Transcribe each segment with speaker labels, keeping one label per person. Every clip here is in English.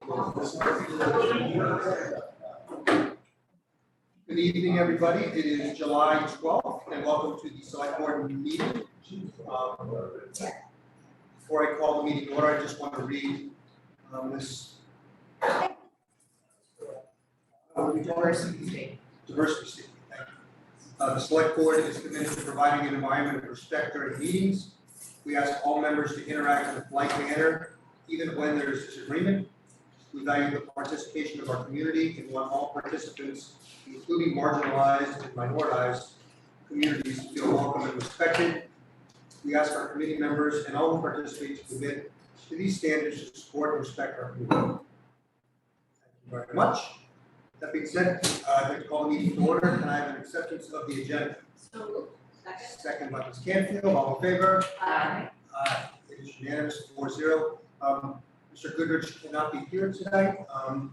Speaker 1: Good evening, everybody. It is July 12th, and welcome to the Select Board meeting. Before I call the meeting order, I just want to read this diversity statement. The Select Board is committed to providing an environment of respect during meetings. We ask all members to interact in a polite manner, even when there is disagreement. We value the participation of our community and want all participants, including marginalized and minoritized communities, to feel welcome and respected. We ask our committee members and all who participate to commit to these standards to support and respect our community. Thank you very much. That being said, I'd like to call the meeting to order. Can I have an acceptance of the agenda?
Speaker 2: So,
Speaker 1: Second by Ms. Canfield, all in favor?
Speaker 2: aye.
Speaker 1: Aye. It is unanimous, 4-0. Mr. Goodrich cannot be here tonight, and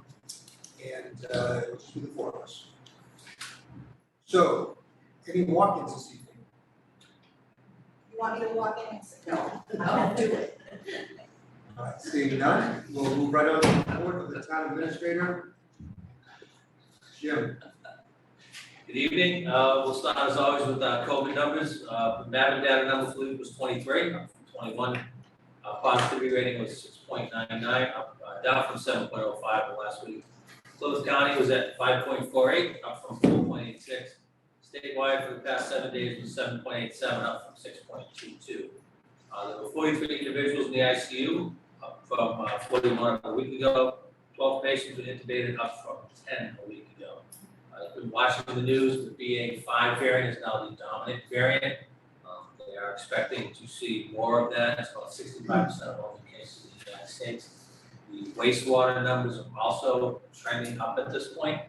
Speaker 1: it'll just be the four of us. So, any walk-ins this evening?
Speaker 2: You want me to walk in and say, no, I'll do it.
Speaker 1: All right, seeing none, we'll move right on to the report of the town administrator. Jim.
Speaker 3: Good evening. We'll start as always with COVID numbers. The Mapping data number for the week was 23, up from 21. Positivity rating was 6.99, up, down from 7.05 last week. Clovis County was at 5.48, up from 4.86. Statewide for the past 7 days was 7.87, up from 6.22. There were 43 individuals in the ICU, up from 41 a week ago. 12 patients were intubated, up from 10 a week ago. I've been watching the news. The BA.5 variant is now the dominant variant. They are expecting to see more of that. It's about 65% of all the cases in the United States. The wastewater numbers are also trending up at this point.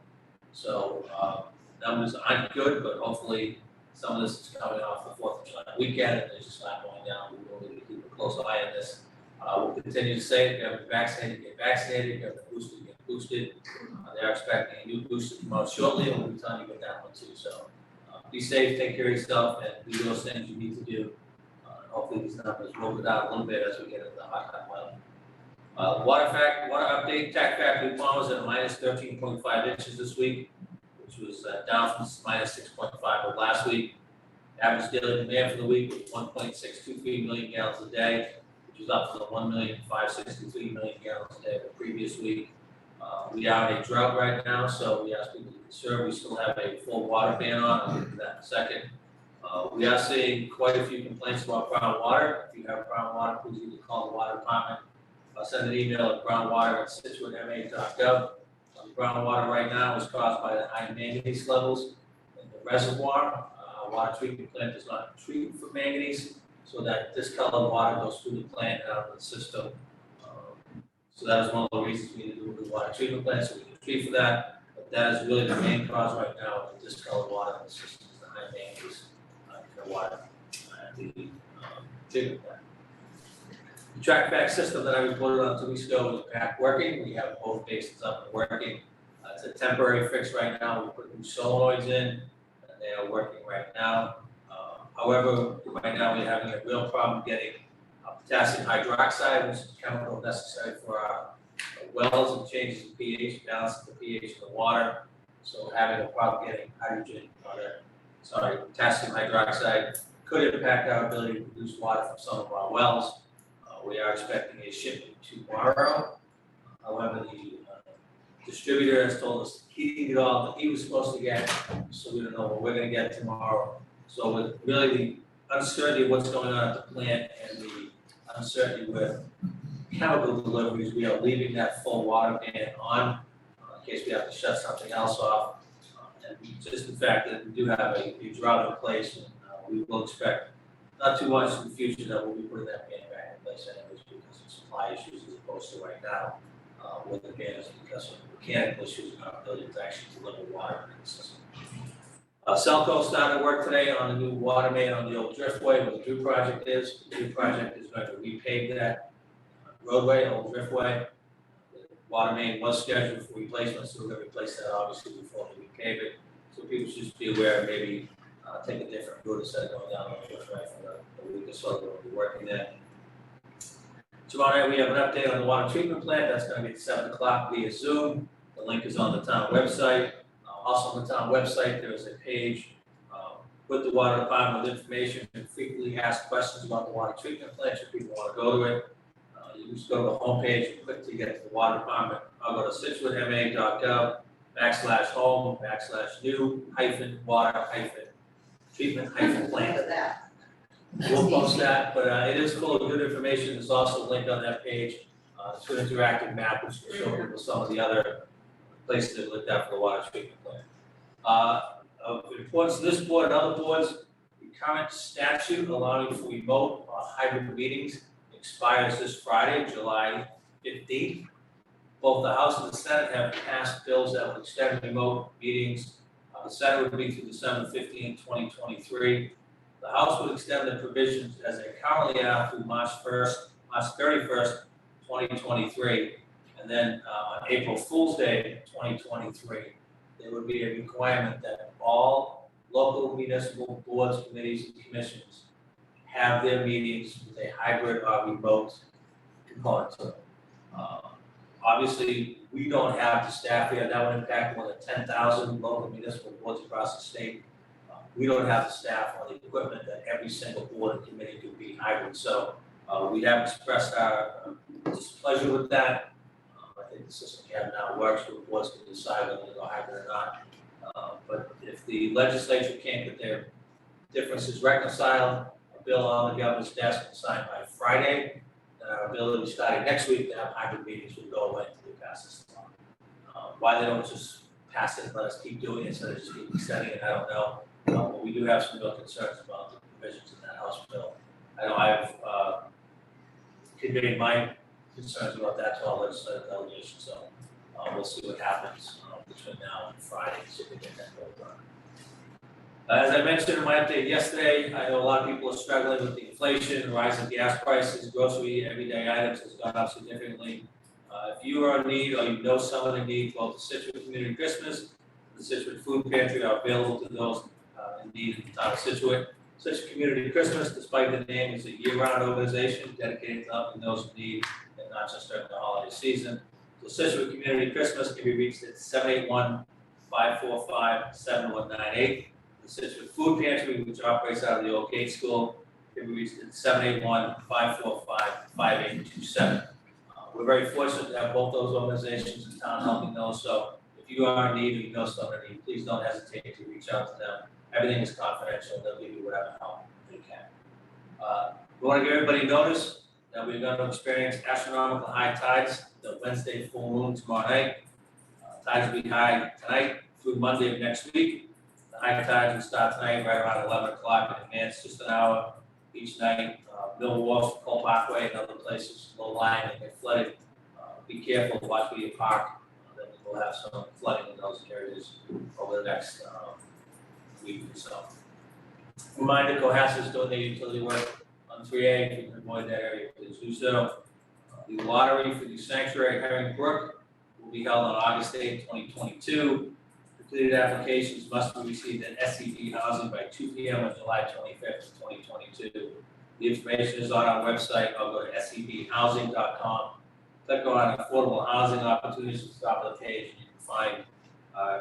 Speaker 3: So numbers aren't good, but hopefully some of this is coming off the 4th of July weekend and it's just not going down. We will need to keep a close eye on this. We'll continue to say if you haven't been vaccinated, get vaccinated. If you haven't been boosted, get boosted. They are expecting a new booster to come out shortly, and we'll be telling you about that one too. So be safe, take care of yourself, and do those things you need to do. Hopefully these numbers will go down a little bit as we get into the hot time weather. Water update, tax factory pond was at minus 13.5 inches this week, which was down from minus 6.5 of last week. Average daily demand for the week was 1.623 million gallons a day, which was up from the 1,563 million gallons a day the previous week. We are in a drought right now, so we ask people to conserve. We still have a full water ban on. I'll get to that in a second. We are seeing quite a few complaints about brown water. If you have brown water, please either call the water department, send an email at brownwater@scituatema.gov. Brown water right now is caused by the high manganese levels in the reservoir. Water treatment plant does not treat for manganese, so that discolored water goes through the plant and out of the system. So that is one of the reasons we need to do the water treatment plant, so we can treat for that. But that is really the main cause right now of the discolored water in the system, is the high manganese in the water at the treatment plant. The track back system that I reported on 2 weeks ago is back working. We have both basins up and working. It's a temporary fix right now. We put new solenoids in, and they are working right now. However, right now we're having a real problem getting potassium hydroxide, which is a chemical necessary for our wells and changes in pH, balances the pH of the water. So having a problem getting potassium hydroxide could impact our ability to produce water from some of our wells. We are expecting a shipment tomorrow. However, the distributor has told us he didn't get all that he was supposed to get, so we don't know what we're gonna get tomorrow. So with really the uncertainty of what's going on at the plant and the uncertainty with chemical deliveries, we are leaving that full water ban on in case we have to shut something else off. And just the fact that we do have a drought in place, and we will expect not too much in the future that we'll be putting that ban back in place anyways because of supply issues as opposed to right now with the bans because of mechanical issues and our ability to actually deliver water in the system. Selco started work today on the new water main on the old Driftway, where the new project is. The new project is going to repave that roadway, old Driftway. The water main was scheduled for replacement, so we're going to replace that obviously before we repave it. So people should just be aware, maybe take a different route instead of going down the Driftway for a week or so that we'll be working there. Tomorrow night, we have an update on the water treatment plant, that's gonna be at 7 o'clock via Zoom. The link is on the town website. Also on the town website, there is a page with the water department with information and frequently asked questions about the water treatment plant, if people wanna go to it. You just go to the homepage and click to get to the water department. I'll go to situatema.gov/home/new-water-treatment-plant.
Speaker 2: Look at that.
Speaker 3: We'll post that, but it is full of good information, there's also a link on that page, it's an interactive map, which will show people some of the other places that looked at for the water treatment plant. Of importance to this board and other boards, the current statute allowing for remote or hybrid meetings expires this Friday, July 15th. Both the House and the Senate have passed bills that will extend remote meetings. The Senate would be through December 15, 2023. The House would extend the provisions as they currently are through March 31st, 2023. And then on April Fool's Day, 2023, there would be a requirement that all local municipal boards, committees, and commissions have their meetings with a hybrid or remote component to it. Obviously, we don't have the staff here, that would impact more than 10,000 local municipal boards across the state. We don't have the staff or the equipment that every single board and committee could be hybrid, so we have expressed our displeasure with that. I think the system we have now works, where boards can decide whether to go hybrid or not. But if the legislature can't get their differences reconciled, a bill on the governor's desk and signed by Friday, then our ability starting next week to have hybrid meetings will go away until we pass this law. Why they don't just pass it and let us keep doing it instead of just keep extending it, I don't know. But we do have some real concerns about the provisions in that House bill. I know I've conveyed my concerns about that to all legislative delegations, so we'll see what happens between now and Friday, so we can get that bill done. As I mentioned in my update yesterday, I know a lot of people are struggling with the inflation, rising gas prices, grocery, everyday items has gone up significantly. If you are in need or you know someone in need, both the Scituate Community Christmas, the Scituate Food Pantry are available to those in need in the town of Scituate. Scituate Community Christmas, despite the name, is a year-round organization dedicated to helping those in need and not just during the holiday season. So Scituate Community Christmas can be reached at 781-545-7198. The Scituate Food Pantry, which operates out of the old Gate School, can be reached at 781-545-5827. We're very fortunate to have both those organizations in town helping those, so if you are in need or you know someone in need, please don't hesitate to reach out to them. Everything is confidential, they'll give you whatever help they can. We want to give everybody notice that we're going to experience astronomical high tides the Wednesday full moon tomorrow night. Tides will be high tonight through Monday of next week. The high tides will start tonight right around 11 o'clock and advance just an hour each night. Mill Wharf, Cole Parkway, and other places, low lying and get flooded. Be careful, watch where you park. Then we'll have some flooding in those areas over the next week or so. Reminder, Cohasset is doing their utility work on 3A. If you can avoid that area, please do so. The lottery for the sanctuary at Herring Brook will be held on August 8, 2022. Completed applications must be received at SCB Housing by 2 p.m. on July 25th, 2022. The information is on our website. I'll go to scbhousing.com. Click on affordable housing opportunities at the top of the page, and you can find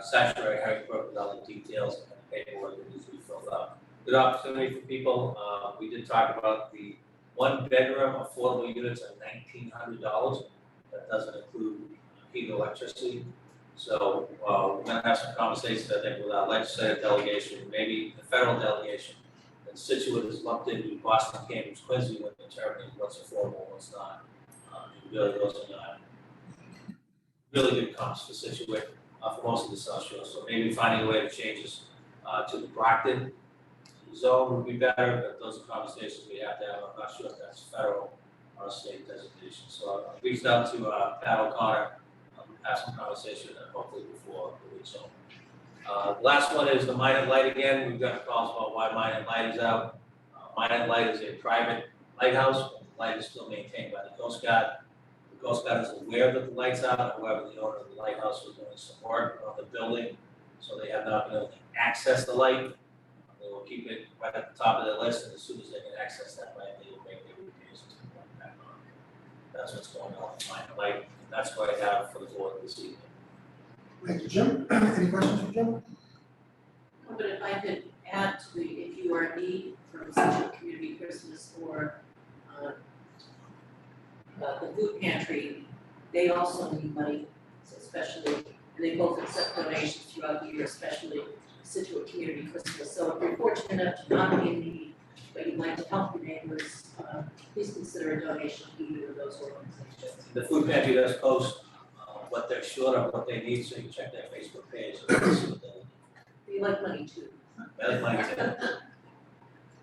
Speaker 3: sanctuary Herring Brook with all the details and the paperwork that needs to be filled out. Good opportunity for people. We did talk about the 1-bedroom affordable units at $1,900. That doesn't include heat and electricity. So we're going to have some conversations, I think, with our legislative delegation, maybe the federal delegation. And Scituate is lumped into Boston, Cambridge, Quincy when determining what's affordable and what's not. Really, those are not really good comps for Scituate for most of the South Shore. So maybe finding a way to change this to the Brockton zone would be better, but those are conversations we have to have. I'm not sure if that's federal or state designation. So I reached out to Pat O'Connor, have some conversation and hopefully before the week's over. The last one is the Mine and Light again. We've got calls about why Mine and Light is out. Mine and Light is a private lighthouse, but the light is still maintained by the Coast Guard. The Coast Guard is aware that the light's out, however, the owner of the lighthouse was doing some work on the building, so they have not been able to access the light. They will keep it right at the top of their list, and as soon as they can access that light, they will make their repairs to put it back on. that's what's going on tonight. That's what I have for the board this evening.
Speaker 1: Thank you, Jim. Any questions for Jim?
Speaker 4: But if I could add to if you are in need for Scituate Community Christmas or the food pantry, they also need money, so especially, and they both accept donations throughout the year, especially Scituate Community Christmas. So if you're fortunate enough to not be in need, but you'd like to help your neighbors, please consider a donation to either of those organizations.
Speaker 3: The food pantry does post what they're short of, what they need, so you can check their Facebook page. And see what they need.
Speaker 4: They like money too.
Speaker 3: That's my tip.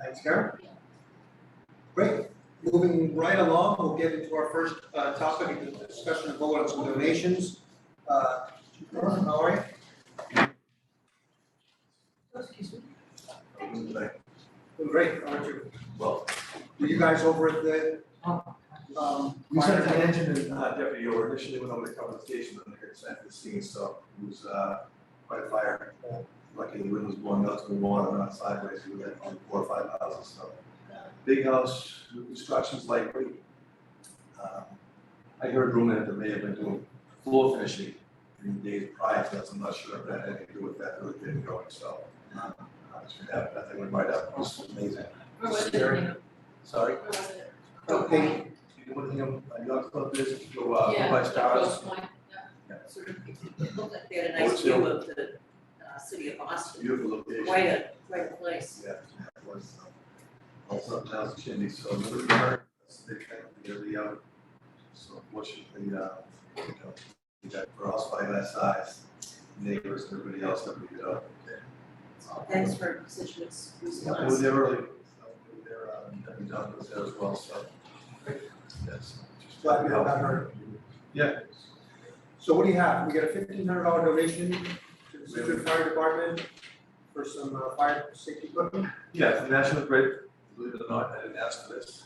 Speaker 1: Thanks, Karen. Great. Moving right along, we'll get into our first topic, the discussion of vote on some donations. Chief Carlin, how are you?
Speaker 4: Excuse me.
Speaker 1: Doing great, how are you?
Speaker 5: Well,
Speaker 1: Were you guys over at the,
Speaker 5: we sent an engine and deputy over, initially went over to cover the station, and they sent the scene, so it was quite a fire. Luckily, the wind was blowing out to the water, not sideways, we had only 4 or 5 houses, so. Big house, new construction's likely. I heard rumor that they may have been doing floor finishing in the days prior to that, so I'm not sure if that had anything to do with that, really getting going, so. That thing went right up, it was amazing.
Speaker 4: Where was it?
Speaker 5: Scary. Sorry?
Speaker 4: Where was it?
Speaker 1: okay,
Speaker 5: You know anything about club business, go by
Speaker 4: Yeah,
Speaker 5: Stars?
Speaker 4: Grosse Point, yeah. Sort of, it looked like they had a
Speaker 5: Oh,
Speaker 4: nice
Speaker 5: it's
Speaker 4: view
Speaker 5: still-
Speaker 4: of the city of Boston.
Speaker 5: Beautiful location.
Speaker 4: Quite a place.
Speaker 5: Yeah, it was, also up down the chimney, so nobody got hurt, that's a big thing, really, so unfortunately, you know, we got for us by that size, neighbors, and everybody else that we did up.
Speaker 4: Thanks for Situate's
Speaker 5: Yeah,
Speaker 4: response.
Speaker 5: they were there early, so they were there, Debbie Dunn was there as well, so. Yes.
Speaker 1: just glad we got hurt.
Speaker 5: Yeah,
Speaker 1: So what do you have? We got a $1,500 donation to the Scituate Fire Department for some fire safety equipment.
Speaker 5: yeah, the National Grid, believe it or not, I didn't ask for this.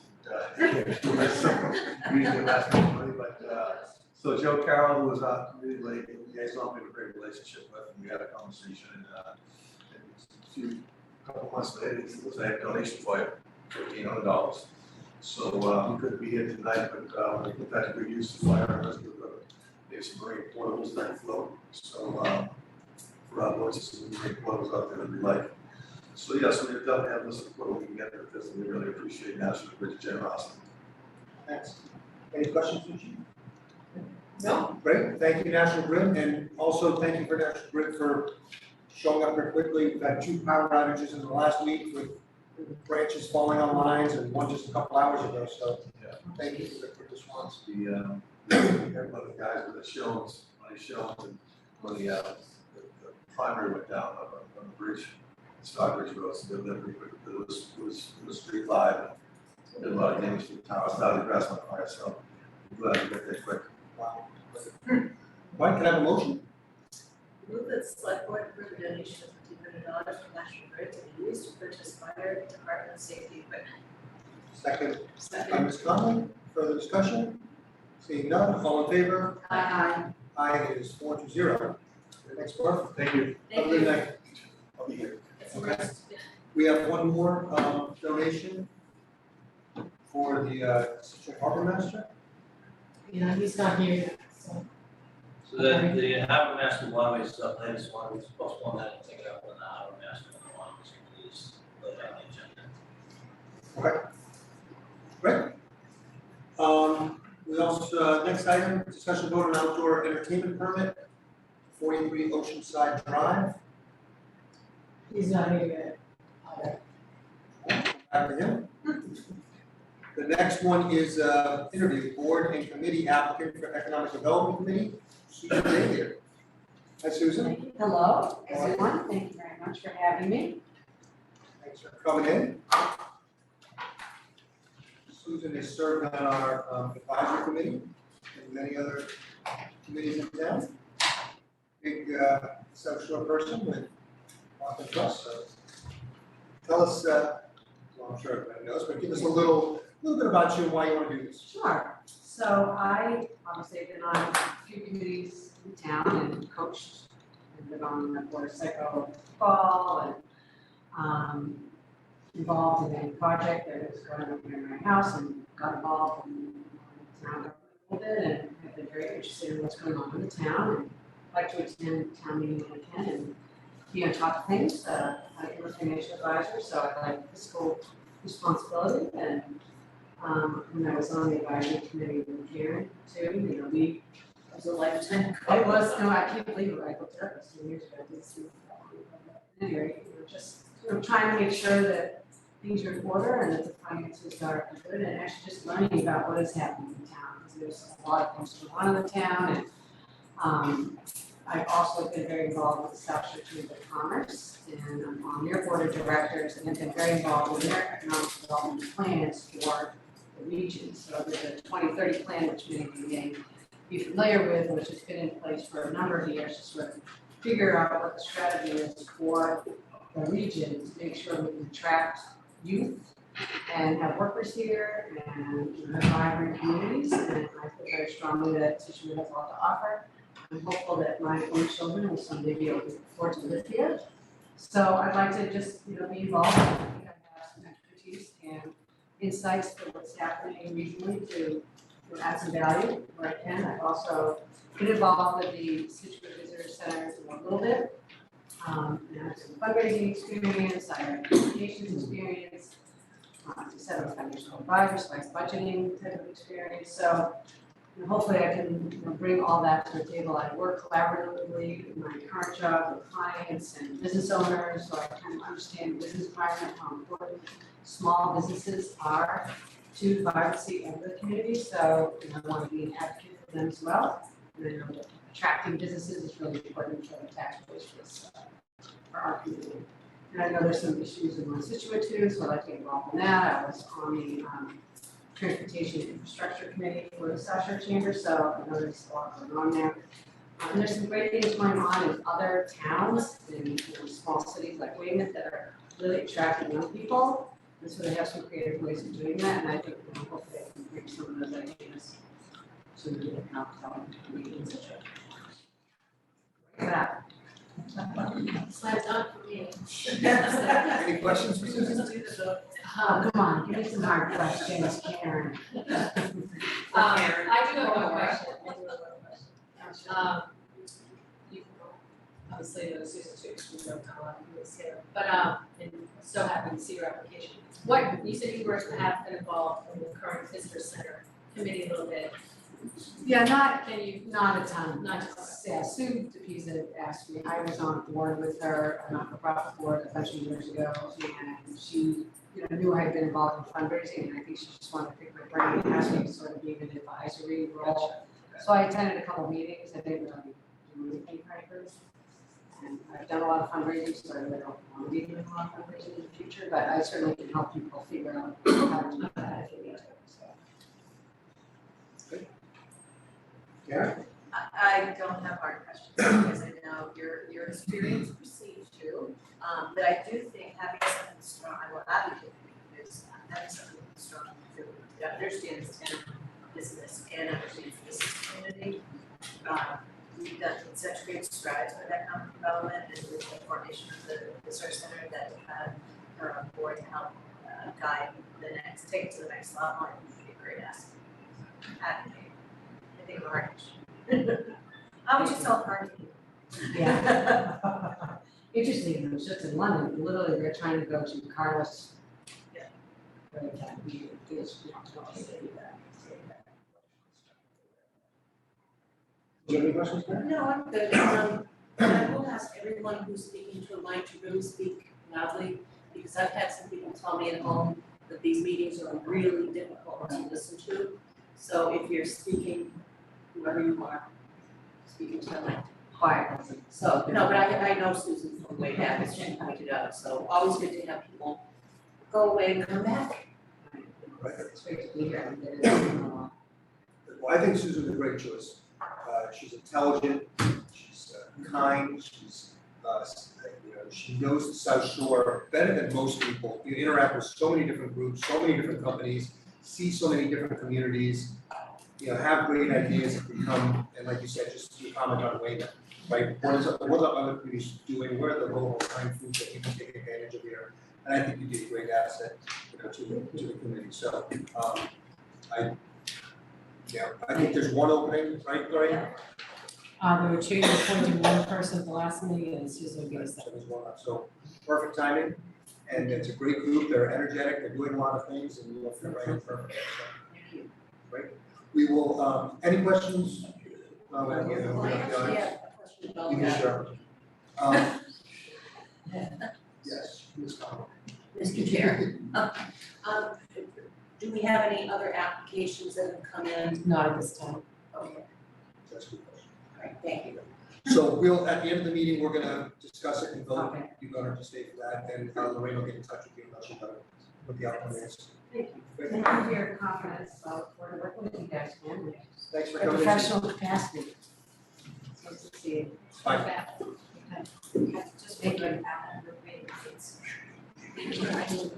Speaker 5: Usually I'm asking for money, but, so Joe Carroll, who was really late, you guys know me, we have a great relationship with, and we had a conversation, and couple months later, he was a donation for you, $1,500. So, he couldn't be here tonight, but, we put that to good use for fire and rescue equipment. They have some great portables that float, so, for our voices, some great portables out there that we like. So, yeah, so we've definitely have listened to what we can get with this, and we really appreciate National Grid's generosity.
Speaker 1: Thanks. Any questions for Chief?
Speaker 4: No.
Speaker 1: Great, thank you, National Grid, and also thank you for National Grid for showing up very quickly. We've had 2 power outages in the last week with branches falling on lines and one just a couple hours ago, so
Speaker 5: Yeah.
Speaker 1: thank you for the quick response.
Speaker 5: We had one of the guys with the Shills, and when the primary went down on the bridge, Stockbridge Road, so they lived pretty quick, but it was street live. Did a lot of damage to the tower, started the grass on fire, so I'm glad we got that quick.
Speaker 1: Wow. Mike, can I have a motion?
Speaker 4: Move that select board approve a donation of $1,500 from National Grid to be used to purchase fire department safety equipment.
Speaker 1: Second, by
Speaker 4: Second.
Speaker 1: Ms. Conley, further discussion? Seeing none, all in favor?
Speaker 4: Aye.
Speaker 1: Aye, it is 4-0. Thanks, Barb.
Speaker 5: Thank you.
Speaker 1: Have a good night.
Speaker 5: I'll be here.
Speaker 4: It's a rest.
Speaker 1: We have one more donation for the Situate Harbor Master.
Speaker 6: Yeah, he's not here yet, so.
Speaker 3: So the Harbor Master Waterway stuff, I just wanted to postpone that and take it up when the Harbor Master wants to please put it on the agenda.
Speaker 1: Okay. Great. We also, next item, discussion vote on outdoor entertainment permit, 43 Oceanside Drive.
Speaker 6: He's not here yet.
Speaker 1: Back to him. The next one is interview, board and committee applicant for Economic Development Committee, Susan Day here. Hi, Susan.
Speaker 7: Hello, everyone. Thank you very much for having me.
Speaker 1: Thanks for coming in. Susan has served on our advisory committee and many other committees in town. Big South Shore person with lots of trust, so tell us, well, I'm sure everybody knows, but give us a little bit about you and why you want to do this.
Speaker 7: Sure. So I obviously have been on a few committees in town and coached and been on the board of psycho fall and involved in a project that was going on in my house and got involved and wanted town government a little bit and have been very interested in what's going on in the town and like to attend town meeting when I can and be on top of things. I'm a financial advisor, so I like fiscal responsibility and when I was on the advisory committee with Karen too, you know, we
Speaker 4: It was a lifetime.
Speaker 7: it was, no, I can't believe it, I looked it up, it was 2 years ago, I didn't see it. Anyway, you know, just, you know, trying to make sure that things are in order and that the finances are good and actually just learning about what is happening in town, because there's a lot of things going on in the town and, I've also been very involved with the South Shore Chamber of Commerce and I'm on their board of directors and have been very involved in their economic development plans for the region. So there's a 2030 plan, which many of you may be familiar with, which has been in place for a number of years to sort of figure out what the strategy is for the region to make sure we can attract youth and have workers here and you know, have vibrant communities. And I feel very strongly that Scituate has a lot to offer. I'm hopeful that my own children will someday be able to afford to live here. So I'd like to just, you know, be involved. I think I have some expertise and insights to what's happening regionally to add some value where I can. I've also been involved with the Scituate Visitor Center a little bit. And I have some fundraising experience, I have communications experience, set up financial advisor, spice budgeting type of experience. So and hopefully I can you know, bring all that to the table. I work collaboratively in my current job with clients and business owners, so I kind of understand the business environment, how important small businesses are to the vibrancy of the community. So you know, I want to be an advocate for them as well. And I know that attracting businesses is really important for the tax base for our community. And I know there's some issues in my Scituate too, so I'd like to get involved in that. I was on the Transportation and Infrastructure Committee for the South Shore Chamber, so I know there's a lot going on there. And there's some great things going on in other towns, in you know, small cities like Weymouth that are really attracting young people. And so they have some creative ways of doing that, and I think you know, hopefully I can bring some of those ideas to the economic development community in Scituate. That.
Speaker 6: Slam dunk for me.
Speaker 1: Any questions for Susan?
Speaker 7: Oh, come on, give me some hard questions, Karen.
Speaker 6: I do have one question. You obviously know Susan too, because we don't have a lot of people here, but and so happy to see your application. What, you said you were have been involved in the current visitor center committee a little bit.
Speaker 7: Yeah,
Speaker 6: Can you,
Speaker 7: not a ton.
Speaker 6: not just,
Speaker 7: Yeah, Sue DePisa asked me, I was on board with her, a not-for-profit board a bunch of years ago, and she, you know, knew I had been involved in fundraising, and I think she just wanted to pick my brain and ask me to sort of be in an advisory role. So I attended a couple meetings, I didn't really do anything frankly. And I've done a lot of fundraising, so I really don't want to be doing a lot of fundraising in the future, but I certainly can help people figure out how to do that if they need to, so.
Speaker 1: Karen?
Speaker 8: I don't have hard questions because I know your experience precedes you. But I do think having something strong, I will advocate for you because having something strong that understands town business and understands business community. We've done such great strides with economic development and with the formation of the research center that we have her on board to help guide take it to the next level and be a great asset. Advocate. I think hard. How would you sell parking?
Speaker 7: Yeah. Interesting, I was just in London, literally they're trying to go to Carlos.
Speaker 8: Yeah.
Speaker 7: But that we, it's, you know, say that.
Speaker 1: Do you have any questions, Karen?
Speaker 4: No, I'm good. I will ask everyone who's speaking to a mic to really speak loudly, because I've had some people tell me at home that these meetings are really difficult to listen to. So if you're speaking, whoever you are, speaking to the mic.
Speaker 7: Quiet.
Speaker 4: So, no, but I know Susan from way back, as she pointed out, so always good to have people go away and come back.
Speaker 7: It's great to be here. I'm good.
Speaker 1: Well, I think Susan's a great choice. She's intelligent, she's kind, she's, you know, she knows the South Shore better than most people. You interact with so many different groups, so many different companies, see so many different communities, you know, have great ideas that become, and like you said, just your comment on Weymouth, right? What are other communities doing? What are the local kind foods that you can take advantage of here? And I think you did a great asset, you know, to the community. So, Yeah, I think there's one opening, right, Lorraine?
Speaker 7: There were two, you appointed one person at the last meeting, and Susan will be the
Speaker 1: So
Speaker 7: second.
Speaker 1: there's one, so perfect timing, and it's a great group, they're energetic, they're doing a lot of things, and you'll fit right in perfect.
Speaker 4: Thank you.
Speaker 1: We will, any questions?
Speaker 4: Well, I actually have a question about
Speaker 1: You can
Speaker 4: that.
Speaker 1: share. Yes, Ms. Conlon.
Speaker 4: Mr. Chair. Do we have any other applications that have come in?
Speaker 7: Not at this time.
Speaker 4: Okay,
Speaker 1: That's a good question.
Speaker 4: all right, thank you.
Speaker 1: So we'll, at the end of the meeting, we're gonna discuss it and vote.
Speaker 7: Okay.
Speaker 1: You're gonna have to stay for that, and Lorraine will get in touch with you and let you know what the outcome is.
Speaker 7: Thank you. Thank you for your confidence about working with you guys, man.
Speaker 1: Thanks for
Speaker 7: A
Speaker 1: coming in.
Speaker 7: professional capacity. It's nice to see you.
Speaker 1: Bye.
Speaker 7: Just make it happen.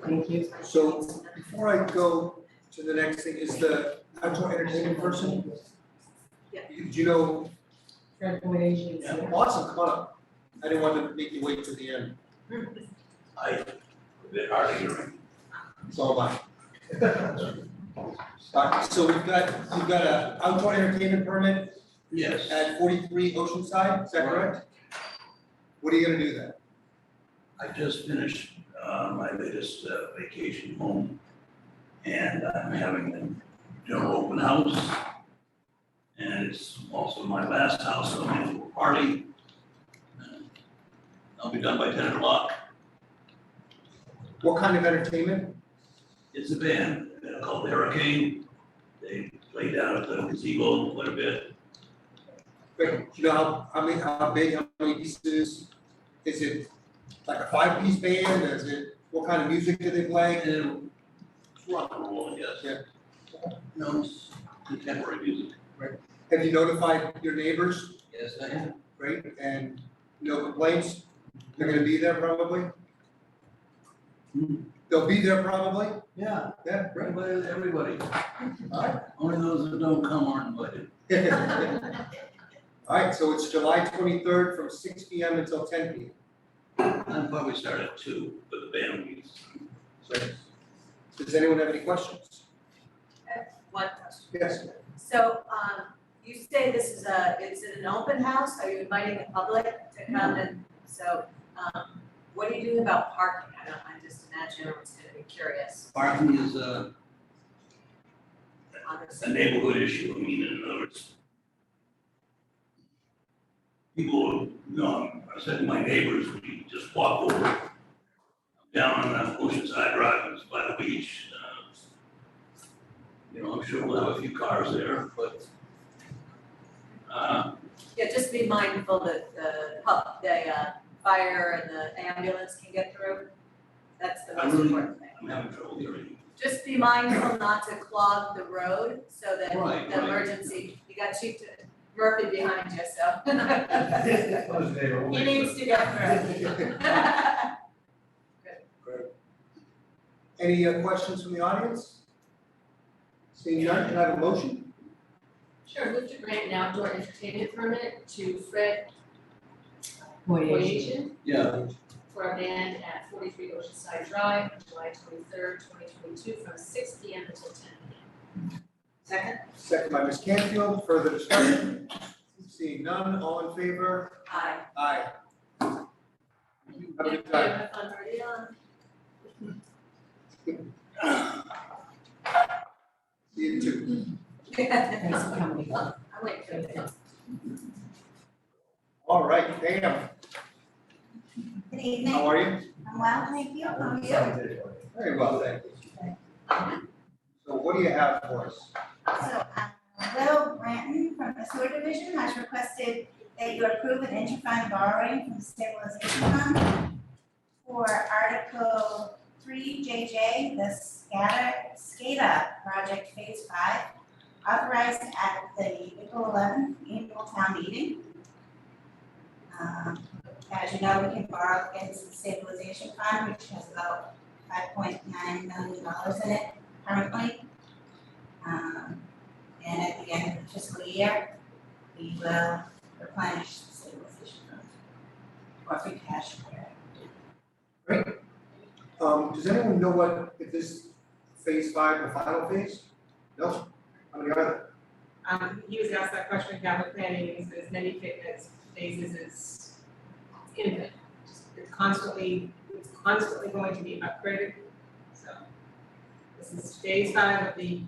Speaker 7: Thank you.
Speaker 1: So before I go to the next thing, is the outdoor entertainment person?
Speaker 4: Yeah.
Speaker 1: Do you know,
Speaker 7: Fred Boyd Asian.
Speaker 1: awesome, come on up. I didn't want to make you wait till the end.
Speaker 9: A bit hard of hearing.
Speaker 1: It's all mine. So you've got an outdoor entertainment permit
Speaker 9: Yes,
Speaker 1: at 43 Oceanside, is that correct? What are you gonna do then?
Speaker 9: I just finished my latest vacation home. And I'm having a general open house. And it's also my last house, so I'm in for a party. I'll be done by 10 o'clock.
Speaker 1: What kind of entertainment?
Speaker 9: It's a band called Hurricane. They play down at the gazebo quite a bit.
Speaker 1: Wait, do you know how big, how many pieces? Is it like a 5-piece band? Is it, what kind of music do they play?
Speaker 9: And rock and roll, I guess.
Speaker 1: Yeah.
Speaker 9: No, it's contemporary music.
Speaker 1: Have you notified your neighbors?
Speaker 9: Yes, I am.
Speaker 1: Great, and no complaints? They're gonna be there probably? They'll be there probably?
Speaker 9: Yeah,
Speaker 1: Yeah, great.
Speaker 9: everybody.
Speaker 1: Alright.
Speaker 9: Only those that don't come aren't invited.
Speaker 1: Alright, so it's July 23rd from 6 p.m. until 10 p.m.
Speaker 9: I'll probably start at 2, but the band meets.
Speaker 1: So, does anyone have any questions?
Speaker 8: One question.
Speaker 1: Yes.
Speaker 8: So, you say this is it's an open house, are you inviting the public to come and, what are you doing about parking? I just imagine everyone's gonna be curious.
Speaker 9: Parking is a
Speaker 8: Honestly.
Speaker 9: neighborhood issue, I mean, in other words. People, I said to my neighbors, we just walk over down on Oceanside Drive, it's by the beach. I'm sure we'll have a few cars there, but
Speaker 8: Yeah, just be mindful that the fire and the ambulance can get through. That's the most important thing.
Speaker 9: I'm having trouble hearing.
Speaker 8: Just be mindful not to clog the road so that
Speaker 9: Right,
Speaker 8: the
Speaker 9: right.
Speaker 8: emergency, you got Chief Murphy behind you, so. He
Speaker 5: He
Speaker 8: needs to get through.
Speaker 1: Great. Any questions from the audience? Seeing none, can I have a motion?
Speaker 6: Sure, move to grant an outdoor entertainment permit to Fred
Speaker 7: Boyd
Speaker 6: Boyd
Speaker 7: Asian.
Speaker 6: Asian
Speaker 1: Yeah.
Speaker 6: for a band at 43 Oceanside Drive, July 23rd, 2022, from 6 p.m. until 10 p.m.
Speaker 8: Second?
Speaker 1: Second by Ms. Canfield, further discussion? Seeing none, all in favor?
Speaker 8: Aye.
Speaker 1: Aye. Have a good time.
Speaker 8: Have fun, already on.
Speaker 1: See you too.
Speaker 7: Thanks for coming.
Speaker 8: I'm waiting for it.
Speaker 1: All right, Pam,
Speaker 2: Good evening.
Speaker 1: how are you?
Speaker 2: I'm well, thank you. How are you?
Speaker 1: Very well, thank you. So what do you have for us?
Speaker 2: So, Will Branton from the Sewer Division has requested that you approve an interfund borrowing from the stabilization fund for Article 3JJ, the SCADA project Phase 5, authorized at the April 11th annual town meeting. As you know, we can borrow against the stabilization fund, which has about $5.9 million in it currently. And at the end of the fiscal year, we will replenish the stabilization fund or free cash.
Speaker 1: Does anyone know if this phase 5, the final phase? No? How many are
Speaker 6: He was asked that question, capital planning, and says many fitness phases is infinite. It's constantly going to be upgraded, so. This is phase 5 of the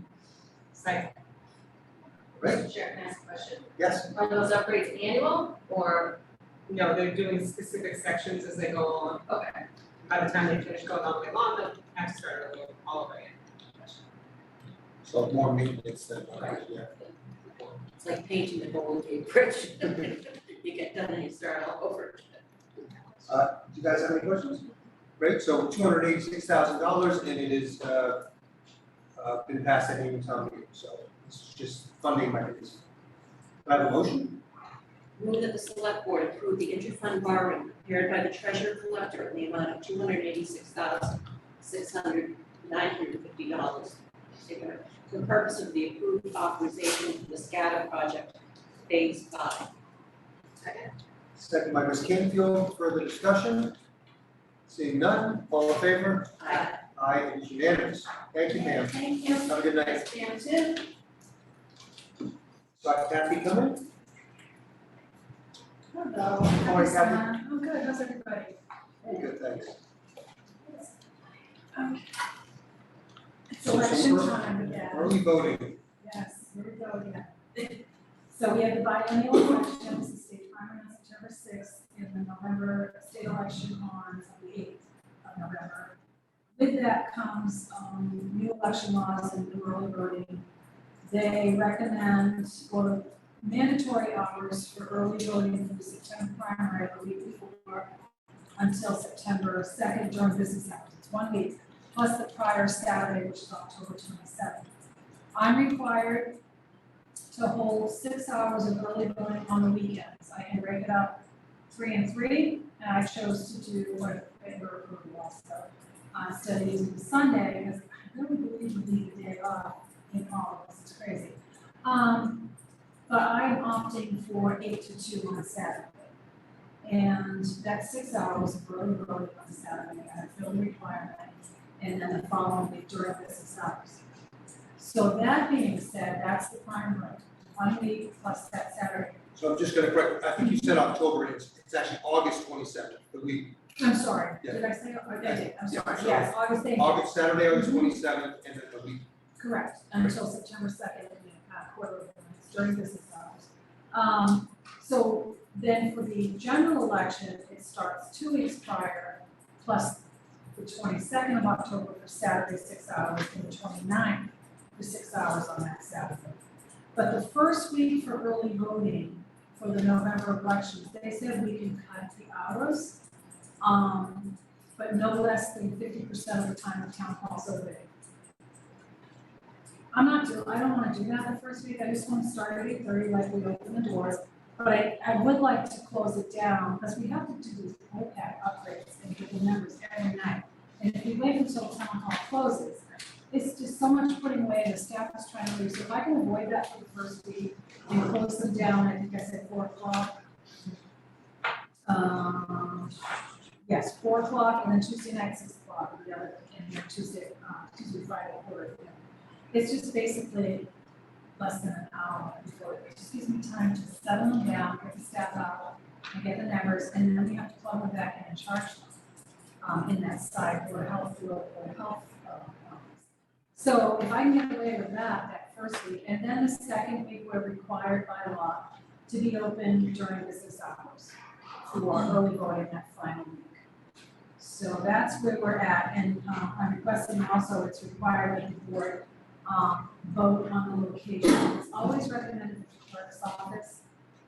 Speaker 6: cycle.
Speaker 1: Right.
Speaker 6: Mr. Chair, can I ask a question?
Speaker 1: Yes,
Speaker 6: Are those upgrades annual or? No, they're doing specific sections as they go along. Okay. By the time they finish going all the way along, they'll have to start all over again.
Speaker 1: so more maintenance than, yeah.
Speaker 4: It's like painting the Golden Gate Bridge. You get done and you start all over.
Speaker 1: Do you guys have any questions? Great, so $286,000 and it is, been passed at any town meeting, so this is just funding mechanism. Can I have a motion?
Speaker 4: Move that the select board approve the interfund borrowing prepared by the treasurer collector in the amount of $286,950 for the purpose of the approved authorization for the SCADA project, phase 5.
Speaker 1: Second by Ms. Canfield, further discussion? Seeing none, all in favor?
Speaker 4: Aye.
Speaker 1: Aye, it is unanimous. Thank you, ma'am.
Speaker 2: Thank you.
Speaker 1: Have a good night.
Speaker 2: Pam too.
Speaker 1: Dr. Kathy coming?
Speaker 7: Hello.
Speaker 1: How are you, Kathy?
Speaker 7: I'm good, how's everybody?
Speaker 1: Good, thanks.
Speaker 7: It's
Speaker 1: So
Speaker 7: election
Speaker 1: we're-
Speaker 7: time again.
Speaker 1: Early voting,
Speaker 7: Yes, here we go again. So we have the biennial elections, the state primary on September 6th, and the November state election on the 8th of November. With that comes new election laws and new early voting. They recommend for mandatory hours for early voting for the September primary the week before until September 2nd during business hours. It's 1 week, plus the prior Saturday, which is October 27th. I'm required to hold 6 hours of early voting on the weekends. I can break it up 3 and 3, and I chose to do what they were approved also. Instead of using the Sunday, because I really believe we need a day off in all of this, it's crazy. But I'm opting for 8 to 2 on Saturday. And that's 6 hours of early voting on Saturday, I feel the requirement, and then the following week during business hours. So that being said, that's the primary, 1 week plus that Saturday.
Speaker 1: so I'm just gonna correct, I think you said October, it's actually August 27th, the week,
Speaker 7: I'm sorry,
Speaker 1: Yeah.
Speaker 7: did I say, or did I? I'm
Speaker 1: Yeah,
Speaker 7: sorry,
Speaker 1: so
Speaker 7: yes, August 8th.
Speaker 1: August, Saturday, August 27th, and then the week.
Speaker 7: Correct, until September 2nd, quarter of the month, during business hours. So then for the general election, it starts 2 weeks prior, plus the 22nd of October for Saturday, 6 hours, and the 29th for 6 hours on that Saturday. But the first week for early voting for the November elections, they said we can cut the hours, but no less than 50% of the time the town hall's open. I don't wanna do that the first week, I just wanna start at 8:30, like we open the doors. But I would like to close it down, because we have to do these OPEC upgrades and give the members every night. And if we wait until town hall closes, it's just so much putting away, the staff is trying to leave, so if I can avoid that for the first week and close them down, I think I said 4 o'clock. Yes, 4 o'clock, and then Tuesday night, 6 o'clock, the other, and then Tuesday, Friday, 4 o'clock. It's just basically less than an hour before, it just gives me time to settle them down, get the staff out, and get the numbers, and then we have to plug them back in and charge them, in that side for health, So if I can get away with that first week, and then the second week, we're required by law to be open during business hours for early voting that final week. So that's where we're at, and I'm requesting also, it's required that the board vote on the location. It's always recommended that the clerk's office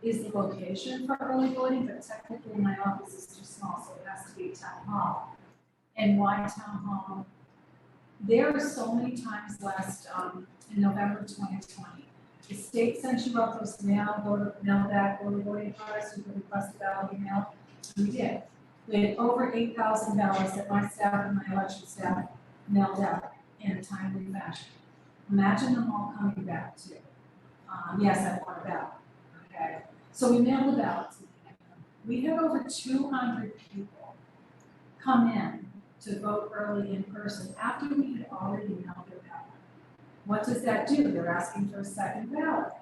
Speaker 7: is the location for early voting, but technically my office is too small, so it has to be town hall. And why town hall? There were so many times last, in November 2020, the state sent you out those mail back early voting cards, you could request a ballot email, we did. We had over 8,000 ballots that my staff and my election staff mailed out in a timely fashion. Imagine them all coming back too. Yes, I want a ballot, okay? So we mailed the ballots. We had over 200 people come in to vote early in person after we had already mailed their ballot. What does that do? They're asking for a second ballot.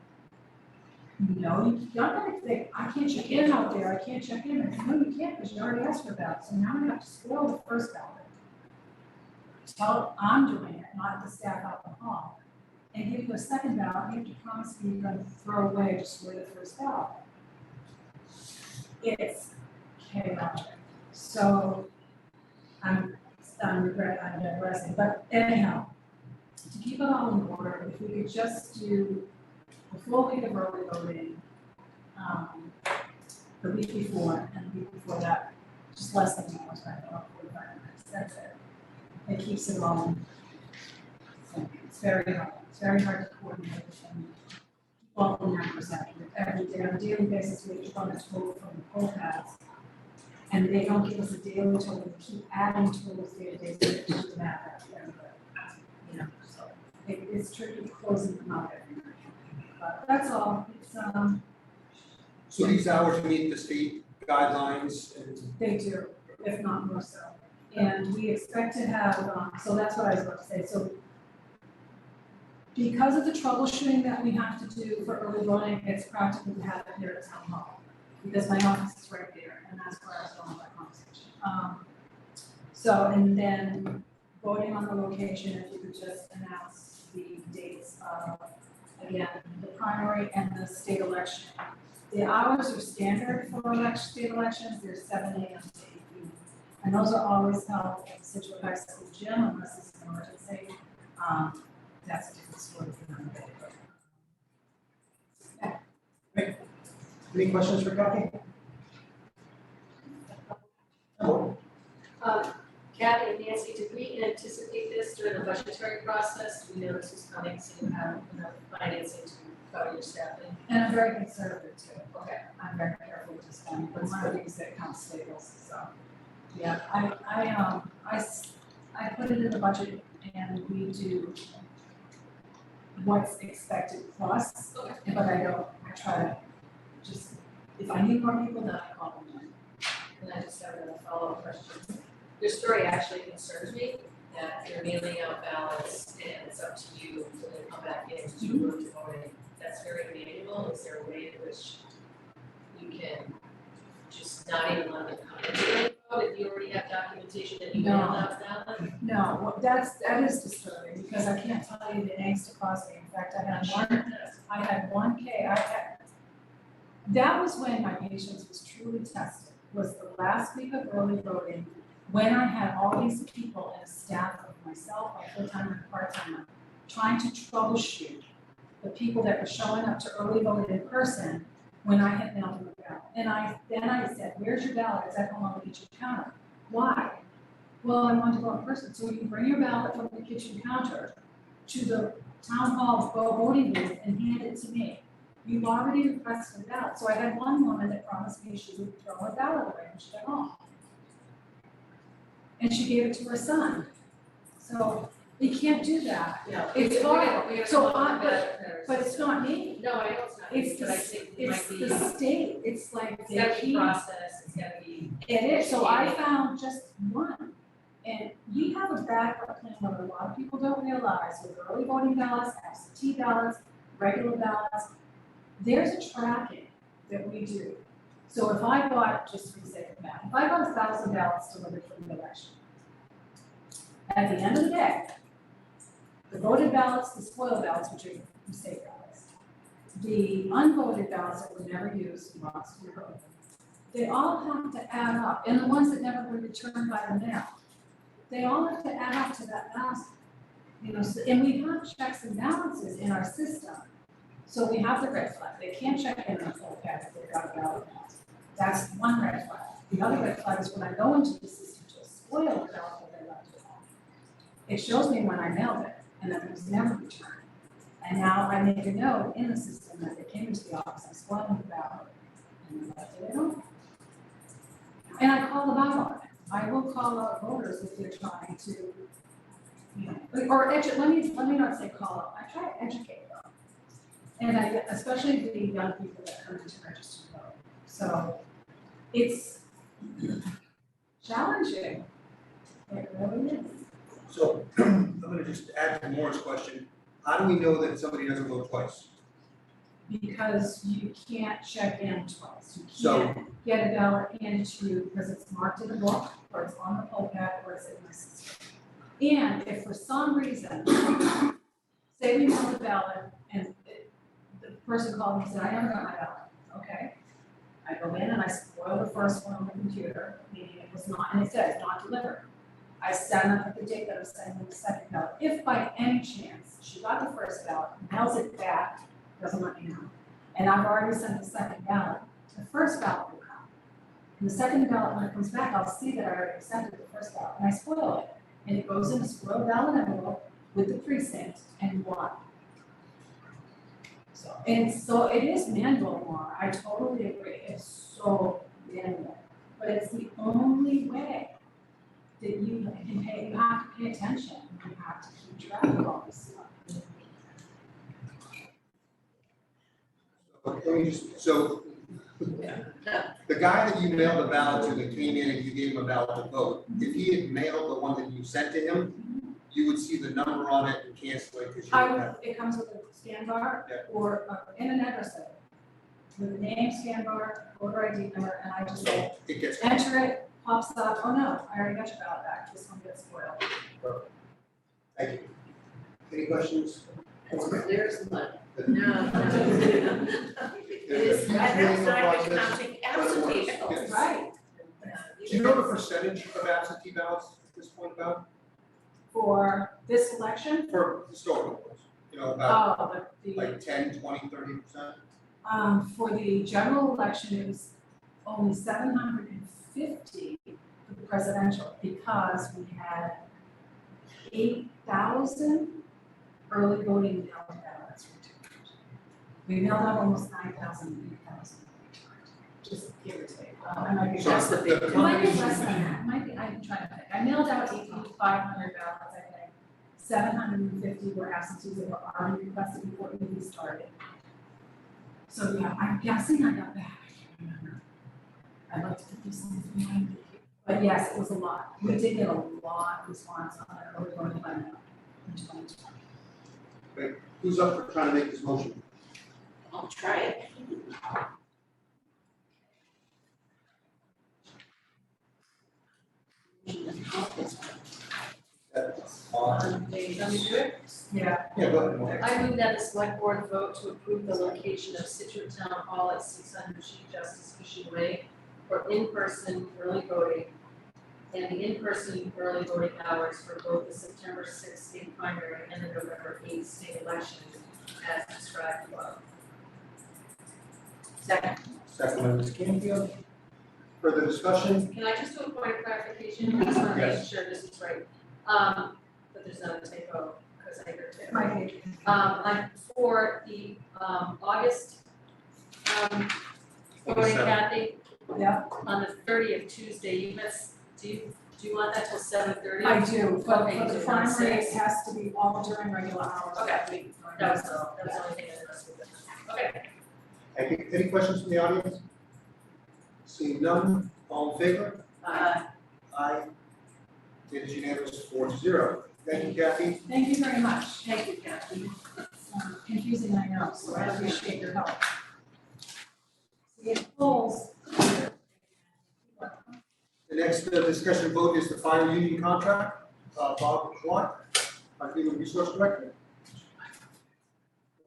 Speaker 7: No, you're not gonna think, I can't check in out there, I can't check in, no, you can't, because you already asked for that, so now we have to spoil the first ballot. Tell I'm doing it, not the staff out in the hall, and give you a second ballot, you have to promise me you're gonna throw away just the way the first ballot. It's chaotic, so I'm digressing, but anyhow, to keep it all in order, if we could just do the full week of early voting, the week before, and the week before that, just less than 1 hour, right, about 45 minutes, that's it. It keeps it all, it's very hard to coordinate and all the numbers accurate every day, on a daily basis, we keep on the total from the poll pads. And they don't give us a daily total, we keep adding totals day to day, so it doesn't matter, you know, so it's tricky closing them out every night. But that's all, it's,
Speaker 1: So these hours meet the state guidelines and
Speaker 7: they do, if not more so. And we expect to have, so that's what I was about to say, so because of the troubleshooting that we have to do for early voting, it's practical to have it here at town hall. Because my office is right there, and that's where I was going with that conversation. So, and then voting on the location, if you could just announce the dates of, again, the primary and the state election. The hours are standard for state elections, they're 7 a.m. to 8 p.m. And those are always held at Scituate High School gym unless it's an emergency. That's a different story for another day.
Speaker 1: any questions for Kathy? No.
Speaker 6: Kathy and Nancy, did we anticipate this during the budgetary process? We know this was coming, so you have enough financing to cover your staffing.
Speaker 7: And I'm very conservative too.
Speaker 6: Okay.
Speaker 7: I'm very careful with this one, but one of the things that counts staples, so. Yeah, I put it in the budget and we do what's expected plus, but I try to just, if I need more people, then I call them in.
Speaker 6: And I just have a follow-up question. Your story actually concerns me, that you're mailing out ballots and it's up to you to then come back in to do early voting. That's very manual. Is there a way in which you can just not even let them come in to early vote if you already have documentation that you mailed out ballot?
Speaker 7: No, well, that is disturbing because I can't tell you the angst it caused me. In fact, I had one that was when my patience was truly tested, was the last week of early voting, when I had all these people and a staff of myself, my full-timer and part-timer, trying to troubleshoot the people that were showing up to early vote in person when I had mailed them a ballot. And then I said, where's your ballot? It's at home on the kitchen counter. Why? Well, I want to go in person. So you bring your ballot from the kitchen counter to the town hall voting booth and hand it to me. You've already requested a ballot. So I had one woman that promised me she would throw her ballot away when she got home. And she gave it to her son. So you can't do that.
Speaker 6: No.
Speaker 7: It's hard.
Speaker 6: We have
Speaker 7: So
Speaker 6: but
Speaker 7: it's not me.
Speaker 6: No, I know it's not.
Speaker 7: It's
Speaker 6: but I think it
Speaker 7: It's
Speaker 6: might be.
Speaker 7: the state. It's like
Speaker 6: It's
Speaker 7: they
Speaker 6: gotta be
Speaker 7: keep.
Speaker 6: processed, it's gotta be.
Speaker 7: It is, so I found just one. And we have a backup plan that a lot of people don't realize with early voting ballots, absentee ballots, regular ballots. There's a tracking that we do. So if I bought, just for the sake of math, if I bought 1,000 ballots delivered for the election, at the end of the day, the voted ballots, the spoiled ballots, which are mistake ballots, the unvoted ballots that were never used, lost, were open, they all have to add up, and the ones that never were returned by the mail, they all have to add up to that last, so, and we have checks and balances in our system. So we have the red flag, they can't check in on full pads if they've got a ballot balance. That's one red flag. The other red flag is when I go into the system to spoil the ballot that they left at home. It shows me when I mailed it and that it was never returned. And now I make a note in the system that they came into the office, I spoiled the ballot and they left it at home. And I call them out on it. I will call out voters if they're trying to, or let me not say call out, I try to educate them. And especially the young people that come in to register to vote. So it's challenging. It really is.
Speaker 1: So I'm gonna just add to Maura's question. How do we know that somebody doesn't vote twice?
Speaker 7: because you can't check in twice. You
Speaker 1: So-
Speaker 7: can't get a ballot handed to you because it's marked in the book, or it's on the poll pad, or it's in my system. And if for some reason, say we mail the ballot and the person called me and said, I never got my ballot, okay? I go in and I spoil the first one on the computer, meaning it was not, and it says not delivered. I send them the date that I'm sending the second ballot. If by any chance she got the first ballot, mails it back, doesn't let me know, and I've already sent the second ballot, the first ballot will come. And the second ballot, when it comes back, I'll see that I already accepted the first ballot, and I spoil it. And it goes in a spoiled ballot envelope with the precinct and one. So it is manual more, I totally agree, it's so manual, but it's the only way that you can pay, you have to pay attention, you have to keep track of all this stuff.
Speaker 1: So, the guy that you mailed the ballot to that came in and you gave him a ballot to vote, if he had mailed the one that you sent to him, you would see the number on it and cancel it because you
Speaker 7: I
Speaker 1: would
Speaker 7: would,
Speaker 1: have.
Speaker 7: it comes with a scan bar
Speaker 1: Yeah.
Speaker 7: or in an address of it, with the name, scan bar, voter ID number, and I just say,
Speaker 1: It gets.
Speaker 7: enter it, pops up, oh no, I already got your ballot back, this one gets spoiled.
Speaker 1: Thank you. Any questions?
Speaker 4: It's clear as mud.
Speaker 8: No,
Speaker 4: It is, and that's not counting absentee ballots.
Speaker 7: Right,
Speaker 1: Do you know the percentage of absentee ballots at this point about,
Speaker 7: for this election,
Speaker 1: for historical ones? You know, about
Speaker 7: but the,
Speaker 1: like 10, 20, 30%?
Speaker 7: for the general election, it was only 750 for the presidential, because we had 8,000 early voting mail ballots returned. We mailed out almost 9,000, 8,000, just give or take. I might be
Speaker 1: So
Speaker 7: less,
Speaker 4: the big
Speaker 7: it might be
Speaker 1: companies-
Speaker 7: less than that, it might be, I'm trying to think. I mailed out 8,500 ballots, I think. 750 were absentees that were already requested before it even started. So yeah, I'm guessing I got that, I can't remember. I'd like to put these things behind me. But yes, it was a lot. We did get a lot of response on it, early voting by now in 2020.
Speaker 1: Who's up for trying to make this motion?
Speaker 4: I'll try it.
Speaker 6: Let me do it.
Speaker 7: Yeah,
Speaker 1: Yeah, go ahead.
Speaker 6: I move that the select board vote to approve the location of Scituate Town Hall at 600 Chief Justice Cushing Way for in-person early voting and the in-person early voting hours for both the September 6th state primary and the November 8th state election as described above.
Speaker 4: Second.
Speaker 1: Second by Ms. Canfield. Further discussion?
Speaker 6: Can I just do a point of clarification? I just want to make
Speaker 1: Yes.
Speaker 6: sure this is right. But there's not a typo, because I heard it.
Speaker 7: my page.
Speaker 6: For the, August, voting, Kathy,
Speaker 7: Yeah,
Speaker 6: on the 30th Tuesday, you must, do you want that till 7:30?
Speaker 7: I do, but
Speaker 6: Okay,
Speaker 7: for
Speaker 6: you
Speaker 7: the
Speaker 6: do want
Speaker 7: primary, it
Speaker 6: 6.
Speaker 7: has to be all during regular hours of that week.
Speaker 6: That was the only thing I messed with. Okay.
Speaker 1: Thank you. Any questions from the audience? Seeing none, all in favor?
Speaker 4: Aye.
Speaker 1: Aye. It is unanimous 4-0. Thank you, Kathy.
Speaker 7: Thank you very much.
Speaker 4: Thank you, Kathy.
Speaker 7: Confusing, I know, so I appreciate your help. See, it pulls.
Speaker 1: The next discussion vote is the fire union contract. Bob Clark, our Human Resource Director.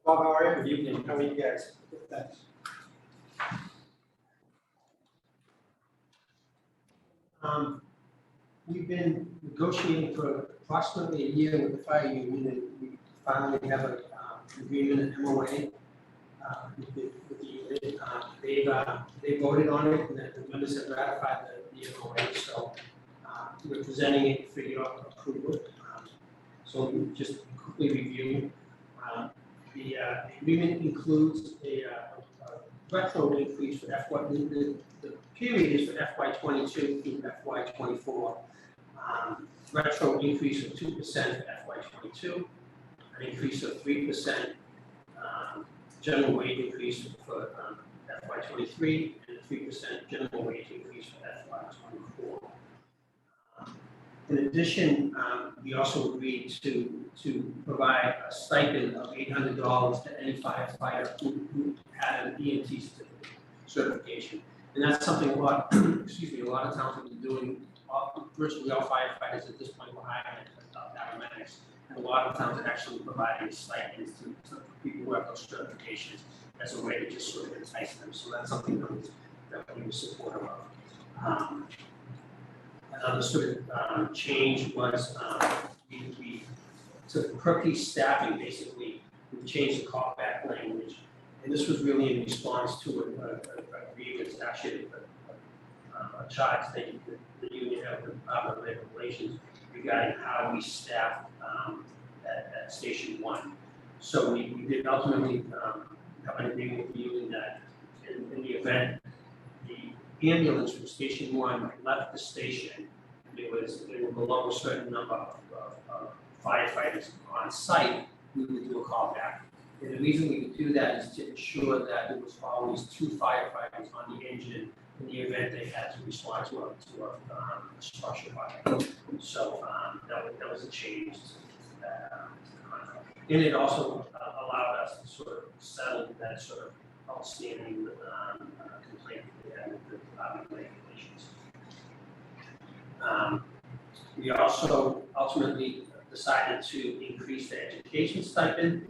Speaker 1: Bob, how are you? Good evening. How are you guys? Thanks.
Speaker 10: We've been negotiating for approximately a year with the fire union, and we finally have a agreement, an MOA. With the union. They voted on it, and the members have ratified the MOA, so we're presenting it for your approval. So we just quickly review. The agreement includes a retro increase for FY, the period is for FY '22 through FY '24. Retro increase of 2% for FY '22, an increase of 3%, general wage increase for FY '23, and a 3% general wage increase for FY '24. In addition, We also agreed to provide a stipend of $800 to any firefighter who had an EMT certification. And that's something a lot, a lot of towns have been doing. Virtually all firefighters at this point were hiring paramedics. And a lot of towns are actually providing stipends to people who have those certifications as a way to just sort of entice them. So that's something that we were supportive of. Another sort of change was we took per piece staffing, basically, we changed the callback language. And this was really in response to a grievance, actually, a charge the union had with the Department of Labor Relations regarding how we staff at Station 1. So we did ultimately have an agreement with the union that in the event the ambulance from Station 1 left the station, they were below a certain number of firefighters on site, we would do a callback. And the reason we could do that is to ensure that there was always 2 firefighters on the engine in the event they had to respond to a structure fire. So that was a change to that to the contract. And it also allowed us to sort of settle that sort of outstanding complaint we had with the Department of Regulations. We also ultimately decided to increase the education stipend.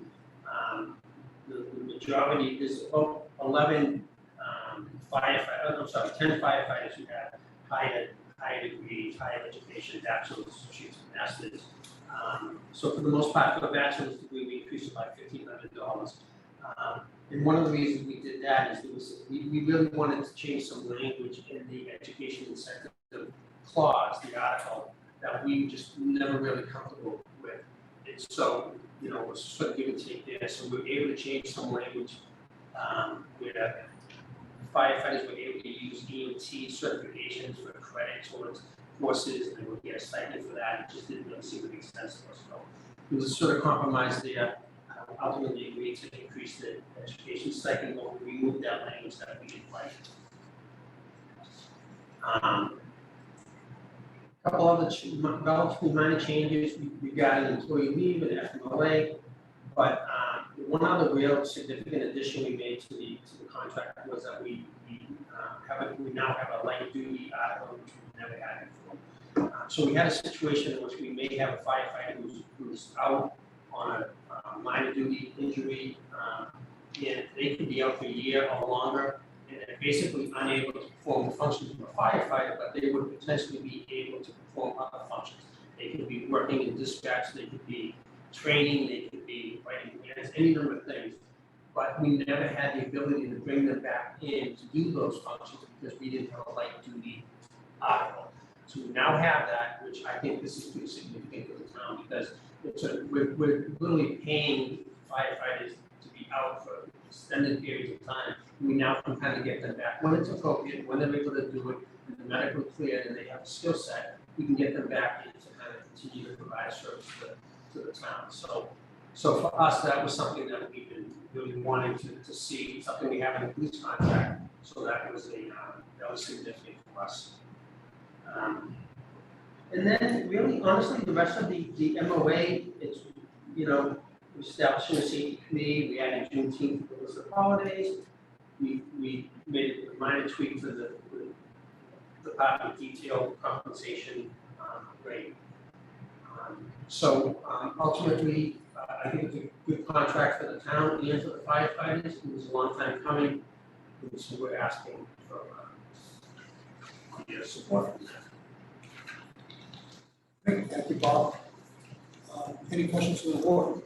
Speaker 10: The majority is about 10 firefighters who have higher degrees, higher education, bachelor's, associates, and masters. So for the most part, for the bachelor's degree, we increased it by $1,500. And one of the reasons we did that is we really wanted to change some language in the education incentive clause, the article, that we just never really comfortable with. And so, it was sort of give and take there. So we were able to change some language where firefighters were able to use EMT certifications for credit towards courses, and they would get a stipend for that. It just didn't really seem to make sense to us. So it was a sort of compromise there. Ultimately agreed to increase the education stipend, but we removed that language that we didn't like. A couple other relatively minor changes regarding employee leave and FMLA, but one other real significant addition we made to the contract was that we now have a light duty article, which we've never had before. So we had a situation in which we may have a firefighter who's out on a minor duty injury, and they could be out for a year or longer, and they're basically unable to perform the functions of a firefighter, but they would potentially be able to perform other functions. They could be working in dispatch, they could be training, they could be writing grants, any number of things. But we never had the ability to bring them back in to do those functions because we didn't have a light duty article. So we now have that, which I think this is pretty significant for the town because we're literally paying firefighters to be out for extended periods of time. We now can kind of get them back when it's appropriate, when they're able to do it, and they're medically cleared and they have a skill set, we can get them back in to kind of continue to provide service to the town. So for us, that was something that we've been really wanting to see, something we have in the police contract. So that was significant for us. And then really, honestly, the rest of the MOA, it's, establishing a safety committee, we added Juneteenth to the list of holidays. We made a minor tweak to the department detail compensation rate. Ultimately, I think it's a good contract for the town and for the firefighters. It was a long time coming, and so we're asking for your support for that.
Speaker 1: Great, thank you, Bob. Any questions from the board?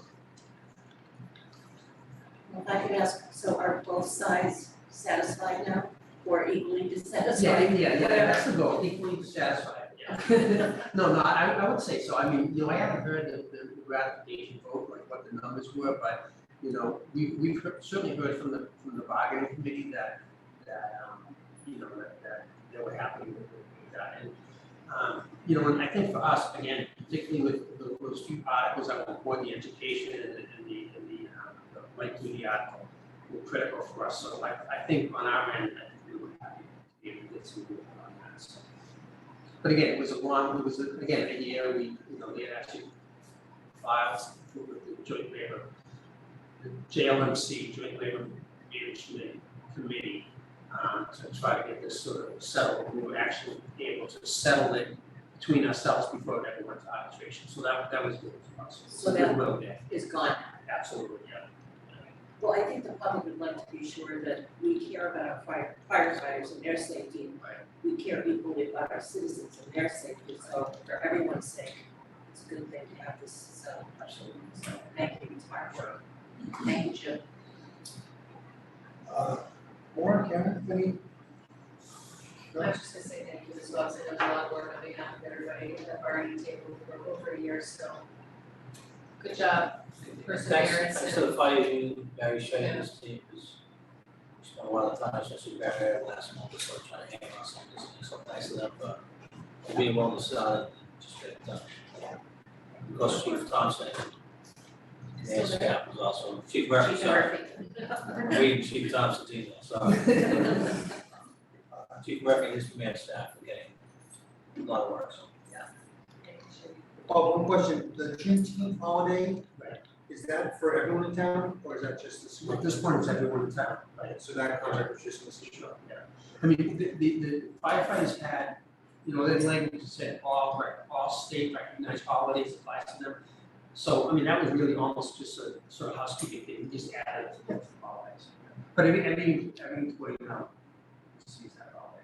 Speaker 4: If I could ask, so are both sides satisfied now, or equally dissatisfied?
Speaker 10: Yeah, that's the goal, equally dissatisfied, yeah. No, I would say so. I mean, I haven't heard the ratification vote, like what the numbers were, but, we've certainly heard from the bargaining committee that they were happy with that. And I think for us, again, particularly with those few articles that were more the education and the light duty article were critical for us. So I think on our end, I think we were happy to be able to get some good on that. So. But again, it was a year, we had actually filed with the joint labor, the JLMC, Joint Labor Management Committee, to try to get this sort of settled. We were actually able to settle it between ourselves before it ever went to arbitration, so that was good for us.
Speaker 4: So that
Speaker 10: Goodwill there.
Speaker 4: is gone.
Speaker 10: Absolutely, yeah.
Speaker 4: Well, I think the public would like to be sure that we care about our firefighters and their safety.
Speaker 10: Right.
Speaker 4: We care equally about our citizens and their safety, so for everyone's sake, it's a good thing to have this settled.
Speaker 10: Absolutely.
Speaker 4: So thank you, it's hard work. Thank you, Jim.
Speaker 1: Warren, Karen, any?
Speaker 6: I was just gonna say thank you as well, because I know there's a lot of work on behalf of everybody at the bargaining table for over a year, so. Good job, perseverance.
Speaker 3: Thanks to the fire union, Barry Shea and his team, because we spent a lot of time since we got there last month, or so trying to hang on something, so thanks to them for being willing to start, just get it done. Because Chief Thompson, and their staff was also, Chief Murphy,
Speaker 4: Chief
Speaker 3: sorry,
Speaker 4: Murphy.
Speaker 3: reading Chief Thompson's email, sorry. Chief Murphy and his command staff are getting a lot of work, so.
Speaker 1: Oh, one question, the Juneteenth holiday, is that for everyone in town, or is that just the school?
Speaker 10: At this point, it's everyone in town, right?
Speaker 1: So that contract was just listed.
Speaker 10: I mean, the firefighters had, their language said all state recognized holidays apply to them. So, I mean, that was really almost just a sort of housekeeping thing, we just added it to the holidays. But every employee now sees that holiday.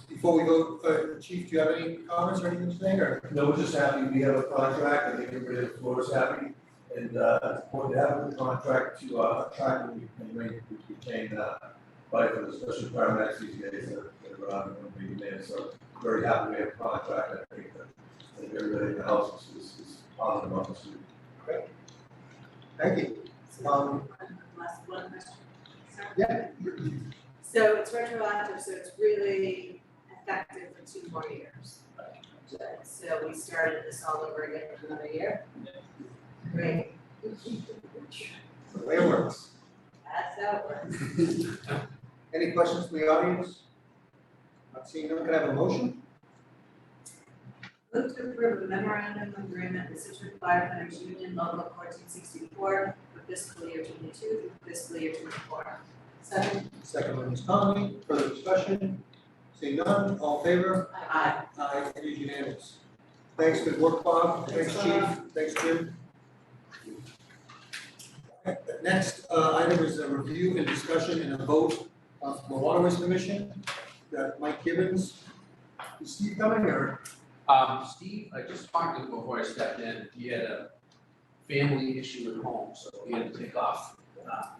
Speaker 1: Before we go, Chief, do you have any comments or anything to say, or?
Speaker 5: No, we're just happy we have a contract, I think everybody at the floor is happy, and it's important to have a contract to attract and retain firefighters, especially paramedics these days that are on the big demand, so very happy we have a contract, I think everybody in the house is positive on this.
Speaker 1: Okay. Thank you.
Speaker 8: Last one question. Sorry.
Speaker 1: Yeah.
Speaker 8: So it's retroactive, so it's really effective for 2 more years. So we started this all over again for another year. Great.
Speaker 1: The way it works.
Speaker 8: That's how it works.
Speaker 1: Any questions from the audience? Not seeing none, can I have a motion?
Speaker 8: Move to approve a memorandum of agreement with Scituate Firefighters Union Local 1464 for fiscal year 22 through fiscal year 24.
Speaker 1: Second by Ms. Conley, further discussion? Seeing none, all in favor?
Speaker 8: Aye.
Speaker 1: Aye, it is unanimous. Thanks, good work, Bob. Thanks, Chief. Thanks, Jim. The next item is a review and discussion and a vote of the Waterways Commission. Got Mike Gibbons. Is Steve coming, or?
Speaker 11: Steve, I just talked to him before I stepped in, he had a family issue at home, so he had to take off.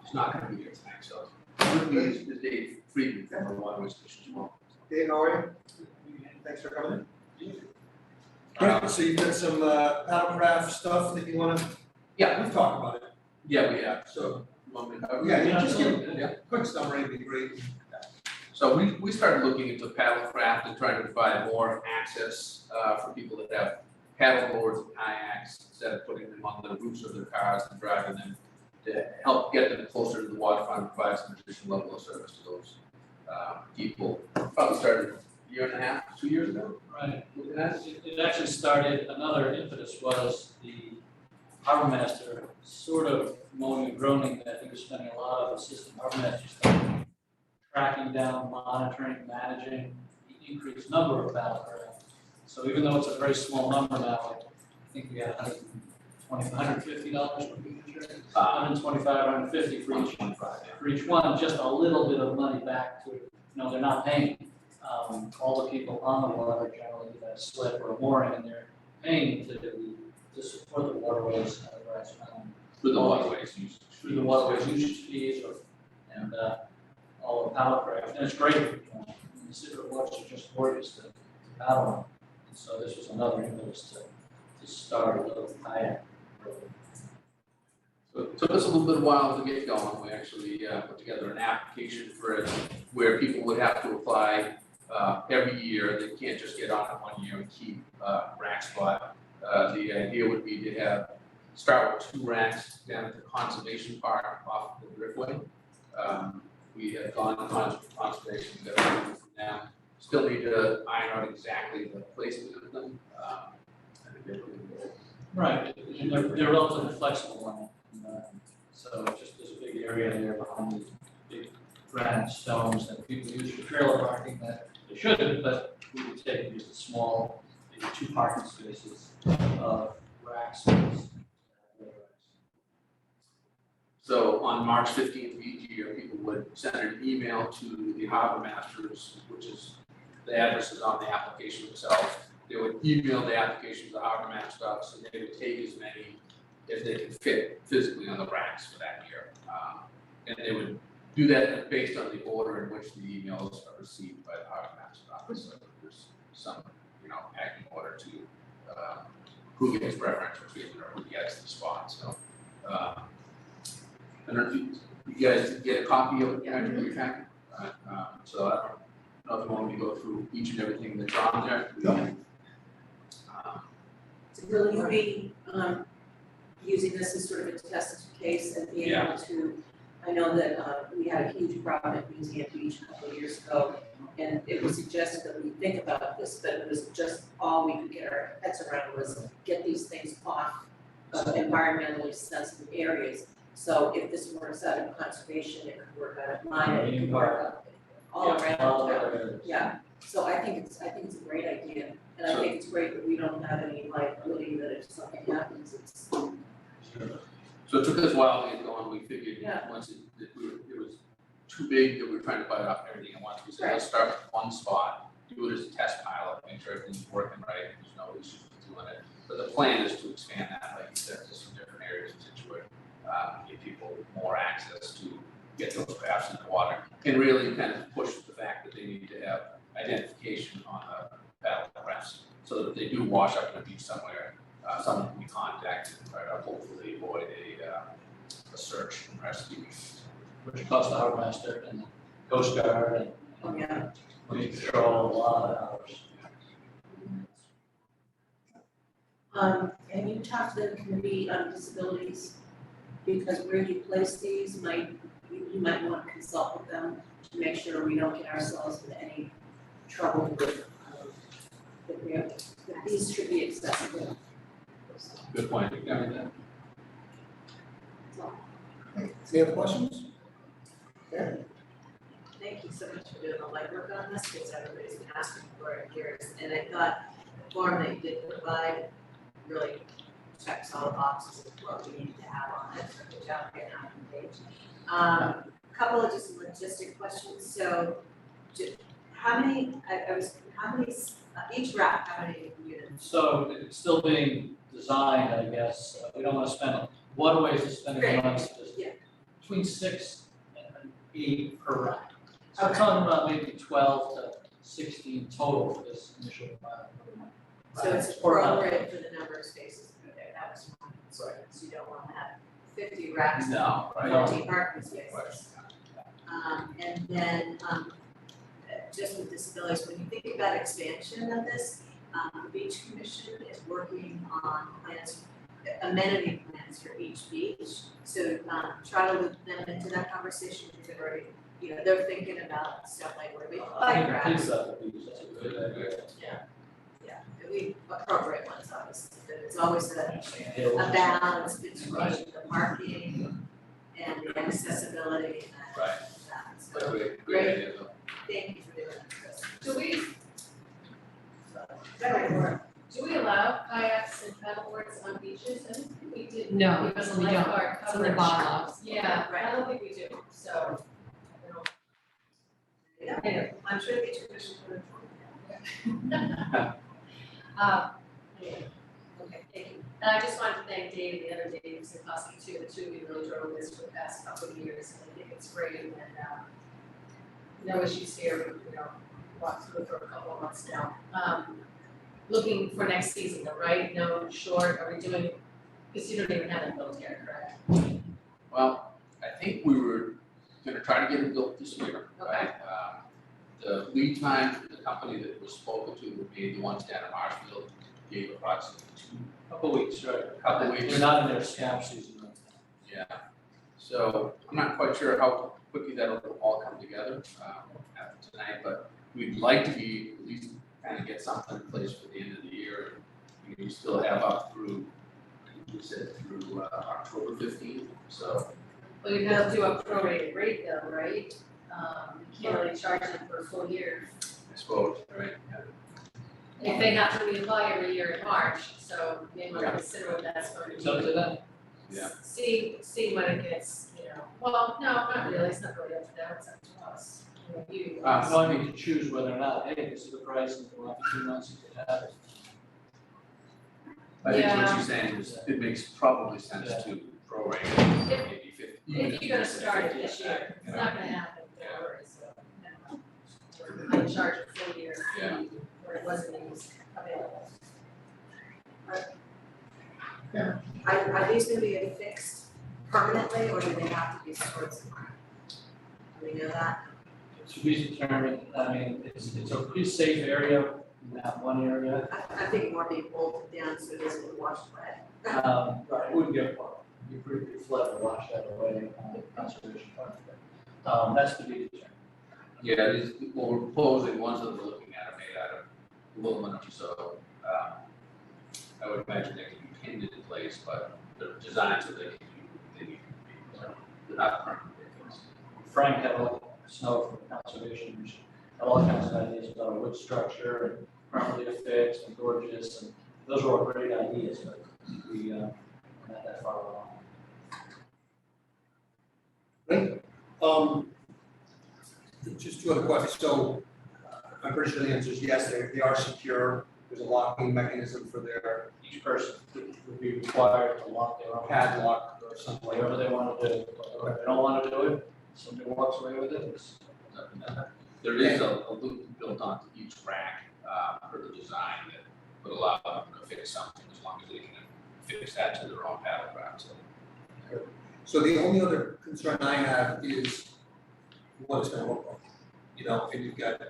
Speaker 11: He's not gonna be here tonight, so with me is Dave Friedman from the Waterways Commission as well.
Speaker 1: Dave, how are you? Thanks for coming in. Great, so you've got some paddlecraft stuff that you wanna?
Speaker 11: Yeah.
Speaker 1: We've talked about it,
Speaker 11: Yeah, we have.
Speaker 1: so,
Speaker 11: You want me
Speaker 1: yeah, just give
Speaker 11: Yeah.
Speaker 1: a quick summary, would be great.
Speaker 11: So we started looking into paddlecraft and trying to provide more access for people that have paddle boards and kayaks, instead of putting them on the roofs of their cars and driving them, to help get them closer to the waterfront and provide some additional level of service to those people. Probably started a year and a half, 2 years ago.
Speaker 12: Right,
Speaker 11: Looking at it.
Speaker 12: it actually started, another impetus was the harbor master sort of moaning and groaning that he was spending a lot of assistant harbor masters time tracking down, monitoring, managing the increased number of paddlecraft. So even though it's a very small number now, I think we had $150 for each, $125, $150 for each one, just a little bit of money back to, they're not paying. All the people on the water generally get a slip or a mooring, and they're paying to support the waterways
Speaker 11: With the waterways,
Speaker 12: through the waterways usage fees and all the paddlecraft, and it's great. The Scituate waters are just gorgeous to paddle on. And so this was another impetus to start a little kayak.
Speaker 11: So it took us a little bit of while to get going. We actually put together an application for it where people would have to apply every year. They can't just get on it 1 year and keep rack spot. The idea would be to start with 2 racks down at the conservation park off the Driftway. We have gone to conservation, got approval from them, still need to iron out exactly the placement of them. I think they're pretty good.
Speaker 12: Right, and they're relatively flexible on it. So just there's a big area there behind these big granite stones that people use for trailer parking that they shouldn't, but we would take just a small, maybe 2 parking spaces of racks.
Speaker 11: So on March 15th of each year, people would send an email to the harbor masters, which is, the address is on the application itself. They would email the application to the harbor master office, and they would take as many as they could fit physically on the racks for that year. And they would do that based on the order in which the emails are received by the harbor master office. So there's some, acting order to who gets preferential treatment or who gets the spot. So I don't know if you guys get a copy of your packet. So I don't know if you want me to go through each and everything that's on there.
Speaker 5: No.
Speaker 4: Will you be using this as sort of a test case and being able to, I know that we had a huge problem at Museum Beach a couple of years ago, and it was suggested that we think about this, but it was just all we could get our heads around was get these things off of environmentally sensitive areas. So if this works out in conservation, it could work out at mine, it could work out all around town. Yeah, so I think it's a great idea, and I think it's great that we don't have any liability that if something happens, it's.
Speaker 11: So it took us a while to get going. We figured
Speaker 4: Yeah.
Speaker 11: once it was too big that we were trying to bite off everything at once. We said, let's start with one spot, do it as a test pilot, make sure everything's working right, there's no issues with doing it. But the plan is to expand that, like you said, to some different areas in Scituate, give people more access to get those crafts in the water, and really kind of push the fact that they need to have identification on the paddle crafts, so that if they do wash up in a beach somewhere, someone can be contacted, right, hopefully avoid a search and rescue.
Speaker 12: Which costs the harbor master and the Coast Guard and
Speaker 4: Oh, yeah.
Speaker 12: we control a lot of hours.
Speaker 4: Have you talked to the committee on disabilities? Because where you place these you might want to consult with them to make sure we don't get ourselves in any trouble with, that these should be accessible.
Speaker 11: Good point, yeah.
Speaker 1: Any other questions? Okay.
Speaker 8: Thank you so much for doing the legwork on this, because everybody's been asking for it years, and I thought the form that you did provide really checks all the boxes of what we need to have on it, so good job getting on the page. A couple of just logistic questions, so how many each rack, how many units?
Speaker 12: So it's still being designed, I guess. We don't want to spend, waterways is spending
Speaker 8: Great.
Speaker 12: money, so just
Speaker 8: Yeah.
Speaker 12: between 6 and 8 per rack. So it's talking about maybe 12 to 16 total for this initial pilot.
Speaker 8: So it's appropriate for the number of spaces that are there, that was my concern, so you don't wanna have 50 racks,
Speaker 11: No, right.
Speaker 8: 14 parking spaces. And then, just with disabilities, when you think about expansion of this, the beach commission is working on plans, amenity plans for each beach. So, try to loop them into that conversation, because they're already, they're thinking about stuff like where we bike racks.
Speaker 12: That's a good idea.
Speaker 8: We appropriate ones, obviously, but it's always a
Speaker 12: Hills.
Speaker 8: balance between the parking and the accessibility and
Speaker 11: Right.
Speaker 8: that.
Speaker 11: But
Speaker 8: So,
Speaker 11: great idea though.
Speaker 8: thank you for doing this.
Speaker 6: Do we allow kayaks and paddleboards on beaches? I don't think we did.
Speaker 7: No,
Speaker 6: It was a
Speaker 7: we don't.
Speaker 6: lifeguard
Speaker 7: It's in the
Speaker 6: coverage.
Speaker 7: bylaws.
Speaker 6: Yeah,
Speaker 8: Right.
Speaker 6: I don't think we do, so.
Speaker 8: Yeah, I'm sure the beach commission would.
Speaker 6: Anyway,
Speaker 8: Okay, thank you.
Speaker 6: and I just wanted to thank Dave, the other Dave, Sikorsky too, the two of you really drove this for the past couple of years, and I think it's great, and no issues here, walked through it for a couple of months now. Looking for next season, though, right? No short, are we doing, because you don't even have it built yet, correct?
Speaker 11: Well, I think we were gonna try to get it built this year,
Speaker 6: Okay.
Speaker 11: right? The lead time for the company that was spoken to would be the ones down in Marshfield, gave approximately
Speaker 12: Couple weeks, right?
Speaker 11: couple weeks.
Speaker 12: We're not in their scam season right now.
Speaker 11: Yeah, so I'm not quite sure how quickly that'll all come together after tonight, but we'd like to be kind of get something in place for the end of the year. You still have up through, you said through October 15th, so.
Speaker 6: Well, you have to do a prorated rate though, right? You can't really charge them for a full year.
Speaker 11: I suppose, right?
Speaker 6: If they have to reapply every year in March, so they might consider what that's going to be.
Speaker 12: It's up to them.
Speaker 11: Yeah.
Speaker 6: See when it gets, well, no, not really, it's not really up to them, it's up to us. You.
Speaker 12: No, I mean, to choose whether or not, hey, this is the price, and we'll have 2 months, you can have it.
Speaker 11: I think what
Speaker 6: Yeah.
Speaker 11: you're saying is it makes probably sense
Speaker 12: Yeah.
Speaker 11: to prorate maybe 50.
Speaker 6: If you're gonna start it this year, it's not gonna happen, don't worry, so, no. I charge a full year
Speaker 11: Yeah.
Speaker 6: fee where it wasn't used available.
Speaker 8: Are these gonna be affixed permanently, or do they have to be stored somewhere? Do we know that?
Speaker 12: To be determined, I mean, it's a pretty safe area in that one area.
Speaker 8: I'm thinking more being bolted down so it doesn't get washed away.
Speaker 12: Right, it wouldn't be a problem, you pretty flood and wash that away, conservation part of it. That's to be determined.
Speaker 11: Yeah, these, what we're proposing, ones that we're looking at are made out of aluminum, so, I would imagine they can be pinned into place, but they're designed so they need to be, so they're not permanently fixed.
Speaker 12: Frank had all snow from conservation, commission, had all kinds of ideas about a wood structure and permanently affixed and gorgeous, and those were all great ideas, but we, we're not that far along.
Speaker 1: Just 2 other questions. So I'm pretty sure the answer is yes, they are secure. There's a locking mechanism for their
Speaker 12: Each person would be required to lock their own
Speaker 1: padlock or something like
Speaker 12: whatever they want to do. If they don't want to do it, somebody walks away with it, it's
Speaker 11: There is a loop built onto each rack, for the design that would allow them to fix something as long as they can fix that to their own paddle craft, so.
Speaker 1: So the only other concern I have is what it's gonna look like. And you've got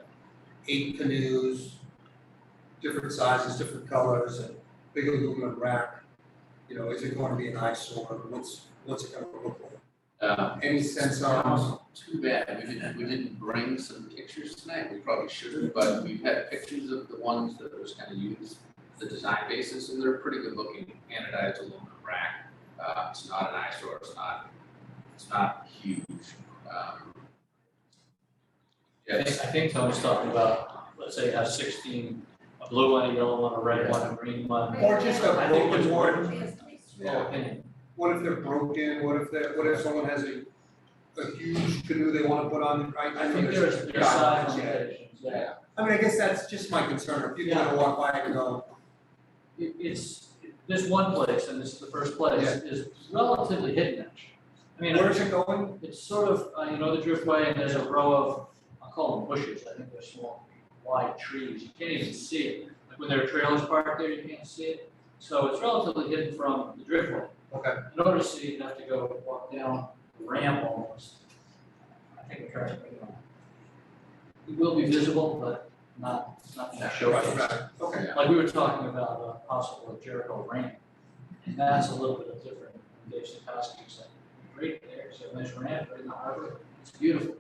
Speaker 1: 8 canoes, different sizes, different colors, and big aluminum rack. Is it going to be an eyesore? What's it gonna look like? Any sense on?
Speaker 11: Too bad, we didn't bring some pictures tonight, we probably should have, but we had pictures of the ones that was kind of used, the design basis, and they're pretty good looking anodized aluminum rack. It's not an eyesore, it's not huge.
Speaker 12: I think Tony's talking about, let's say you have 16, a blue one, a yellow one, a red one, a green one.
Speaker 1: Or just a
Speaker 12: I think
Speaker 1: broken
Speaker 12: there's
Speaker 1: one?
Speaker 12: no opinion.
Speaker 1: What if they're broken? What if someone has a huge canoe they wanna put on?
Speaker 12: I think there's size limitations, yeah.
Speaker 1: I mean, I guess that's just my concern. If people are gonna walk by and go,
Speaker 12: This one place, and this is the first place, is relatively hidden edge. I mean,
Speaker 1: where's it going?
Speaker 12: it's sort of, the driftway, and there's a row of, I'll call them bushes, I think they're small, wide trees, you can't even see it. Like when there are trailers parked there, you can't see it. So it's relatively hidden from the driftway.
Speaker 1: Okay.
Speaker 12: In order to see it, you have to go walk down the ramp almost. I think we're trying to, it will be visible, but not gonna show
Speaker 1: Right,
Speaker 12: it.
Speaker 1: right. Okay.
Speaker 12: Like we were talking about possible Jericho ramp, and that's a little bit of different. Dave Stokowski said, great, there's a nice ramp right in the harbor, it's beautiful,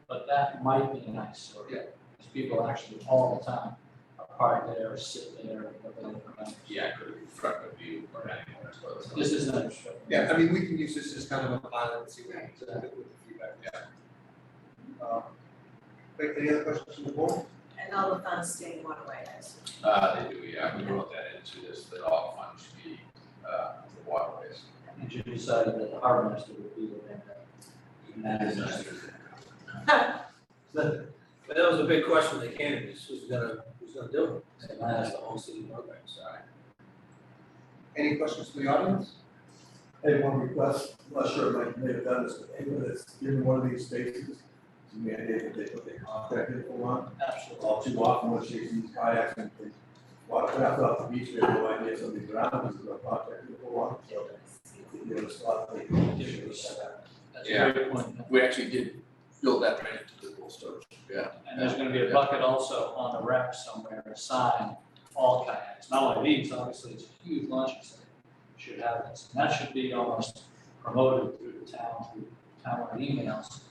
Speaker 12: but that might be nice, or because people actually all the time are parked there, or sit there, or whatever.
Speaker 11: Yeah, could be front of view or anything, so.
Speaker 12: This is an obstruction.
Speaker 1: Yeah, I mean, we can use this as kind of a pilot and see what happens with the feedback. Any other questions from the board?
Speaker 8: And all the funds stay in one way, I assume.
Speaker 11: They do, yeah, we wrote that into this, that all funds should be, the waterways.
Speaker 12: And you decided that the harbor master would be the man that manages.
Speaker 3: But that was a big question of the candidates, who's gonna do it?
Speaker 12: And
Speaker 3: That's
Speaker 12: that's
Speaker 3: the whole city program, so.
Speaker 1: Any questions from the audience?
Speaker 5: I have one request, I'm not sure if I may have done this, but anyone that's given one of these spaces, to mandate that they put their contact info on.
Speaker 12: absolutely.
Speaker 5: All too often, when chasing these kayaks and they watercraft off the beach, we have no idea somebody's around, because there's no contact info on, so. You know, it's a lot of things.
Speaker 12: That's a great point.
Speaker 11: We actually did build that right into the pool storage, yeah.
Speaker 12: And there's gonna be a bucket also on the wreck somewhere, a sign, all kayaks, not only these, obviously, it's a huge launching site, should have this, and that should be almost promoted through the town, through town emails,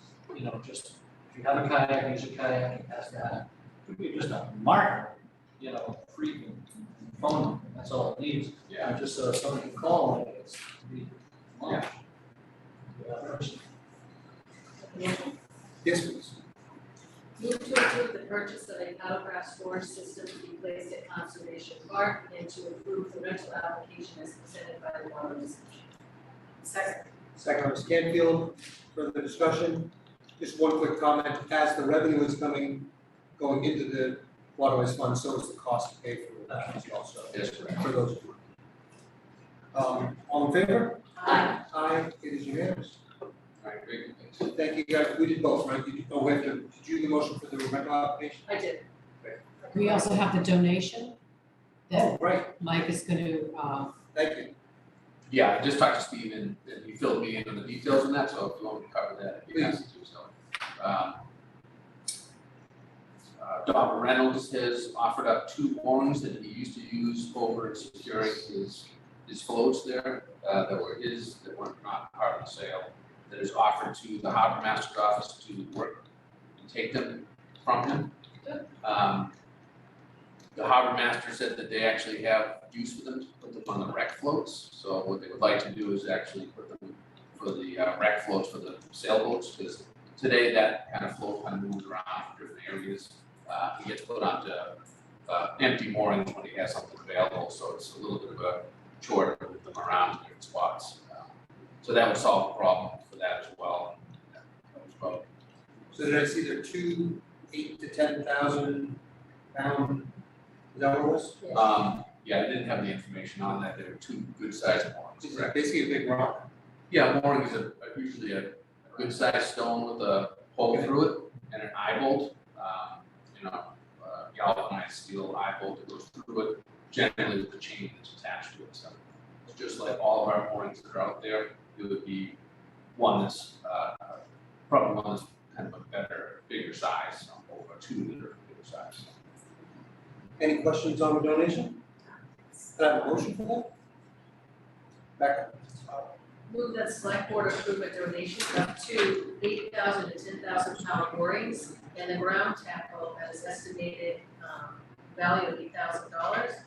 Speaker 12: just, if you have a kayak, use a kayak, it has that, it could be just a marker, frequent phone number, that's all it needs.
Speaker 11: Yeah.
Speaker 12: Just so someone can call and it's to be launched.
Speaker 1: Yes, please.
Speaker 6: Move to approve the purchase of a autograph storage system to be placed at Conservation Park and to approve the rental application as presented by the Water Research.
Speaker 8: Second.
Speaker 1: Second by Ms. Canfield, further discussion? Just one quick comment, as the revenue is going into the waterways fund, so is the cost to pay for that as well, so.
Speaker 11: Yes, correct.
Speaker 1: For those two. All in favor?
Speaker 8: Aye.
Speaker 1: Aye, it is unanimous.
Speaker 11: All right, great, thanks.
Speaker 1: Thank you guys, we did both, right? We have to, did you do the motion for the rental application?
Speaker 6: I did.
Speaker 13: We also have the donation
Speaker 1: Oh,
Speaker 13: that
Speaker 1: right,
Speaker 13: Mike is gonna,
Speaker 1: thank you.
Speaker 11: Yeah, I just talked to Steve and he filled me in on the details on that, so if you want me to cover that, you can ask to, so. Dr. Reynolds has offered up 2 moorings that he used to use over securing his floats there, that were not part of the sale. That is offered to the harbor master's office to work and take them from him. The harbor master said that they actually have use for them to put them on the wreck floats. So what they would like to do is actually put them for the wreck floats for the sailboats, because today that kind of float kind of moves around from different areas. He gets put onto empty moorings when he has something available, so it's a little bit of a chore to move them around to different spots. So that would solve the problem for that as well.
Speaker 1: So did I see there 2 8,000 to 10,000 pound, is that what it was?
Speaker 11: Yeah, I didn't have the information on that. There were 2 good sized moorings.
Speaker 1: Is that basically a big rock?
Speaker 11: Yeah, mooring is usually a good sized stone with a hole through it and an eye bolt. Galvanized steel eye bolt that goes through it, generally with the chain that's attached to it. So it's just like all of our moorings that are out there. It would be one that's probably one that's kind of a better, bigger size, over 2 that are bigger size.
Speaker 1: Any questions on the donation? Can I have a motion for that? Back up.
Speaker 6: Move that select board approve a donation up to 8,000 to 10,000 pound moorings and the ground tackle as estimated value of $8,000.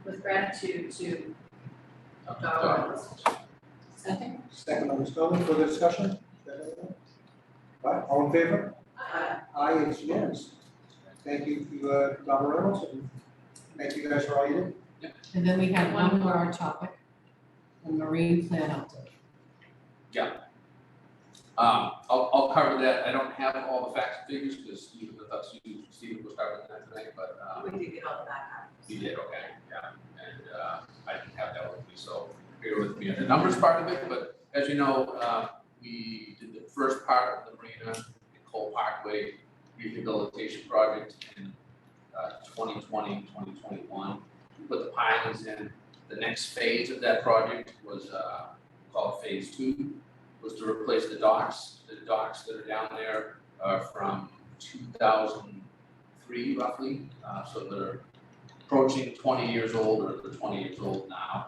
Speaker 6: With gratitude to Dr. Reynolds.
Speaker 13: second?
Speaker 1: Second by Ms. Conlon, further discussion? Right, all in favor? Aye, it's unanimous. Thank you to Dr. Reynolds, and thank you guys for all you did.
Speaker 13: And then we have one more topic, the marine plan update.
Speaker 11: I'll cover that. I don't have all the facts and figures because Steve was covering that tonight, but
Speaker 8: We did get all the back
Speaker 11: he did, okay, yeah. And I didn't have that with me, so bear with me on the numbers part of it, but as you know, we did the first part of the Marina and Cole Parkway rehabilitation project in 2020, 2021. We put the pilings in. The next phase of that project was called phase 2, was to replace the docks. The docks that are down there are from 2003 roughly, so they're approaching 20 years old, or they're 20 years old now.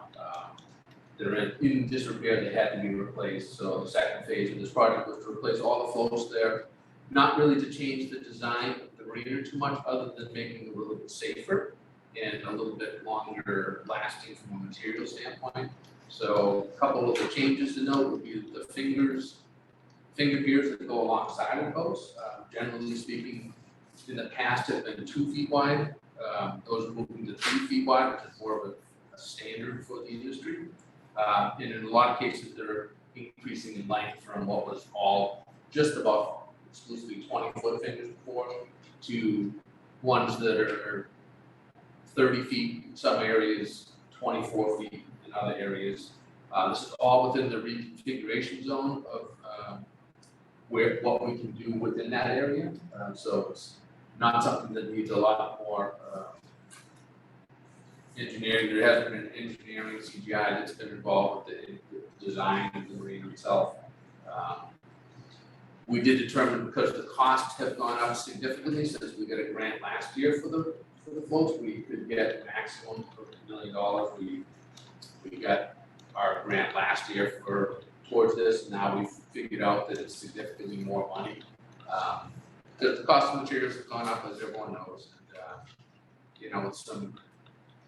Speaker 11: They're in disrepair, they had to be replaced. So the second phase of this project was to replace all the floats there, not really to change the design of the marina too much, other than making it a little bit safer and a little bit longer lasting from a material standpoint. So a couple of the changes to note would be the finger piers that go alongside of those. Generally speaking, in the past have been 2 feet wide. Those are moving to 3 feet wide, which is more of a standard for the industry. And in a lot of cases, they're increasing in length from what was all just about exclusively 20-foot fingers before to ones that are 30 feet in some areas, 24 feet in other areas. This is all within the reconfiguration zone of what we can do within that area. So it's not something that needs a lot more engineering. There hasn't been engineering CGI that's been involved with the design of the marina itself. We did determine, because the costs have gone up significantly since we got a grant last year for the floats, we could get a maximum of $1 million. We got our grant last year towards this. Now we've figured out that it's significantly more money. The cost of materials has gone up, as everyone knows. with some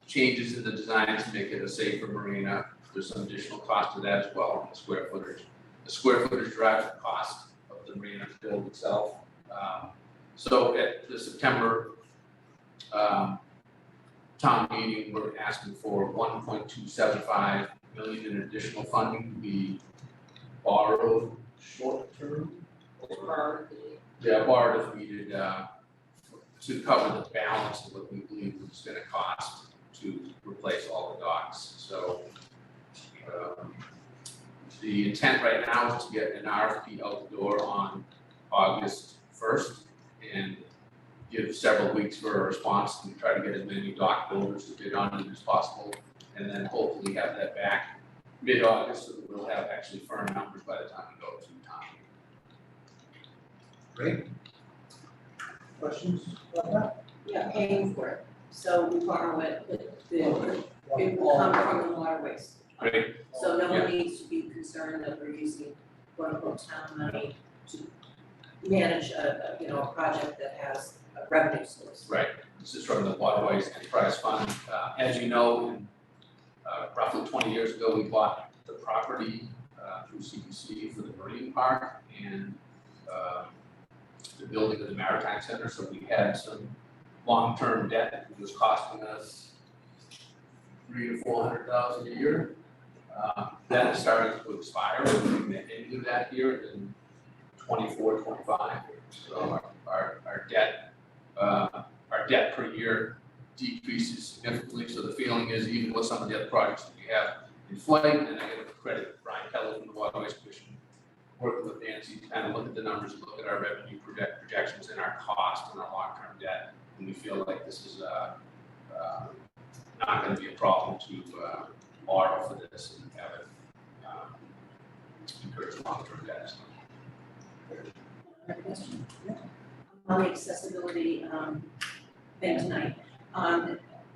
Speaker 11: changes in the design to make it a safer marina, there's some additional cost to that as well, the square footage. The square footage drives the cost of the marina build itself. So at the September town meeting, we're asking for 1.275 million in additional funding to be borrowed short-term. Borrowed if needed, to cover the balance of what we believe it's gonna cost to replace all the docks. So, the intent right now is to get an RFP out the door on August 1st and give several weeks for a response and try to get as many dock builders to bid on it as possible. And then hopefully have that back mid-August, so that we'll have actually firm numbers by the time we go to town.
Speaker 1: Great. Questions about that?
Speaker 4: Yeah, paying for it, so we borrow it, it will come from the waterways.
Speaker 11: Great.
Speaker 4: So no one needs to be concerned that we're using quote unquote town money to manage a project that has a revenue source.
Speaker 11: Right, this is from the Waterways Enterprise Fund. As you know, roughly 20 years ago, we bought the property through CPC for the Marine Park and the building of the Maritime Center, so we had some long-term debt that was costing us $300,000 to $400,000 a year. That started to expire, we met into that year in 24, 25. So our debt per year decreases significantly. So the feeling is, even with some of the other projects that we have in flight, and I give credit to Brian Kelly from the Waterways Commission, working with Nancy to kind of look at the numbers, look at our revenue projections and our cost and our long-term debt, and we feel like this is not going to be a problem to borrow for this and have it encourage long-term debt.
Speaker 4: Another question? On the accessibility thing tonight,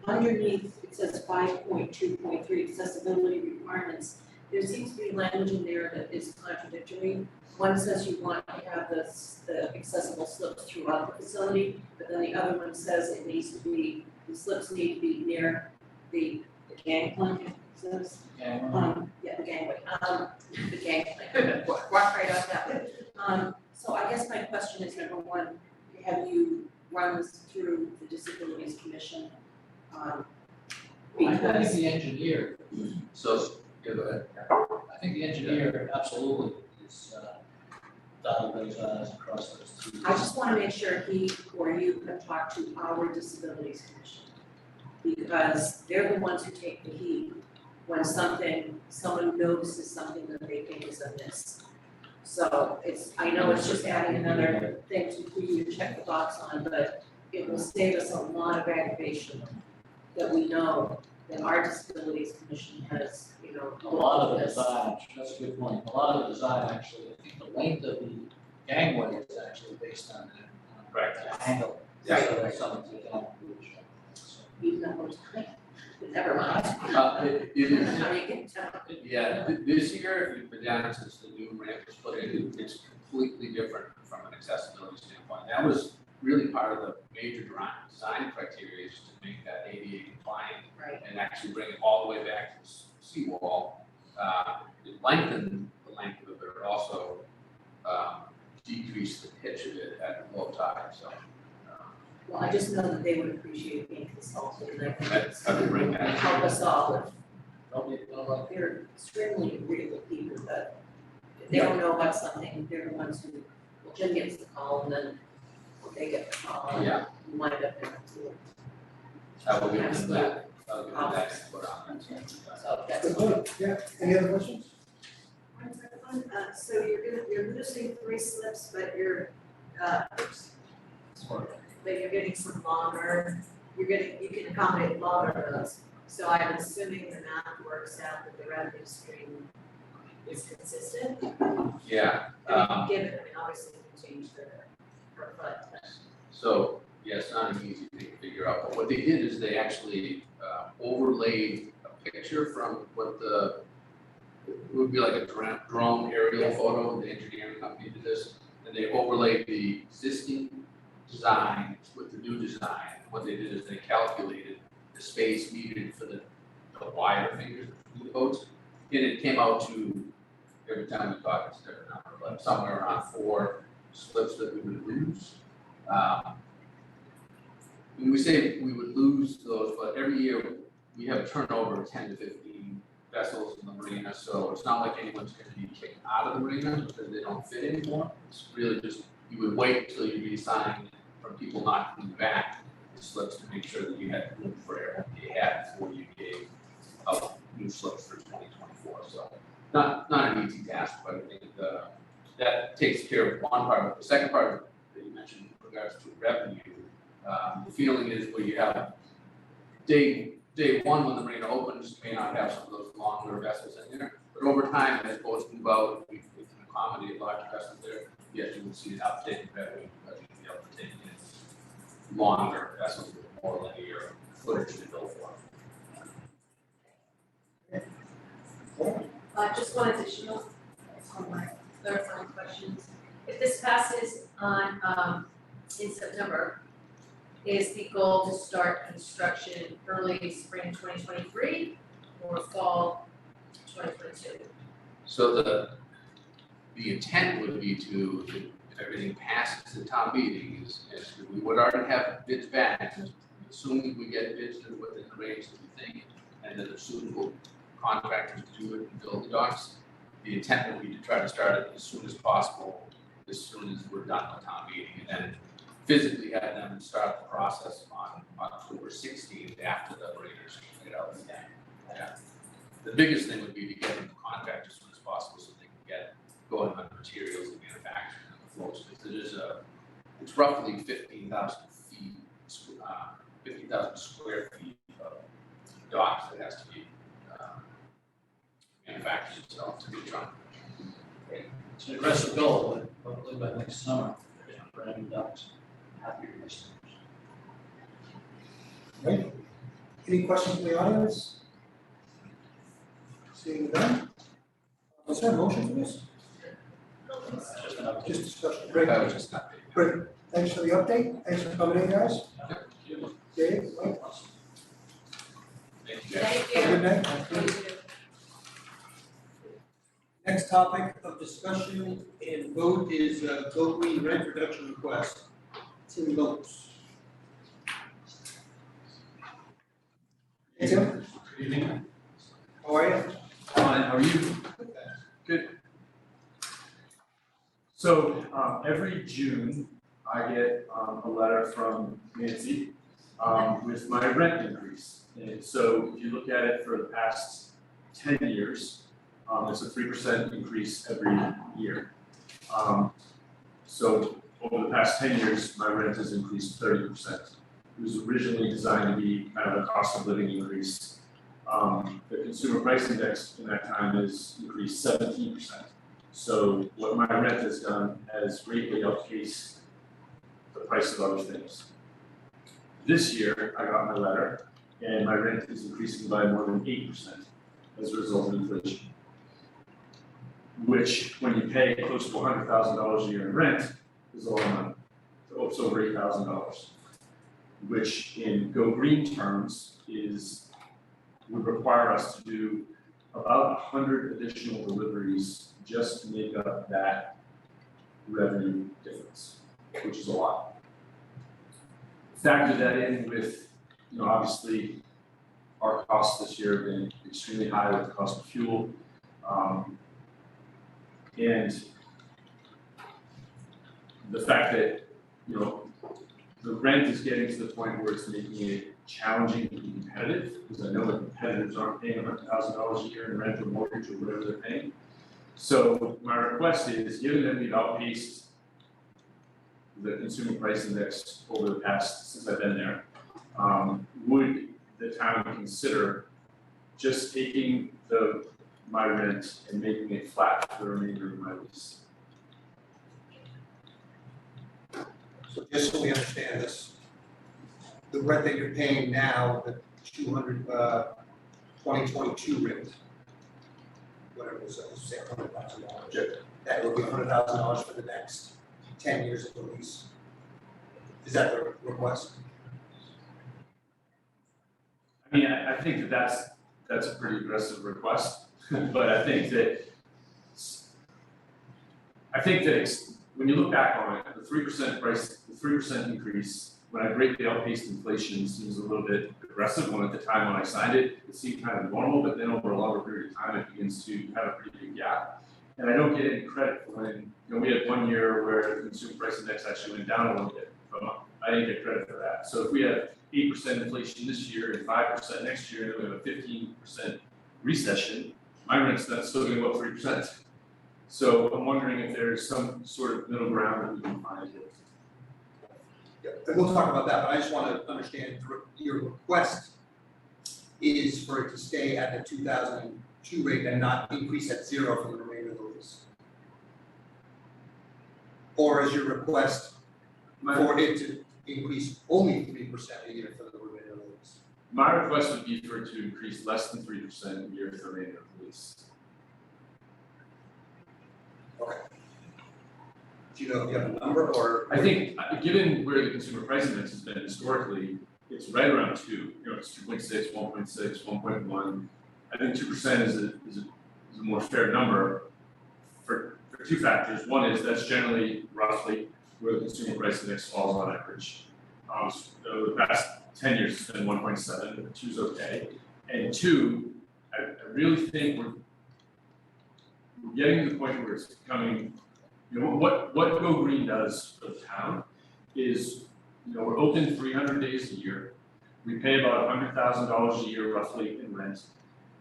Speaker 4: underneath it says 5.2.3 accessibility requirements. There seems to be language in there that is contradictory. One says you want to have the accessible slips throughout the facility, but then the other one says it needs to be, the slips need to be near the gangplank, it says. The gangway, the gangplank, walk right off that way. So I guess my question is, number one, have you run this through the Disabilities Commission?
Speaker 12: I think the engineer,
Speaker 11: So, go ahead.
Speaker 12: I think the engineer absolutely is, dotted those i's and crossed those t's.
Speaker 4: I just wanna make sure he or you have talked to our Disabilities Commission. Because they're the ones who take the heat when someone notices something that they think is amiss. So I know it's just adding another thing for you to check the box on, but it will save us a lot of aggravation that we know that our Disabilities Commission has,
Speaker 12: A lot of the
Speaker 4: this.
Speaker 12: design, that's a good point, a lot of the design actually, I think the length of the gangway is actually based on the angle.
Speaker 11: Yeah.
Speaker 12: So that's something to account for.
Speaker 4: Even though it's tiny, but never mind.
Speaker 11: It is.
Speaker 4: How you can tell.
Speaker 11: Yeah, this year, if you've been down since the new ramp was put in, it's completely different from an accessibility standpoint. That was really part of the major design criteria, is to make that ADA compliant.
Speaker 4: Right.
Speaker 11: And actually bring it all the way back to the seawall. It lengthened the length of it, but it also decreased the pitch of it at low tide, so.
Speaker 4: Well, I just know that they would appreciate being consulted, and I think it's
Speaker 11: I would bring that.
Speaker 4: help us all if
Speaker 12: Probably,
Speaker 4: they're extremely agreeable people, but if they don't know about something, they're the ones who, well, Jim gets the call and then they get the call and
Speaker 11: Yeah.
Speaker 4: you wind up in
Speaker 11: I will give them that, I'll give them that input on that.
Speaker 4: So that's.
Speaker 1: Yeah, any other questions?
Speaker 8: So you're losing 3 slips, but you're getting some longer, you can accommodate longer roads. So I'm assuming the math works out that the revenue stream is consistent.
Speaker 11: Yeah,
Speaker 8: Given, obviously you can change the per foot.
Speaker 11: so, yeah, it's not an easy thing to figure out, but what they did is they actually overlaid a picture from what it would be like a drone aerial photo, the engineering company did this, and they overlaid the existing design with the new design, what they did is they calculated the space needed for the wider fingers between the boats. And it came out to, every time we talk, it's a different number, but somewhere around 4 slips that we would lose. When we say we would lose those, but every year we have a turnover of 10 to 15 vessels in the marina, so it's not like anyone's gonna be kicked out of the marina because they don't fit anymore. It's really just, you would wait until you reassign from people not coming back the slips to make sure that you had room for everything you had before you gave out new slips for 2024. So not an easy task, but I think that takes care of one part. But the second part that you mentioned in regards to revenue, the feeling is where you have day one when the marina opens, you may not have some of those longer vessels in there, but over time, as boats move out, we can accommodate larger vessels there. Yes, you will see an uptick in revenue because you'll be able to take in longer vessels with more linear footage to build for.
Speaker 4: Just one additional, on my clarifying questions. If this passes on, in September, is the goal to start construction early spring 2023 or fall 2022?
Speaker 11: So the intent would be to, if everything passes the town meeting, is we would already have bids back, assuming we get bids that are within the range that we think, and that are suitable contractors to do it and build the docks. The intent would be to try to start it as soon as possible, as soon as we're done with town meeting, and then physically have them start the process on October 16th after the mariners get out of the dam. Yeah. The biggest thing would be to get them to contract as soon as possible so they can get going on materials and manufacturing and the flows. Because it's roughly 15,000 feet, 50,000 square feet of docks that has to be manufactured, so it's a big chunk.
Speaker 12: It's an aggressive goal, but hopefully by next summer, for any docks, happy customers.
Speaker 1: Right? Any questions from the audience? Seeing none? Was there a motion for this? Just discussion. Great.
Speaker 11: That was just not big.
Speaker 1: Great. Thanks for the update. Thanks for coming in, guys. Dave, Mike.
Speaker 11: Thank you.
Speaker 4: Thank
Speaker 1: Have a good night.
Speaker 4: Thank you.
Speaker 1: Next topic of discussion and vote is Go Green rent reduction request. Tim votes. Hey, Tim.
Speaker 14: Good evening.
Speaker 1: How are you?
Speaker 14: Fine, how are you? Good. So, every June, I get a letter from Nancy with my rent increase. And so if you look at it for the past 10 years, it's a 3% increase every year. So over the past 10 years, my rent has increased 30%. It was originally designed to be kind of a cost of living increase. The consumer price index in that time has increased 17%. So what my rent has done has greatly outpaced the price of other things. This year, I got my letter, and my rent is increasing by more than 8% as a result of inflation. Which, when you pay close to $100,000 a year in rent, is a lot of money. So it's over $8,000, which in Go Green terms would require us to do about 100 additional deliveries just to make up that revenue difference, which is a lot. Factor that in with, obviously our costs this year have been extremely high with the cost of fuel. And the fact that, the rent is getting to the point where it's making it challenging to be competitive, because I know that competitors aren't paying $100,000 a year in rent or mortgage or whatever they're paying. So my request is, given that we've outpaced the consumer price index over the past, since I've been there, would the town consider just taking my rent and making it flat for the remainder of my lease?
Speaker 1: So just so we understand this, the rent that you're paying now, the 2022 rent, whatever it was, say $100,000, that will be $100,000 for the next 10 years of the lease. Is that the request?
Speaker 14: I mean, I think that's a pretty aggressive request, but I think that when you look back on it, the 3% increase, when I greatly outpaced inflation, seems a little bit aggressive. When at the time when I signed it, it seemed kind of normal, but then over a longer period of time, it begins to have a pretty big gap. And I don't get any credit for when, we had 1 year where the consumer price index actually went down a little bit, but I didn't get credit for that. So if we have 8% inflation this year and 5% next year, and then we have a 15% recession, my rent's not still gonna go up 3%. So I'm wondering if there's some sort of middle ground that we can find here.
Speaker 1: Yeah, and we'll talk about that, but I just want to understand, your request is for it to stay at the 2002 rate and not increase at 0 for the remainder of the lease? Or is your request for it to increase only 3% a year for the remainder of the lease?
Speaker 14: My request would be for it to increase less than 3% a year for the remainder of the lease.
Speaker 1: Okay. Do you know if you have a number or?
Speaker 14: I think, given where the consumer price index has been historically, it's right around 2. It's 2.6, 1.6, 1.1. I think 2% is a more fair number for 2 factors. One is that's generally roughly where the consumer price index falls on average. So the past 10 years it's been 1.7, but 2 is okay. And 2, I really think we're getting to the point where it's becoming, what Go Green does for the town is, we're open 300 days a year. We pay about $100,000 a year roughly in rent.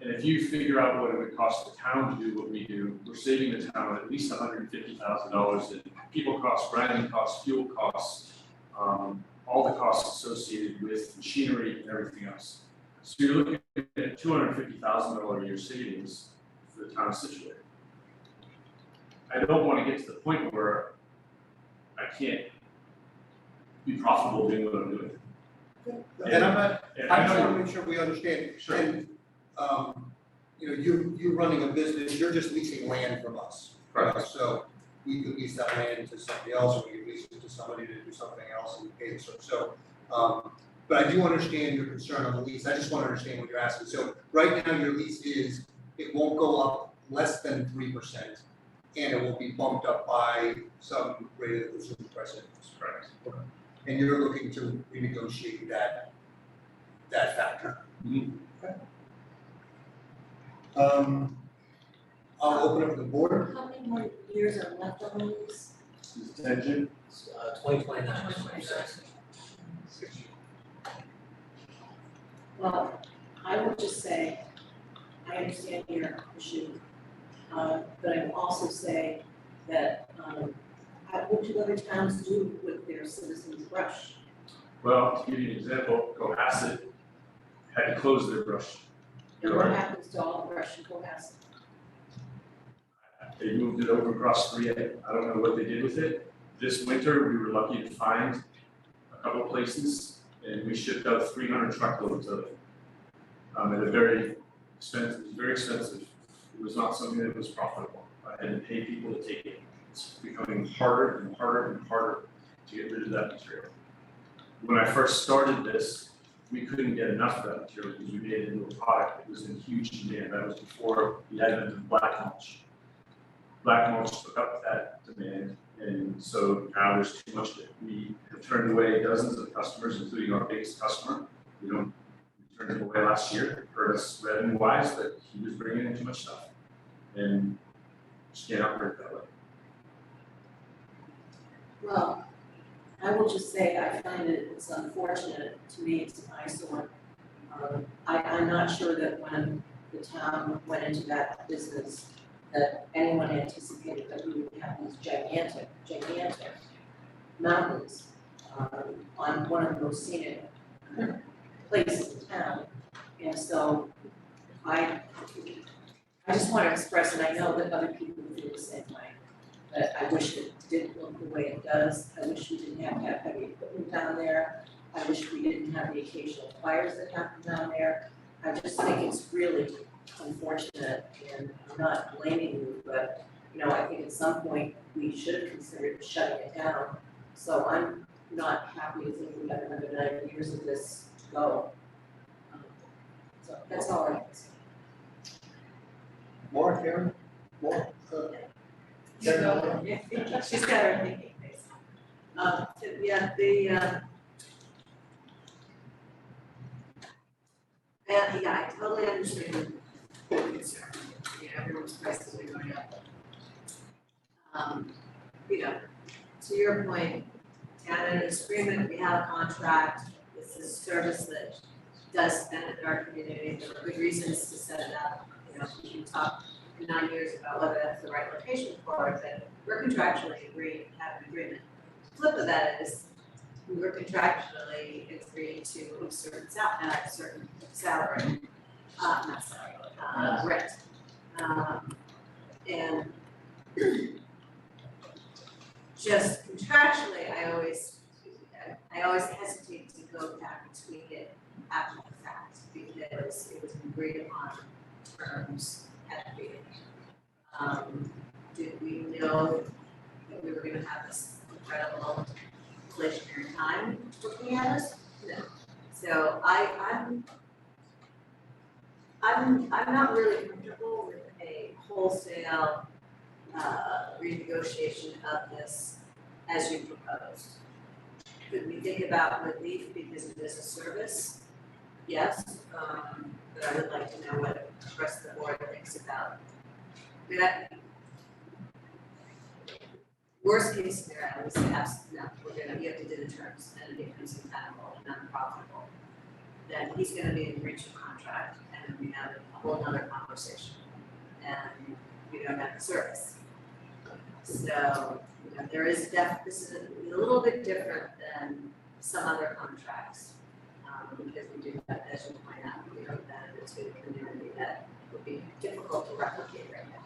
Speaker 14: And if you figure out what it would cost the town to do what we do, we're saving the town at least $150,000 in people costs, branding costs, fuel costs, all the costs associated with machinery and everything else. So you're looking at $250,000 a year savings for the town of Scituate. I don't want to get to the point where I can't be profitable doing what I'm doing.
Speaker 1: And I'm not,
Speaker 14: And
Speaker 1: I
Speaker 14: I
Speaker 1: just
Speaker 14: know,
Speaker 1: want to make sure we understand.
Speaker 14: Sure.
Speaker 1: And, you're running a business, you're just leasing land from us.
Speaker 14: Correct.
Speaker 1: So we could lease that land to somebody else, or we could lease it to somebody to do something else and pay the service. So, but I do understand your concern on the lease. I just want to understand what you're asking. So right now, your lease is, it won't go up less than 3%, and it will be bumped up by some rate of consumer price index.
Speaker 14: correct.
Speaker 1: Okay. And you're looking to renegotiate that factor.
Speaker 14: Mhm.
Speaker 1: Okay. I'll open up the board.
Speaker 4: How many more years are left on the lease?
Speaker 14: Is it 10 June?
Speaker 3: 2029.
Speaker 4: Well, I would just say, I understand your issue, but I will also say that, what do other towns do with their citizens' brush?
Speaker 14: Well, to give you an example, Cohasset had to close their brush.
Speaker 4: And what happens to all the brush in Cohasset?
Speaker 14: They moved it over across 3A. I don't know what they did with it. This winter, we were lucky to find a couple of places, and we shipped out 300 truckloads of it. At a very expensive, it was very expensive. It was not something that was profitable. I had to pay people to take it. It's becoming harder and harder and harder to get rid of that material. When I first started this, we couldn't get enough of that material because we made it into a product that was in huge demand. That was before the advent of black mulch. Black mulch took up that demand, and so now there's too much of it. We have turned away dozens of customers, including our biggest customer. We turned him away last year. It hurt us revenue-wise, but he was bringing in too much stuff, and just can't operate that way.
Speaker 4: Well, I will just say, I find it's unfortunate, to me, it's an eyesore. I'm not sure that when the town went into that business, that anyone anticipated that we would have these gigantic mountains on one of the most scenic places in town. And so I just want to express, and I know that other people feel the same way, that I wish it didn't look the way it does. I wish we didn't have to have heavy equipment down there. I wish we didn't have the occasional fires that happen down there. I just think it's really unfortunate, and I'm not blaming you, but, I think at some point we should have considered shutting it down. So I'm not happy to think we have another 9 years of this to go. That's all right.
Speaker 1: More, Karen? More?
Speaker 8: She's got her thinking face. Yeah, and yeah, I totally understand the concern. You know, everyone's prices are going up. You know, to your point, town had an agreement, we have a contract, this is a service that does benefit our community, there are good reasons to set it up. You know, we can talk in 9 years about whether that's the right location for it, but we're contractually agreed to have an agreement. The flip of that is, we were contractually agreed to a certain salary, not salary, rent. And just contractually, I always hesitate to go back and tweak it after the fact, because it was an agreed upon terms at the beginning. Did we know that we were gonna have this incredible inflationary time looking at us? No. So I'm not really comfortable with a wholesale renegotiation of this as you proposed. Could we think about relief because it is a service? Yes, but I would like to know what the rest of the board thinks about that. Worst case scenario, we say, no, you have to do the terms, and it becomes incompatible and unprofitable. Then he's gonna be in breach of contract, and we have a whole nother conversation, and we don't have the service. So, you know, this is a little bit different than some other contracts, because we do have, as you point out, we have benefit to the community that would be difficult to replicate right now.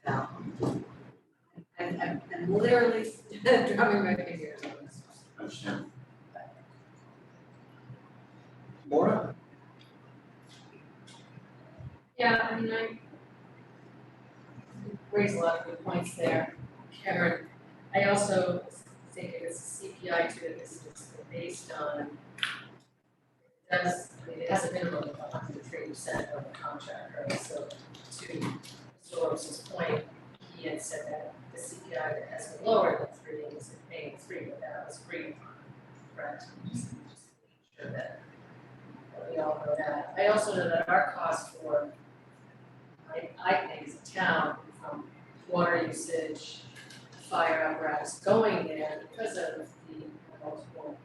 Speaker 8: So, I'm literally drumming my fingers on this one.
Speaker 14: Understand.
Speaker 1: Maura?
Speaker 6: Yeah, I mean, I raise a lot of good points there, Karen. I also think if it's a CPI to it, this is based on, it has a minimum of 103% of the contract, right? So to Mr. Lopes's point, he had said that the CPI that has been lower than 3 is paying 3, but that was agreed upon, correct? Just making sure that we all know that. I also know that our cost for, I think as a town, from water usage, fire apparatus going there because of the multiple,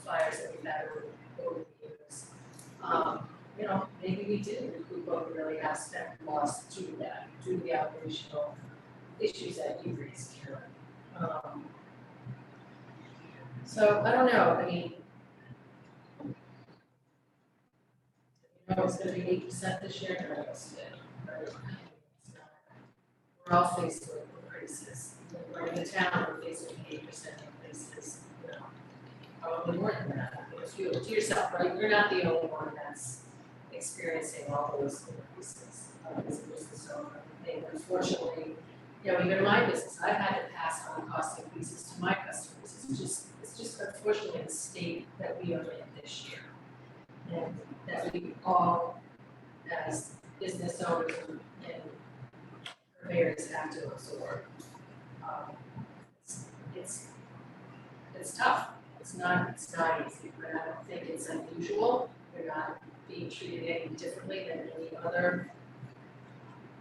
Speaker 6: fires that we've had over the years. Maybe we did recoup over really aspect loss to that, due to the operational issues that you raised, Karen. So I don't know, I mean, it's gonna be 8% this year, no, it's right? It's not. We're all faced with increases. We're in the town, we're faced with 8% increases, probably more than that. You to yourself, right? You're not the only one that's experiencing all those increases as a business owner. And unfortunately, even in my business, I've had to pass on cost increases to my customers. It's just unfortunately the state that we are in this year. And that we all, as business owners and purveyors, have to absorb. It's tough. It's not easy, but I don't think it's unusual. We're not being treated any differently than any other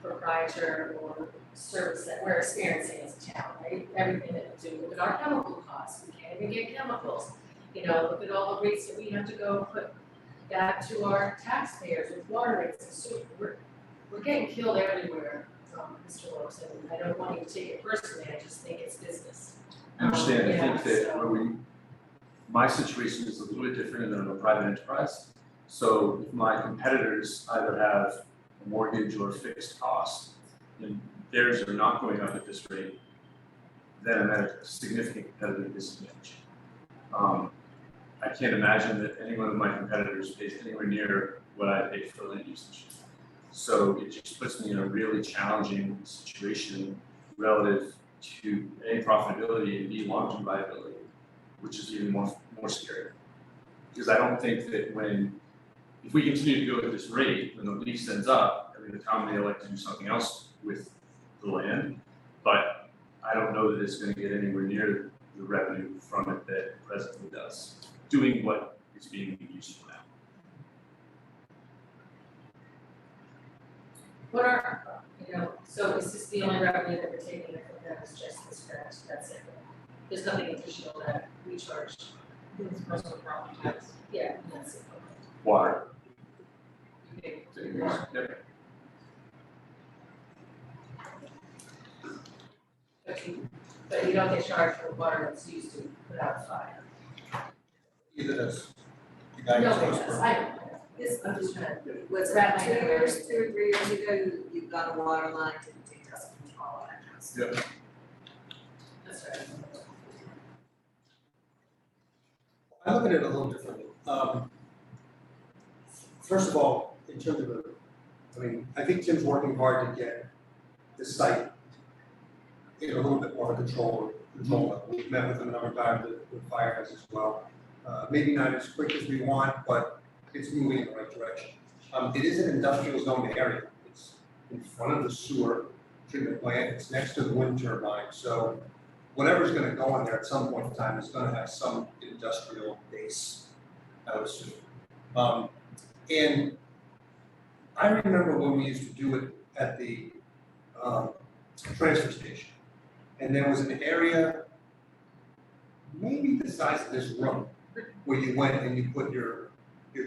Speaker 6: proprietor or service that we're experiencing as a town, right? Everything that we do, look at our chemical costs, we can't even get chemicals. Look at all the rates that we have to go put back to our taxpayers with water rates and sewer. We're getting killed everywhere, Mr. Lopes, and I don't want you to take it personally, I just think it's business.
Speaker 14: I understand, I think that
Speaker 6: so
Speaker 14: my situation is a little bit different than a private enterprise. So if my competitors either have a mortgage or a fixed cost, and theirs are not going up at this rate, then I'm at a significant competitive disadvantage. I can't imagine that any one of my competitors pays anywhere near what I pay for land usage. So it just puts me in a really challenging situation relative to A, profitability, and B, long-term viability, which is even more scary. Because I don't think that when if we continue to go at this rate, when the lease ends up, I mean, the town may elect to do something else with the land, but I don't know that it's gonna get anywhere near the revenue from it that it presently does, doing what is being used for now.
Speaker 6: What are, so is this the only revenue that we're taking from them, is just this grant, that's it? There's nothing additional that we charge, it's personal property tax, yeah, and that's it,
Speaker 14: Water.
Speaker 6: okay.
Speaker 14: Yep.
Speaker 6: But you don't get charged for water that's used to put out fire.
Speaker 1: Either does. You
Speaker 6: No,
Speaker 1: guys
Speaker 6: it
Speaker 1: knows
Speaker 6: does,
Speaker 1: for-
Speaker 6: I know.
Speaker 8: This, I'm just trying, was
Speaker 6: Wrap
Speaker 8: it
Speaker 6: my
Speaker 8: 2
Speaker 6: head
Speaker 8: years,
Speaker 6: around it.
Speaker 8: 2 or 3 years ago, you got a water line, didn't take dust control, all that kind of stuff.
Speaker 14: Yep.
Speaker 6: That's right.
Speaker 1: I look at it a little differently. First of all, in terms of I think Tim's working hard to get the site in a little bit more of a control level. We've met with him a number of times, the fire has as well. Maybe not as quick as we want, but it's moving in the right direction. It is an industrial zone area. It's in front of the sewer treatment plant. It's next to the wind turbine. So whatever's gonna go in there at some point in time is gonna have some industrial base, I would assume. And I remember when we used to do it at the transfer station. And there was an area, maybe the size of this room, where you went and you put your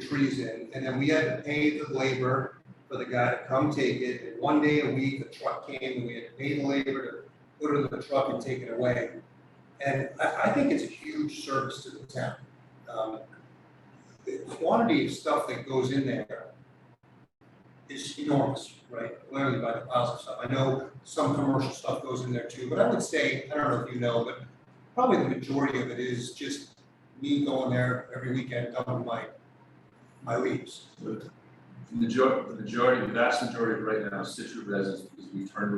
Speaker 1: trees in. And then we had to pay the labor for the guy to come take it. And one day a week, the truck came and we had to pay the labor to put it in the truck and take it away. And I think it's a huge service to the town. The quantity of stuff that goes in there is enormous, right? Clearly by the piles of stuff. I know some commercial stuff goes in there too, but I would say, I don't know if you know, but probably the majority of it is just me going there every weekend dumping my leaves.
Speaker 14: The majority, the vast majority of right now, Scituate residents, because we turn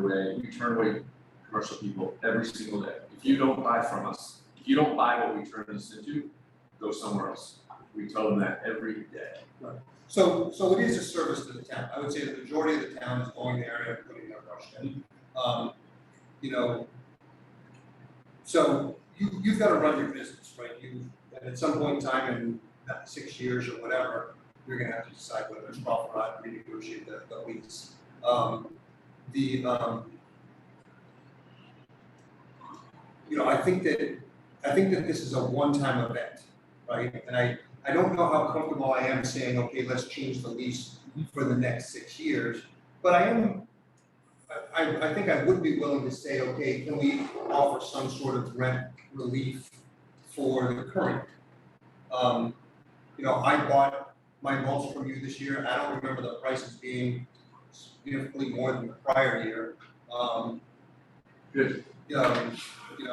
Speaker 14: away commercial people every single day. If you don't buy from us, if you don't buy what we turn this into, go somewhere else. We tell them that every day.
Speaker 1: Right. So it is a service to the town. I would say the majority of the town is going there and putting their brush in. So you've got to run your business, right? And at some point in time in 6 years or whatever, you're gonna have to decide whether it's proper or not, renegotiate the lease. I think that this is a one-time event, right? And I don't know how comfortable I am saying, okay, let's change the lease for the next 6 years, but I think I would be willing to say, okay, can we offer some sort of rent relief for the current? I bought my mulch from you this year. I don't remember the prices being significantly more than the prior year.
Speaker 14: Good.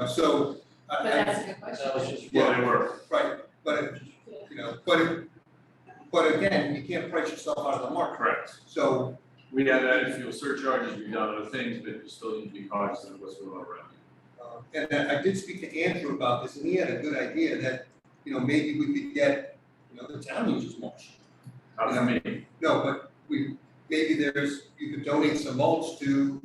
Speaker 1: So.
Speaker 6: But that's a good question.
Speaker 12: That was just.
Speaker 14: Yeah, they were.
Speaker 1: Right, but again, you can't price yourself out of the market.
Speaker 14: Correct.
Speaker 1: So,
Speaker 14: We have added fuel surcharges, we've done other things, but you still need to be cognizant of what's going on around you.
Speaker 1: and then I did speak to Andrew about this, and he had a good idea that, maybe we could get, the town uses mulch.
Speaker 14: How many?
Speaker 1: No, but maybe you could donate some mulch to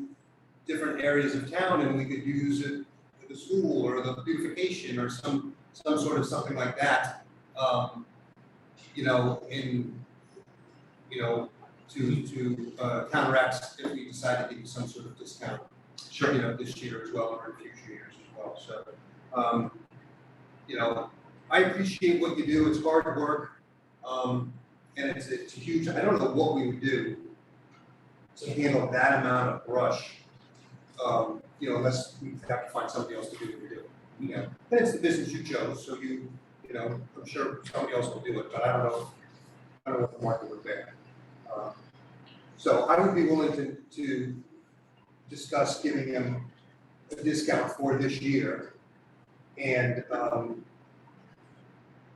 Speaker 1: different areas of town, and we could use it for the school or the beautification or some sort of something like that. To counteract if we decide to give you some sort of discount.
Speaker 14: Sure.
Speaker 1: This year as well, or in future years as well, so, I appreciate what you do, it's hard work, and it's a huge, I don't know what we would do to handle that amount of brush, unless we have to find somebody else to do what we do, and it's the business you chose, so I'm sure somebody else will do it, but I don't know what the market would bear. So I would be willing to discuss giving him a discount for this year and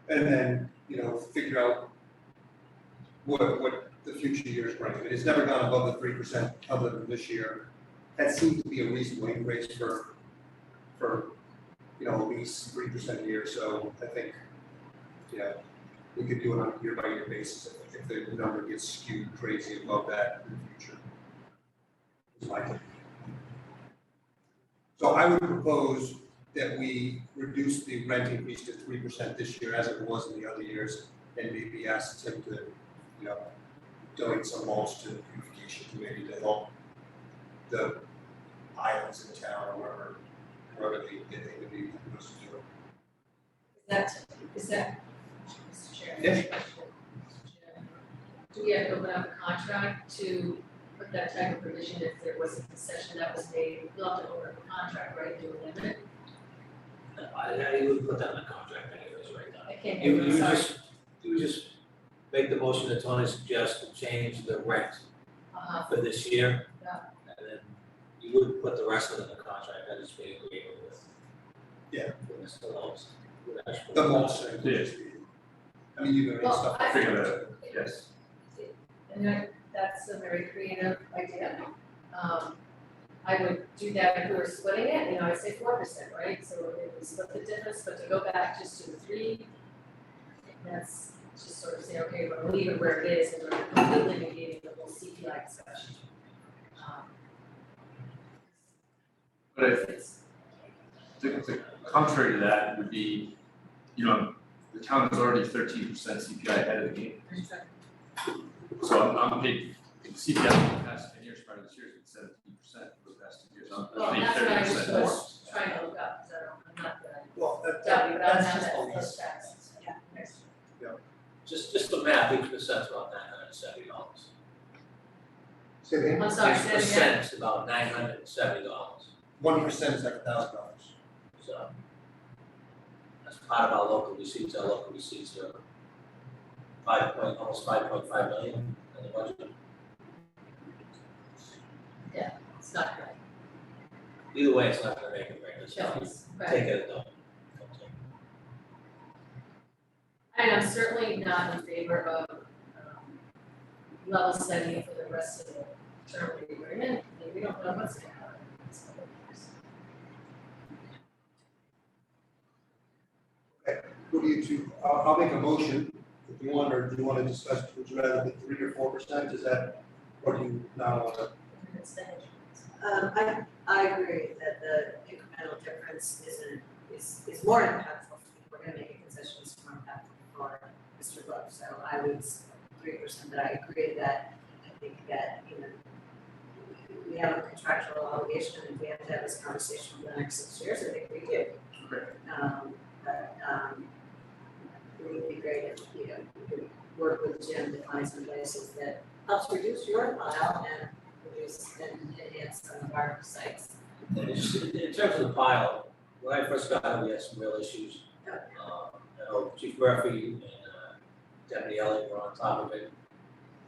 Speaker 1: then, figure out what the future years bring. It's never gone above the 3% other than this year. That seems to be a reasonable increase for at least 3% a year, so I think, we could do it on a year-by-year basis if the number gets skewed crazy above that in the future. Is my take. So I would propose that we reduce the rent increase to 3% this year as it was in the other years, and maybe ask Tim to, donate some mulch to the beautification committee to help the islands in town or wherever they would be supposed to do it.
Speaker 6: Is that, Mr. Chair?
Speaker 1: Yes.
Speaker 6: Do we have to open up a contract to put that type of provision if there was a concession that was made? We'll have to open up a contract, right, to limit it?
Speaker 3: I would put that in the contract anyways right now.
Speaker 6: I can't
Speaker 3: You
Speaker 6: hear you,
Speaker 3: you
Speaker 6: sorry.
Speaker 3: just make the motion that Tony suggests and change the rent for this year.
Speaker 6: Yeah.
Speaker 3: And then you would put the rest of it in the contract, that is being agreed with.
Speaker 1: Yeah.
Speaker 3: With Mr. Lowe's. With actual-
Speaker 1: The mulch thing,
Speaker 14: Yeah.
Speaker 1: I mean, you can make
Speaker 6: Well,
Speaker 1: stuff.
Speaker 6: I-
Speaker 14: Figure that out, yes.
Speaker 6: And that's a very creative idea. I would do that if we were splitting it, I'd say 4%, right? So if we split the difference, but to go back just to the 3, that's just sort of say, okay, we're gonna leave it where it is and we're completely negating the whole CPI discussion.
Speaker 14: But if
Speaker 6: It's,
Speaker 14: the contrary to that would be, the town is already 13% CPI ahead of the game. So I'm paid, CPI for the past 10 years, prior to this year, it's been 17% for the past 2 years,
Speaker 6: well,
Speaker 14: I'm paid
Speaker 6: that's what I
Speaker 14: 30% more.
Speaker 6: was trying to look up, because I'm not gonna
Speaker 1: Well,
Speaker 6: tell you, but I don't
Speaker 1: that's
Speaker 6: have
Speaker 1: just
Speaker 6: that,
Speaker 1: all
Speaker 6: those facts.
Speaker 3: Just the math, 8% about $970.
Speaker 1: Say it again.
Speaker 6: I'm sorry, say it again.
Speaker 3: 8% is about $970.
Speaker 1: 1% is like $1,000.
Speaker 3: So that's part of our local receipts are almost 5.5 million in the budget.
Speaker 6: It's not right.
Speaker 3: Either way, it's not gonna make it right, so
Speaker 6: Right.
Speaker 3: take it, don't.
Speaker 6: And I'm certainly not in favor of level setting for the rest of the term of the agreement. I mean, we don't know what's gonna happen in this couple of years.
Speaker 1: Who do you two, I'll make a motion if you want, or do you want to discuss, would you rather be 3 or 4%, is that, or do you not want to?
Speaker 8: I agree that the incremental difference is more impactful. We're gonna make concessions more impactful for Mr. Love, so I would 3% that I agree that I think that, we have a contractual obligation and we have to have this conversation for the next 6 years, I think we do.
Speaker 14: Correct.
Speaker 8: It would be great if, we could work with Jim to find some places that helps reduce your pile and reduce and enhance some of our sites.
Speaker 3: And just in terms of the pile, when I first got it, we had some real issues. Chief Murphy and Deputy Elliott were on top of it.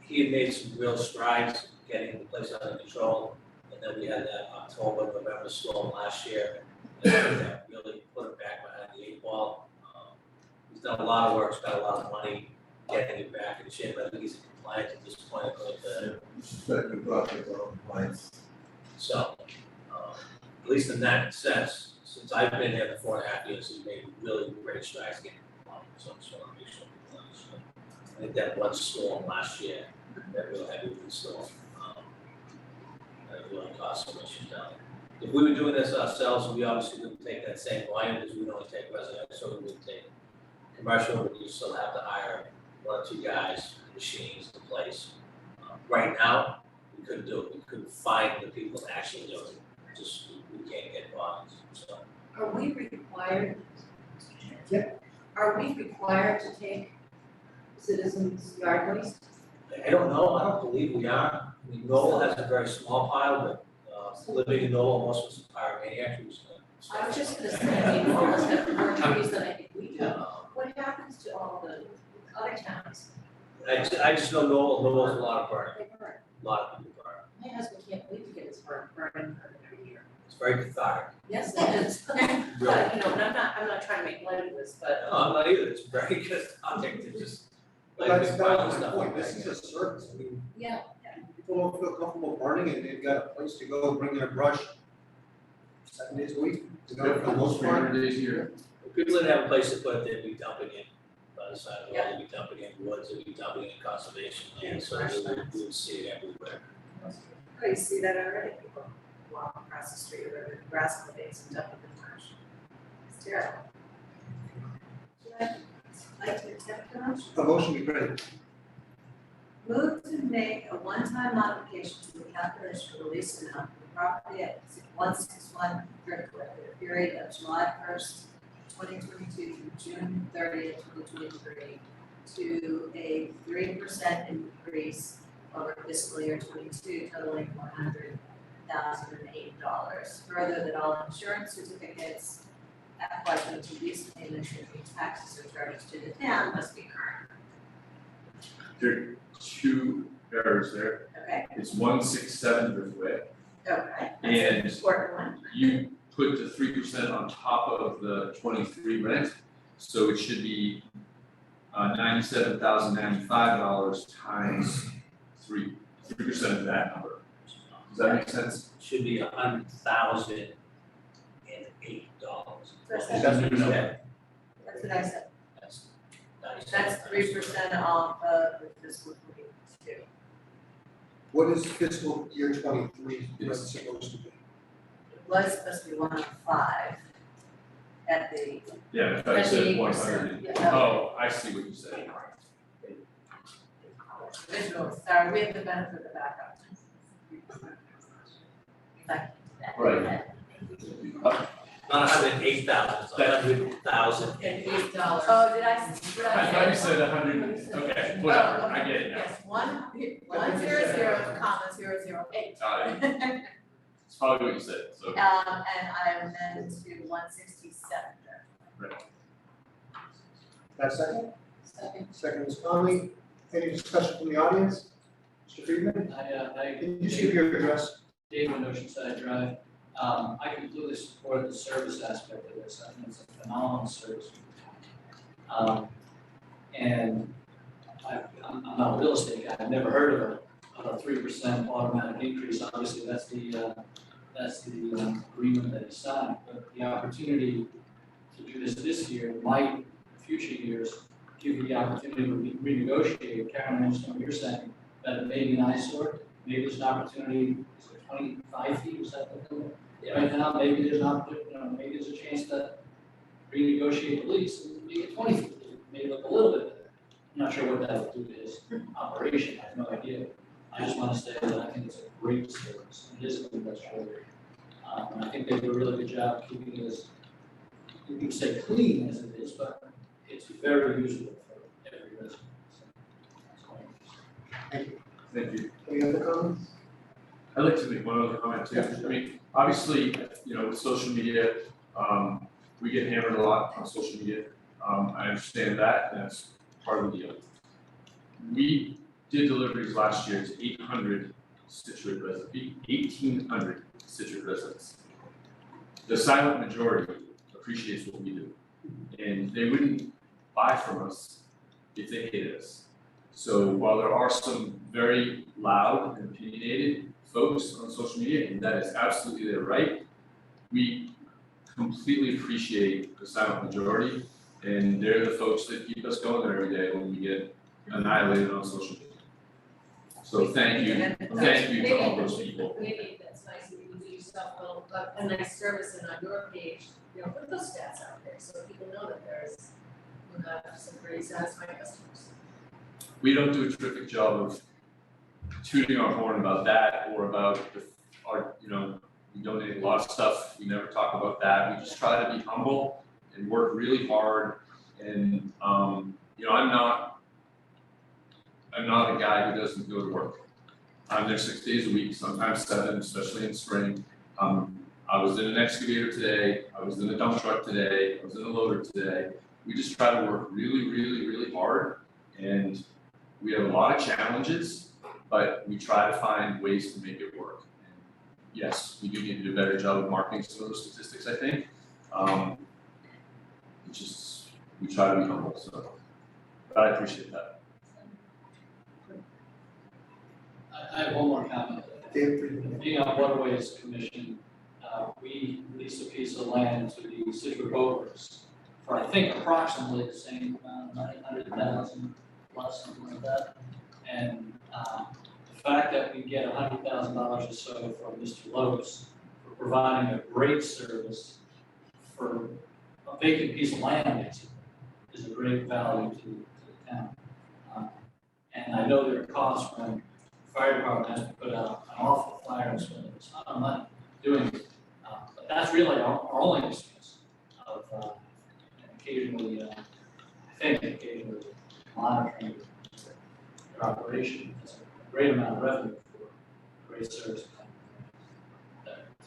Speaker 3: He had made some real strides getting the place under control, and then we had that October, November storm last year. And that really put him back behind the 8 ball. He's done a lot of work, spent a lot of money getting it back in shape. I think he's in compliance at this point, So, at least in that sense, since I've been here for 4.5 years, he's made really great strides getting compliant. So I just want to make sure we understand. I think that one storm last year, that real heavy storm, that really caused some issues down. If we were doing this ourselves, we obviously wouldn't take that same volume, because we'd only take residential, we wouldn't take commercial, but you still have to hire 1 or 2 guys, machines in place. Right now, we couldn't do it, we couldn't find the people to actually do it, just, we can't get bodies, so.
Speaker 4: Are we required?
Speaker 1: Yeah.
Speaker 4: Are we required to take citizens' yard waste?
Speaker 3: I don't know, I don't believe we are, I mean, Noel has a very small pile, but, living in Noel, most of us are pyromaniacs, who's
Speaker 4: I was just gonna say, I mean, Lowell's got more trees than I think we do. What happens to all the other towns?
Speaker 3: I just know Noel's a lot of burn,
Speaker 4: They burn.
Speaker 3: a lot of people burn,
Speaker 4: My husband can't wait to get his burning permit every year.
Speaker 3: it's very cathartic,
Speaker 4: Yes, it is. But,
Speaker 3: really.
Speaker 4: but I'm not trying to make light of this, but
Speaker 3: No, I'm not either, it's very cathartic to just.
Speaker 1: But
Speaker 3: like,
Speaker 1: that's
Speaker 3: big piles
Speaker 1: my
Speaker 3: of stuff
Speaker 1: point,
Speaker 3: like
Speaker 1: this is
Speaker 3: that.
Speaker 1: a service, I mean,
Speaker 4: yeah,
Speaker 1: people don't feel comfortable burning and they've got a place to go, bring their brush 7 days a week, for the most part.
Speaker 14: 300 days a year.
Speaker 3: If people didn't have a place to put it, they'd be dumping it by the side of the road, they'd be dumping in woods, they'd be dumping in conservation land, so we would see it everywhere.
Speaker 8: Oh, you see that already, people walk across the street or the grass clippings and dump it in the trash. It's terrible. Would you like to accept the motion?
Speaker 1: A motion be great.
Speaker 8: Move to make a one-time modification to the calculation of the lease amount for the property at 161 Driftway for the period of July 1st, 2022 through June 30th, 2023, to a 3% increase over fiscal year 22 totaling $100,008. Further, that all insurance certificates, FY 22 lease payments, and taxes or charges to the town must be current.
Speaker 14: There are two errors there.
Speaker 8: Okay,
Speaker 14: It's 167 Driftway,
Speaker 8: okay.
Speaker 14: and
Speaker 8: That's an important one.
Speaker 14: you put the 3% on top of the 23 rent, so it should be $97,095 times 3% of that number. Does that make sense?
Speaker 3: Should be $100,008.
Speaker 8: That's
Speaker 3: That's what you said.
Speaker 8: That's what I said.
Speaker 3: That's
Speaker 8: That's 3% off of the fiscal 22.
Speaker 1: What is fiscal year 23 supposed to be?
Speaker 8: It was supposed to be 105 at the.
Speaker 14: Yeah, if I
Speaker 8: At the
Speaker 14: said
Speaker 8: 8%,
Speaker 14: 100.
Speaker 8: yeah.
Speaker 14: Oh, I see what you said.
Speaker 8: Original, sorry, we have the benefit of the backup.
Speaker 14: Right.
Speaker 3: Not 108,000, it's 100,000.
Speaker 6: And $8.
Speaker 8: Oh, did I?
Speaker 14: I thought you said 100, okay, whatever, I get it now.
Speaker 8: Yes, 100, comma, 008.
Speaker 14: It's probably what you said, so.
Speaker 8: And I amend to 167.
Speaker 1: That second?
Speaker 6: Second.
Speaker 1: Second is Conley. Any discussion from the audience? Mr. Friedman? Can you just give your address?
Speaker 12: Dave on Oceanside Drive. I completely support the service aspect of this. I think it's a phenomenal service. And I'm not a real estate guy. I've never heard of a 3% automatic increase. Obviously, that's the agreement that is signed. But the opportunity to do this year might, in future years, give you the opportunity to renegotiate. Karen, I understand what you're saying, that it may be an eyesore. Maybe there's an opportunity, is it 25 feet, is that the limit? Right now, maybe there's not, maybe there's a chance to renegotiate the lease and make it 20 feet, maybe look a little bit better. I'm not sure what that will do to his operation, I have no idea. I just want to say that I think it's a great service, it is an industrial area. And I think they do a really good job keeping it as, you can say clean as it is, but it's very usable for every resident. So, that's all.
Speaker 1: Thank you.
Speaker 14: Thank you.
Speaker 1: Any other comments?
Speaker 14: I'd like to make one other comment too. I mean, obviously, with social media, we get hammered a lot on social media. I understand that, and that's part of the deal. We did deliveries last year to 800 Scituate residents, 1,800 Scituate residents. The silent majority appreciates what we do, and they wouldn't buy from us if they hated us. So while there are some very loud and opinionated folks on social media, and that is absolutely their right, we completely appreciate the silent majority, and they're the folks that keep us going there every day when we get annihilated on social media. So thank you to all those people.
Speaker 6: Maybe that's nice if you can do yourself a nice service and on your page, put those stats out there so people know that there's, some pretty satisfied customers.
Speaker 14: We don't do a terrific job of tooting our horn about that or about our, we donate a lot of stuff, we never talk about that, we just try to be humble and work really hard, and, I'm not a guy who doesn't go to work. I'm there 6 days a week, sometimes 7, especially in spring. I was in an excavator today, I was in a dump truck today, I was in a loader today. We just try to work really, really, really hard, and we have a lot of challenges, but we try to find ways to make it work. And yes, we do need to do a better job of marketing some of those statistics, I think. We try to be humble, so, but I appreciate that.
Speaker 12: I have one more comment.
Speaker 1: Dave?
Speaker 12: Being on Waterways Commission, we lease a piece of land to the Scituate Boat Works. for I think approximately the same amount, 900,000 plus, something like that. And the fact that we get $100,000 or so from Mr. Lowe's for providing a great service for a vacant piece of land, basically, is a great value to the town. And I know there are costs when the fire department has to put out an awful fire and spend a ton of money doing it. But that's really our only expense of occasionally, I think occasionally monitoring their operation. It's a great amount of revenue for great service.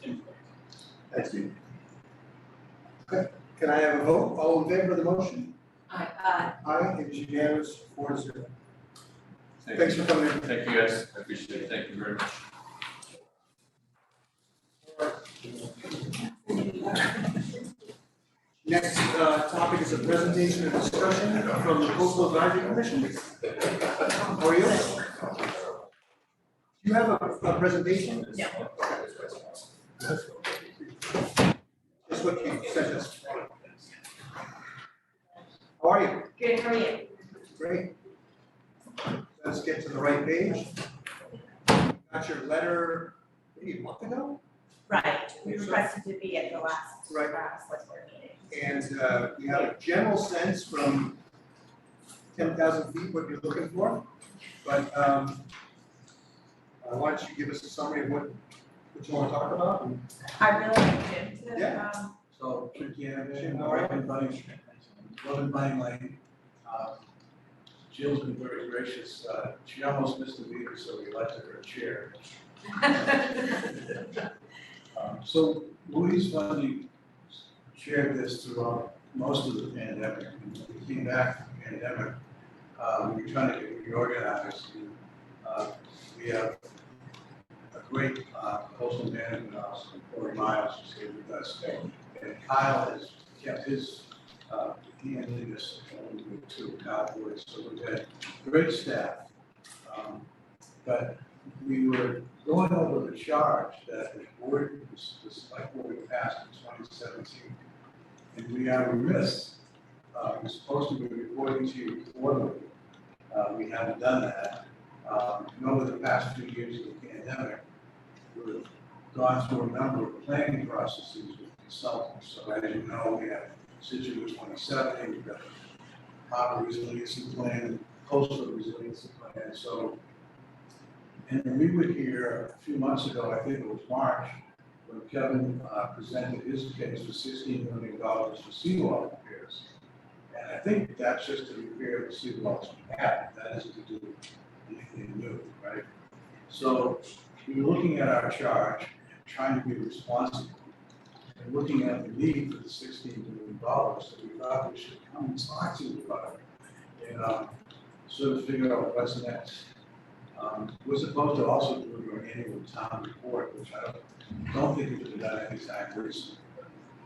Speaker 1: Thank you. Okay, can I have a vote? All in favor of the motion?
Speaker 4: Aye.
Speaker 1: Aye, it is unanimous, 4-0. Thanks for coming in.
Speaker 14: Thank you guys, I appreciate it, thank you very much.
Speaker 1: Next topic is a presentation and discussion from the Coastal Advisory Commission. How are you? Do you have a presentation?
Speaker 4: No.
Speaker 1: That's what you sent us. How are you?
Speaker 2: Good, how are you?
Speaker 1: Great. Let's get to the right page. Got your letter, maybe a month ago?
Speaker 2: Right, we requested to be at the last,
Speaker 1: Right.
Speaker 2: select board meeting.
Speaker 1: And we have a general sense from 10,000 feet what you're looking for. But why don't you give us a summary of what you want to talk about?
Speaker 2: I really like Jim to,
Speaker 1: Yeah.
Speaker 5: So, Jim, I've been running, lane. Jill's been very gracious. She almost missed the meeting, so we elected her chair. So Louise Bundy shared this throughout most of the pandemic. When we came back from the pandemic, we were trying to get reorganized. We have a great coastal management officer, Corey Miles, who's here with us. And Kyle has kept his in this to Cowboys, so we've had great staff. But we were going over the charge that the board, the select board passed in 2017. And we are remiss, we're supposed to be reporting to you quarterly. We haven't done that. And over the past 2 years of the pandemic, we've gone through a number of planning processes with consultants. So as you know, we have Scituate 2070, we've got harbor resiliency plan, coastal resiliency plan. So, and we were here a few months ago, I think it was March, when Kevin presented his case for $16 million for seawall repairs. And I think that's just to repair the seawalls we have. That isn't to do anything new, right? So we were looking at our charge and trying to be responsible. And looking at the need for the $16 million, that we thought we should come and talk to you about it. And sort of figure out what's next. We're supposed to also do an annual town report, which I don't think we've done anytime recently.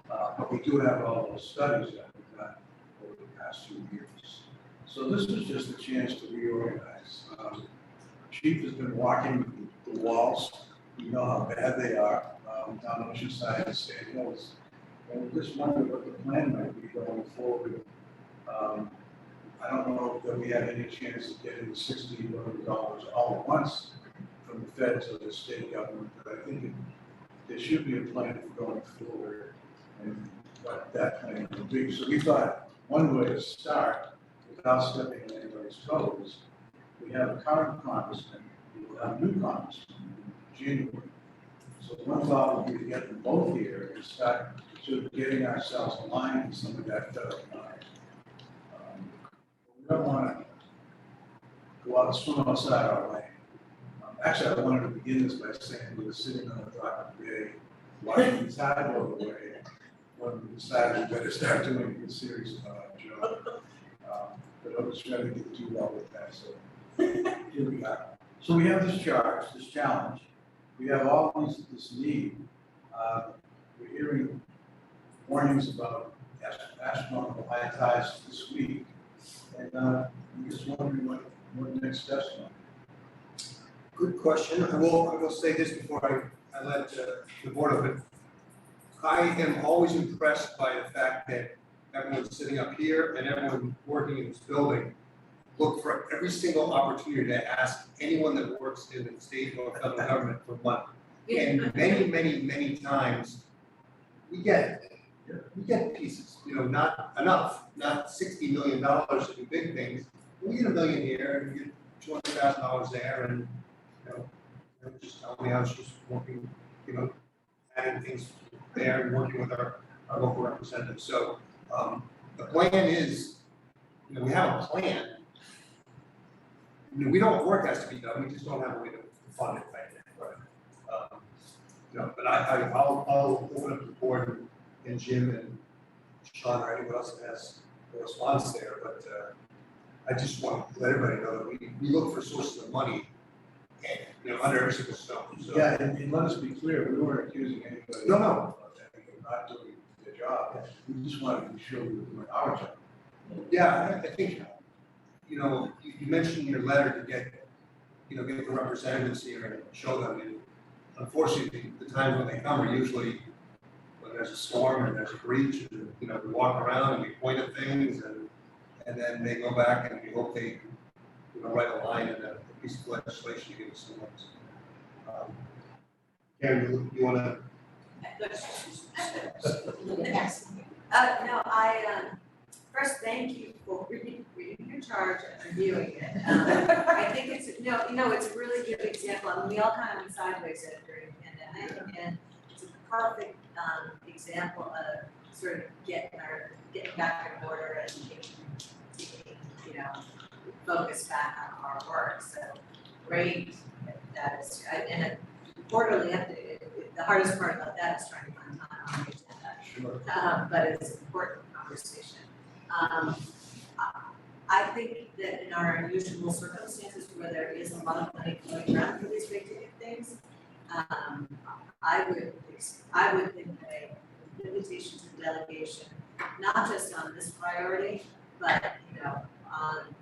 Speaker 5: But we do have all those studies that we've done over the past few years. So this was just a chance to reorganize. Chief has been walking the walls. We know how bad they are down Oceanside and Sand Hills. And we just wondered what the plan might be going forward. I don't know that we have any chance of getting the $16 million all at once from the feds or the state government, but I think there should be a plan for going forward and what that plan will be. So we thought one way to start, without stepping on anybody's toes, we have a current congressman, we will have a new congressman in January. So one thought would be to get them both here and start sort of getting ourselves aligned with some of that federal money. We don't want to go out and swim outside our lane. Actually, I wanted to begin this by saying we were sitting on the dock of the bay, watching the tide go away, when we decided we better start doing a series about our job. But I was trying to get too well with that, so here we are. So we have this charge, this challenge. We have all this need. We're hearing warnings about astronomical high tides this week. And I'm just wondering what the next steps are.
Speaker 1: Good question. I will say this before I let the board open. I am always impressed by the fact that everyone sitting up here and everyone working in this building, look for every single opportunity to ask anyone that works in the state or federal government for money. And many times, we get pieces, not enough, not $60 million to do big things. We get $1 million here, and we get $200,000 there, and, just tell me how she's working, adding things there and working with our local representatives. So, the plan is, we have a plan. We know what work has to be done, we just don't have a way to fund it right now. But I'll open up the board and Jim and Sean or anyone else that has a response there, but I just want to let everybody know that we look for sources of money, under every single stone, so.
Speaker 5: Yeah, and let us be clear, we weren't accusing anybody.
Speaker 1: No.
Speaker 5: Of that, because not doing their job, we just wanted to be sure we were doing our job.
Speaker 1: Yeah, I think, you mentioned in your letter to get the representatives here and show them, and unfortunately, the times when they come are usually when there's a storm and there's a breach, and, we walk around and we point at things, and then they go back and we hope they, write a line in a piece of legislation to give us some ones. Karen, you wanna?
Speaker 8: No, first, thank you for reading your charge and reviewing it. I think it's, it's a really good example. I mean, we all kind of went sideways at it during the pandemic, and it's a perfect example of sort of getting back in order and taking, focus back on our work. So great, that is, and importantly, the hardest part about that is trying to find time on the agenda.
Speaker 1: Sure.
Speaker 8: But it's an important conversation. I think that in our unusual circumstances where there is a lot of money going around for these big ticket things, I would think that a invitation to delegation, not just on this priority, but on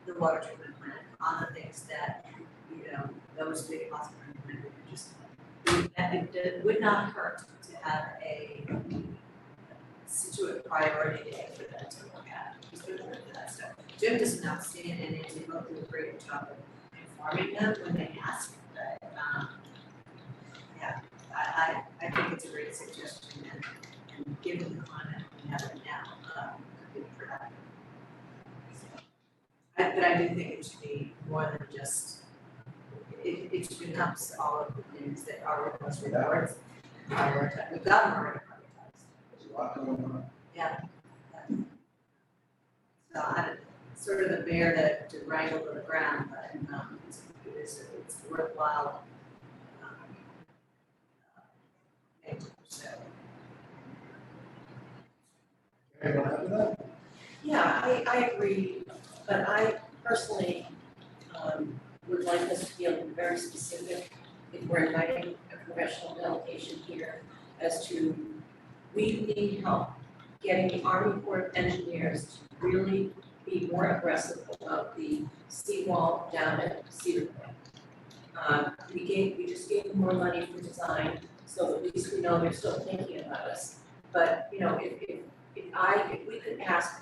Speaker 8: the water treatment plant, on the things that those big hospitals would just, it would not hurt to have a Scituate priority day for them to look at, just for that stuff. Jim does an outstanding, and they both do a great job of informing them when they ask, but, I think it's a great suggestion, and given the climate we have it now, good for that. But I do think it should be more than just, it should encompass all of the things that are with us reports. We've got them already prioritized.
Speaker 5: There's a lot going on.
Speaker 8: Yeah. So I sort of a bear to wrangle to the ground, but it's worthwhile. So.
Speaker 1: Anyone have that?
Speaker 4: Yeah, I agree, but I personally would like us to be very specific if we're inviting a congressional delegation here as to, we need help getting the Army Corps of Engineers to really be more aggressive about the seawall down at Cedar Point. We just gave them more money for design, so at least we know they're still thinking about us. But, if we could ask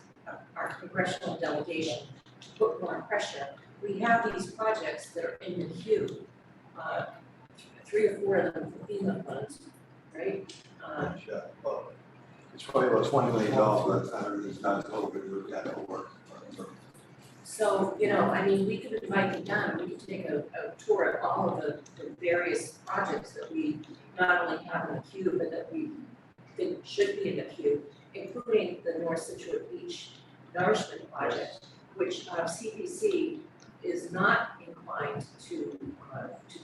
Speaker 4: our congressional delegation to put more pressure, we have these projects that are in the queue, 3 or 4 of them for FEMA funds, right?
Speaker 5: Well, it's probably about $20 million by the time everything's done, we've got to work.
Speaker 4: So, we could invite them down, we could take a tour of all of the various projects that we not only have in the queue, but that we think should be in the queue, including the North Scituate Beach Nourishment Project, which CPC is not inclined to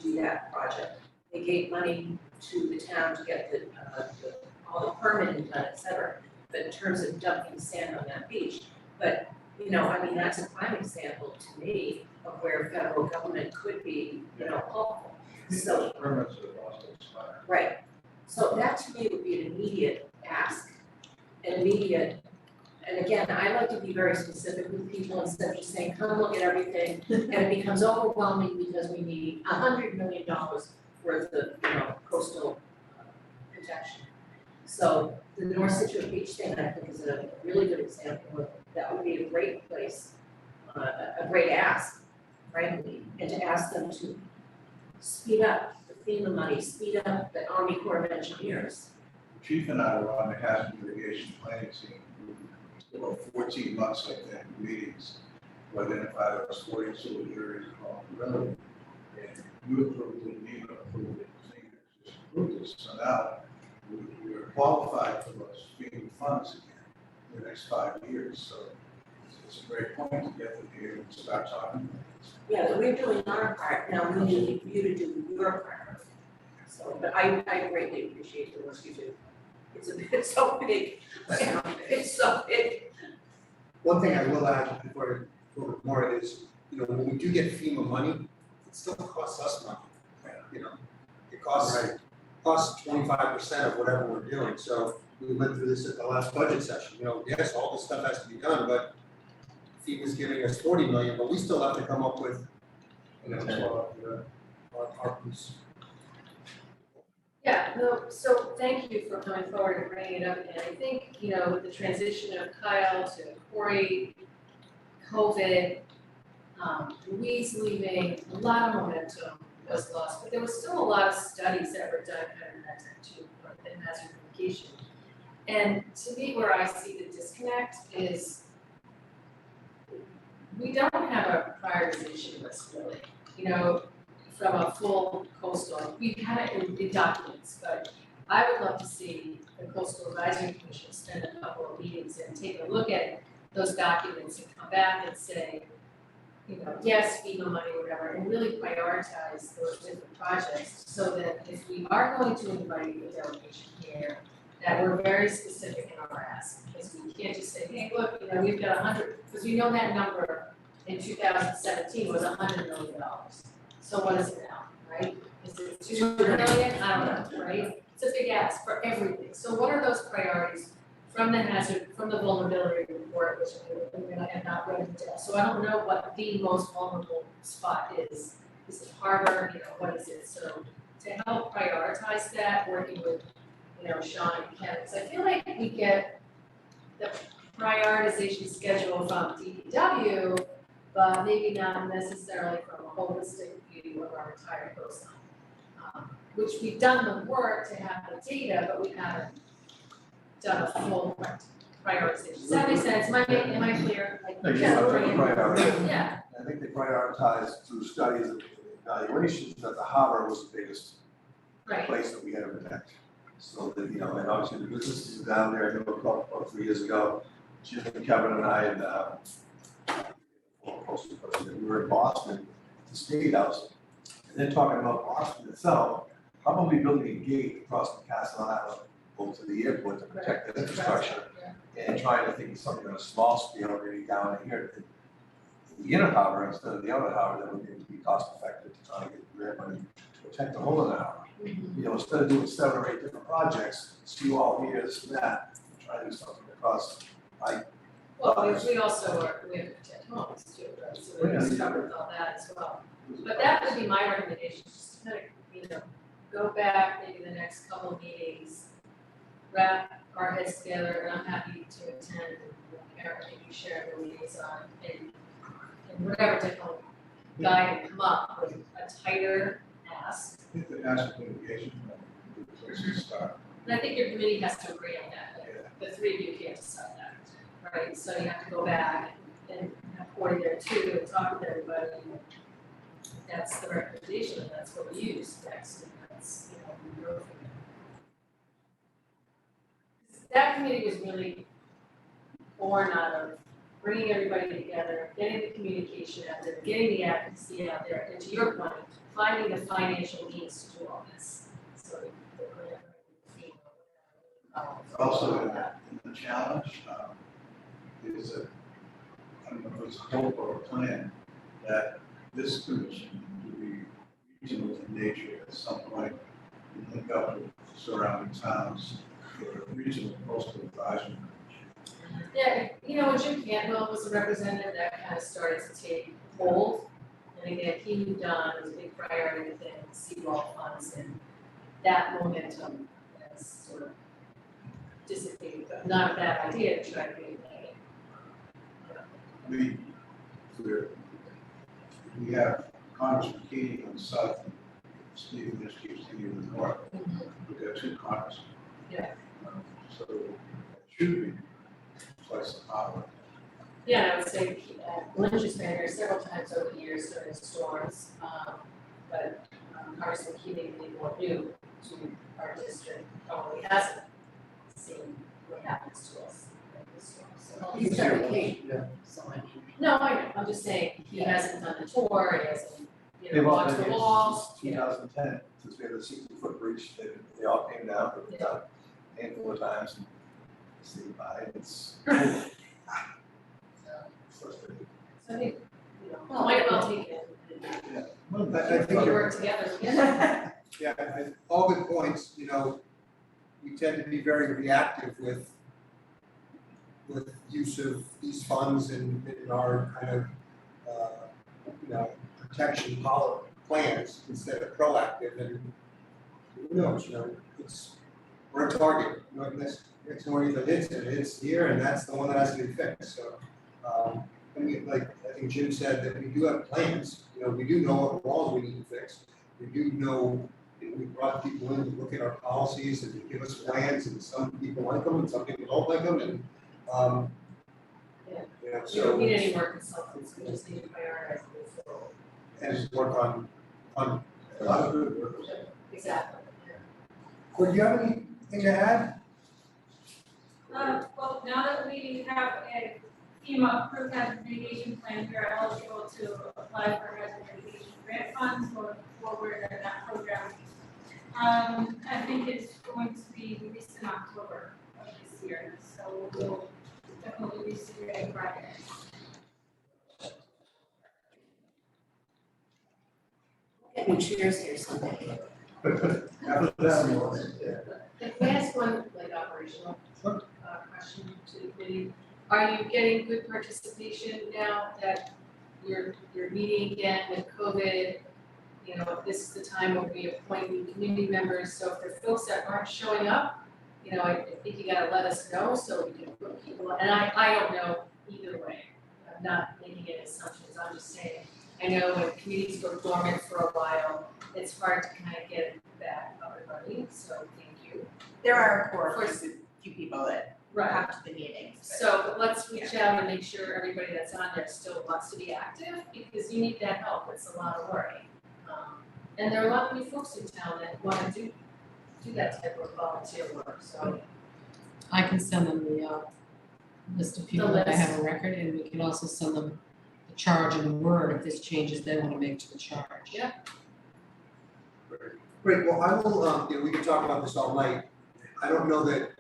Speaker 4: do that project. They gave money to the town to get all the permitting done, et cetera, but in terms of dumping sand on that beach. But, that's a prime example to me of where federal government could be, helpful. So,
Speaker 5: Permits are also expired.
Speaker 4: right, so that to me would be an immediate ask, an immediate. And again, I like to be very specific with people instead of just saying, come look at everything, and it becomes overwhelming because we need $100 million worth of, coastal protection. So the North Situate Beach thing, I think, is a really good example of, that would be a great place, a great ask, frankly, and to ask them to speed up the FEMA money, speed up the Army Corps of Engineers.
Speaker 5: Chief and I were on the hazard mitigation planning team, about 14 months, I think, meetings, to identify those 42 areas along the road. And you approved it, NEMA approved it, FEMA just approved it, so now we are qualified for those FEMA funds again in the next 5 years, so it's a great point to get them here and start talking.
Speaker 4: Yeah, but we're doing our part, now we need you to do your part. So, but I greatly appreciate the work you do. It's so big, it's so big.
Speaker 1: One thing I will add before I go more is, you know, when we do get FEMA money, it still costs us money. You know, it costs 25% of whatever we're doing, so we went through this at the last budget session, you know, yes, all this stuff has to be done, but FEMA's giving us 40 million, but we still have to come up with, you know, our piece.
Speaker 6: Yeah, no, so thank you for coming forward and bringing it up, and I think, you know, with the transition of Kyle to Corey, COVID, Louise leaving, a lot of momentum was lost, but there was still a lot of studies that were done kind of in that time too, in hazard mitigation. And to me, where I see the disconnect is we don't have a prioritization list really, you know, from a full coastal, we have it in documents, but I would love to see the Coastal Advisory Commission spend a couple of meetings and take a look at those documents and come back and say, you know, yes, FEMA money, whatever, and really prioritize those different projects so that if we are going to invite a delegation here, that we're very specific in our ask, because we can't just say, hey, look, you know, we've got 100, because we know that number in 2017 was $100 million. So what is it now, right? Is it 200 million? I don't know, right? It's a big ask for everything. So what are those priorities from the hazard, from the vulnerability report, which I have not read in detail. So I don't know what the most vulnerable spot is. Is it harbor, you know, what is it? So to help prioritize that, working with, you know, Sean and Ken, because I feel like we get the prioritization schedule from DPW, but maybe not necessarily from a holistic view of our entire coastline. Which we've done the work to have the data, but we haven't done a full prioritization. Does that make sense? Am I clear? Like,
Speaker 5: No, you have to prioritize.
Speaker 6: Yeah.
Speaker 5: I think they prioritized through studies and evaluations that the harbor was the biggest
Speaker 6: Right.
Speaker 5: place that we had to protect. So that, you know, and obviously the businesses down there, I know about 3 years ago, Jim and Kevin and I and we were in Boston, the State House, and they're talking about Boston itself, probably building a gate across the Castle Island over to the airport to protect the infrastructure, and trying to think of something on a small scale, maybe down here in the inner harbor instead of the outer harbor, that would maybe be cost effective to try to get grant money to protect the whole of the harbor. You know, instead of doing 7 or 8 different projects, see you all here, this and that, try to do something across.
Speaker 6: Well, we also are, we have to protect homes too, right? So we have to cover with all that as well. But that would be my recommendation, just to kind of, you know, go back maybe the next couple of meetings, wrap our heads together, and I'm happy to attend, and Karen, maybe share the liaison, and whatever technical guide and come up with a tighter ask.
Speaker 5: I think the national communication is a place to start.
Speaker 6: And I think your committee has to agree on that, like, the 3 of you can't decide that, right? So you have to go back and have Corey there too, and talk with everybody, and that's the recommendation, and that's what we use next, and that's, you know, we go from there. That committee was really born out of bringing everybody together, getting the communication out there, getting the advocacy out there, and to your point, finding the financial means to do all this. So
Speaker 5: Also in the challenge, is a, I don't know if it's a hope or a plan, that this commission will be regional in nature at some point, and link up with surrounding towns for a regional coastal advisory.
Speaker 6: yeah, you know, when Jim Cantwell was a representative, that kind of started to take hold. And again, he moved on, it was a big priority within Seawall funds, and that momentum has sort of dissipate, but not a bad idea to try to be
Speaker 5: We have Congressman Keating on the south, Steve just keeps thinking on the north. We've got two Congressmen.
Speaker 6: Yeah.
Speaker 5: So it should be twice the power.
Speaker 6: Yeah, I would say, Lynch has been here several times over the years during storms, but Congressman Keating being more new to our district probably hasn't seen what happens to us in the storms. So
Speaker 8: He's got vacation, so I mean.
Speaker 6: no, I know, I'm just saying, he hasn't done the tour, he hasn't,
Speaker 5: They've all
Speaker 6: walked
Speaker 5: been
Speaker 6: the
Speaker 5: here
Speaker 6: walls.
Speaker 5: since 2010, since we had the 60-foot breach, they all came down, but a handful of times and stayed by, it's. Frustrating.
Speaker 6: So I think, might well take it.
Speaker 5: Yeah.
Speaker 1: I think
Speaker 6: We
Speaker 1: you're,
Speaker 6: work together, yeah.
Speaker 1: yeah, all good points, we tend to be very reactive with use of these funds in our kind of, protection plans instead of proactive, and who knows, we're a target, next one either hits and it's here, and that's the one that has to be fixed, so. Like I think Jim said, that we do have plans, we do know what walls we need to fix. We do know, we brought people in to look at our policies and to give us plans, and some people like them and some people don't like them, and,
Speaker 6: We don't
Speaker 1: so,
Speaker 6: need any more consultants, we just need to prioritize and move forward.
Speaker 1: and work on a lot of good work.
Speaker 6: Exactly.
Speaker 1: Could you have anything to add?
Speaker 15: Well, now that we have a FEMA approved hazard mitigation plan, we are eligible to apply for hazard mitigation grant funds going forward in that program. I think it's going to be released in October of this year, so we'll definitely be seeing progress.
Speaker 8: Get new chairs here someday.
Speaker 5: After that,
Speaker 6: Can I ask one operational question to the committee? Are you getting good participation now that you're meeting again with COVID? This is the time when we appoint new community members, so if there are folks that aren't showing up, I think you gotta let us know so we can put people, and I don't know either way. I'm not making any assumptions, I'm just saying, I know when communities go dormant for a while, it's hard to kind of get it back up and running, so thank you.
Speaker 2: There are, of course, a few people that come to the meetings.
Speaker 6: So let's reach out and make sure everybody that's on there still wants to be active, because you need that help, it's a lot of work. And there are a lot of new folks in town that wanna do that type of volunteer work, so.
Speaker 13: I can send them the list of people
Speaker 6: The
Speaker 13: that I
Speaker 6: list.
Speaker 13: have a record, and we can also send them the charge and the word if there's changes they wanna make to the charge.
Speaker 6: Yeah.
Speaker 1: Great, well, I will, we can talk about this all night. I don't know that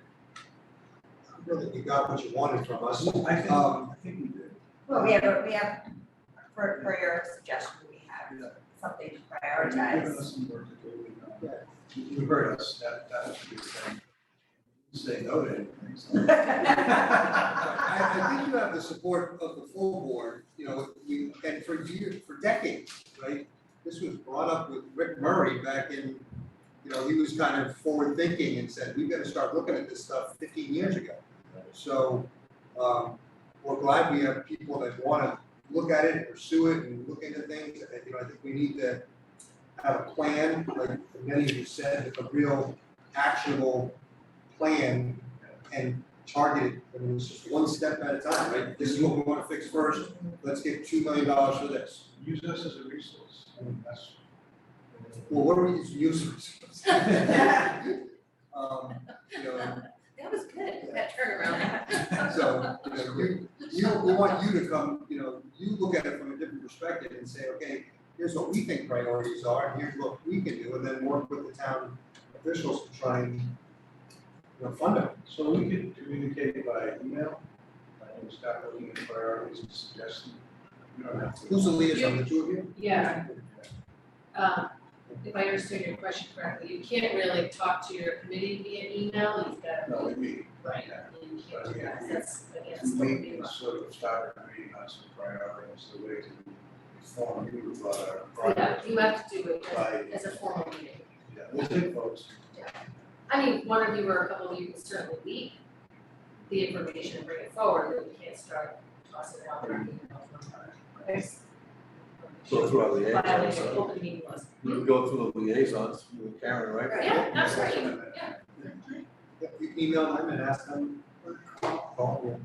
Speaker 1: you got what you wanted from us.
Speaker 5: I think we did.
Speaker 2: Well, we have, for your suggestion, we have something to
Speaker 5: Given
Speaker 2: prioritize.
Speaker 5: us some work to do, you heard us, that was a good thing. Say no to anything, so.
Speaker 1: I think you have the support of the full board, and for decades, right? This was brought up with Rick Murray back in, he was kind of forward thinking and said, we've got to start looking at this stuff 15 years ago. So, we're glad we have people that want to look at it and pursue it and look into things. I think we need to have a plan, like many of you said, a real actionable plan and target it. I mean, it's just one step at a time, right? This is what we want to fix first. Let's get $2 million for this.
Speaker 5: Use us as a resource, that's.
Speaker 1: Well, what are we using?
Speaker 8: That was good, that turnaround.
Speaker 1: So, we want you to come, you look at it from a different perspective and say, okay, here's what we think priorities are, and here's what we can do, and then work with the town officials to try and, fund them.
Speaker 5: So we could communicate by email, and start looking at priorities and suggestions. We don't have to.
Speaker 1: Who's the liaison, the two of you?
Speaker 6: Yeah. If I understood your question correctly, you can't really talk to your committee via email, you've got.
Speaker 5: No, we
Speaker 6: Right,
Speaker 5: yeah.
Speaker 6: you can't do that, that's against
Speaker 5: We
Speaker 6: the
Speaker 5: meet and
Speaker 6: law.
Speaker 5: sort of start a meeting on some priorities, the way to inform you about our
Speaker 6: Yeah,
Speaker 5: priorities.
Speaker 6: you have to do it
Speaker 5: By,
Speaker 6: as a formal meeting.
Speaker 5: yeah, we'll take votes.
Speaker 6: I mean, one of you or a couple of you can certainly leak the information and bring it forward, but we can't start tossing it out there.
Speaker 5: Go through our liaisons,
Speaker 6: Violating
Speaker 5: so
Speaker 6: open meeting laws.
Speaker 5: we would go through the liaisons, you and Karen, right?
Speaker 6: Yeah, absolutely, yeah.
Speaker 1: Yeah, you can email them and ask them. Call.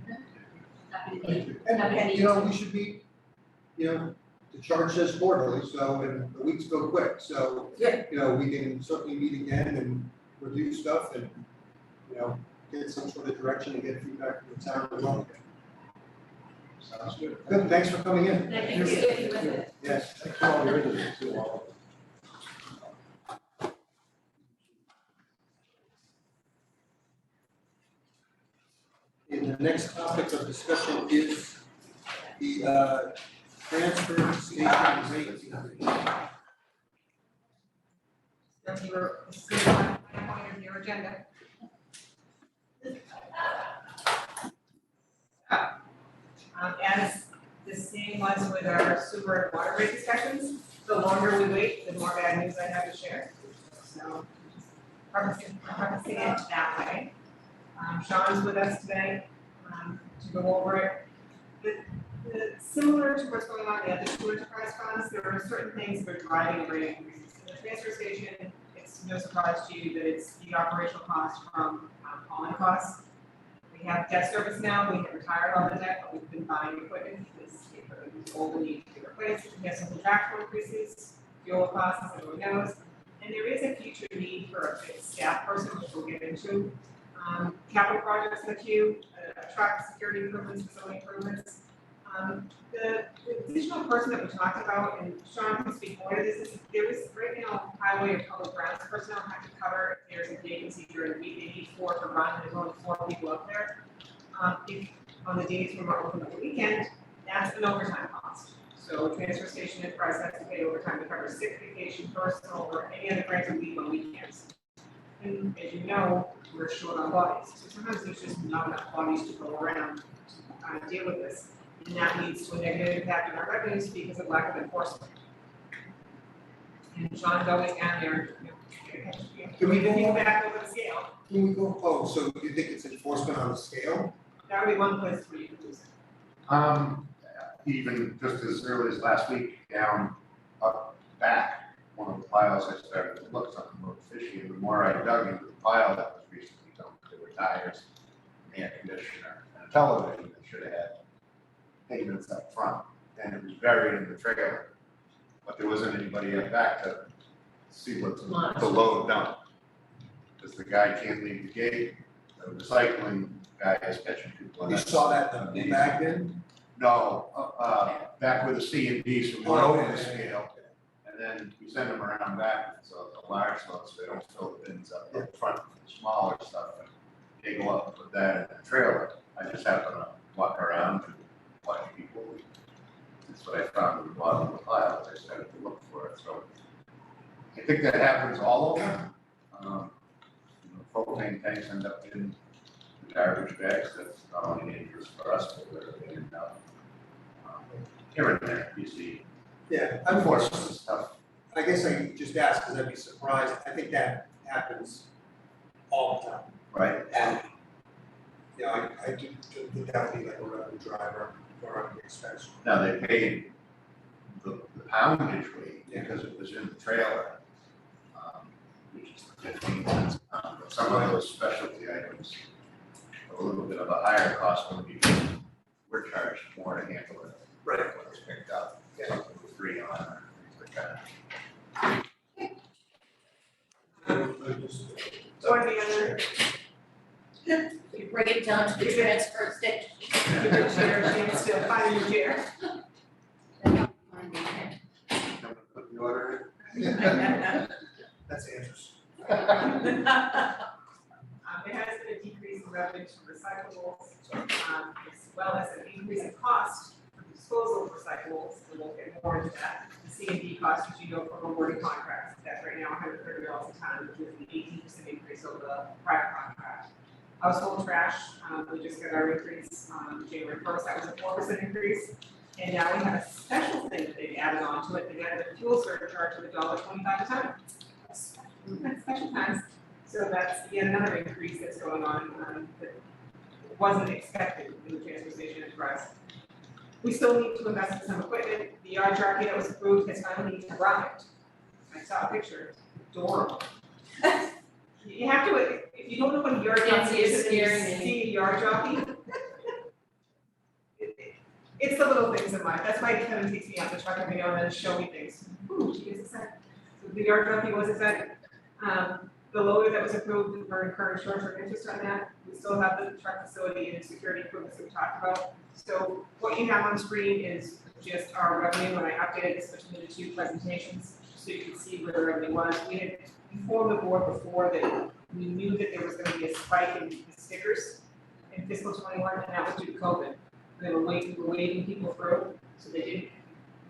Speaker 6: Happy to meet you.
Speaker 1: And, you know, we should be, you know, the charge says quarterly, so, and the weeks go quick, so.
Speaker 6: Yeah.
Speaker 1: You know, we can certainly meet again and review stuff and, you know, get some sort of direction and get feedback from the town as well. Sounds good. Good, thanks for coming in.
Speaker 6: Thank you.
Speaker 1: Yes.
Speaker 5: Thanks for all your interest too, all.
Speaker 1: And the next topic of discussion is the transfer station rate.
Speaker 16: That's your, this is one point of your agenda. As the same was with our sewer and water rate discussions, the longer we wait, the more bad news I have to share. So, prefacing it that way. Sean's with us today, to go over it. Similar to what's going on in the other two enterprise funds, there are certain things that are driving rate increases. In the transfer station, it's no surprise to you that it's the operational cost from hauling costs. We have debt service now, we have retired all the debt, but we've been buying equipment because the equipment is old and needs to be replaced. We have some contractual increases, fuel costs, as everyone knows. And there is a future need for a staff person, which we'll get into. Capital projects in the queue, truck security improvements, facility improvements. The additional person that we talked about, and Sean can speak more to this, is there is right now highway and public grounds personnel have to cover if there's a vacancy during the week, they need 4 to run, and there's only 4 people up there. If on the days when we're open on the weekend, that's an overtime cost. So transfer station enterprise has to pay overtime to cover sick, vacation, personal, or any other grants of leave on weekends. And as you know, we're short on bodies, so sometimes there's just not enough bodies to go around to deal with this. And that leads to a negative impact on our revenues because of lack of enforcement. And Sean's always down there,
Speaker 1: Can we go
Speaker 16: looking back over the scale.
Speaker 1: Can we go, oh, so you think it's enforcement on the scale?
Speaker 16: That would be one place where you could lose it.
Speaker 17: Even just as early as last week, down up back, one of the piles I started to look something a little fishy, and the more I dug into the pile that was recently dumped, there were tires, an air conditioner, and a television that should have had payments up front, and it was buried in the trailer. But there wasn't anybody up back to see what's below the dump. Because the guy can't leave the gate, the recycling guy is catching people.
Speaker 1: You saw that in the back then?
Speaker 17: No, back with the C and D, so we went
Speaker 1: Oh,
Speaker 17: over
Speaker 1: yeah,
Speaker 17: the
Speaker 1: yeah,
Speaker 17: scale. And then we send them around back, so the large ones, so they don't fill the bins up front, the smaller stuff. And they go up and put that in the trailer. I just happen to walk around and watch people. That's what I found at the bottom of the pile, I started to look for it, so. I think that happens all over. Propane tanks end up in the garbage bags, that's not only dangerous for us, but they're in, here and there, you see.
Speaker 1: Yeah,
Speaker 17: Enforcement stuff.
Speaker 1: I guess I just asked because I'd be surprised. I think that happens all the time.
Speaker 17: Right.
Speaker 1: And, you know, I do think that would be like a revenue driver or an expense.
Speaker 17: Now, they paid the poundage rate because it was in the trailer, which is the 15 cents a pound. But some of those specialty items are a little bit of a higher cost when we're charged more to handle it.
Speaker 1: Right.
Speaker 17: When it's picked up, something with 3 on or things like that.
Speaker 16: So any other,
Speaker 4: You bring it down to the transfer station.
Speaker 16: give your chair, chance to find your chair.
Speaker 17: Put the order
Speaker 1: That's interesting.
Speaker 16: There has been a decrease in revenues from recyclables, as well as an increase in cost for disposal of recyclables, and we'll get more into that. The C&D cost, as you know, from awarded contracts, that's right now $130 a ton, which is an 18% increase over the prior contract. Household trash, we just got our increase on January 1st, that was a 4% increase. And now we have a special thing that they've added on to it, they added a fuel surcharge of $1.25 a ton. That's special times. So that's yet another increase that's going on, that wasn't expected in the transfer station enterprise. We still need to invest in some equipment. The yard jockey that was approved has finally arrived. I saw a picture, adorable. You have to, if you don't know what a yard jockey is, and you see a yard jockey, it's the little things in life. That's why Kevin takes me out the truck every now and then to show me things. Ooh, she gets excited. So the yard jockey was excited. The loader that was approved, we're incurring short-term interest on that. We still have the truck facility and security improvements that we talked about. So what you have on screen is just our revenue, and I updated this between the two presentations, so you can see where the revenue was. We had informed the board before that we knew that there was gonna be a spike in the stickers in fiscal 21, and that was due to COVID. They were waiting people through, so they didn't,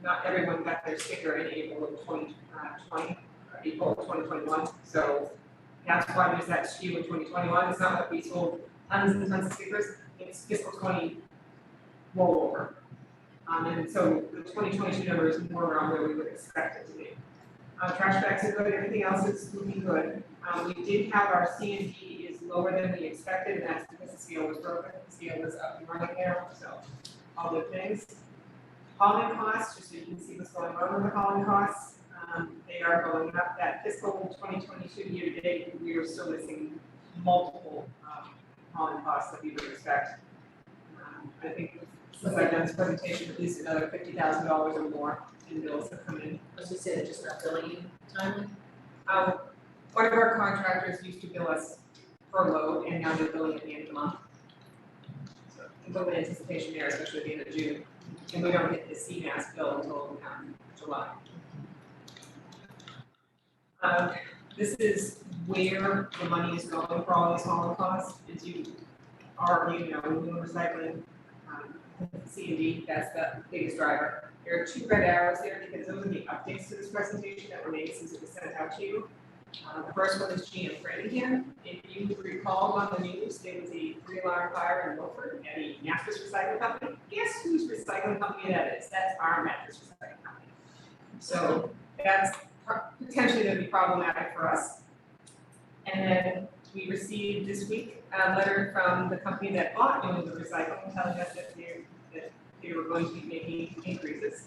Speaker 16: not everyone got their sticker in April of 2020, April of 2021. So that's why there's that skew in 2021. It's not that we sold tons and tons of stickers, it's fiscal 20 rollover. And so the 2022 number is more around where we would expect it to be. Trash bags are good, everything else is looking good. We did have our C&D is lower than we expected, and that's because the scale was broken, the scale was up and running now, so all good things. Hauling costs, just so you can see what's going on with the hauling costs, they are going up. That fiscal 2022 year to date, we are still missing multiple hauling costs that we would expect. I think since I've done this presentation, at least another $50,000 or more in bills have come in.
Speaker 4: As we say, they're just not billing you timely.
Speaker 16: One of our contractors used to bill us per load, and now they're billing at the end of the month. So a little anticipation there, especially at the end of June, and we don't get the CMAS bill until July. This is where the money is going for all these hauling costs, as you already know, recycling, C&D, that's the biggest driver. There are two red arrows there because those are the updates to this presentation that were made since it was sent out to you. The first one is GM Framingham. If you recall on the news, there was a 3-alarm fire in Milford at a mattress recycling company. Guess whose recycling company that is? That's our mattress recycling company. So that's potentially going to be problematic for us. And then we received this week a letter from the company that bought New England Recycling telling us that they were going to be making increases.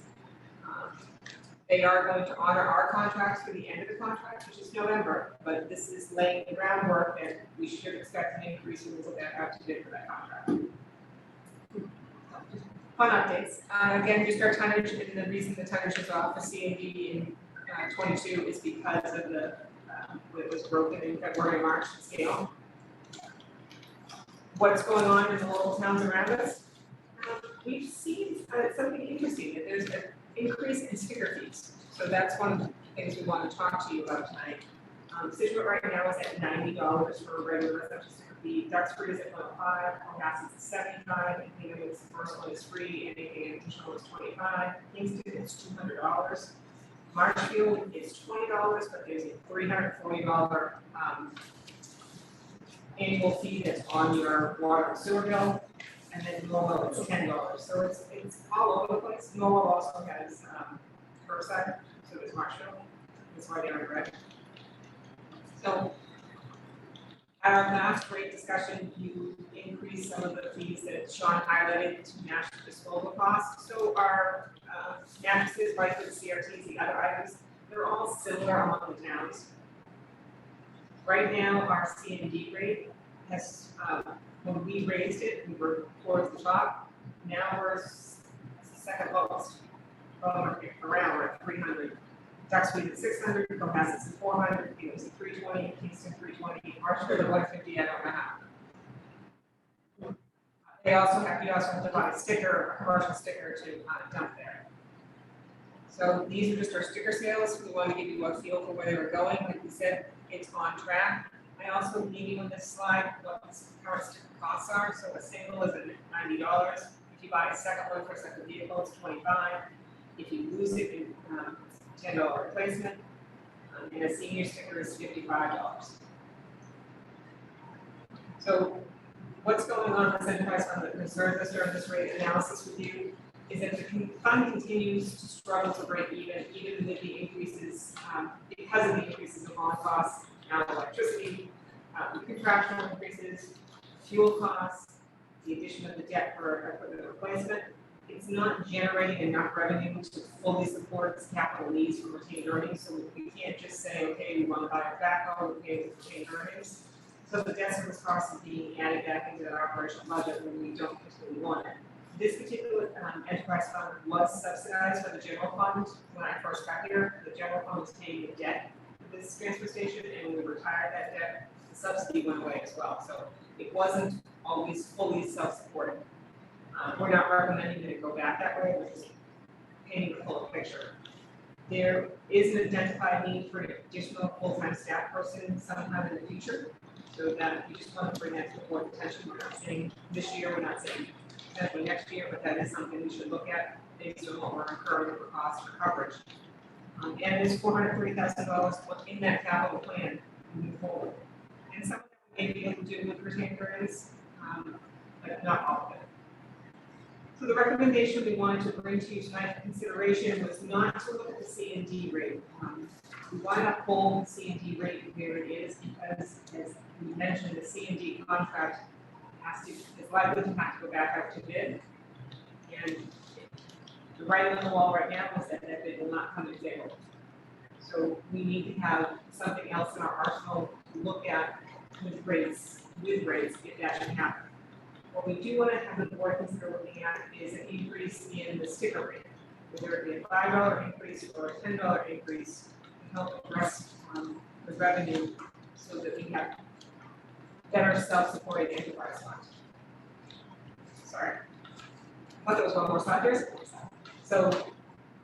Speaker 16: They are going to honor our contracts for the end of the contract, which is November, but this is laying the groundwork and we should expect an increase when we look at how to bid for that contract. Fun updates. Again, just our tonnage, and the reason the tonnage is off for C&D in 22 is because of the it was broken in February, March scale. What's going on in the local towns around us? We've seen something interesting, that there's an increase in sticker fees. So that's one of the things we want to talk to you about tonight. Scituate right now is at $90 for a regular residential sticker fee. Duxbury is at $105, Cohasset is $75, and Hingham is the first one is free, and anything additional is $25. Kingston is $200. Marshfield is $20, but there's a $340 annual fee that's on your water and sewer bill, and then Lowell is $10. So it's all over the place. Lowell also has curbside, so does Marshfield. That's why they're in red. So at our last great discussion, you increased some of the fees that Sean highlighted to match the disposal costs. So our mattresses, right, for the CRTs, the other items, they're all similar among the towns. Right now, our C&D rate has, when we raised it, we were towards the top. Now we're second lowest, around we're at 300. Duxbury at 600, Cohasset at 400, it was at 320, Kingston 320, Marshfield at 150, I don't know how. You also have to buy a sticker, a commercial sticker to dump there. So these are just our sticker sales. We want to give you a feel for where they were going. Like we said, it's on track. I also gave you on this slide what the current sticker costs are. So a single is at $90. If you buy a second one for a second vehicle, it's $25. If you lose it, it's $10 replacement. And a senior sticker is $55. So what's going on with this enterprise fund that concerns us during this rate analysis review is that the fund continues to struggle to break even with the increases, because of the increases in bond costs, now electricity, contractual increases, fuel costs, the addition of the debt for equipment replacement. It's not generating enough revenue to fully support its capital needs from retained earnings, so we can't just say, okay, we want to buy a backhoe, we pay with retained earnings. So the debt service cost is being added back into our operational budget when we don't particularly want it. This particular enterprise fund was subsidized by the general fund when I first got here. The general fund was paying the debt for this transfer station, and when we retired that debt, the subsidy went away as well. So it wasn't always fully self-supporting. We're not recommending that it go back that way, we're just painting the full picture. There is an identified need for an additional full-time staff person sometime in the future. So that we just want to bring that to the board's attention. We're not saying this year, we're not saying definitely next year, but that is something we should look at based on what we're incurring for cost for coverage. And there's $430,000 in that capital plan moving forward. And some of that we may be able to do with retained earnings, but not all of it. So the recommendation we wanted to bring to you tonight for consideration was not to look at the C&D rate. We want to hold the C&D rate where it is because, as we mentioned, the C&D contract is likely to have to go back out to bid. And the writing on the wall right now is that that bid will not come to favorable. So we need to have something else in our arsenal to look at with rates if that should happen. What we do want to have the board consider looking at is an increase in the sticker rate, whether it be a $5 increase or a $10 increase to help address the revenue so that we have better self-supporting enterprise funds. Sorry. I thought there was one more slide there. So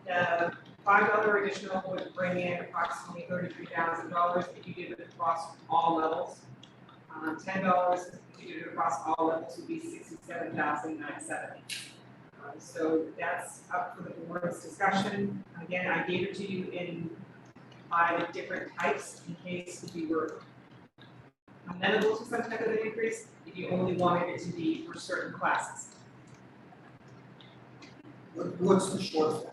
Speaker 16: the $5 additional would bring in approximately $33,000 if you did it across all levels. $10 if you did it across all levels would be $67,970. So that's up for the board's discussion. Again, I gave it to you in 5 different types in case if you were amenable to some type of an increase, if you only wanted it to be for certain classes.
Speaker 1: What's the shortfall?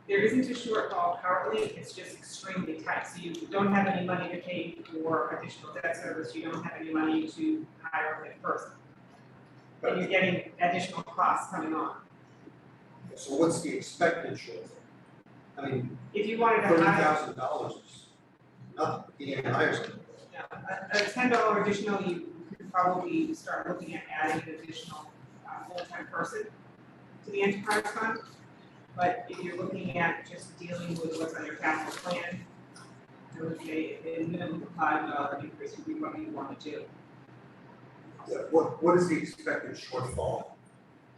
Speaker 16: There isn't a shortfall currently, it's just extremely tight. So you don't have any money to pay for additional debt service, you don't have any money to hire a person. But you're getting additional costs coming on.
Speaker 1: So what's the expected shortfall? I mean,
Speaker 16: If you wanted to hire,
Speaker 1: $30,000 is nothing, you can't hire someone.
Speaker 16: a $10 additional, you could probably start looking at adding an additional full-time person to the enterprise fund. But if you're looking at just dealing with what's on your capital plan, I would say a minimum of $5 increase would be what you want to do.
Speaker 1: What is the expected shortfall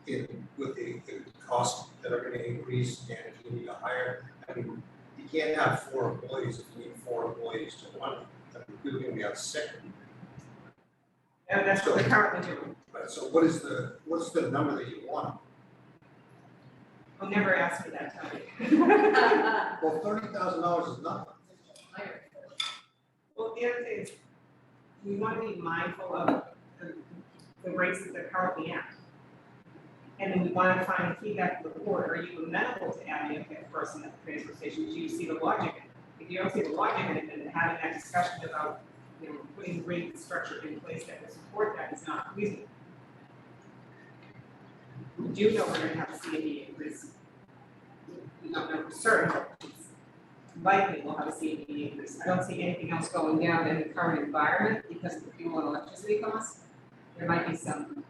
Speaker 1: with the costs that are gonna increase and if you need to hire? I mean, you can't have 4 employees if you need 4 employees to run it. I mean, people are gonna be out sick.
Speaker 16: And that's what we're currently doing.
Speaker 1: Right, so what's the number that you want?
Speaker 16: I'll never ask for that time.
Speaker 1: Well, $30,000 is nothing.
Speaker 16: Well, the other thing is, we want to be mindful of the rates that they're currently at. And then we want to find feedback from the board, are you amenable to adding a fifth person at the transfer station? Do you see the logic in it? If you don't see the logic in it, then having that discussion about, putting rate structure in place that will support that is not reasonable. We do know we're going to have a C&D increase. We don't know for certain, but it's likely we'll have a C&D increase. I don't see anything else going down in the current environment because of the fuel and electricity costs. There might be some.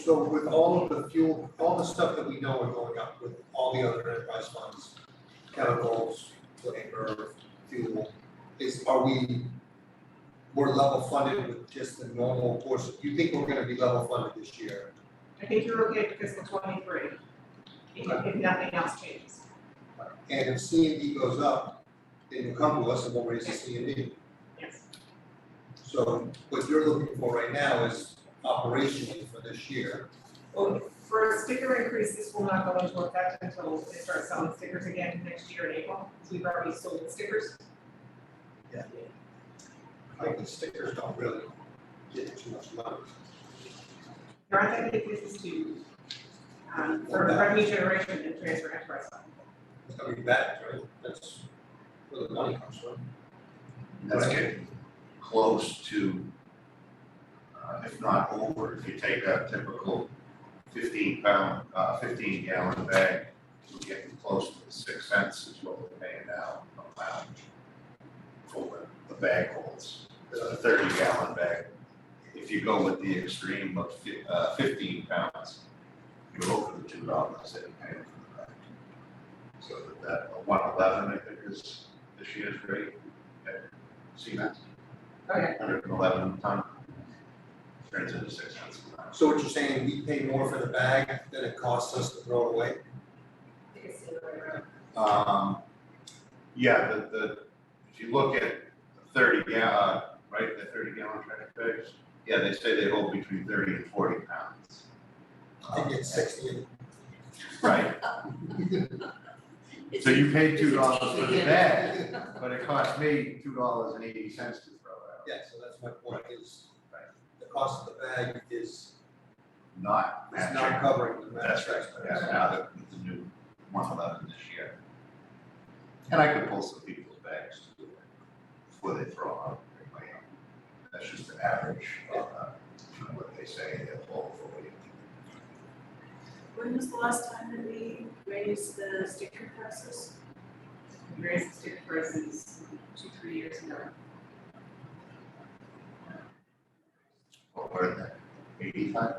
Speaker 1: So with all of the fuel, all the stuff that we know are going up with all the other enterprise funds, chemicals, labor, fuel, we're level funded with just the normal course? Do you think we're gonna be level funded this year?
Speaker 16: I think you're okay for fiscal 23, if nothing else changes.
Speaker 1: And if C&D goes up, then you come to us and we'll raise the C&D.
Speaker 16: Yes.
Speaker 1: So what you're looking for right now is operationally for this year.
Speaker 16: Well, for a sticker increase, this will not go into effect until they start selling stickers again next year in April, because we've already sold stickers.
Speaker 1: Yeah. I think the stickers don't really get too much money.
Speaker 16: There aren't that many places to, for revenue generation and transfer enterprise fund.
Speaker 1: It's gonna be bad, right? That's where the money comes from.
Speaker 17: That's getting close to, if not over, if you take a typical 15 gallon bag, we're getting close to 6 cents is what we're paying now a pound for the bag holds. The 30 gallon bag, if you go with the extreme of 15 pounds, you're over the $2 that you pay for the bag. So that 111, I think, is this year's rate at cement.
Speaker 16: Okay.
Speaker 17: 111 a ton. Turns into 6 cents a ton.
Speaker 1: So what you're saying, we pay more for the bag than it costs us to throw it away?
Speaker 8: I think it's the other way around.
Speaker 17: Yeah, if you look at 30 gallon, right, the 30 gallon trash bags, yeah, they say they hold between 30 and 40 pounds.
Speaker 1: I think it's 60.
Speaker 17: Right, so you paid $2 for the bag, but it cost me $2.80 to throw it out.
Speaker 1: Yeah, so that's my point is, the cost of the bag is
Speaker 17: Not
Speaker 1: not
Speaker 17: matching.
Speaker 1: covering the match.
Speaker 17: That's right, yeah, now that with the new 111 this year. And I could pull some people's bags too, before they throw them out. That's just an average of what they say they'll pull for you.
Speaker 8: When was the last time that we raised the sticker prices?
Speaker 16: We raised the sticker prices 2-3 years ago.
Speaker 17: What were they, 85?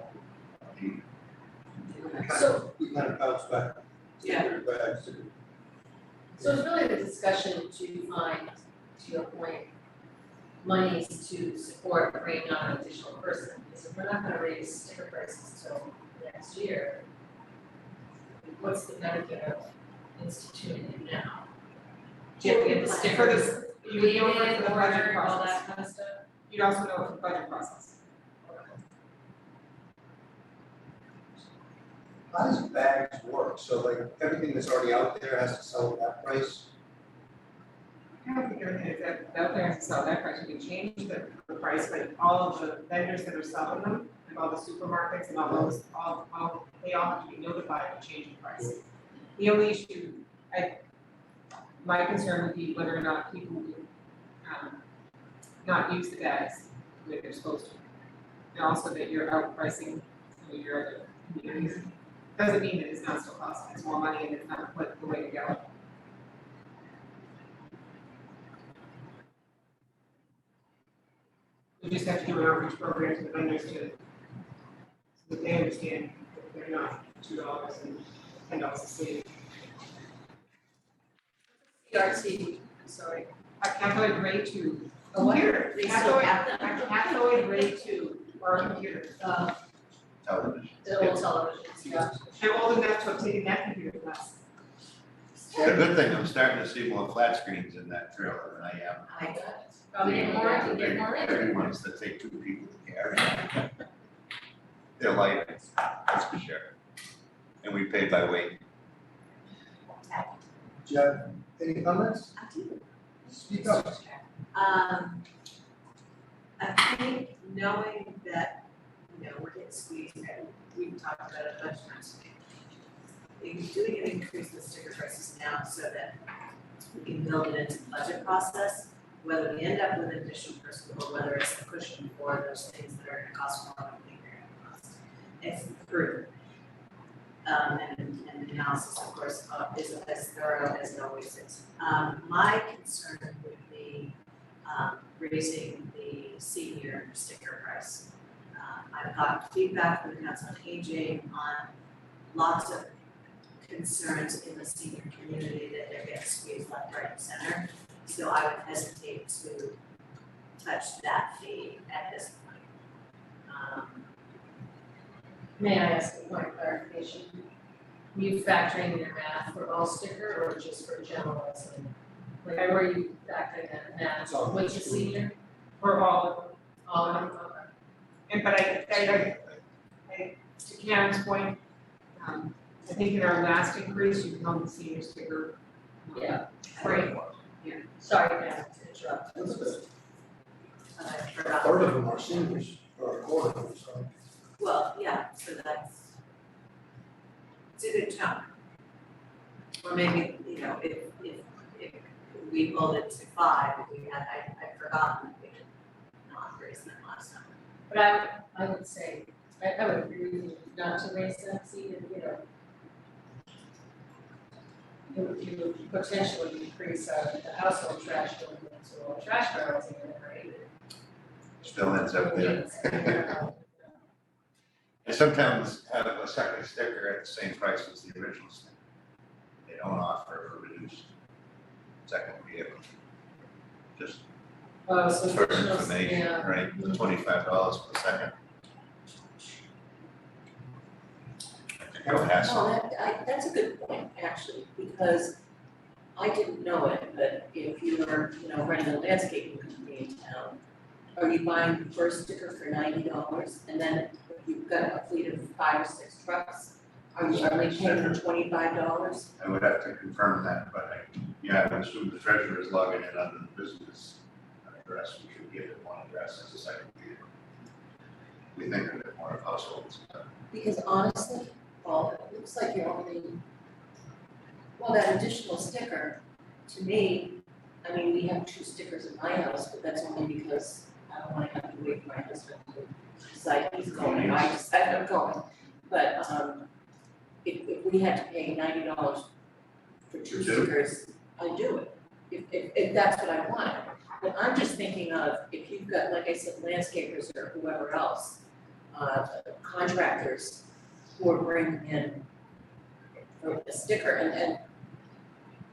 Speaker 4: So-
Speaker 1: We kind of bounce back.
Speaker 4: Yeah.
Speaker 1: to the bags.
Speaker 4: So it's really the discussion to find, to your point, monies to support bringing on an additional person, because if we're not gonna raise sticker prices till next year, what's the benefit of instituting it now? Do you have to get the stickers,
Speaker 16: You would know it for the budget
Speaker 4: order, all
Speaker 16: process.
Speaker 4: that kind of stuff?
Speaker 16: You'd also know it for the budget process.
Speaker 1: How does bags work? So like everything that's already out there has to sell at that price?
Speaker 16: I don't think everything that's out there has to sell that price, you can change the price, but all of the vendors that are selling them, and all the supermarkets and all those, they all have to be notified of changing price. The only issue, my concern would be whether or not people would, not use the bags the way they're supposed to. And also that you're outpricing some of your other communities. Doesn't mean that it's not still costing us more money and it's not the way to go. We just have to do an outreach program to the vendors so that they understand that they're not $2 and $10 a sleeve.
Speaker 4: CRT, sorry.
Speaker 16: A cathode ray tube.
Speaker 4: A what?
Speaker 16: Computer.
Speaker 4: They still have
Speaker 16: A
Speaker 4: them?
Speaker 16: cathode ray tube or a computer.
Speaker 17: Television.
Speaker 4: The old televisions, yeah.
Speaker 16: I'm old enough to have taken that computer class.
Speaker 17: The good thing, I'm starting to see more flat screens in that trailer than I am.
Speaker 4: I got it. Probably get more, I can get more in.
Speaker 17: Big ones that take 2 people to carry. They're light, that's for sure. And we pay by weight.
Speaker 1: Jeff, any comments?
Speaker 8: I do.
Speaker 1: Speak up.
Speaker 8: I think knowing that, we're getting squeezed, and we've talked about it a bunch of times. We do get to increase the sticker prices now so that we can build it into the budget process, whether we end up with an additional person or whether it's a cushion for those things that are gonna cost more than we think they're gonna cost. It's proven. And the analysis, of course, is as thorough as it always is. My concern would be raising the senior sticker price. I've got feedback from the Council on Aging on lots of concerns in the senior community that they're getting squeezed left, right, and center. So I would hesitate to touch that fee at this point.
Speaker 4: May I ask a point of clarification? Are you factoring in your math for all sticker or just for general resident? Like, where are you factoring that math, what's the senior?
Speaker 16: For all of them.
Speaker 4: All of them, okay.
Speaker 16: And but I to Karen's point, I think in our last increase, you held the senior sticker.
Speaker 4: Yeah.
Speaker 16: Right.
Speaker 4: Sorry, Matt, to interrupt.
Speaker 8: I forgot.
Speaker 1: Third of them are seniors, or a quarter of them, so.
Speaker 8: Well, yeah, so it's a good chunk. Or maybe, if we pulled it to 5, if we had, I forgotten that we did not raise them last time.
Speaker 6: But I would say, I would agree with you not to raise that, even, you know. You would potentially increase the household trash ordinance or trash barrels in there, right?
Speaker 17: Still ends up there. And some towns have a second sticker at the same price as the original sticker. They don't offer a reduced second vehicle. Just
Speaker 6: So
Speaker 17: for
Speaker 6: additional,
Speaker 17: information,
Speaker 6: yeah.
Speaker 17: right, the $25 per second. I think that's
Speaker 4: No, that's a good point, actually, because I didn't know it, but if you were, you know, running a landscaping company in town, are you buying the first sticker for $90, and then if you've got a fleet of 5 or 6 trucks, are you only paying the $25?
Speaker 17: I would have to confirm that, but I would assume the treasurer is logging in under the business address. We should give it one address as a second vehicle. We think of it more of households.
Speaker 4: Because honestly, Paul, it looks like you're only, well, that additional sticker, to me, I mean, we have 2 stickers in my house, but that's only because I don't wanna have to wait for my husband to decide he's going, and I decide I'm going. But, if we had to pay $90 for 2 stickers, I'd do it, if that's what I want. But I'm just thinking of, if you've got, like I said, landscapers or whoever else, contractors who are bringing in a sticker, and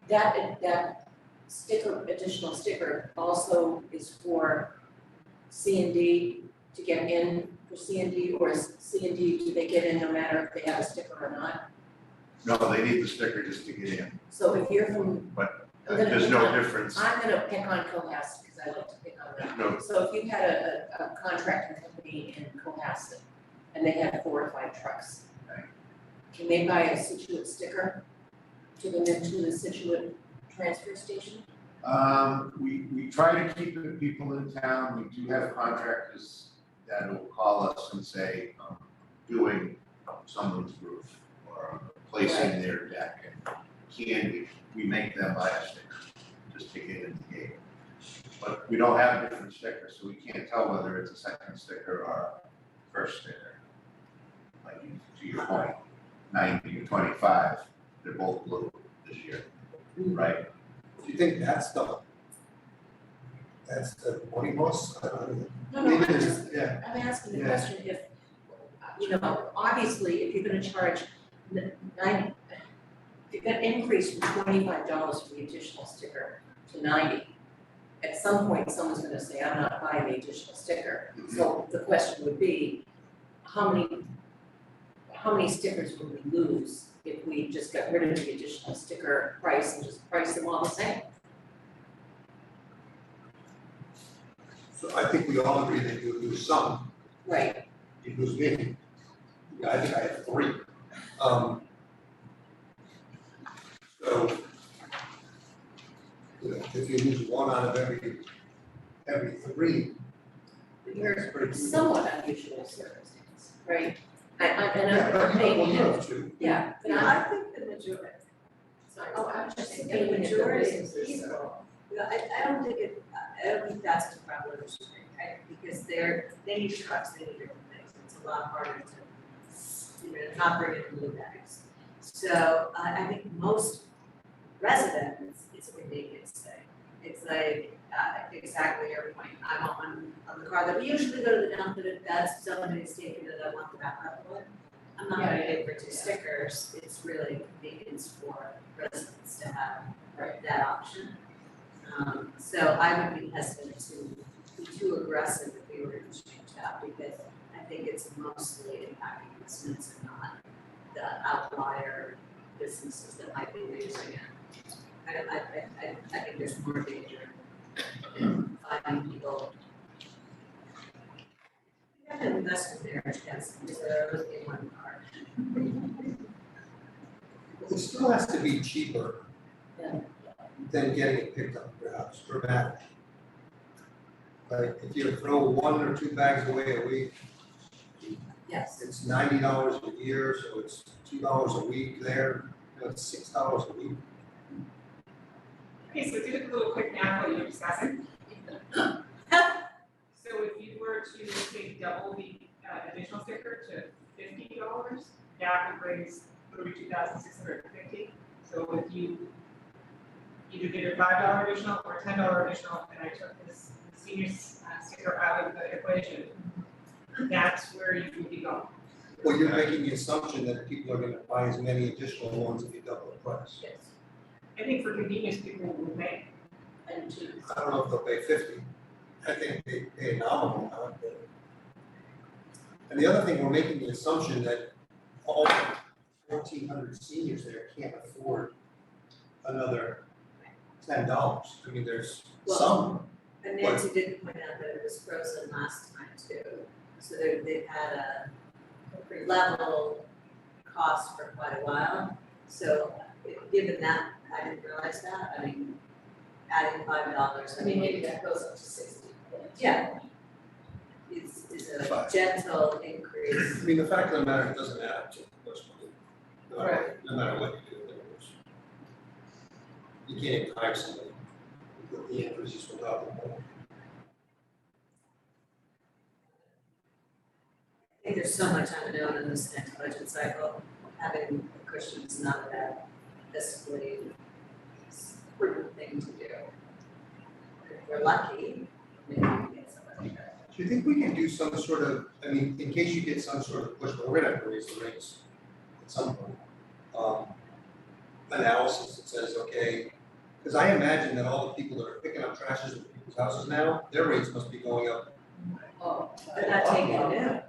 Speaker 4: that sticker, additional sticker also is for C&D to get in for C&D, or is C&D, do they get in no matter if they have a sticker or not?
Speaker 17: No, they need the sticker just to get in,
Speaker 4: So if you're from,
Speaker 17: but
Speaker 4: I'm gonna
Speaker 17: there's
Speaker 4: pick
Speaker 17: no
Speaker 4: on-
Speaker 17: difference.
Speaker 4: I'm gonna pick on Cohasset, because I like to pick on them.
Speaker 17: No,
Speaker 4: So if you had a contracting company in Cohasset, and they had 4 or 5 trucks, can they buy a Scituate sticker to them into the Scituate transfer station?
Speaker 17: we try to keep the people in town. We do have contractors that will call us and say, doing someone's roof or placing their deck, and we make them buy a sticker just to get in the gate. But we don't have different stickers, so we can't tell whether it's a second sticker or a first sticker. Like, to your point, 90 or 25, they're both blue this year, right?
Speaker 1: Do you think that's the point most?
Speaker 4: No,
Speaker 1: Maybe
Speaker 4: I'm
Speaker 1: there's-
Speaker 4: just,
Speaker 1: yeah.
Speaker 4: I'm asking the
Speaker 1: Yeah.
Speaker 4: question if, you know, obviously, if you're gonna charge if you're gonna increase from $25 for the additional sticker to 90, at some point, someone's gonna say, I'm not buying the additional sticker. So the question would be, how many stickers would we lose if we just got rid of the additional sticker price and just price them all the same?
Speaker 1: So I think we all agree that you would lose some,
Speaker 4: Right.
Speaker 1: you lose me. I think I have 3. So, you know, if you lose 1 out of every 3,
Speaker 4: You're
Speaker 1: that's pretty good.
Speaker 4: somewhat unusual circumstance, right? And
Speaker 1: Yeah,
Speaker 4: I'm
Speaker 1: but you
Speaker 4: paying
Speaker 1: don't
Speaker 4: it,
Speaker 1: lose 2.
Speaker 4: yeah, but
Speaker 8: Yeah,
Speaker 4: I'm,
Speaker 8: I think the majority, sorry,
Speaker 4: oh, I'm just
Speaker 8: the
Speaker 4: thinking if the
Speaker 8: majority of
Speaker 4: businesses
Speaker 8: people,
Speaker 4: are.
Speaker 8: I don't think that's the problem, because they need trucks, they need different things, it's a lot harder to, not bring in blue bags. So, I think most residents, it's a convenience thing. It's like, exactly your point, I'm on the car that we usually go to the dump, but if that's somebody's taken that I want the backup one, I'm not gonna pay for 2 stickers, it's really convenience for residents to have that option. So I would be hesitant to be too aggressive if we were to change that, because I think it's mostly impacting residents and not the outlier businesses that might be using it. I think there's more danger in finding people. You have to invest in marriage, yes, because they're only in one car.
Speaker 1: It still has to be cheaper than getting it picked up perhaps dramatically. Like if you throw 1 or 2 bags away a week,
Speaker 8: Yes.
Speaker 1: it's $90 a year, so it's $2 a week there, it's $6 a week.
Speaker 16: Okay, so do a little quick math while you're discussing. to say double the additional sticker to $50, that would raise $32,650. So if you either did a $5 additional or $10 additional, and I took this senior sticker out of the equation, that's where you would be going.
Speaker 1: Well, you're making the assumption that people are gonna buy as many additional ones if you double the price.
Speaker 4: Yes.
Speaker 16: I think for convenience, people will pay.
Speaker 4: And to,
Speaker 1: I don't know if they'll pay 50. I think they pay a nominal amount, but. And the other thing, we're making the assumption that all 1,400 seniors there can't afford another $10. I mean, there's
Speaker 8: Well,
Speaker 1: some,
Speaker 8: And Nancy did point out that it was frozen last time too, so they've had a level cost for quite a while. So given that, I didn't realize that, I mean, adding $5,
Speaker 6: I mean, maybe that goes up to 60.
Speaker 8: yeah. Is a gentle increase.
Speaker 1: I mean, the fact of the matter, it doesn't add up to much money. No matter what you do, you can't even hire somebody with the increases without the money.
Speaker 8: I think there's so much unknown in this next budget cycle, having a cushion is not a bad fiscally prudent thing to do. If we're lucky, maybe we can get somebody better.
Speaker 1: Do you think we can do some sort of, I mean, in case you get some sort of push, but we're gonna have to raise the rates at some point. Analysis that says, okay, because I imagine that all the people that are picking up trashes in people's houses now, their rates must be going up.
Speaker 8: Oh, they're not taking it in.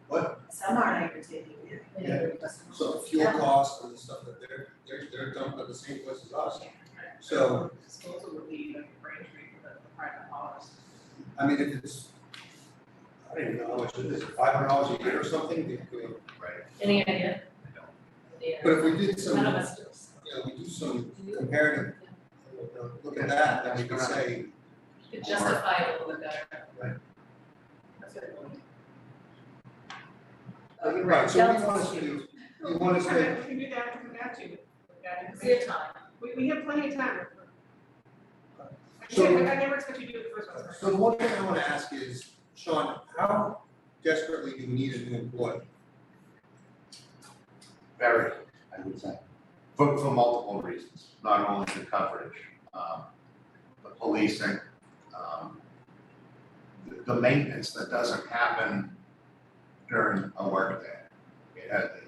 Speaker 1: What?
Speaker 8: Some aren't even taking it in.
Speaker 1: Yeah. So the fuel costs and the stuff that they're dumping at the same place as us. So,
Speaker 16: Disposal would be like a branch rate for the private haulers.
Speaker 1: I mean, if it's, I don't even know how much it is, $500 a year or something,
Speaker 17: Right.
Speaker 6: Any idea? Yeah.
Speaker 1: but if we did some,
Speaker 6: None of us do.
Speaker 1: we do some comparative, look at that, then we could say,
Speaker 6: You could justify it a little bit better.
Speaker 1: Right.
Speaker 6: That's what it would.
Speaker 8: Oh, you're
Speaker 1: right,
Speaker 8: right,
Speaker 1: so we
Speaker 8: Delta's
Speaker 1: want us to,
Speaker 8: huge.
Speaker 1: you want us to,
Speaker 16: We can do that, come back to you with that
Speaker 6: It's your
Speaker 16: information.
Speaker 6: time.
Speaker 16: We have plenty of time.
Speaker 1: So-
Speaker 16: I never expect you to do the first one.
Speaker 1: so the one thing I wanna ask is, Sean, how desperately do we need a new employee?
Speaker 17: Very, I would say, for multiple reasons, not only the coverage, the policing, the maintenance that doesn't happen during a workday.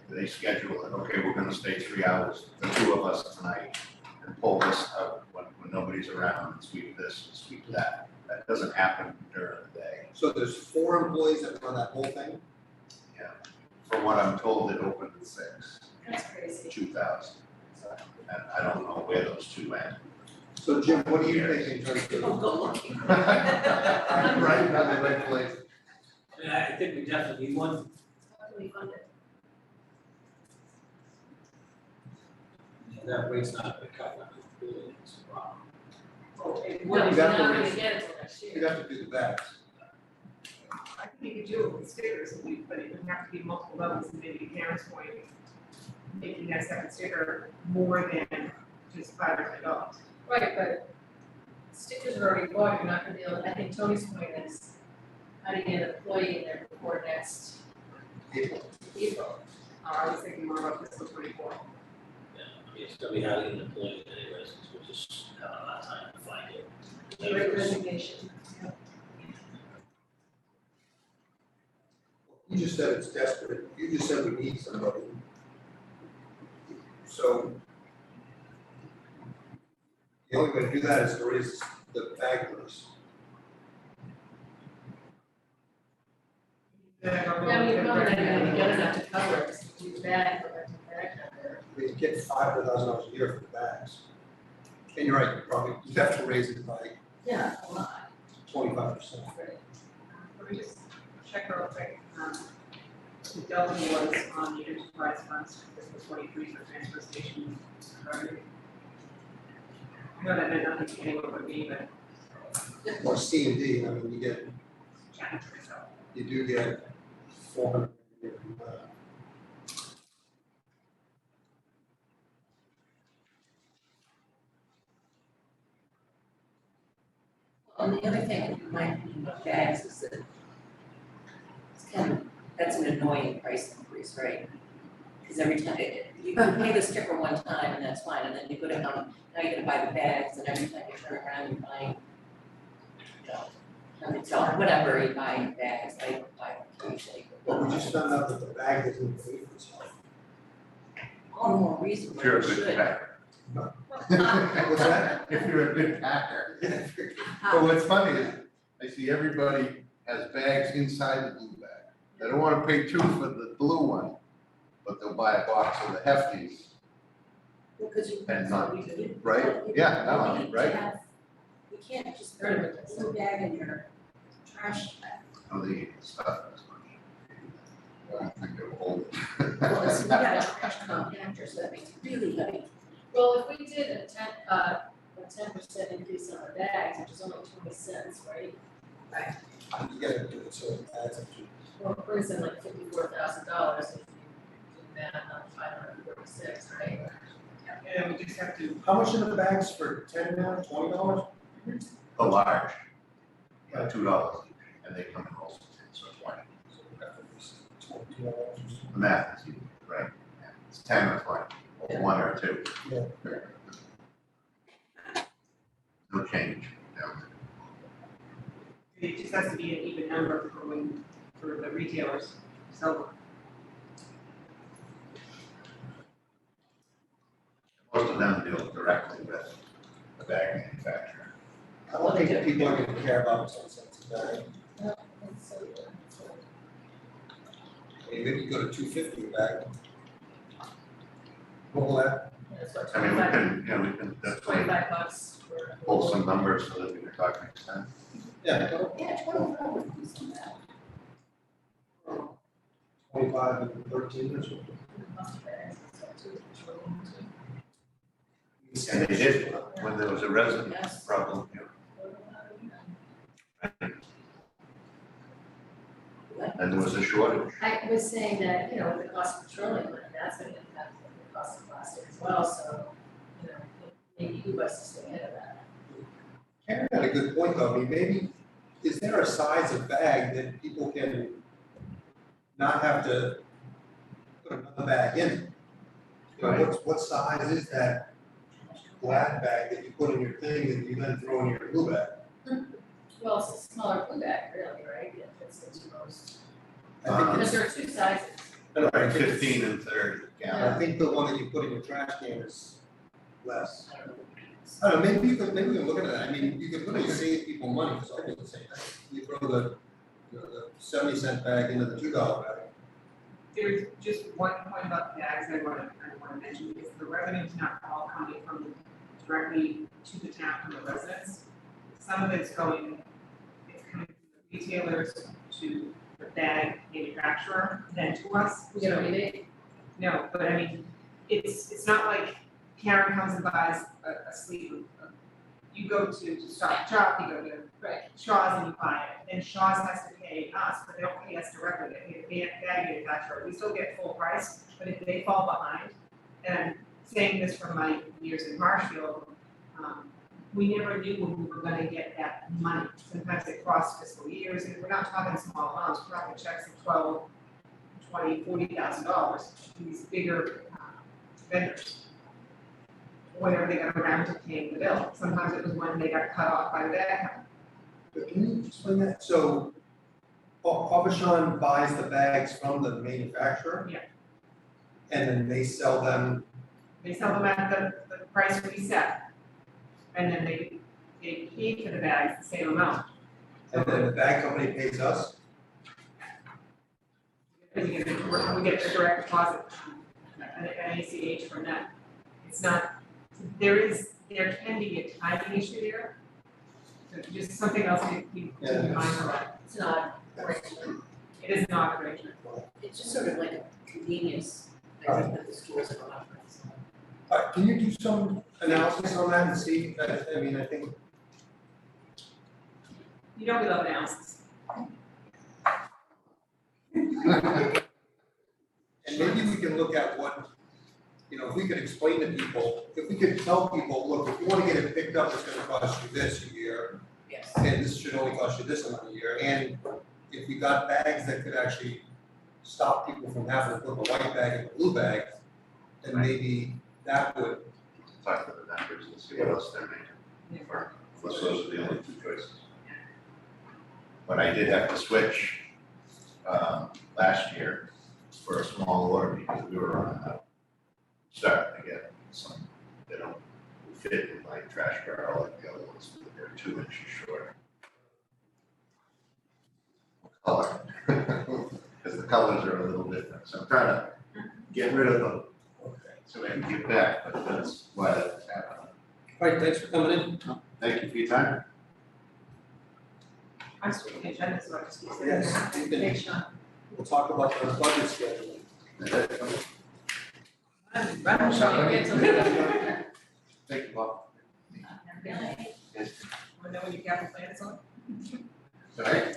Speaker 17: They schedule it, okay, we're gonna stay 3 hours, the two of us tonight, and pull this out when nobody's around, and sweep this, and sweep that. That doesn't happen during the day.
Speaker 1: So there's 4 employees that run that whole thing?
Speaker 17: Yeah, from what I'm told, it opened at 6.
Speaker 6: That's crazy.
Speaker 17: 2,000. And I don't know where those two went.
Speaker 1: So Jim, what do you think in terms of?
Speaker 8: Don't go looking.
Speaker 17: Right, not the right place.
Speaker 3: Yeah, I think we definitely need one.
Speaker 6: How do we fund it?
Speaker 3: That rate's not gonna cut, really, it's a problem.
Speaker 6: No,
Speaker 1: You'd
Speaker 6: we're
Speaker 1: have
Speaker 6: not
Speaker 1: to
Speaker 6: gonna
Speaker 1: raise-
Speaker 6: get it till next year.
Speaker 1: You'd have to do the bags.
Speaker 16: I think you could do it with stickers, but it would have to be multiple levels, and maybe Karen's point, making that second sticker more than just $500.
Speaker 6: Right, but stickers are already bought, you're not gonna be able, I think Tony's point is, how do you get an employee in there before next
Speaker 1: April.
Speaker 6: April?
Speaker 16: I was thinking more about fiscal 24.
Speaker 3: Yeah, I mean, it's gonna be highly unemployed anyways, because we're just having a lot of time to find it.
Speaker 6: Great resignation.
Speaker 1: You just said it's desperate, you just said we need somebody. So. The only way to do that is to raise the bag price.
Speaker 6: Yeah, I mean, you're not gonna get enough to cover it, it's too bad for that to back number.
Speaker 1: We get $500,000 a year for the bags. And you're right, you have to raise it by
Speaker 6: Yeah, a lot.
Speaker 1: 25%.
Speaker 16: Let me just check real quick. The Delta was on the enterprise funds for fiscal 23 for transfer station revenue. I know that meant nothing to anyone but me, but
Speaker 1: Or C and D, I mean, you get,
Speaker 16: chatting to myself.
Speaker 1: you do get 400.
Speaker 8: And the other thing you might look at is that
Speaker 4: That's an annoying price increase, right? Because every time, you can pay the sticker one time and that's fine, and then you go down, now you gotta buy the bags, and every time you turn around, you're buying, you know, $100, whatever, you buy bags, I buy them occasionally.
Speaker 1: But we just found out that the bag doesn't pay for itself.
Speaker 4: All the more reason why
Speaker 17: Sure,
Speaker 4: you
Speaker 17: good
Speaker 4: should.
Speaker 17: packer.
Speaker 1: What's that?
Speaker 17: If you're a good packer. But what's funny is, I see everybody has bags inside the blue bag. They don't wanna pay $2 for the blue one, but they'll buy a box of the hefties,
Speaker 4: Because you.
Speaker 17: And not-
Speaker 4: you do.
Speaker 17: right? Yeah, no,
Speaker 4: You need to
Speaker 17: right?
Speaker 4: have- You can't just put a blue bag in your trash bag.
Speaker 17: Oh, they eat stuff as much. I don't think they're old.
Speaker 4: Well, it's, we got a trash compactor, so that makes it really heavy.
Speaker 6: Well, if we did a 10% increase on the bags, which is only 20 cents, right?
Speaker 1: You gotta do it so it adds up to.
Speaker 6: Well, it brings in like $54,000 if you do that on 546, right?
Speaker 16: And we just have to,
Speaker 1: How much are the bags for $10 now, $20?
Speaker 17: The large, $2 each, and they come in rolls of 10, so 20.
Speaker 1: $22.
Speaker 17: The math is easy, right? Yeah, it's 10 or 20, or 1 or 2.
Speaker 1: Yeah.
Speaker 17: No change down there.
Speaker 16: it just has to be an even number for the retailers, so.
Speaker 17: Most of them deal directly with the bag manufacturer.
Speaker 1: I don't think that people are gonna care about 10 cents a bag. I mean, maybe you go to $2.50 a bag. What will that?
Speaker 6: That's what,
Speaker 17: I mean, we
Speaker 6: 25,
Speaker 17: can, you know, we can definitely
Speaker 6: $25 for.
Speaker 17: pull some numbers so that we can talk next time.
Speaker 1: Yeah,
Speaker 4: Yeah, 25 would be some that.
Speaker 1: 25 and 13 or something.
Speaker 17: And they did, when there was a resident
Speaker 4: Yes.
Speaker 17: problem, you know, and there was a shortage.
Speaker 6: I was saying that, you know, with the cost of petroleum, and that's gonna impact the cost of plastic as well, so, you know, maybe you guys to stay ahead of that.
Speaker 1: Karen had a good point though, I mean, maybe, is there a size of bag that people can not have to put another bag in? You know, what size is that glad bag that you put in your thing that you then throw in your blue bag?
Speaker 6: Well, it's a smaller blue bag, really, right, it fits into most,
Speaker 1: I think
Speaker 6: because
Speaker 1: it's,
Speaker 6: there are two sizes.
Speaker 1: I
Speaker 17: Like 15 and 30 gallon.
Speaker 1: I think the one that you put in your trash can is less. I don't know, maybe we can look at that, I mean, you could really save people money, because I do the same thing. You throw the 70-cent bag into the $2 bag.
Speaker 16: There's just one point about the bags I wanna mention, is the revenue's not all coming from directly to the town from the residents. Some of it's coming from the retailers to the bag manufacturer, then to us.
Speaker 6: We get a rebate.
Speaker 16: No, but I mean, it's not like Karen comes and buys a sleeve of, you go to Stop and Shop, you go to Shaw's and you buy it, then Shaw's has to pay us, but they don't pay us directly, they pay the bag manufacturer, we still get full price, but if they fall behind, and saying this from my years in Marshfield, we never knew when we were gonna get that money, sometimes it crossed fiscal years, and we're not talking small amounts, we're talking checks of $12,000, $20,000, $40,000, these bigger vendors. Whenever they got around to paying the bill, sometimes it was when they got cut off by the bag company.
Speaker 1: But can you explain that? So, Pavachon buys the bags from the manufacturer?
Speaker 16: Yeah.
Speaker 1: And then they sell them,
Speaker 16: They sell them at the price we set. And then they pay for the bags the same amount.
Speaker 1: and then the bag company pays us?
Speaker 16: We get the direct deposit, an ACH from that. It's not, there can be a timing issue there. So just something else to be mindful of.
Speaker 4: It's not arrangement,
Speaker 16: It is not arrangement.
Speaker 4: it's just sort of like a convenience, I think, that the stores are offering.
Speaker 1: All right, can you do some analysis on that and see, I mean, I think,
Speaker 16: You know we love analysis.
Speaker 1: and maybe we can look at what, you know, if we could explain to people, if we could tell people, look, if you wanna get it picked up, it's gonna cost you this a year.
Speaker 4: Yes.
Speaker 1: And this should only cost you this amount a year, and if we got bags that could actually stop people from having to put the white bag in the blue bag, then maybe that would,
Speaker 17: Talk to the members and see what else they're making. Unless those are the only two choices. But I did have to switch, last year for a small order because we were running out. Starting to get some, they don't fit in my trash barrel like the other ones, they're 2 inches short. Color, because the colors are a little different, so I'm trying to get rid of them. So I can get back, but that's why that's happening.
Speaker 1: all right, thanks for coming in.
Speaker 17: Thank you for your time.
Speaker 16: I'm switching agendas, so I just keep saying.
Speaker 1: Yes, you can-
Speaker 16: Thanks, Sean.
Speaker 1: We'll talk about the budget schedule.
Speaker 16: Run, Sean, get to leave.
Speaker 17: Thank you, Bob.
Speaker 16: Wanna know when your capital plan is on?
Speaker 17: All right.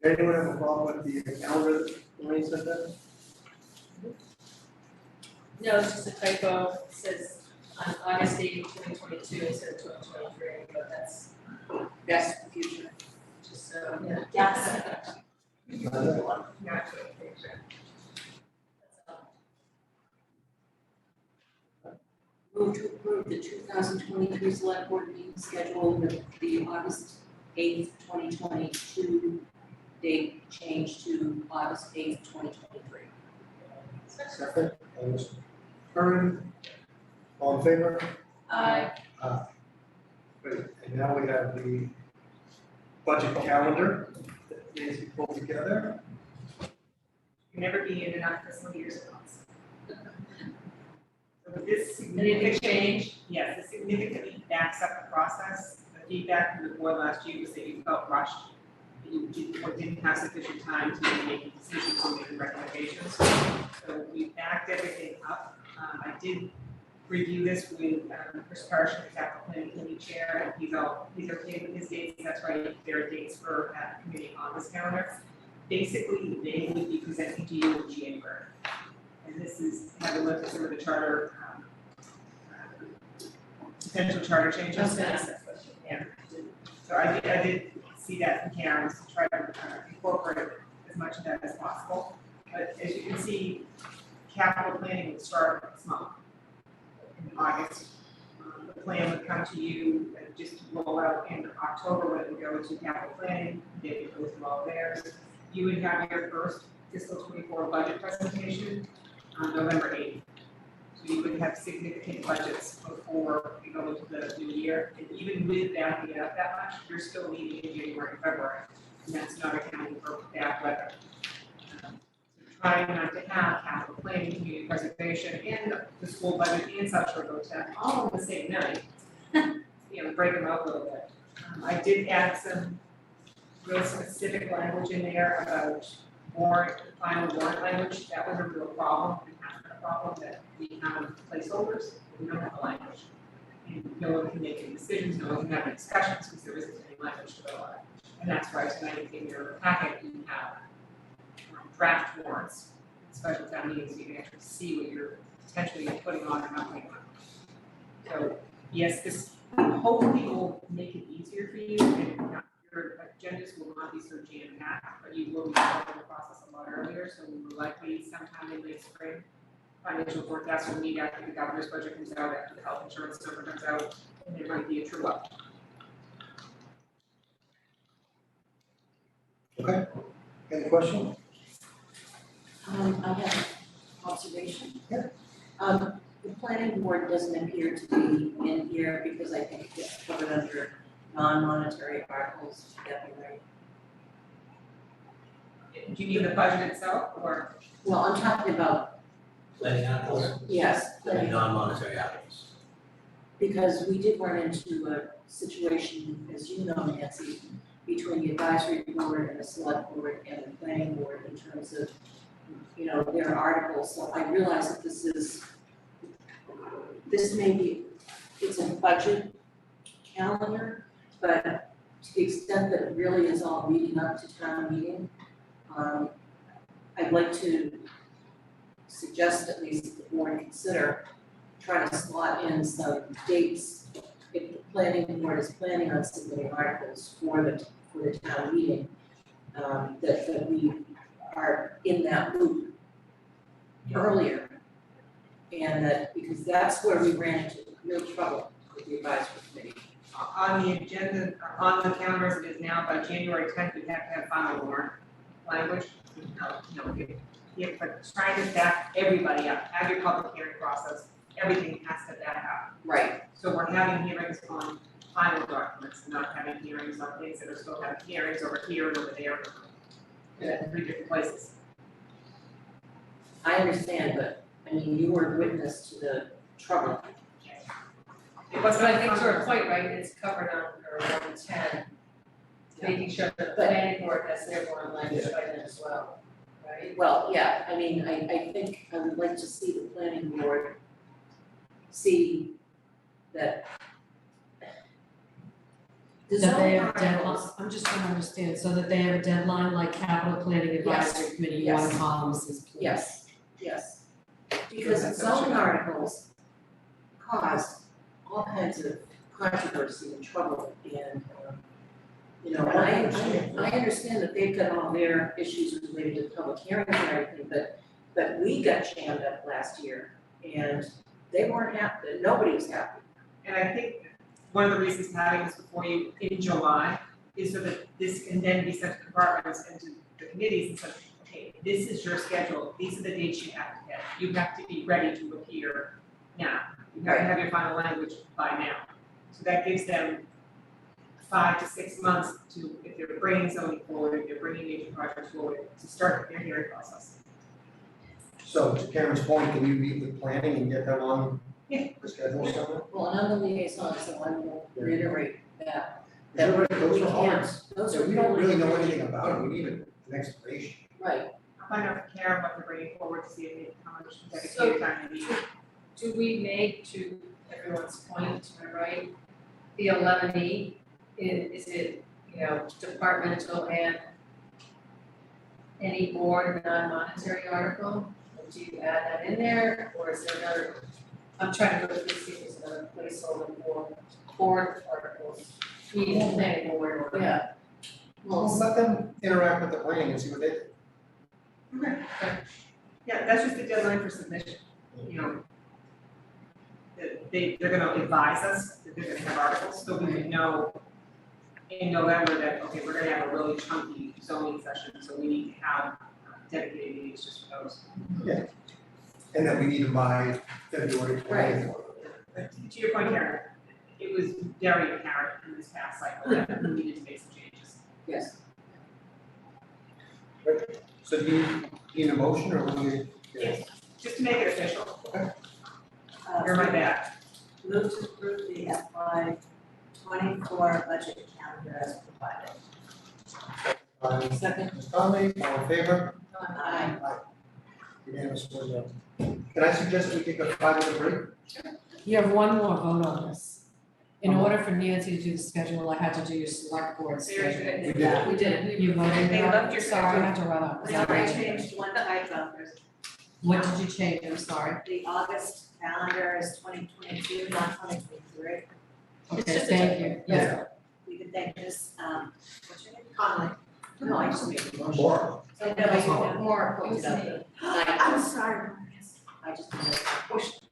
Speaker 1: Anyone have a problem with the calendar that Elaine sent in?
Speaker 6: No, it's just a typo, it says on August 8, 2022 instead of 2023, but that's
Speaker 4: That's the future.
Speaker 6: just so, yeah.
Speaker 4: Yes.
Speaker 16: Not sure.
Speaker 4: Move to approve the 2023 select board meeting schedule with the August 8th, 2022 date changed to August 8th, 2023.
Speaker 1: Second, and Mr. Curran, all in favor? Great, and now we have the budget calendar that needs to be pulled together.
Speaker 16: Can never be in enough fiscal years at once. So this
Speaker 6: Anything change?
Speaker 16: Yes, this significantly backs up the process. The feedback from the board last year was that you felt rushed. That you didn't have sufficient time to make decisions or make recommendations. So we backed everything up. I did review this with Chris Parrish, the capital planning committee chair, and he's okay with his dates. That's right, there are dates for that committee on this calendar. Basically, they would be presenting to you in January. And this is having looked at some of the charter, potential charter changes. Yeah. So I did see that from Karen's to try to incorporate as much of that as possible. But as you can see, capital planning would start next month in August. The plan would come to you and just roll out in October when it would go to capital planning, they would go through all theirs. You would have your first fiscal 24 budget presentation on November 8th. So you would have significant budgets before we go into the new year. And even with backing it up that much, you're still meeting in January and February. And that's not accounting for bad weather. Trying not to have capital planning, community preservation, and the school budget and such or those all on the same night. Break them up a little bit. I did add some real specific language in there about warrant, final warrant language. That was a real problem, and has been a problem that we have placeholders, we don't have a language. And no one can make any decisions, no one can have any discussions because there isn't any language to go on. And that's why tonight in your packet, you have draft warrants, special town meetings, so you can actually see what you're potentially putting on or not putting on. So, yes, this hopefully will make it easier for you, and your agendas will not be so jam-packed, but you will be starting the process a lot earlier, so we will likely sometime in late spring. Financial forecast will meet after the governor's budget comes out, after the health insurance number comes out, and there might be a true up.
Speaker 1: Okay, any questions?
Speaker 4: I have an observation. The planning board doesn't appear to be in here because I think it's covered under non-monetary articles, would that be right?
Speaker 16: Do you mean the budget itself, or?
Speaker 4: Well, I'm talking about,
Speaker 3: Planning articles,
Speaker 4: yes,
Speaker 3: and non-monetary articles.
Speaker 4: because we did run into a situation, as you know, Nancy, between the advisory board and the select board and the planning board in terms of, their articles. So I realize that this may be, it's a budget calendar, but to the extent that it really is all leading up to town meeting, I'd like to suggest at least the board consider trying to slot in some dates if the planning board is planning on submitting articles for the town meeting. that we are in that loop earlier. And that, because that's where we ran into real trouble with the advisory committee.
Speaker 16: On the agenda, on the calendar as it is now, by January 10th, we have to have final warrant language. But trying to back everybody up, have your public hearing process, everything has to back up.
Speaker 4: Right.
Speaker 16: So we're having hearings on final documents, not having hearings on things that are still having hearings over here and over there. In 3 different places.
Speaker 4: I understand, but I mean, you were witness to the trouble.
Speaker 16: It was,
Speaker 6: But I think to her point, right, it's covered on her 110, making sure that the planning board has their warrant language by then as well, right?
Speaker 4: Well, yeah, I mean, I think I would like to see the planning board see that the
Speaker 13: That they
Speaker 4: zoning
Speaker 13: have deadlines,
Speaker 4: articles,
Speaker 13: I'm just trying to understand, so that they have a deadline like capital planning advisory committee, you want
Speaker 4: yes.
Speaker 13: columns as please.
Speaker 4: yes, yes. Because the zoning articles caused all kinds of controversy and trouble and, you know, and I understand that they've got all their issues related to public hearings and everything, but we got jammed up last year and they weren't happy, nobody was happy.
Speaker 16: and I think one of the reasons having this before you in July is so that this can then be sent to departments and to the committees and said, okay, this is your schedule, these are the dates you have to hit. You have to be ready to appear now. You have to have your final language by now. So that gives them 5 to 6 months to, if they're bringing zoning forward, if they're bringing major projects forward, to start their hearing process.
Speaker 1: So to Karen's point, can you meet with planning and get them on
Speaker 16: Yeah.
Speaker 1: the schedule somewhere?
Speaker 4: Well, and I'm the liaison, so I will reiterate that.
Speaker 1: Those are hard.
Speaker 4: Those
Speaker 1: So
Speaker 4: are
Speaker 1: we don't really know
Speaker 4: really-
Speaker 1: anything about it, we need an explanation.
Speaker 4: Right,
Speaker 16: I'll find out from Karen what they're bringing forward to see if they, how much
Speaker 6: So-
Speaker 16: dedicated time they need.
Speaker 6: Do we make, to everyone's point, right, the 11E, is it, you know, departmental and any board non-monetary article? Do you add that in there, or is there another, I'm trying to go through, see if there's another placeholder for board articles, meeting planning board or.
Speaker 4: yeah.
Speaker 1: Well, let them interact with the planning and see what they think.
Speaker 16: Okay. Yeah, that's just the deadline for submission, you know. They're gonna advise us that they're gonna have articles, so we would know in November that, okay, we're gonna have a really chunky zoning session, so we need to have dedicated meetings just for those.
Speaker 1: And then we need them by February 20th.
Speaker 16: To your point, Karen, it was very apparent in this past cycle that we needed to make some changes.
Speaker 4: Yes.
Speaker 1: So do you need a motion or will you?
Speaker 16: Yes. Just to make it official, you're my back.
Speaker 8: Move to approve the FY 24 budget calendar as provided.
Speaker 4: Second.
Speaker 1: Ms. Conley, all in favor?
Speaker 4: Aye.
Speaker 1: Unanimous, 4-0. Can I suggest that we take a 5-minute break?
Speaker 13: You have one more vote on this. In order for Nancy to do the schedule, I had to do your select board schedule.
Speaker 1: We did it.
Speaker 6: We did.
Speaker 13: You voted
Speaker 8: They
Speaker 13: that?
Speaker 8: left your
Speaker 13: Sorry, I had to run up.
Speaker 8: We already changed one typo, there's
Speaker 13: What did you change? I'm sorry.
Speaker 8: the August calendar is 2022, not 2023.
Speaker 13: Okay, thank you. Yeah.
Speaker 8: We could thank this, what's your name? Conley.
Speaker 4: No, I just made the motion.
Speaker 1: Or?
Speaker 8: I know you
Speaker 4: More pointed out that
Speaker 8: I'm sorry, Marcus.
Speaker 4: I just pushed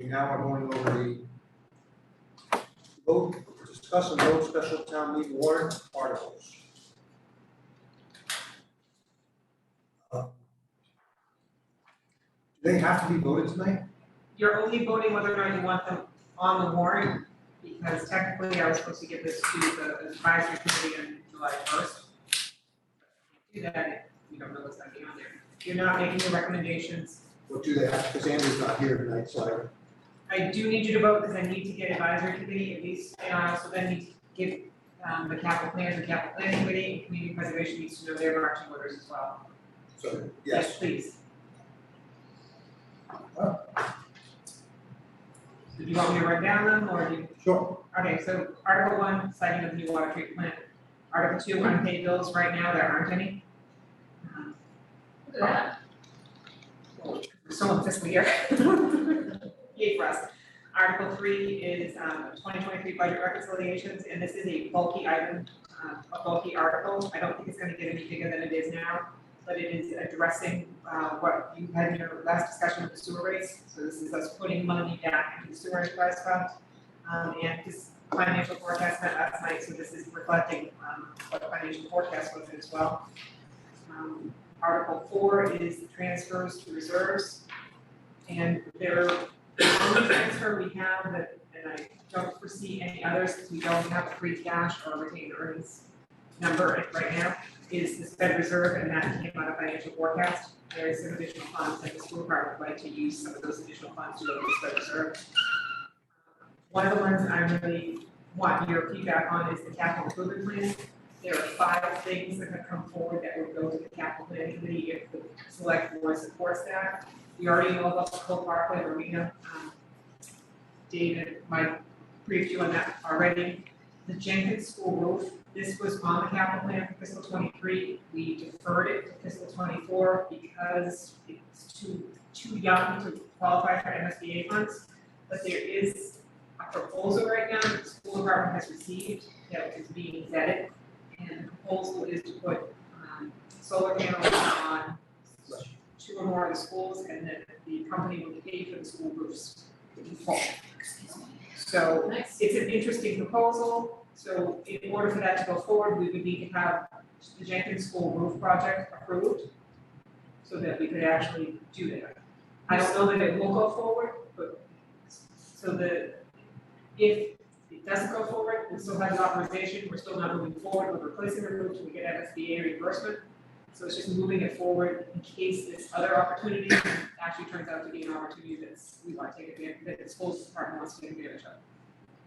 Speaker 1: Okay, now we're going over the vote, discuss and vote special town meeting warrant articles. Do they have to be voted tonight?
Speaker 16: You're only voting whether or not you want them on the warrant, because technically I was supposed to give this to the advisory committee on July 1st. Do that if you don't know what's gonna be on there. You're not making the recommendations.
Speaker 1: What do they have, because Andrew's not here tonight, so
Speaker 16: I do need you to vote because I need to get advisory committee at least, and I also then need to give the capital planning committee, and community preservation needs to know their marching orders as well.
Speaker 1: so, yes.
Speaker 16: Please. Did you want me to write down them, or do you?
Speaker 1: Sure.
Speaker 16: Okay, so Article 1, citing of the new water treatment plant. Article 2, unpaid bills, right now there aren't any.
Speaker 6: Look at that.
Speaker 16: We're still in fiscal year. Yay for us. Article 3 is 2023 budget reconciliations, and this is a bulky item, a bulky article. I don't think it's gonna get any bigger than it is now, but it is addressing what you had in your last discussion of the sewer rates. So this is us putting money back into the sewer enterprise fund. And this financial forecast met last night, so this is reflecting what the financial forecast was as well. Article 4 is the transfers to reserves. And the only transfer we have that, and I don't foresee any others, because we don't have a free cash or retained earnings number right now, is the Fed Reserve, and that came out of financial forecast. There is some additional funds that the school department would like to use some of those additional funds to go to the Fed Reserve. One of the ones I really want your feedback on is the capital improvement plan. There are 5 things that have come forward that would go to the capital planning committee if the select board supports that. We already know about the Cole Parkway Arena. David might brief you on that already. The Jenkins School roof, this was on the capital plan for fiscal 23. We deferred it to fiscal 24 because it's too young to qualify for MSBA funds. But there is a proposal right now that the school department has received that is being vetted. And the proposal is to put solar panels on 2 or more of the schools, and then the company will pay for the school roofs in full. So it's an interesting proposal. So in order for that to go forward, we would need to have the Jenkins School roof project approved so that we could actually do that. I don't know that it will go forward, but so that if it doesn't go forward, we still have the authorization, we're still not moving forward with replacing the roof till we get MSBA reimbursement. So it's just moving it forward in case this other opportunity actually turns out to be an opportunity we want to take advantage, that the schools department wants to take advantage of.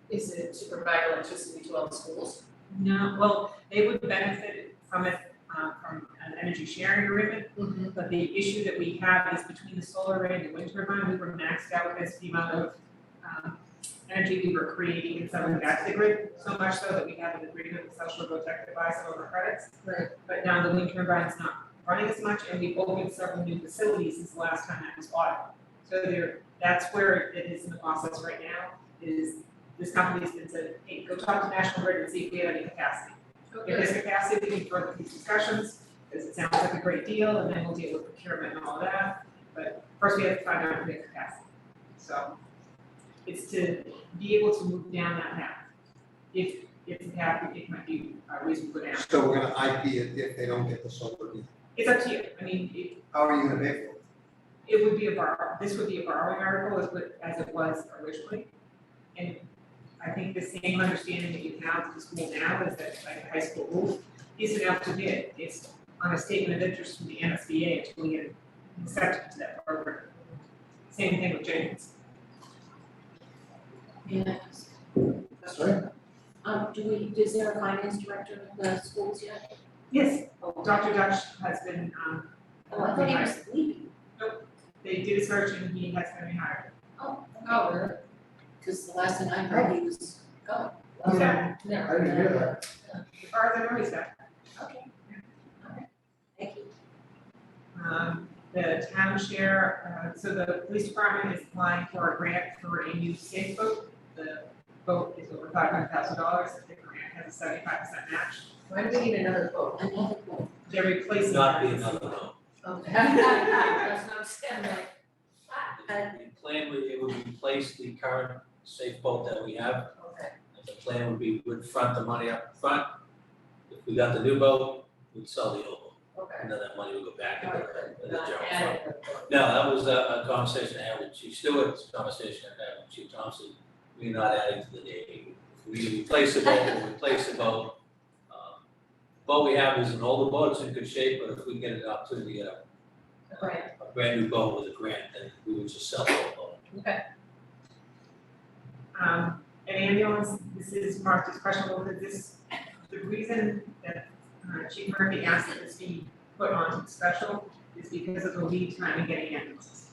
Speaker 6: Is it to provide electricity to all the schools?
Speaker 16: No, well, they would benefit from it, from an energy sharing agreement. But the issue that we have is between the solar array and the wind turbine, we were maxed out as the amount of energy we were creating and selling back to the grid, so much so that we have an agreement with South Shore Protect to buy some of our credits.
Speaker 6: Right.
Speaker 16: But now the wind turbine's not running as much, and we've opened several new facilities since the last time that was audited. So that's where it is in the process right now, is this company's been said, hey, go talk to National Grid and see if we have any capacity. If there's capacity, we can further these discussions, because it sounds like a great deal, and then we'll deal with procurement and all of that. But first we have to find out if we have capacity. So it's to be able to move down that path. If it's a path, it might be a reason to go down.
Speaker 1: So we're gonna IP it if they don't get the solar deal.
Speaker 16: It's up to you. I mean,
Speaker 1: How are you gonna pay for it?
Speaker 16: it would be this would be a borrowing article as it was originally. And I think the same understanding that you have with the school now is that like a high school roof isn't up to bid. It's on a statement of interest from the MSBA until we get accepted to that program. Same thing with Jenkins.
Speaker 4: Yes.
Speaker 1: That's right.
Speaker 4: Is there a finance director in the schools yet?
Speaker 16: Yes, Dr. Dutch has been,
Speaker 4: Oh, I thought he was leaving.
Speaker 16: they did a search and he has been rehired.
Speaker 4: Oh, really? Because the last thing I heard, he was gone.
Speaker 16: Yeah.
Speaker 1: I didn't hear that.
Speaker 16: As far as I know, he's done.
Speaker 4: Okay. All right. Thank you.
Speaker 16: The town share, so the police department is applying for a grant for a new safe boat. The boat is over $500,000. The grant has a 75% match.
Speaker 6: Why do we need another quote?
Speaker 4: Another quote.
Speaker 16: They're replacing.
Speaker 3: Not
Speaker 16: that.
Speaker 3: be another no.
Speaker 6: Okay. That's what I'm saying, like,
Speaker 3: the plan would, it would replace the current safe boat that we have.
Speaker 4: Okay.
Speaker 3: And the plan would be, would front the money up front. If we got the new boat, we'd sell the old boat.
Speaker 4: Okay.
Speaker 3: And then that money would go back into the
Speaker 4: Not
Speaker 3: general fund.
Speaker 4: added.
Speaker 3: No, that was a conversation I had with Chief Stewart, it's a conversation I had with Chief Thompson. We're not adding to the Navy. If we replace the boat, we'll replace the boat. Boat we have is an older boat, it's in good shape, but if we get it up to the,
Speaker 4: Right.
Speaker 3: a brand new boat with a grant, then we would just sell the old boat.
Speaker 4: Okay.
Speaker 16: An ambulance, this is marked as questionable because this, the reason that Chief Murphy asked that this be put on to special is because of the lead time in getting ambulances.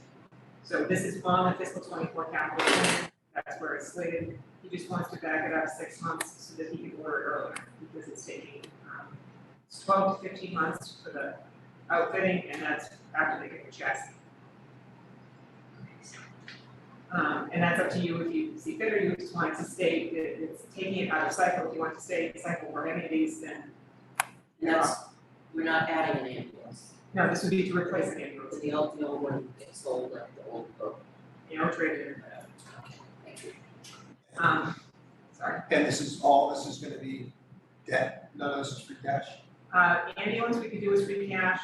Speaker 16: So this is on the fiscal 24 capital plan, that's where it's slated. He just wants to back it up 6 months so that he can order it earlier because it's taking 12 to 15 months for the outfitting, and that's after they get the chassis. And that's up to you if you see fit or you just want it to stay, it's taking it out of cycle. If you want it to stay in cycle for any of these, then.
Speaker 4: And that's, we're not adding an ambulance.
Speaker 16: No, this would be to replace an ambulance,
Speaker 4: The old one gets sold, like the old boat.
Speaker 16: you know, traded in.
Speaker 4: Thank you.
Speaker 16: Sorry.
Speaker 1: And this is gonna be debt, none of this is free cash.
Speaker 16: Ambulance we could do as free cash.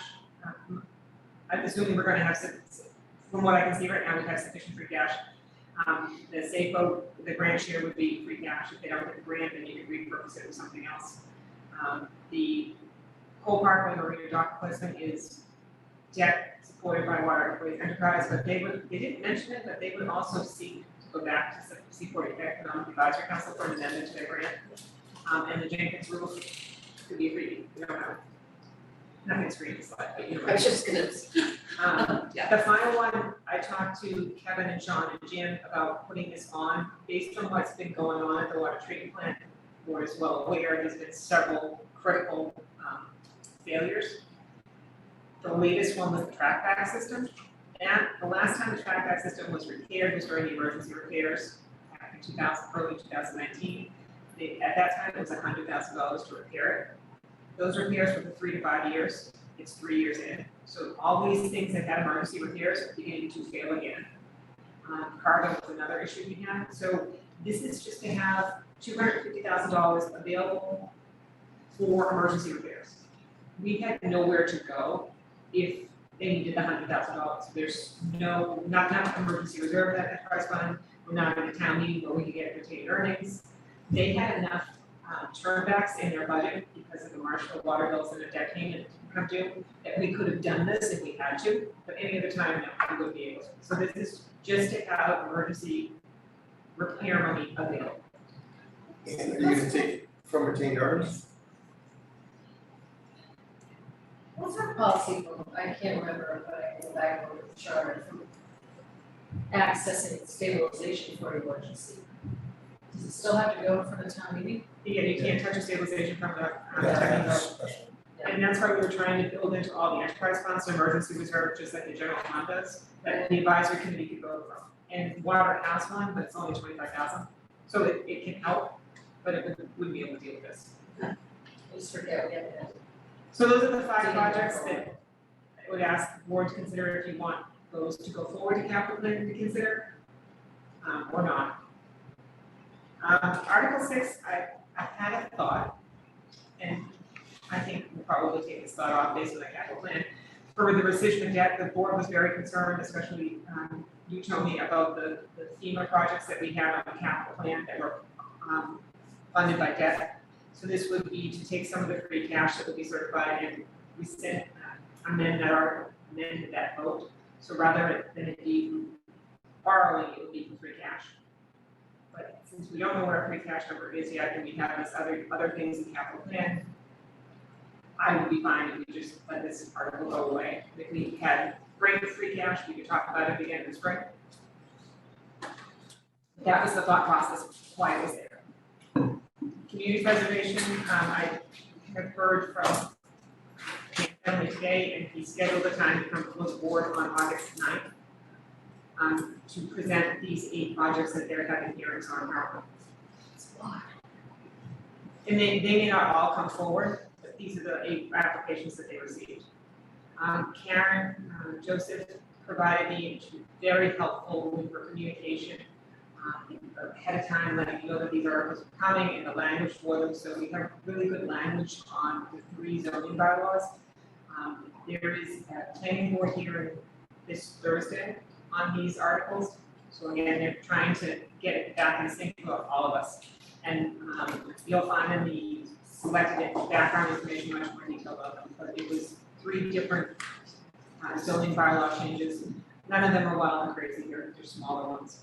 Speaker 16: I'm assuming we're gonna have from what I can see right now, we have sufficient free cash. The safe boat, the grant share would be free cash. If they don't get the grant, then you could repurpose it with something else. The Cole Parkway Marina dock replacement is debt supported by Waterways Enterprise, but they didn't mention it, but they would also seek to go back to Seaport Economic Advisory Council for an amendment to their grant. And the Jenkins rules could be free, we don't know. Nothing's free in this life, but you know.
Speaker 4: I was just gonna,
Speaker 16: The final one, I talked to Kevin and Sean and Jim about putting this on, based on what's been going on at the water treatment plant. The board is well aware, there's been several critical failures. The latest one was the track back system. And the last time the track back system was repaired was during the emergency repairs back in early 2019. At that time, it was $100,000 to repair it. Those repairs were for 3 to 5 years. It's 3 years in. So all these things that had emergency repairs are beginning to fail again. Cargo was another issue we had. So this is just to have $250,000 available for emergency repairs. We had nowhere to go if they needed the $100,000. There's not enough emergency reserve at that price fund. We're not in a town meeting where we could get retained earnings. They had enough turnbacks in their budget because of the Marshall water bills and the debt payment come due, that we could have done this if we had to, but any other time, no, we wouldn't be able to. So this is just to have emergency repair money available.
Speaker 1: And are you gonna take it from retained earnings?
Speaker 6: What's our policy for, I can't remember, but I can go back over the charter from accessing stabilization for emergency? Does it still have to go for the town meeting?
Speaker 16: Yeah, you can't touch a stabilization from the,
Speaker 1: Yeah.
Speaker 16: and that's why we were trying to build into all the enterprise funds, so emergency reserve, just like the general fund does, that the advisory committee could go from. And water has one, but it's only 25,000, so it can help, but it wouldn't be able to deal with this.
Speaker 6: I just forget, we have that.
Speaker 16: So those are the 5 projects that I would ask the board to consider if you want those to go forward to capital plan to consider, or not. Article 6, I had a thought, and I think we'll probably take this thought off based on the capital plan. For the rescission of debt, the board was very concerned, especially you told me about the FEMA projects that we had on the capital plan that were funded by debt. So this would be to take some of the free cash that would be certified and rescind, amend that article, amend that vote. So rather than it be borrowing, it would be from free cash. But since we don't know what our free cash number is yet, and we have this other things in capital plan, I would be fine if we just let this article go away. If we had great free cash, we could talk about it again in the spring. That was the thought process, why it was there. Community preservation, I have heard from Emily today, and he scheduled a time to come to the board on August 9th to present these 8 projects that they're having hearings on now. And they may not all come forward, but these are the 8 applications that they received. Karen, Joseph, provided me, which was very helpful for communication. Ahead of time, letting you know that these articles are coming and the language for them, so we have really good language on the 3 zoning bylaws. There is a planning board hearing this Thursday on these articles. So again, they're trying to get it back in sync for all of us. And you'll find in the selected background information much more detail about them, but it was 3 different zoning bylaw changes. None of them are wild and crazy, they're smaller ones.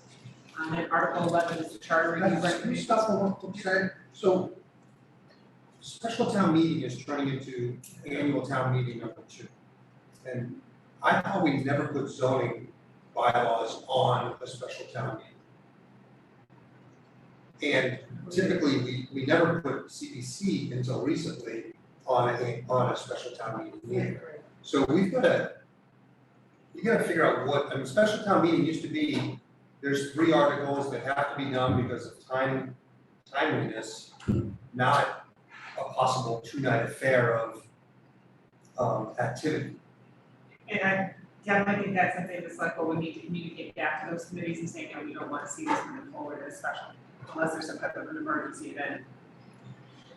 Speaker 16: And Article 11 is the charter review
Speaker 1: Can you
Speaker 16: recommendation.
Speaker 1: stop for 1 second? So, special town meeting is turning into annual town meeting number 2. And I thought we never put zoning bylaws on a special town meeting. And typically, we never put CPC until recently on a special town meeting either. So you gotta figure out what, I mean, special town meeting used to be, there's 3 articles that have to be done because of timeliness, not a possible 2-night affair of activity.
Speaker 16: And I definitely think that's something that's like, well, we need to communicate back to those committees and say, no, we don't want to see this moving forward as special, unless there's some type of an emergency event.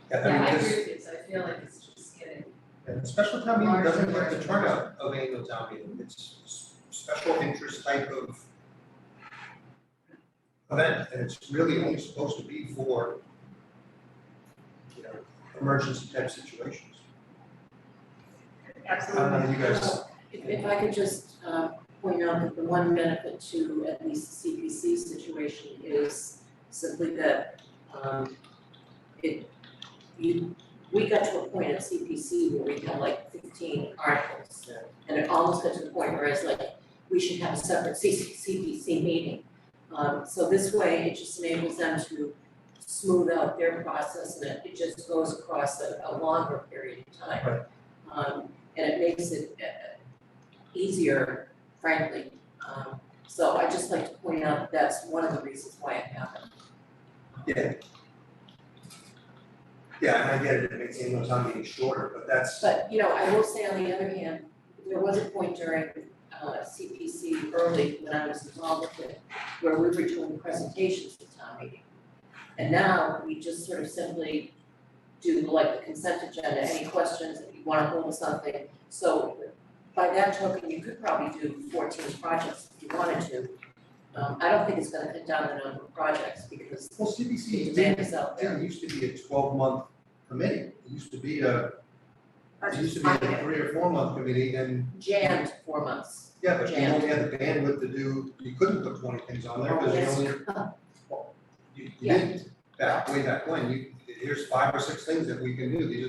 Speaker 1: Yeah, I
Speaker 6: Yeah,
Speaker 1: mean,
Speaker 6: I
Speaker 1: this-
Speaker 6: agree with you, I feel like it's just getting.
Speaker 1: and special town meeting doesn't get the turnout of annual town meeting, it's special interest type of event, and it's really only supposed to be for, you know, emergency type situations. I
Speaker 16: Absolutely.
Speaker 1: don't know, you guys,
Speaker 4: If I could just point out that the one benefit to at least the CPC situation is simply that we got to a point at CPC where we had like 15 articles.
Speaker 1: Yeah.
Speaker 4: And it almost got to the point where it's like, we should have a separate CPC meeting. So this way, it just enables them to smooth out their process and it just goes across a longer period of time.
Speaker 1: Right.
Speaker 4: And it makes it easier, frankly. So I just like to point out that that's one of the reasons why it happened.
Speaker 1: yeah. Yeah, and I get it, it makes annual town meeting shorter, but that's,
Speaker 4: But, you know, I will say on the other hand, there was a point during CPC early when I was involved with it, where we were doing presentations at town meeting. And now we just sort of simply do like the consent agenda, any questions, if you wanna hold something. So by that token, you could probably do 14 projects if you wanted to. I don't think it's gonna cut down the number of projects because
Speaker 1: well, CPC,
Speaker 4: the demand is out there.
Speaker 1: it used to be a 12-month committee, it used to be a 3 or 4 month committee, and
Speaker 4: Jammed 4 months.
Speaker 1: yeah, but you
Speaker 4: Jammed.
Speaker 1: only had the bandwidth to do, you couldn't put 20 things on there, because
Speaker 4: Oh,
Speaker 1: you
Speaker 4: yes.
Speaker 1: only, well, you
Speaker 4: Yeah.
Speaker 1: didn't, way back when, here's 5 or 6 things that we can do, these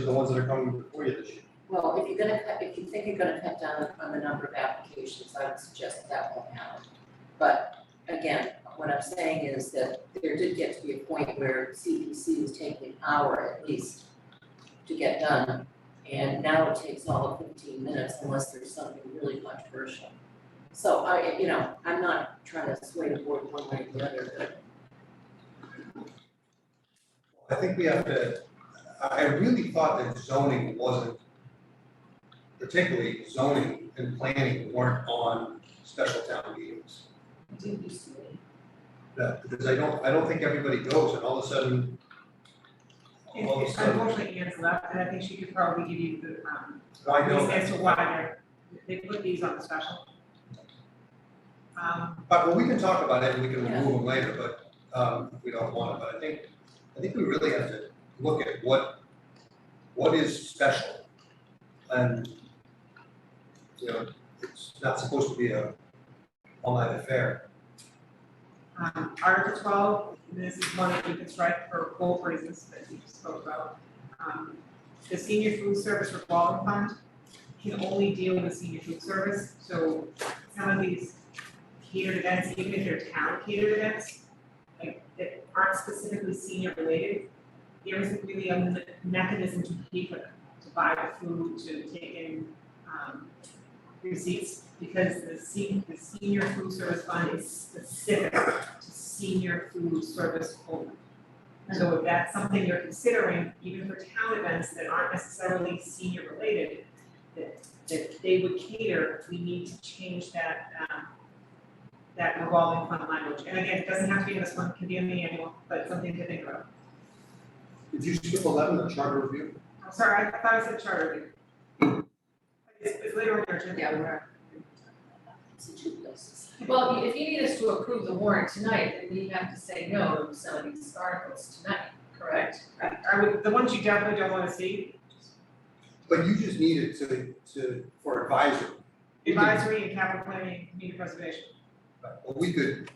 Speaker 1: are the ones that are coming before you this year.
Speaker 4: Well, if you think you're gonna cut down on the number of applications, I would suggest that won't happen. But again, what I'm saying is that there did get to be a point where CPC was taking an hour at least to get done. And now it takes all of 15 minutes unless there's something really controversial. So I'm not trying to sway the board one way or the other, but
Speaker 1: I think we have to, I really thought that zoning wasn't, particularly zoning and planning weren't on special town meetings.
Speaker 4: it did used to be.
Speaker 1: Because I don't think everybody goes, and all of a sudden,
Speaker 16: Unfortunately, Ann's left, and I think she could probably give you the
Speaker 1: I know
Speaker 16: reason
Speaker 1: that.
Speaker 16: as to why they put these on the special.
Speaker 1: But well, we can talk about it and we can
Speaker 4: Yeah.
Speaker 1: remove them later, but if we don't want to, but I think we really have to look at what is special. And you know, it's not supposed to be a all-night affair.
Speaker 16: Article 12, this is one that you can strike for both reasons that you just spoke about. The senior food service revolving fund can only deal with senior food service, so some of these catered events, even if they're town catered events, like that aren't specifically senior related, there isn't really a mechanism to pay for them, to buy the food, to take in receipts, because the senior food service fund is specific to senior food service only. So if that's something you're considering, even for town events that aren't necessarily senior related, that they would cater, we need to change that, that revolving fund language. And again, it doesn't have to be in this one, it can be in the annual, but something to think about.
Speaker 1: Did you skip 11, the charter review?
Speaker 16: I'm sorry, I thought I said charter review. It's later in your agenda.
Speaker 4: Yeah, we're. Well, if you need us to approve the warrant tonight, then we have to say no to some of these articles tonight, correct?
Speaker 16: The ones you definitely don't wanna see,
Speaker 1: But you just need it for advisory.
Speaker 16: advisory and capital planning, community preservation.
Speaker 1: Well, we could,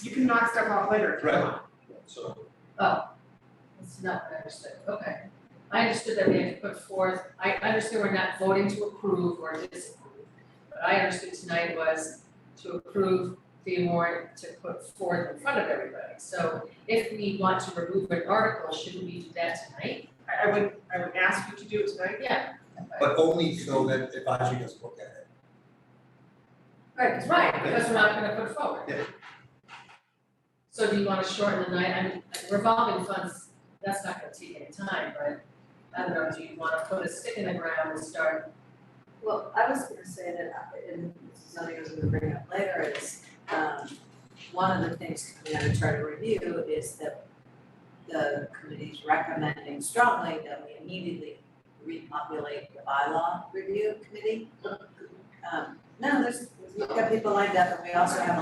Speaker 16: You can knock stuff off later if you
Speaker 1: Right.
Speaker 16: want.
Speaker 1: so,
Speaker 4: Oh, it's not understood, okay. I understood that we had to put forth, I understood we're not voting to approve or disapprove. But I understood tonight was to approve the warrant to put forth in front of everybody. So if we want to remove an article, shouldn't we do that tonight?
Speaker 16: I would ask you to do it tonight.
Speaker 4: Yeah.
Speaker 1: but only so that advisory doesn't look at it.
Speaker 4: Right, because we're not gonna put it forward.
Speaker 1: Yeah.
Speaker 4: So do you wanna shorten the night, I mean, revolving funds, that's not gonna take any time, but I don't know, do you wanna put a stick in the ground and start?
Speaker 8: Well, I was gonna say that, and something I was gonna bring up later is, one of the things coming out of charter review is that the committee's recommending strongly that we immediately repopulate the bylaw review committee. No, we've got people lined up, and we also have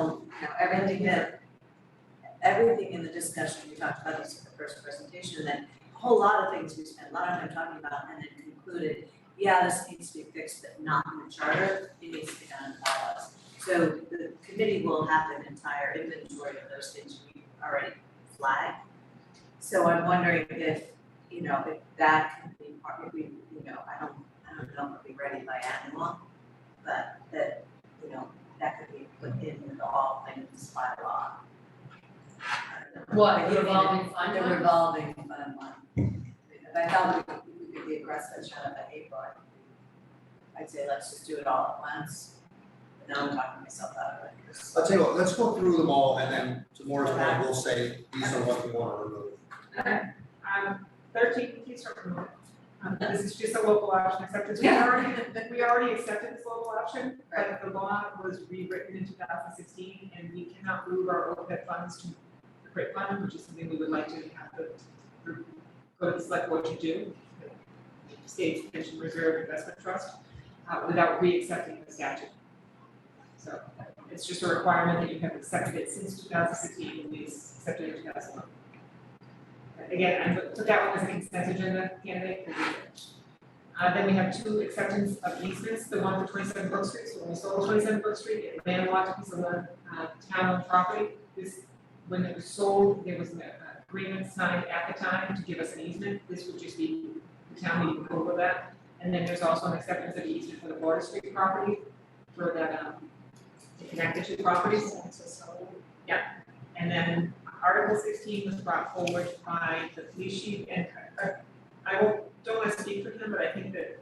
Speaker 8: everything in the discussion, we talked about this in the first presentation, and then a whole lot of things we spent a lot of time talking about, and then concluded, yeah, this needs to be fixed, but not in the charter, it needs to be done in bylaws. So the committee will have an entire inventory of those things we already flagged. So I'm wondering if that can be part, if we, I don't know if it'll be ready by annual, but that, that could be put in the all things bylaw. I don't know.
Speaker 4: What, the revolving fund
Speaker 8: The
Speaker 4: one?
Speaker 8: revolving fund one. I thought we could be aggressive, shut up at April. I'd say let's just do it all at once. But now I'm talking myself out of it.
Speaker 1: I'll tell you what, let's go through them all, and then tomorrow's one, we'll say, these are what we want to remove.
Speaker 16: Okay. 13, please start removing. This is just a local option acceptance. We already accepted this local option, but the law was rewritten in 2016, and we cannot move our OPEB funds to the CRIT fund, which is something we would like to have go to the select board to do, the State's Pension Reserve Investment Trust, without re-accepting the statute. So it's just a requirement that you have accepted it since 2016, and we accepted it in 2011. Again, I took that one as a consent agenda candidate. Then we have two acceptance of easements, the one for 27 Brook Street, so when we sold 27 Brook Street, it landlocked piece of the town-owned property. When it was sold, there was an agreement signed at the time to give us an easement. This would just be the town meeting over that. And then there's also an acceptance of easement for the Border Street property for that, to connect the two properties. Yeah, and then Article 16 was brought forward by the police chief, and don't want to speak for him, but I think that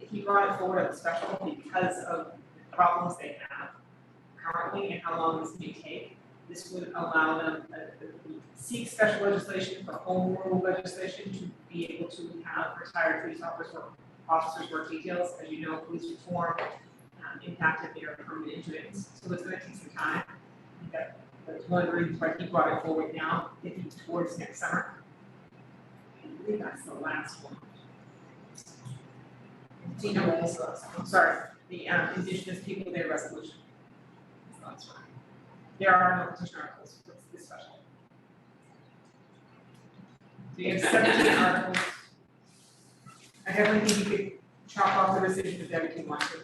Speaker 16: if he brought it forward at the special because of the problems they have currently and how long this may take, this would allow them to seek special legislation for home rule legislation to be able to have retired police officers work details. As you know, police reform impacted their permanent injuries, so it's going to take some time. That's one of the reasons why he brought it forward now, thinking towards next summer. I believe that's the last one. I'm sorry, the Indigenous People Day resolution. That's the last one. There are no petition articles for this special. So you have 17 articles. I definitely think you could chop off the decision if everything wants to.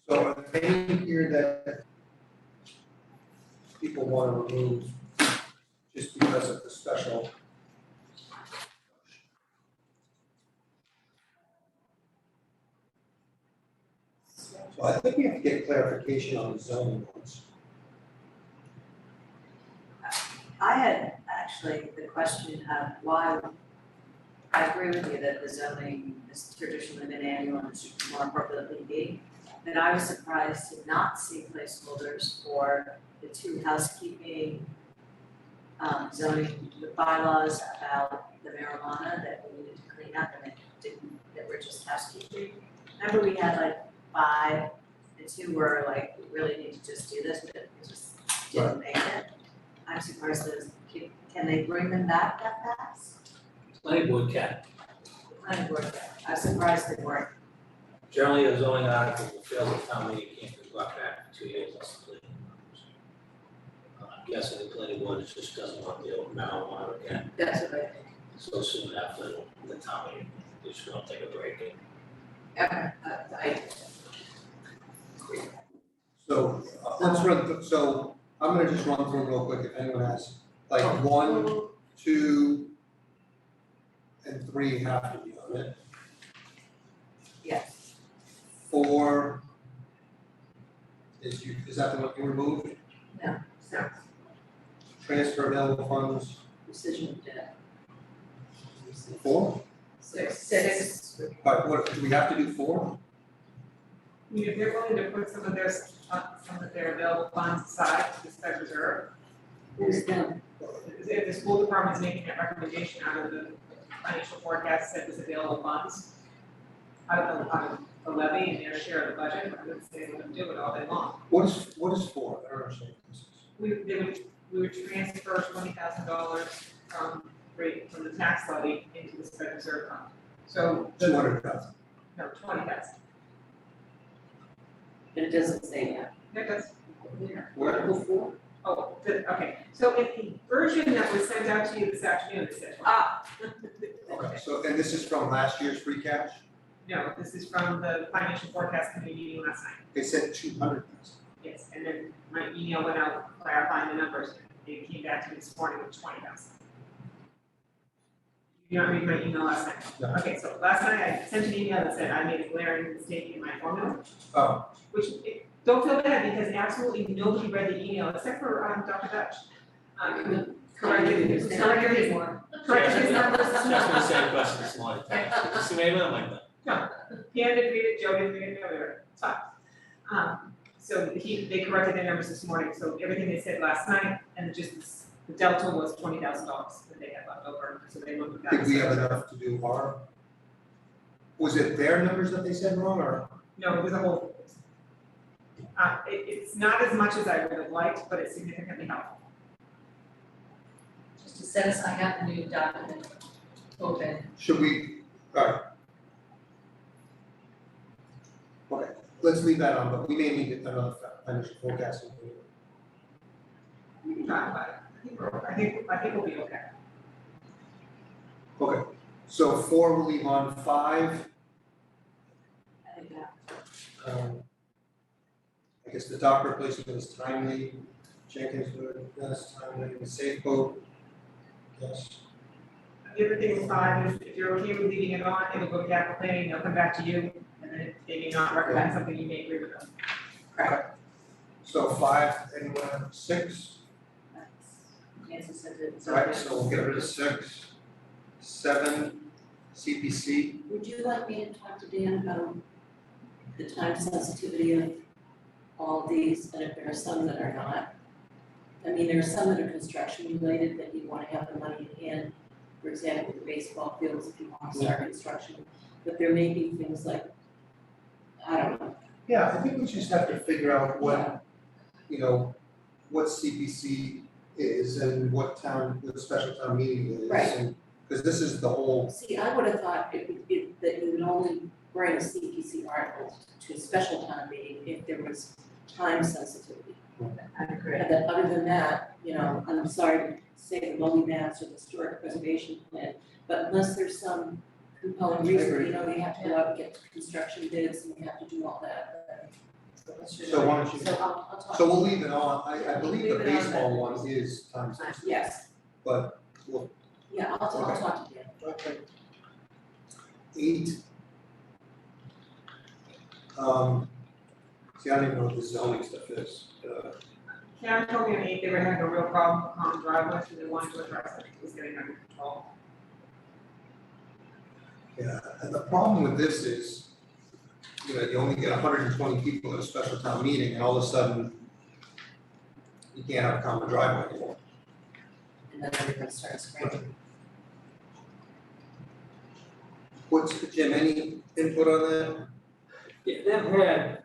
Speaker 1: So are there any here that people want to remove just because of the special? So I think we have to get clarification on the zoning ones.
Speaker 8: I had actually the question of why, I agree with you that the zoning has traditionally been annual and should more appropriately be. But I was surprised to not see placeholders for the two housekeeping zoning bylaws about the marijuana that we needed to clean up, and it remember we had like 5, and 2 were like, we really need to just do this, but it just didn't make it. I'm surprised those, can they bring them back that fast?
Speaker 3: Planning board can.
Speaker 8: Planning board, I'm surprised they weren't.
Speaker 3: Generally, a zoning article will fail the town meeting, can't be brought back for 2 years or something. I'm guessing the planning board just doesn't want the open marijuana again
Speaker 8: That's what I think.
Speaker 3: so soon after the town meeting. They're just gonna take a break.
Speaker 8: Okay,
Speaker 1: So, let's run, so I'm gonna just run through them real quick if anyone has, like 1, 2, and 3 have to be on it.
Speaker 8: Yes.
Speaker 1: 4 is that the one you removed?
Speaker 8: No.
Speaker 1: Transfer available funds,
Speaker 8: Decision of debt.
Speaker 1: 4?
Speaker 8: 6.
Speaker 1: But what, do we have to do 4?
Speaker 16: I mean, if they're willing to put some of their available funds aside to the Fed Reserve,
Speaker 8: Who's them?
Speaker 16: if the school department's making that recommendation out of the financial forecast that was available funds, out of the levy and their share of the budget, I would say let them do it all day long.
Speaker 1: What is 4? I don't understand this.
Speaker 16: We would transfer $20,000 from the tax levy into the Fed Reserve fund. So.
Speaker 1: 200,000.
Speaker 16: No, 20,000.
Speaker 8: It doesn't say that.
Speaker 16: That does.
Speaker 1: Where?
Speaker 8: Before?
Speaker 16: Oh, okay, so in the version that was sent out to you this afternoon, it says.
Speaker 1: Okay, so, and this is from last year's free cash?
Speaker 16: No, this is from the financial forecast committee meeting last night.
Speaker 1: They said 200,000.
Speaker 16: Yes, and then my email went out clarifying the numbers, it came back to me this morning with 20,000. You not read my email last night?
Speaker 1: No.
Speaker 16: Okay, so last night I sent an email that said I made a glaring mistake in my formula.
Speaker 1: Oh.
Speaker 16: Which, don't feel bad, because absolutely nobody read the email except for, Dr. Dutch. Corrected his numbers.
Speaker 3: Just the same question this morning, thanks. Did you see my email? I'm like that.
Speaker 16: No, Pam didn't read it, Joe didn't read it, no, it's fine. So they corrected their numbers this morning, so everything they said last night, and just the delta was $20,000 that they had left over, so they looked at that.
Speaker 1: Did we have enough to do our? Was it their numbers that they said wrong, or?
Speaker 16: No, it was a whole. It's not as much as I would have liked, but it's significantly helpful.
Speaker 6: Just to set us, I have the new document open.
Speaker 1: Should we, alright. Okay, let's leave that on, but we may need another financial forecasting.
Speaker 16: We can talk about it. I think we'll be okay.
Speaker 1: Okay, so 4 we'll leave on, 5. I guess the dock replacement is timely, Jenkins would, yes, timely, the safe boat, yes.
Speaker 16: Everything is fine, if you're okay with leaving it on, it'll go to capital planning, they'll come back to you, and then if they may not recommend something, you may agree with them.
Speaker 1: Okay. So 5, anyone, 6?
Speaker 8: Nancy said it.
Speaker 1: Right, so we'll get rid of 6. 7, CPC.
Speaker 8: Would you like me to talk to Dan about the time sensitivity of all these, and if there are some that are not? I mean, there are some that are construction related that you wanna have the money in hand, for example, the baseball fields, if you want to start construction. But there may be things like, I don't know.
Speaker 1: Yeah, I think we just have to figure out what, you know, what CPC is and what special town meeting is.
Speaker 8: Right.
Speaker 1: And, cause this is the whole,
Speaker 8: See, I would have thought that you would only bring a CPC article to a special town meeting if there was time sensitivity.
Speaker 16: I agree.
Speaker 8: And then other than that, you know, I'm sorry to say the Mully Maps or the historic preservation plan, but unless there's some compelling reason, you know, they have to go out and get construction bids and we have to do all that.
Speaker 1: so why don't you,
Speaker 8: So I'll talk.
Speaker 1: so we'll leave it on, I believe the
Speaker 8: Leave it on
Speaker 1: baseball
Speaker 8: then.
Speaker 1: one is time sensitive,
Speaker 8: Yes,
Speaker 1: but we'll,
Speaker 8: yeah, I'll
Speaker 1: Okay.
Speaker 8: talk to Dan.
Speaker 1: okay. 8. See, I don't even know what this zoning stuff is,
Speaker 16: Karen told me on 8 they were having a real problem with common driveways, and they wanted to address it, it was getting under control.
Speaker 1: yeah, and the problem with this is, you know, you only get 120 people at a special town meeting, and all of a sudden, you can't have a common driveway anymore.
Speaker 8: And then everybody starts screaming.
Speaker 1: Jim, any input on that?
Speaker 3: Yeah, they've had,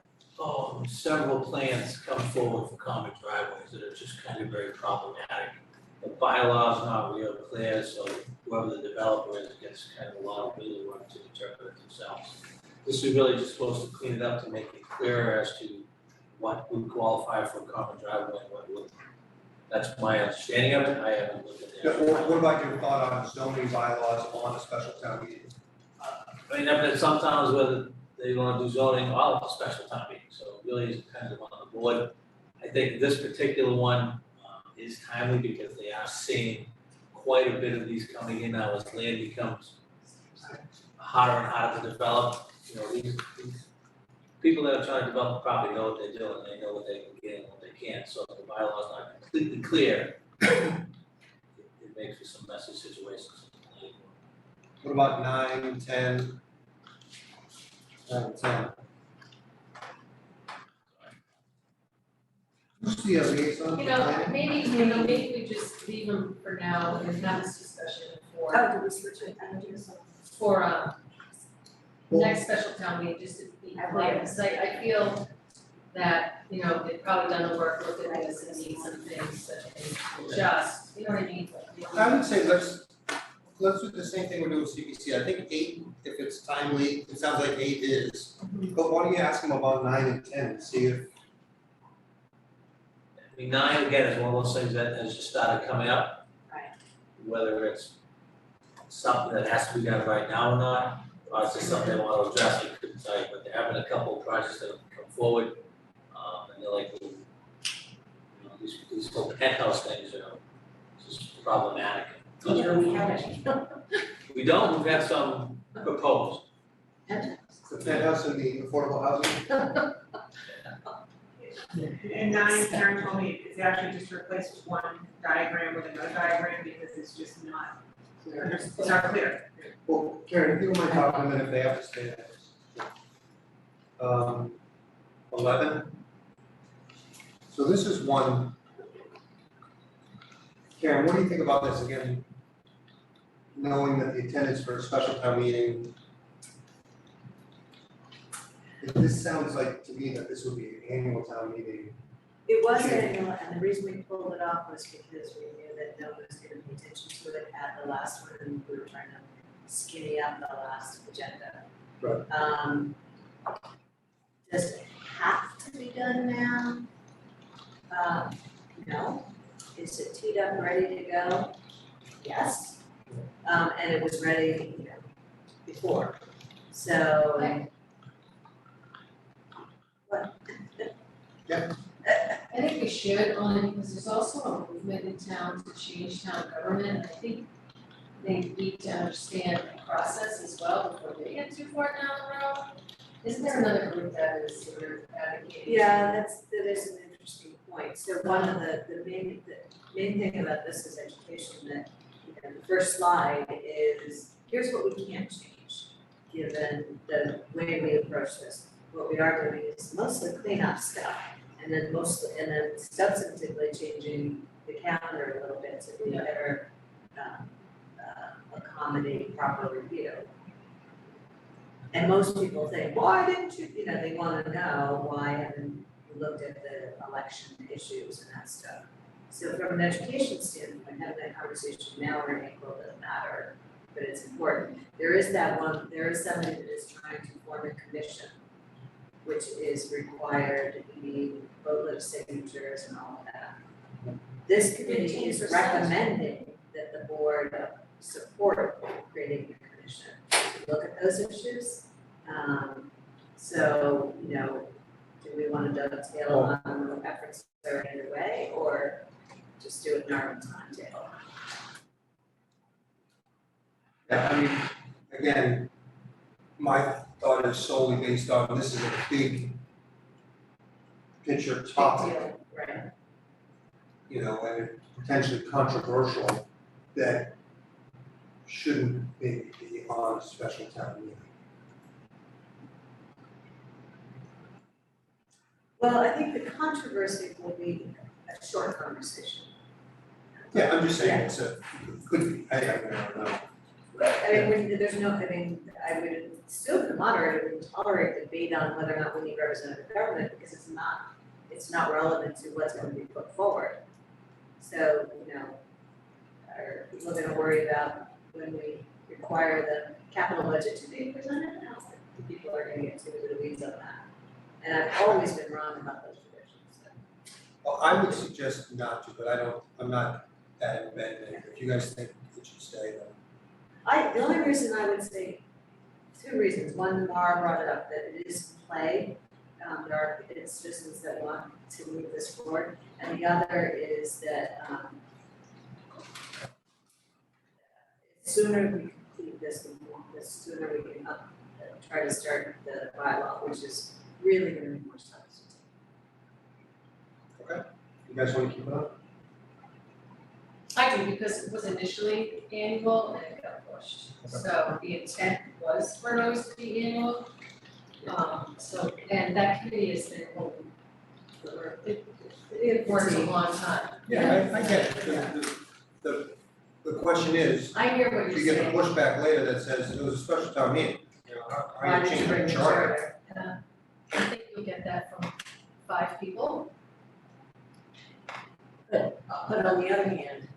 Speaker 3: several plans come forward for common driveways that are just kind of very problematic. The bylaw's not real clear, so whoever the developer is gets kind of a lot of wiggle room to interpret it themselves. This is really just supposed to clean it up to make it clearer as to what would qualify for a common driveway and what wouldn't. That's my understanding of it, I haven't looked at
Speaker 1: Yeah,
Speaker 3: it.
Speaker 1: what about your thought on zoning bylaws on a special town meeting?
Speaker 3: I mean, I've been some towns where they wanna do zoning all at the special town meeting, so it really is kind of on the board. I think this particular one is timely because they are seeing quite a bit of these coming in now as land becomes harder and harder to develop. You know, these people that are trying to develop the property know what they're doing, they know what they can get and what they can't, so if the bylaw's not completely clear, it makes for some messy situations.
Speaker 1: What about 9, 10? 9, 10. Who's the liaison?
Speaker 6: Maybe we just leave them for now and have this discussion for.
Speaker 8: Oh, do we switch it? I don't do this one.
Speaker 6: For next special town meeting, just to be clear, because I feel that, they've probably done the work, looked at this and seen some things that they just, you know what I mean?
Speaker 1: I would say let's do the same thing we're doing with CPC. I think 8, if it's timely, it sounds like 8 is. But why don't you ask them about 9 and 10 and see if,
Speaker 3: I mean, 9, again, is one of those things that has just started coming up.
Speaker 8: Right.
Speaker 3: Whether it's something that has to be done right now or not, or it's just something they want to address, I couldn't tell you, but they're having a couple of projects that have come forward. And they're like, these whole penthouse things, just problematic.
Speaker 8: We have it.
Speaker 3: We don't, we've had some proposed.
Speaker 1: the penthouse and the affordable housing.
Speaker 16: And 9, Karen told me, it's actually just replaced one diagram with another diagram because it's just not clear. It's not clear.
Speaker 1: Well, Karen, if you don't mind talking to them if they have to stay there. 11. So this is one. Karen, what do you think about this again? Knowing that the attendance for a special town meeting. This sounds like to me that this would be an annual town meeting.
Speaker 8: It was annual, and the reason we pulled it off was because we knew that no one was gonna pay attention to it at the last one, and we were trying to skinny up the last agenda.
Speaker 1: Right.
Speaker 8: Does it have to be done now? No. Is it teed up, ready to go? Yes. And it was ready, before. So. What?
Speaker 6: I think we should, only because there's also a movement in town to change town government. I think they need to understand the process as well before they get too far down the road. Isn't there another group that is sort of advocating?
Speaker 8: Yeah, that is an interesting point. So one of the main thing about this is education, that, the first slide is, here's what we can't change, given the way we approach this. What we are doing is mostly cleanup stuff, and then substantively changing the calendar a little bit to be better accommodate proper review. And most people think, why didn't you, they wanna know why haven't you looked at the election issues and that stuff. So from an education standpoint, having that conversation now or in April doesn't matter, but it's important. There is somebody that is trying to form a commission, which is required, you need vote signatures and all of that. This committee is
Speaker 6: 15%.
Speaker 8: recommending that the board support creating a commission to look at those issues. So, do we want to dovetail on the efforts that are underway, or just do it in our own timetable?
Speaker 1: Yeah, I mean, again, my thought is solely based on this is a big picture topic.
Speaker 8: Big deal, right?
Speaker 1: And potentially controversial that shouldn't maybe be on a special town meeting.
Speaker 8: Well, I think the controversy will be a short conversation.
Speaker 1: Yeah, I'm just saying, could be, I don't know.
Speaker 8: I mean, there's no, I mean, I would assume the moderator would tolerate debate on whether or not we need representative government, because it's not relevant to what's gonna be put forward. So, you know, are people gonna worry about when we require the capital budget to be presented? No, people are gonna get into the weeds on that. And I've always been wrong about those traditions, so.
Speaker 1: Well, I would suggest not to, but I'm not that embedded in it. If you guys think it should stay, then.
Speaker 8: The only reason I would say, 2 reasons, one, Mara brought it up, that it is play, there are citizens that want to move this forward, and the other is that, the sooner we complete this, the sooner we can try to start the bylaw, which is really gonna make more sense.
Speaker 1: Okay, you guys wanna keep it up?
Speaker 6: I do, because it was initially annual and it got pushed. So the intent was for those to be annual. So, and that committee has been open for, it works a long time.
Speaker 1: Yeah, I get it. The question is,
Speaker 6: I hear what
Speaker 1: if
Speaker 6: you're
Speaker 1: you get
Speaker 6: saying.
Speaker 1: the pushback later that says it was a special town meeting, you know, how
Speaker 6: Why
Speaker 1: you
Speaker 6: did
Speaker 1: change
Speaker 6: you bring
Speaker 1: the
Speaker 6: the
Speaker 1: charter?
Speaker 6: charter? I think you'll get that from 5 people.
Speaker 4: But on the other hand,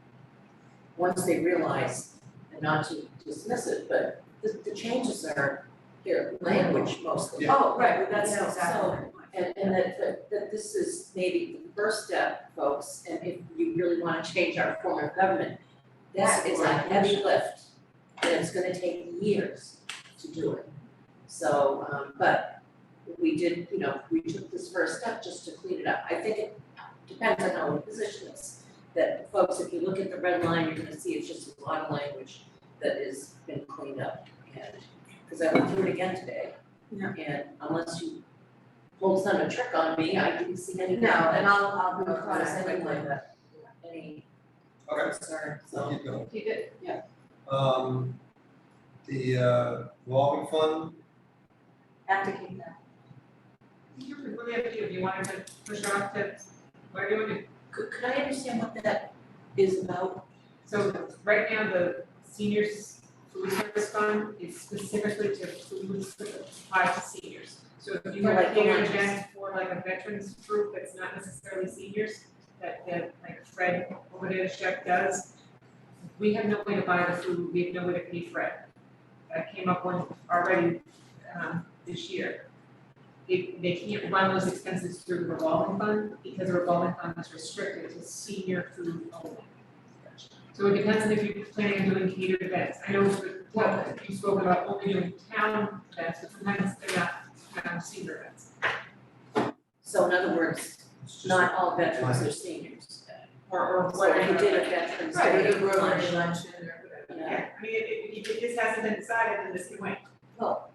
Speaker 4: once they realize, and not to dismiss it, but the changes are their language mostly.
Speaker 1: Yeah.
Speaker 8: Oh, right, well, that's
Speaker 4: You know,
Speaker 8: exactly
Speaker 4: so-
Speaker 8: my point.
Speaker 4: And that this is maybe the first step, folks, and if you really wanna change our form of government, this is a heavy lift, and it's gonna take years to do it. So, but we did, you know, we took this first step just to clean it up. I think it depends on how we position this. That folks, if you look at the red line, you're gonna see it's just a lot of language that has been cleaned up. And, cause I went through it again today.
Speaker 8: Yeah.
Speaker 4: And unless you pulled some trick on me, I didn't see any.
Speaker 8: No, and I'll go across
Speaker 4: Cause
Speaker 8: anyway,
Speaker 4: anyway,
Speaker 8: but.
Speaker 4: any
Speaker 1: Okay,
Speaker 4: concern,
Speaker 1: so
Speaker 4: so.
Speaker 1: keep going.
Speaker 6: Keep it,
Speaker 1: The revolving fund,
Speaker 8: Have to keep that.
Speaker 16: You're really up to you, if you wanted to push it off to, what do you want to do?
Speaker 4: Could I understand what that is about?
Speaker 16: So right now, the seniors food service fund is specifically to food supplied to seniors. So if you have a
Speaker 4: Like the
Speaker 16: catering
Speaker 4: lunches.
Speaker 16: event for like a veterans group that's not necessarily seniors, that like Fred over there, the chef does, we have no way to buy the food, we have no way to pay Fred. That came up one already this year. They can't run those expenses through the revolving fund because the revolving fund is restricted to senior food only. So it depends on if you're planning on doing catered events. I know that you spoke about only doing town events, but sometimes they're not senior events.
Speaker 4: So in other words,
Speaker 1: it's just.
Speaker 4: not all veterans are seniors.
Speaker 16: Or
Speaker 4: So if you did a veterans
Speaker 16: Right,
Speaker 4: day
Speaker 16: or a
Speaker 4: lunch,
Speaker 16: luncheon or whatever. Yeah, I mean, if this hasn't been decided, then this can wait.
Speaker 4: well,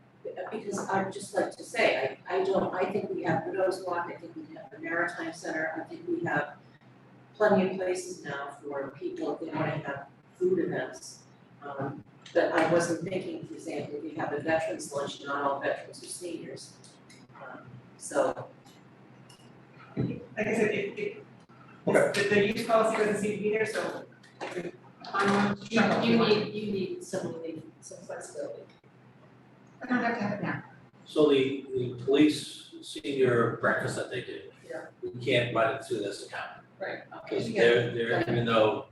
Speaker 4: because I'd just like to say, I think we have Widows Walk, I think we have the Maritime Center, I think we have plenty of places now for people if they wanna have food events. But I wasn't thinking, for example, if you have a veterans lunch, not all veterans are seniors. So,
Speaker 16: Like I said, the use policy doesn't seem to be there, so.
Speaker 6: you need some flexibility.
Speaker 16: I don't have to have it now.
Speaker 3: So the police senior breakfast that they do.
Speaker 6: Yeah.
Speaker 3: We can't run it through this account.
Speaker 6: Right.
Speaker 3: Because they're, even though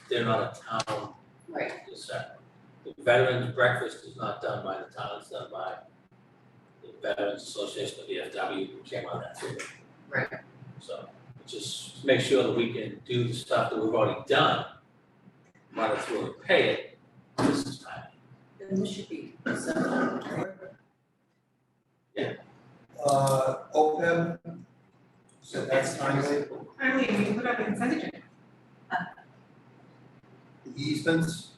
Speaker 3: they're not a town,
Speaker 4: right,
Speaker 3: it's separate. The veterans breakfast is not done by the town, it's done by the Veterans Association of the VFW, who came on that too.
Speaker 4: right.
Speaker 3: So just make sure that we can do the stuff that we've already done, run it through and pay it, this is time.
Speaker 4: Then this should be simple.
Speaker 1: OPEB, so that's timely,
Speaker 16: Finally, we can put up the consent agenda.
Speaker 1: the easements,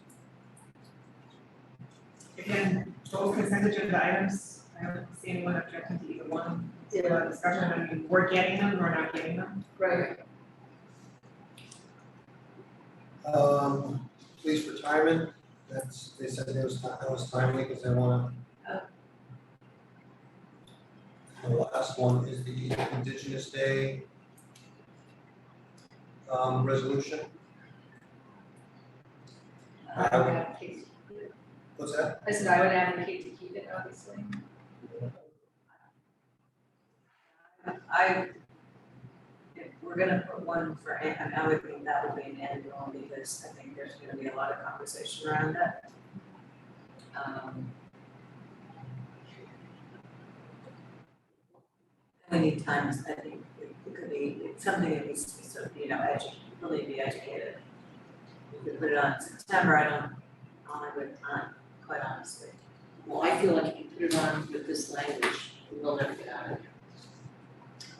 Speaker 16: Again, both consent agenda items, I don't see anyone objecting to either one. Discussion, I mean, we're getting them, we're not getting them.
Speaker 4: Right.
Speaker 1: police retirement, they said that was timely because they wanna. The last one is the Indigenous Day resolution. What's that?
Speaker 6: I said I would advocate to keep it, obviously.
Speaker 8: If we're gonna put one for, and I would think that would be an annual, because I think there's gonna be a lot of conversation around that. We need time, I think, it could be, it's something that needs to be sort of, people need to be educated. We could put it on in September, I don't have a good time, quite honestly.
Speaker 4: Well, I feel like if you put it on with this language, we'll never get out of it.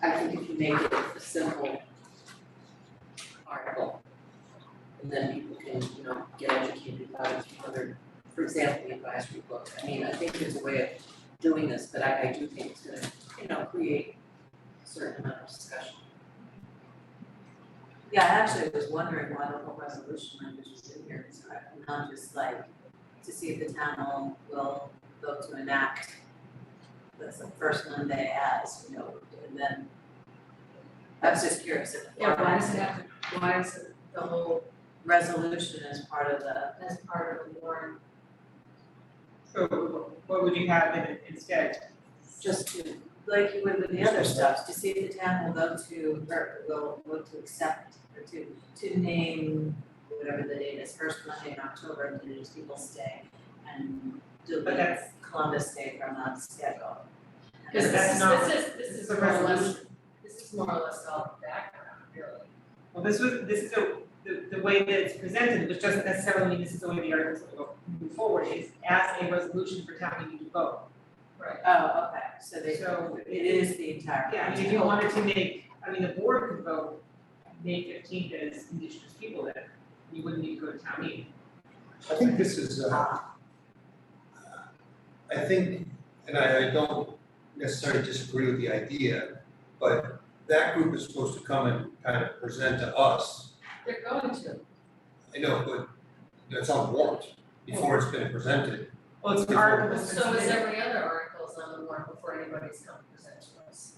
Speaker 4: I think if you make it a simple article, and then people can, get educated about it through other, for example, the advisory book. I mean, I think there's a way of doing this, but I do think it's gonna, create a certain amount of discussion.
Speaker 8: Yeah, I actually was wondering why the whole resolution language was in here, so I'm not just like, to see if the town will vote to enact that's the first Monday as, and then I was just curious if
Speaker 6: Yeah, why is it the whole,
Speaker 8: resolution is part of
Speaker 6: as part of the warrant?
Speaker 16: So what would you have in it instead?
Speaker 8: just to, like you would with the other stuff, to see if the town will vote to, or will vote to accept, or to name whatever the date is, first Monday in October, the Indigenous Peoples' Day, and delete Columbus Day from the schedule.
Speaker 6: Because
Speaker 16: that's not-
Speaker 6: this is more or less all the background, really.
Speaker 16: Well, this is the way that it's presented, which doesn't necessarily mean this is the way the articles will move forward, is as a resolution for town meeting to vote.
Speaker 6: Right.
Speaker 8: Oh, okay, so
Speaker 16: So
Speaker 8: it is the entire.
Speaker 16: Yeah, I mean, if you wanted to the board could vote May 15th as Indigenous People Day, you wouldn't need to go to town meeting.
Speaker 1: I think this is, I think, and I don't necessarily disagree with the idea, but that group is supposed to come and kind of present to us.
Speaker 6: They're going to.
Speaker 1: I know, but it's on warrant before it's been presented.
Speaker 16: Well, it's an article.
Speaker 6: So is every other articles on the warrant before anybody's come to present to us.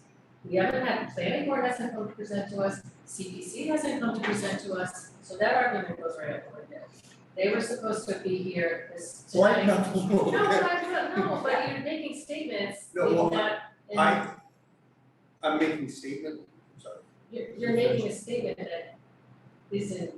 Speaker 6: We haven't had, planning board hasn't come to present to us, CPC hasn't come to present to us, so that argument goes right out the window. They were supposed to be here this tonight. No, but you're making statements,
Speaker 1: No, well,
Speaker 6: not,
Speaker 1: I'm making a statement, sorry.
Speaker 6: you're making a statement that isn't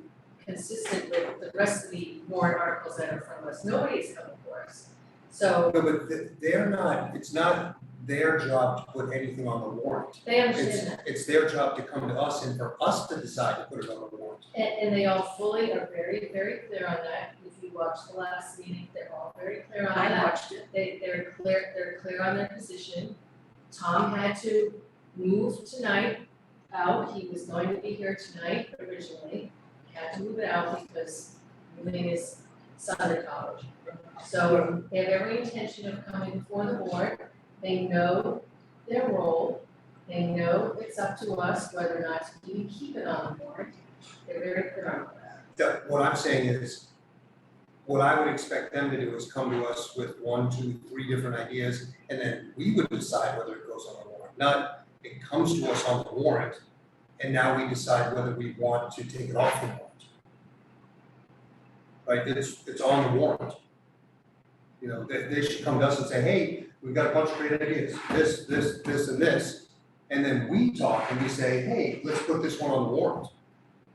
Speaker 6: consistent with the rest of the warrant articles that are from us, nobody's coming for us. So
Speaker 1: No, but they're not, it's not their job to put anything on the warrant.
Speaker 6: they understand that,
Speaker 1: It's their job to come to us and for us to decide to put it on the warrant.
Speaker 6: and they all fully are very, very clear on that. If you watched the last meeting, they're all very clear on that.
Speaker 8: I watched it.
Speaker 6: They're clear on their position. Tom had to move tonight out, he was going to be here tonight originally, he had to move it out because moving his son to college. So they have every intention of coming before the board, they know their role, they know it's up to us whether or not to even keep it on the warrant, they're very clear on that.
Speaker 1: What I'm saying is, what I would expect them to do is come to us with 1, 2, 3 different ideas, and then we would decide whether it goes on the warrant. Not, it comes to us on the warrant, and now we decide whether we want to take it off the warrant. Right, it's on the warrant. They should come to us and say, hey, we've got a bunch of great ideas, this, and this. And then we talk and we say, hey, let's put this one on the warrant.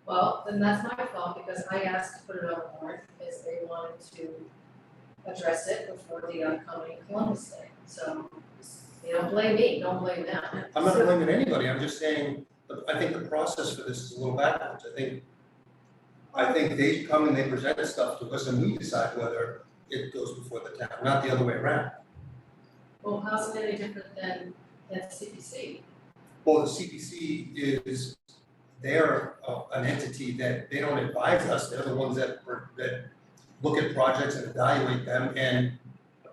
Speaker 6: Well, then that's my fault because I asked to put it on the warrant because they wanted to address it before the upcoming Columbus Day. So, don't blame me, don't blame them.
Speaker 1: I'm not blaming anybody, I'm just saying, I think the process for this is a little backwards. I think they come and they present stuff to us and we decide whether it goes before the town, not the other way around.
Speaker 6: Well, how's it any different than CPC?
Speaker 1: Well, the CPC is, they're an entity that they don't advise us, they're the ones that look at projects and evaluate them and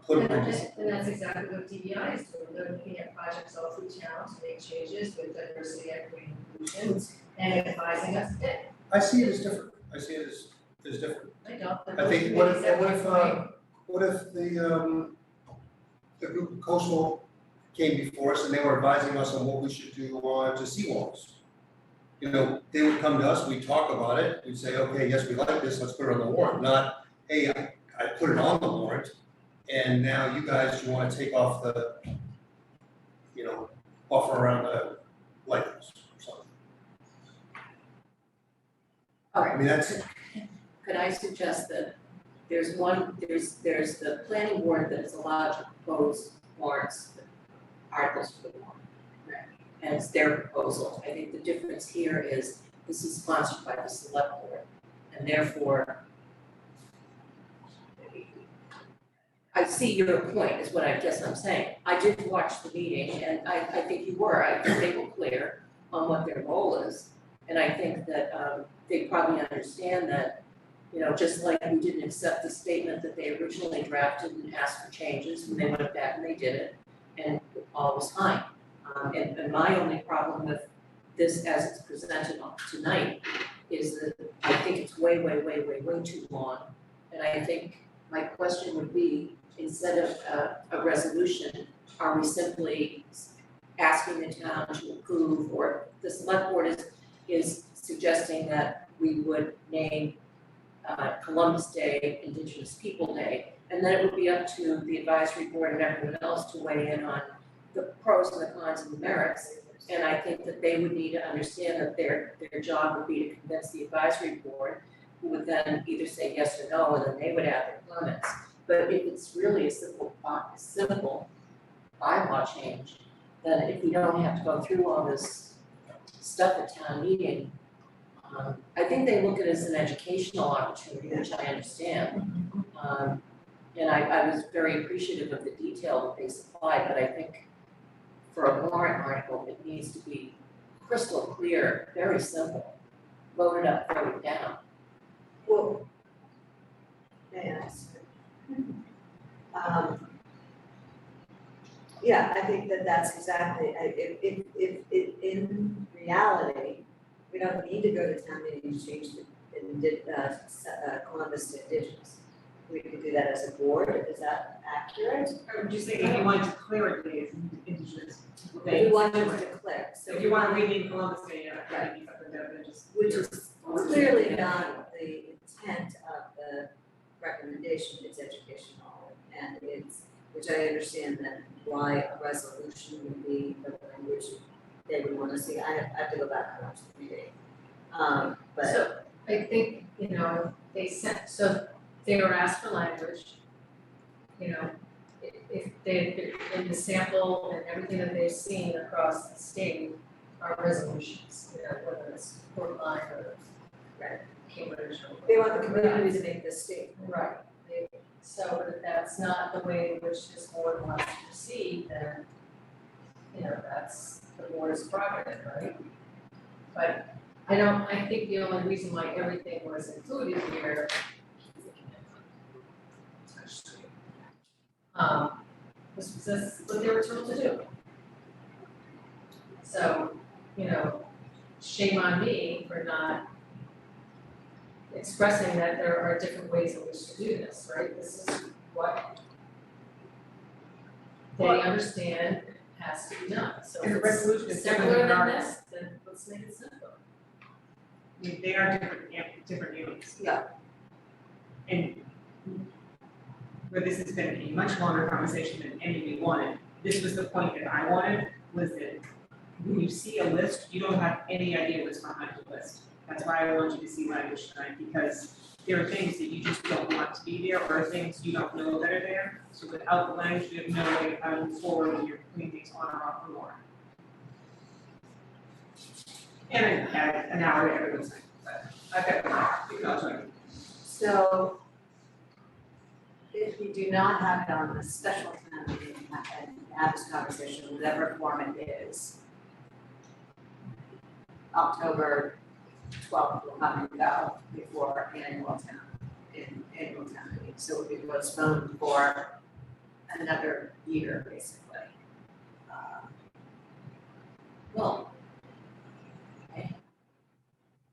Speaker 1: put them in.
Speaker 6: And that's exactly what DBI is doing, they're looking at projects all through town to make changes with diversity, equity, and inclusion, and advising us.
Speaker 1: I see it as different, I see it as different.
Speaker 6: I don't.
Speaker 1: I think, what if the group of Coastal came before us and they were advising us on what we should do to seawalls? They would come to us, we'd talk about it, we'd say, okay, yes, we like this, let's put it on the warrant, not, hey, I put it on the warrant, and now you guys wanna take off the, buffer around the light post or something.
Speaker 4: All
Speaker 1: I mean, that's,
Speaker 4: Could I suggest that there's the planning board that is allowed to propose warrants, articles for the warrant. And it's their proposal. I think the difference here is this is sponsored by the select board, and therefore I see your point, is what I guess I'm saying. I did watch the meeting, and I think you were, I think they were clear on what their role is. And I think that they probably understand that, just like we didn't accept the statement that they originally drafted and asked for changes, when they went back and they did it, and all was fine. And my only problem with this as it's presented tonight is that I think it's way too long. And I think my question would be, instead of a resolution, are we simply asking the town to approve, or the select board is suggesting that we would name Columbus Day Indigenous People Day, and then it would be up to the advisory board and everyone else to weigh in on the pros and the cons and the merits. And I think that they would need to understand that their job would be to convince the advisory board, who would then either say yes or no, and then they would add their comments. But if it's really a simple bylaw change, then if we don't have to go through all this stuff at town meeting, I think they look at it as an educational opportunity, which I understand. And I was very appreciative of the detail that they supplied, but I think for a warrant article, it needs to be crystal clear, very simple, vote it up, vote it down.
Speaker 8: Well, may I ask? Yeah, I think that's exactly, if in reality, we don't need to go to town meeting to change Columbus to Indigenous. We could do that as a board, is that accurate?
Speaker 16: Or would you say if you wanted to declare it as Indigenous Day?
Speaker 8: If you wanted to declare, so.
Speaker 16: If you want to rename Columbus Day, that would be something that would just.
Speaker 8: Which is clearly not the intent of the recommendation, it's educational, and which I understand that why a resolution would be the language they would want to see. I have to go back and watch the meeting. But.
Speaker 6: So I think, they were asked for language, if they, in the sample and everything that they've seen across the state are resolutions, whether it's Portland or Cambridge or.
Speaker 8: They want the community to make this statement.
Speaker 6: Right, so if that's not the way in which this board wants to proceed, then, that's the board's prerogative, right? But I think the only reason why everything was included here was because what they were told to do. So, shame on me for not expressing that there are different ways in which to do this, right? This is what they understand has to be done, so
Speaker 16: And the
Speaker 6: if
Speaker 16: resolution
Speaker 6: it's
Speaker 16: is
Speaker 6: simpler
Speaker 16: different
Speaker 6: than
Speaker 16: than
Speaker 6: this, then let's make it simpler.
Speaker 16: I mean, they are different units.
Speaker 8: Yeah.
Speaker 16: And where this has been a much longer conversation than any we wanted, this was the point that I wanted, was that when you see a list, you don't have any idea what's behind the list. That's why I want you to see language tonight, because there are things that you just don't want to be there, or things you don't know that are there. So without the language, you have no way of how to move forward when you're putting things on or off the warrant. And an hour to everyone's time, but I've got, you can also.
Speaker 8: So if we do not have it on a special town meeting and have this conversation, whatever form it is, October 12th will come and go before annual town meeting. So it will be postponed for another year, basically.
Speaker 4: Well,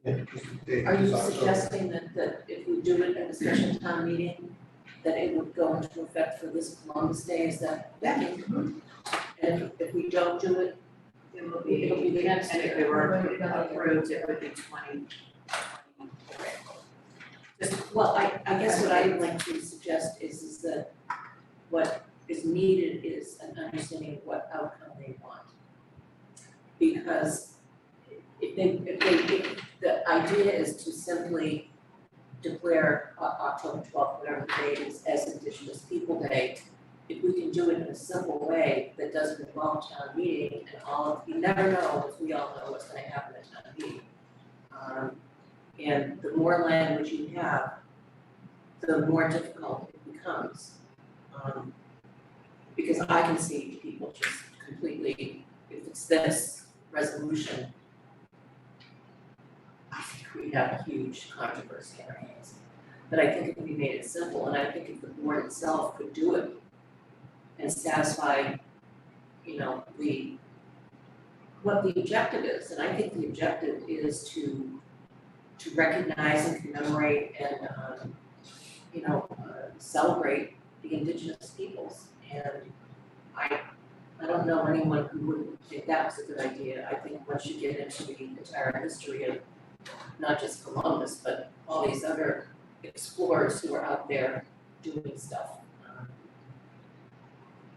Speaker 1: yeah, because they.
Speaker 4: are you suggesting that if we do it at a special town meeting, that it would go into effect for this Columbus Day, is that? And if we don't do it,
Speaker 8: It'll
Speaker 4: be the next
Speaker 8: and if
Speaker 4: year.
Speaker 8: it were approved, it would be 20.
Speaker 4: well, I guess what I would like to suggest is that what is needed is an understanding of what outcome they want. Because if the idea is to simply declare October 12th, whatever the date is, as Indigenous People Day, if we can do it in a simple way that doesn't involve town meeting and you never know, as we all know, what's gonna happen at town meeting. And the more language you have, the more difficult it becomes. Because I can see people just completely, if it's this resolution, I think we have a huge controversy in our hands. But I think it can be made it simple, and I think if the board itself could do it and satisfy, what the objective is, and I think the objective is to recognize and commemorate and, celebrate the Indigenous peoples. And I don't know anyone who wouldn't think that was a good idea. I think once you get into the entire history of not just Columbus, but all these other explorers who are out there doing stuff.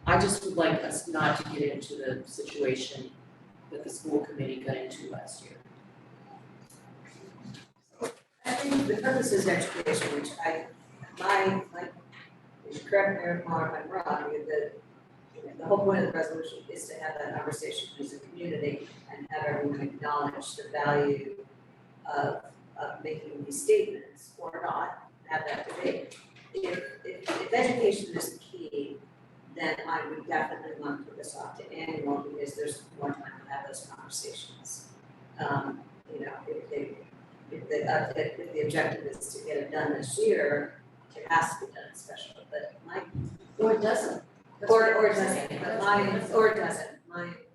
Speaker 4: I just would like us not to get into the situation that the school committee got into last year.
Speaker 8: I think the purpose is education, which you correct me if I'm wrong, the whole point of the resolution is to have that conversation as a community and have everyone acknowledge the value of making these statements or not, have that debate. If education is the key, then I would definitely want to put this off to annual because there's more time to have those conversations. If the objective is to get it done this year, it has to be done special, but
Speaker 4: Or it doesn't.
Speaker 8: or it doesn't,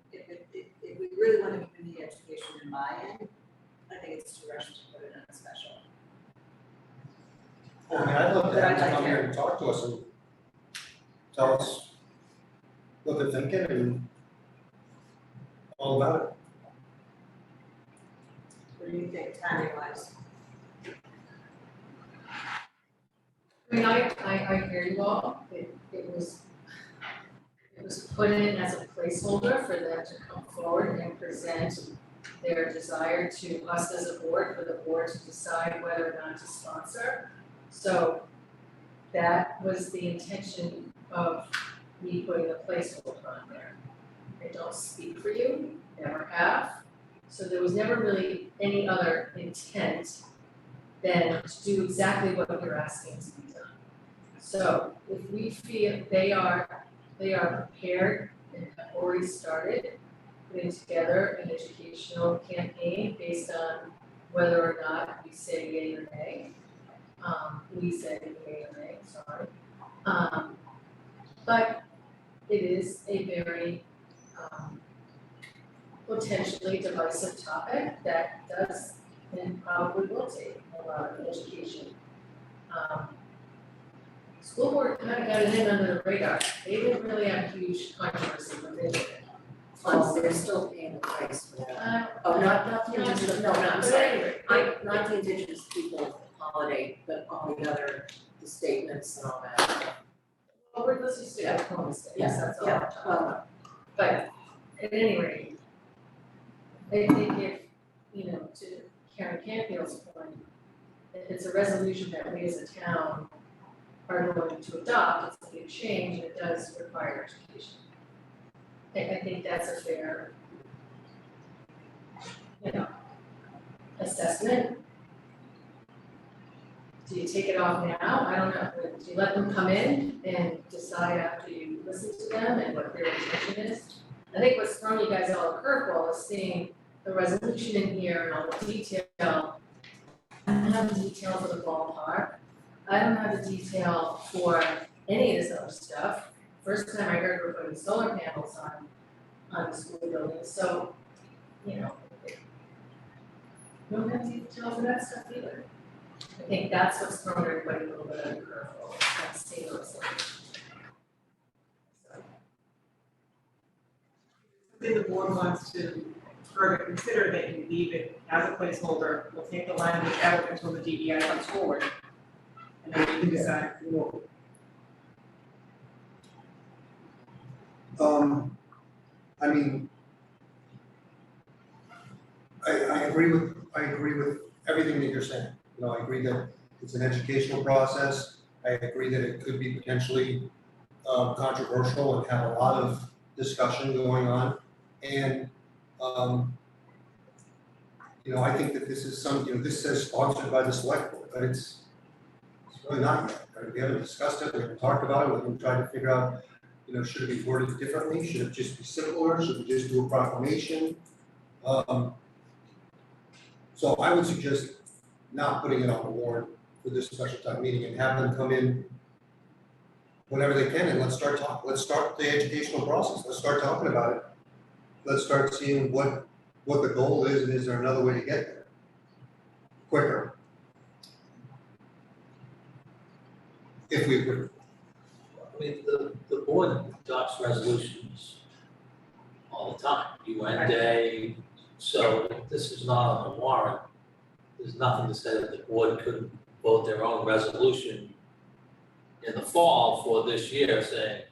Speaker 8: if we really want to community education and buy-in, I think it's too rushed to put it on special.
Speaker 1: Well, I mean, I'd love to
Speaker 8: But
Speaker 1: have
Speaker 8: I'd
Speaker 1: them
Speaker 8: like
Speaker 1: come
Speaker 8: to-
Speaker 1: here and talk to us and tell us what they're thinking and all about it.
Speaker 8: What do you think timing wise?
Speaker 6: I mean, I hear you all, it was put in as a placeholder for them to come forward and present their desire to us as a board, for the board to decide whether or not to sponsor. So that was the intention of me putting a placeholder on there. I don't speak for you, never have, so there was never really any other intent than to do exactly what you're asking to be done. So if we feel they are prepared and have already started putting together an educational campaign based on whether or not we say yay or nay. We say yay or nay, sorry. But it is a very potentially divisive topic that does and probably will take a lot of education. School board kind of got it in under the radar. They didn't really have huge controversy when they did it.
Speaker 4: They're still paying the price for that.
Speaker 6: Uh,
Speaker 4: Not the Indigenous, no, I'm
Speaker 6: But
Speaker 4: sorry.
Speaker 6: anyway,
Speaker 4: Not the Indigenous people holiday, but all the other, the statements and all that.
Speaker 6: well, let's just do it Columbus Day, yes, that's all I'm talking
Speaker 4: Well,
Speaker 6: about. But at any rate, I think if, to Karen Campbell's point, if it's a resolution that we as a town are going to adopt, it's a big change, and it does require education. I think that's a fair, assessment. Do you take it off now? I don't know. Do you let them come in and decide after you listen to them and what their intention is? I think what's thrown you guys all a curveball is seeing the resolution in here and all the detail. I don't have the detail for the ballpark. I don't have the detail for any of this other stuff. First time I heard we're putting solar panels on the school building, so, we don't have detail for that stuff either. I think that's what's thrown everybody a little bit of a curveball, that's seeing those things.
Speaker 16: Something the board wants to further consider, that you leave it as a placeholder, we'll take the language out until the DEI comes forward. And then you can decide.
Speaker 1: I mean, I agree with everything that you're saying. You know, I agree that it's an educational process. I agree that it could be potentially controversial and have a lot of discussion going on. And, you know, I think that this is this says sponsored by the select board, but it's really not yet. Right? We haven't discussed it, we haven't talked about it, we haven't tried to figure out, should it be worded differently? Should it just be simpler? Should we just do a proclamation? So I would suggest not putting it on the warrant for this special town meeting and have them come in whenever they can, and let's start the educational process, let's start talking about it. Let's start seeing what the goal is, and is there another way to get there quicker? If we agree.
Speaker 3: I mean, the board adopts resolutions all the time, UN Day, so if this is not on the warrant, there's nothing to say that the board couldn't vote their own resolution in the fall for this year, saying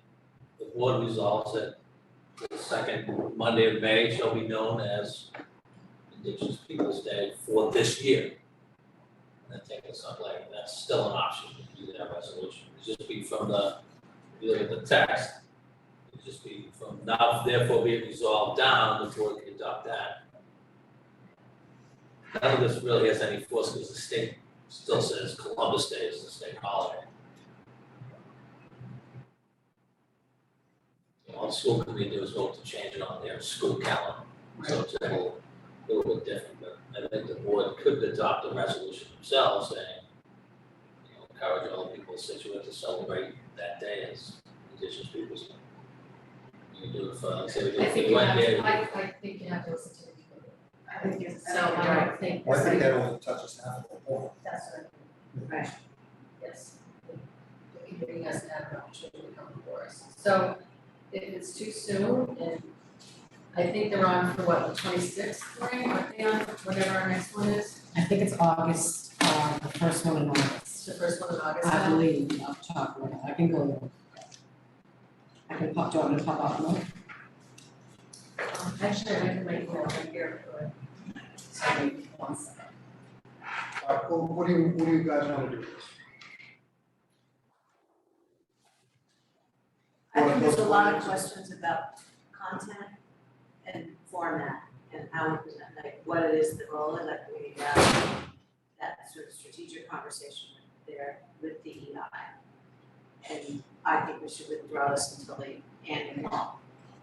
Speaker 3: the board resolves that the second Monday of May shall be known as Indigenous Peoples' Day for this year. And then take it something like, that's still an option to do that resolution. It'd just be from if you look at the text, it'd just be from now therefore be it resolved down, the board can adopt that. None of this really has any force because the state still says Columbus Day is the state holiday. All the school committee do is vote to change it on their school calendar, so it's a little bit different, but I think the board could adopt a resolution themselves saying, encourage all the people of Scituate to celebrate that day as Indigenous Peoples' Day. You can do it for, like, say we do
Speaker 6: I
Speaker 3: it for
Speaker 6: think you
Speaker 3: UN
Speaker 6: have
Speaker 3: Day.
Speaker 6: to, I think you have to listen to the committee.
Speaker 8: I think it's,
Speaker 6: So I don't think.
Speaker 1: Well, I think that only touches half of the point.
Speaker 8: that's right.
Speaker 6: Yes. The committee has to have an opportunity to come before us. So if it's too soon, and I think they're on for what, the 26th, right? Aren't they on, whatever our next one is?
Speaker 13: I think it's August, the first one in August.
Speaker 6: The first one in August
Speaker 13: I
Speaker 6: now?
Speaker 13: believe, off the top of my head, I can go look. I can pop, do you want me to pop out and look?
Speaker 6: Actually, I can make one right here for
Speaker 13: Sorry, 1 second.
Speaker 1: Well, what do you guys want to do with this?
Speaker 8: I think there's a lot of questions about content and format and how we present, like what it is the role is, like we need to have that sort of strategic conversation there with DEI. And I think we should withdraw this until the annual law,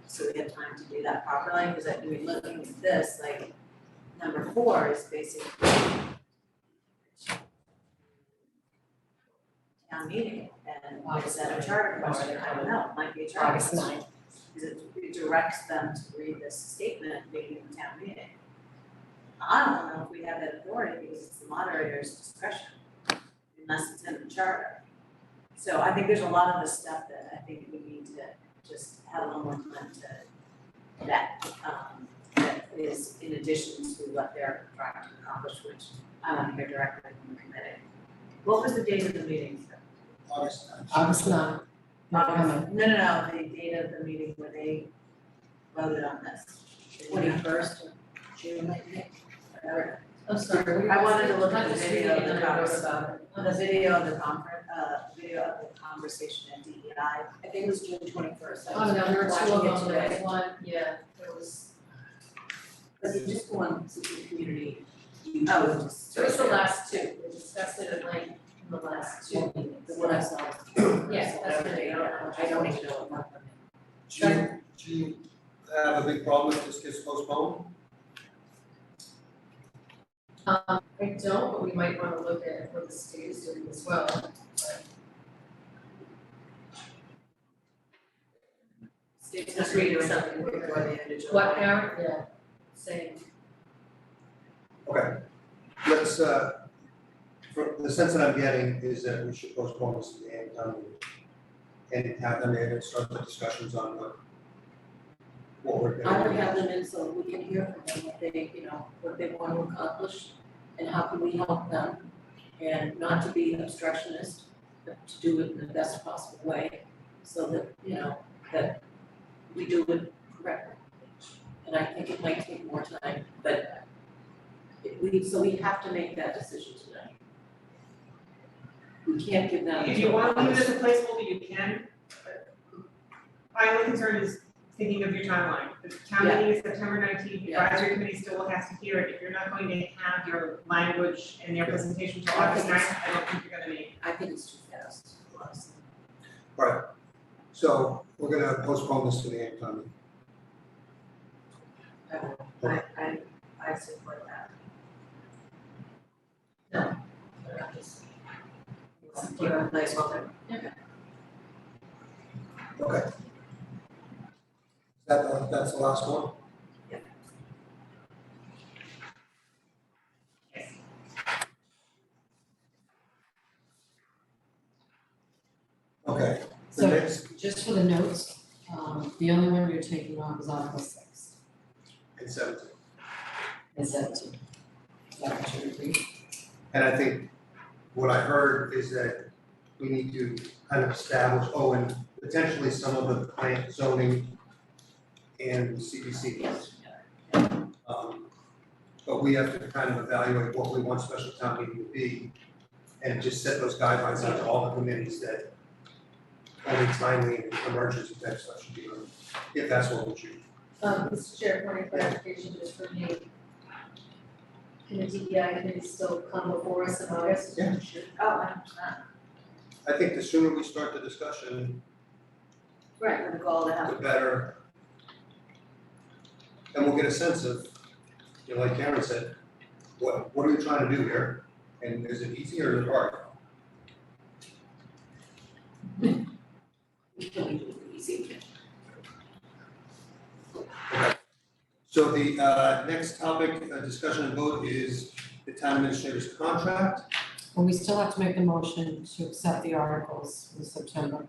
Speaker 8: so we have time to do that properly, because I mean, looking at this, like, number 4 is basically town meeting, and is that a charter question? I don't know, it might be a charter
Speaker 13: August
Speaker 8: question.
Speaker 13: 9th.
Speaker 8: Because it directs them to read this statement maybe in the town meeting. I don't know if we have that authority because it's the moderator's discretion, unless it's in the charter. So I think there's a lot of this stuff that I think we need to just have a little more time to that is in addition to what they're trying to accomplish, which I want to hear directly from the committee. What was the date of the meeting?
Speaker 1: August 9th.
Speaker 13: August 9th.
Speaker 8: No, the date of the meeting where they voted on this. 21st of June, I think. Whatever.
Speaker 6: I'm sorry.
Speaker 8: I wanted to look at the
Speaker 6: Just
Speaker 8: video
Speaker 6: reading
Speaker 8: of the
Speaker 6: and then I wrote
Speaker 8: conversation.
Speaker 6: about it.
Speaker 8: The video of the conference, video of the conversation at DEI. I think it was June 21st.
Speaker 6: Oh, no, there were 2
Speaker 8: watching
Speaker 6: of
Speaker 8: it
Speaker 6: them, there
Speaker 8: today.
Speaker 6: was one, yeah, there was,
Speaker 8: But you just go on to the community.
Speaker 6: oh, it was the last 2, we discussed it at length in the last 2 meetings.
Speaker 8: The one I saw.
Speaker 6: Yes, that's the date.
Speaker 8: I don't even know what them.
Speaker 1: Do you have a big problem if this gets postponed?
Speaker 6: I don't, but we might wanna look at what the state is doing as well.
Speaker 8: State's just reading something before the end of July.
Speaker 6: What, Aaron? Yeah, same.
Speaker 1: Okay, let's, from the sense that I'm getting is that we should postpone this to the end of and have them in and start the discussions on what we're
Speaker 4: I
Speaker 1: gonna
Speaker 4: would
Speaker 1: do.
Speaker 4: have them in so we can hear from them what they, what they want to accomplish and how can we help them. And not to be obstructionist, but to do it in the best possible way, so that, that we do it correctly. And I think it might take more time, but we have to make that decision tonight. We can't give them.
Speaker 16: If you want to leave it as a placeholder, you can. My only concern is thinking of your timeline. The town meeting is September 19th, the advisory committee still has to hear it. If you're not going to have your language and their presentation until August 9th, I don't think you're gonna make it.
Speaker 4: I think it's too fast, honestly.
Speaker 1: Right. So we're gonna postpone this to the end time.
Speaker 8: I support that.
Speaker 4: No, but I'm just. Keep it in place while they're.
Speaker 1: Okay. That's the last one? Okay. The
Speaker 13: So
Speaker 1: next,
Speaker 13: just for the notes, the only one you're taking off is Article 6
Speaker 1: and 17.
Speaker 13: and 17. Is that what you agree?
Speaker 1: And I think what I heard is that we need to kind of establish, and potentially some of the plant zoning and CPC. But we have to kind of evaluate what we want special town meeting to be and just set those guidelines out to all the committees that only timely and emergency type stuff should be on, if that's what we choose.
Speaker 6: Mr. Chair, point of clarification just for me. Can the DEI committee still come before us in August?
Speaker 1: Yeah.
Speaker 8: Oh,
Speaker 1: I think the sooner we start the discussion,
Speaker 8: right, with the goal to have.
Speaker 1: the better. And we'll get a sense of, like Karen said, what are we trying to do here? And is it easy or is it hard?
Speaker 4: We can do it easy.
Speaker 1: Okay. So the next topic, discussion and vote is the town administrator's contract.
Speaker 13: Well, we still have to make the motion to accept the articles in September.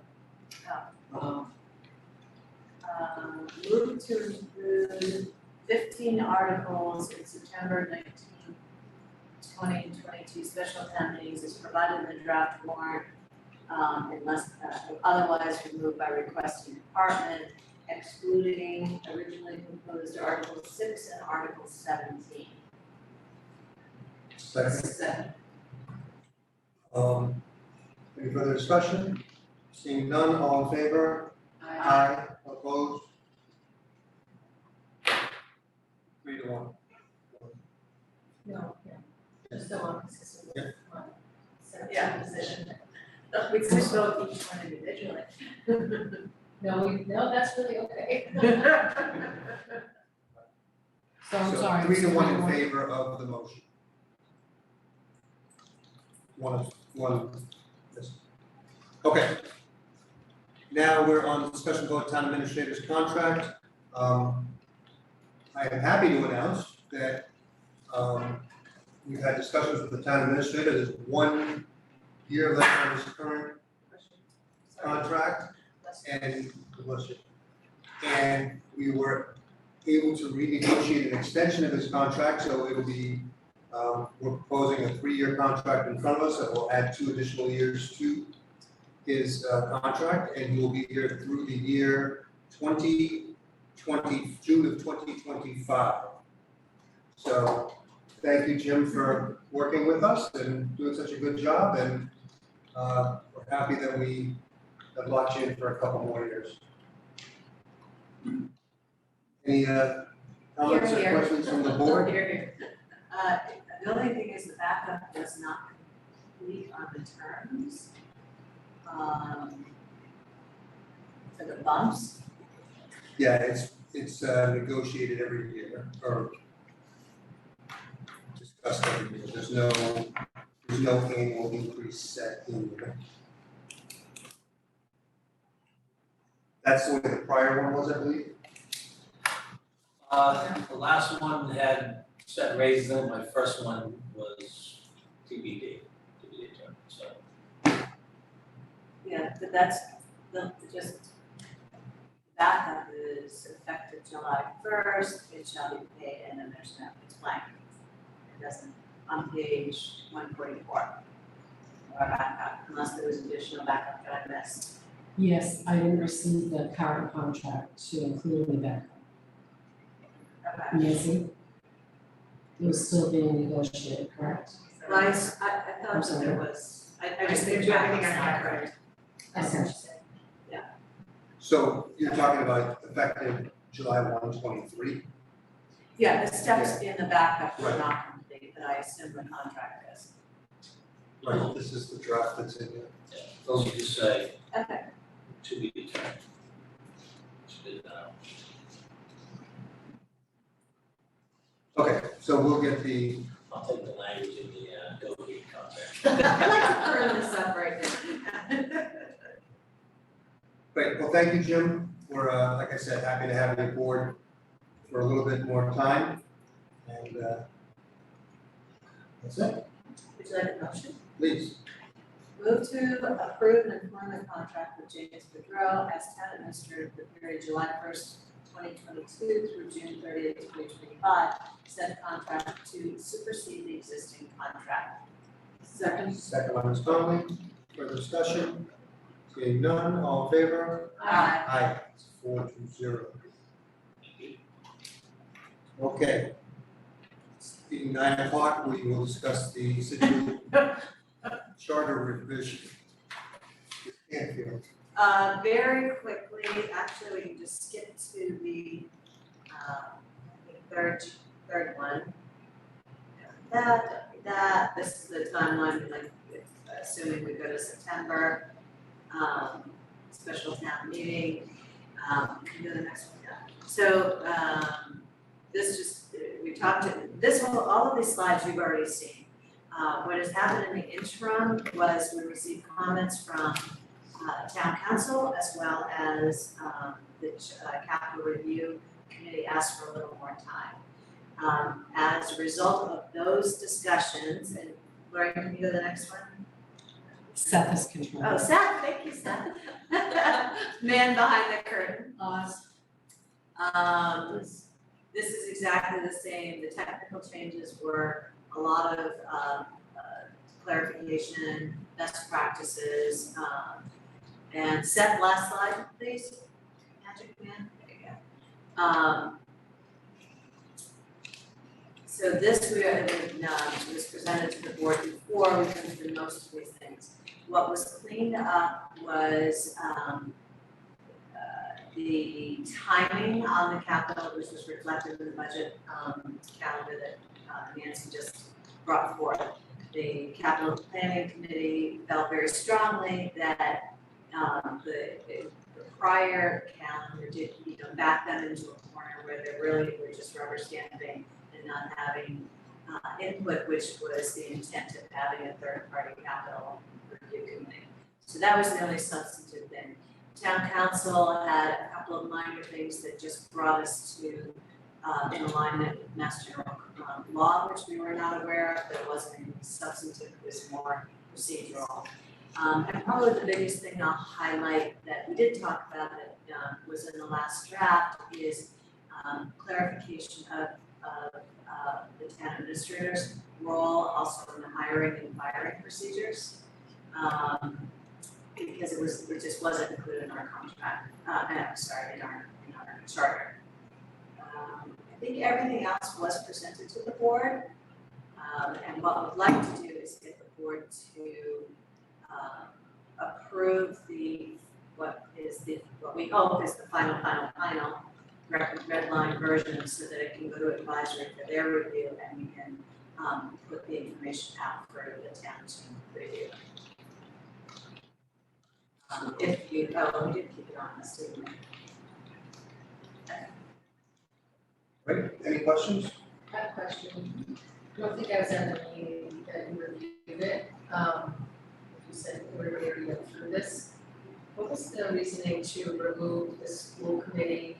Speaker 8: Move to include 15 articles in September 19, 2022 special town meetings as provided in the draft warrant, unless otherwise removed by requesting department, excluding originally proposed Article 6 and Article 17.
Speaker 1: Second. Any further discussion? Seeing none, all in favor? Aye. Opposed? 3-1.
Speaker 6: No, yeah, just so I'm consistent with my
Speaker 8: Yeah.
Speaker 6: position.
Speaker 8: We just vote each one individually.
Speaker 6: No, that's really okay.
Speaker 13: So I'm sorry.
Speaker 1: 3-1 in favor of the motion. One, yes. Okay. Now we're on discussion vote town administrator's contract. I am happy to announce that we've had discussions with the town administrator. There's 1 year left on his current contract, and we were able to renegotiate an extension of his contract, so it'll be, we're proposing a 3-year contract in front of us that will add 2 additional years to his contract, and he will be here through the year June of 2025. So thank you, Jim, for working with us and doing such a good job, and we're happy that we have locked you in for a couple more years. Any comments or questions from the board?
Speaker 8: The only thing is the backup does not complete on the terms. For the bumps.
Speaker 1: Yeah, it's negotiated every year, or discussed every year. There's no annual increase set in there. That's the way the prior one was, I believe.
Speaker 3: The last one had set raises in it, my first one was TBD term, so.
Speaker 8: Yeah, but that's just backup is effective July 1st, it shall be paid, and then there's no, it's blank. It doesn't, on page 144. Or backup, unless there was additional backup that I missed.
Speaker 13: Yes, I didn't receive the current contract to include in the backup.
Speaker 8: Okay.
Speaker 13: Nancy? It was still being negotiated, correct?
Speaker 8: Well, I
Speaker 13: I'm
Speaker 8: thought that there
Speaker 13: sorry.
Speaker 8: was, I just think
Speaker 16: Everything
Speaker 8: everything
Speaker 16: I
Speaker 8: I
Speaker 16: have,
Speaker 8: have
Speaker 16: correct.
Speaker 8: I see what you're saying.
Speaker 1: So you're talking about effective July 1, 23?
Speaker 8: Yeah, the steps in the backup were
Speaker 1: Right.
Speaker 8: not complete, but I assume the contract is.
Speaker 1: Right, this is the draft that's in there.
Speaker 3: Those you just say
Speaker 8: Okay.
Speaker 3: to be determined. Spit it out.
Speaker 1: Okay, so we'll get the,
Speaker 3: I'll take the language in the go-get contract.
Speaker 8: I'd like to burn this up right now.
Speaker 1: great, well, thank you, Jim. We're, like I said, happy to have you aboard for a little bit more time. And that's it,
Speaker 8: Would you like a motion?
Speaker 1: please.
Speaker 8: Move to approve an employment contract with James Boudreau as town administrator for the period July 1st, 2022 through June 30th, 2025. Said contract to supersede the existing contract. Second.
Speaker 1: Second one is Conley. Further discussion? Seeing none, all in favor?
Speaker 8: Aye.
Speaker 1: Aye. It's 4-0. Okay. It's being 9 o'clock, we will discuss the Scituate charter revision. Canfield.
Speaker 8: Very quickly, actually, we can just skip to the third one. This is the timeline, like, assuming we go to September, special town meeting, can you go to the next one, yeah. So, this just, we talked, all of these slides you've already seen. What has happened in the interim was we received comments from town council as well as the capital review committee asked for a little more time. As a result of those discussions, and Lori, can you go to the next one?
Speaker 13: Seth is controlling.
Speaker 8: Oh, Seth, thank you, Seth. Man behind the curtain. This is exactly the same. The technical changes were a lot of clarification, best practices, and Seth, last slide, please. Magic man, there you go. So this was presented to the board before we went through most of these things. What was cleaned up was the timing on the capital, which was reflected in the budget calendar that Nancy just brought forth. The capital planning committee felt very strongly that the prior calendar did, back them into a corner where they really were just rubber stamping and not having input, which was the intent of having a third-party capital review committee. So that was the only substantive thing. Town council had a couple of minor things that just brought us to in alignment with Mass General law, which we were not aware of, but it wasn't any substantive, it was more procedural. And probably the biggest thing I'll highlight that we did talk about that was in the last draft is clarification of the town administrator's role, also in the hiring and firing procedures. Because it just wasn't included in our contract, in our charter. I think everything else was presented to the board. And what we'd like to do is get the board to approve what we hope is the final red line version so that it can go to advisory for their review and we can put the information out for the town to review. We did keep it on this, didn't we?
Speaker 1: Great, any questions?
Speaker 6: I have a question. I don't think I was at the meeting that you reviewed it. You said we were able to go through this. What was the reasoning to remove the school committee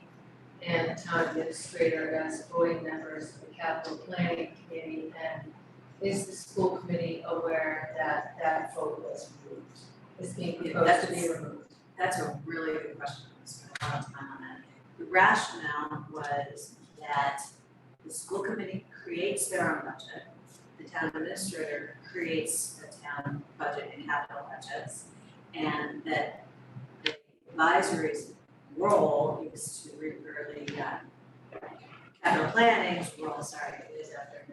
Speaker 6: and the town administrator as voting members of the capital planning committee? And is the school committee aware that that vote was removed? Is being proposed to be removed?
Speaker 8: That's a really good question. We spent a lot of time on that. The rationale was that the school committee creates their own budget. The town administrator creates a town budget and capital budgets. And that they advisory's role is to capital planning's role, sorry, it is after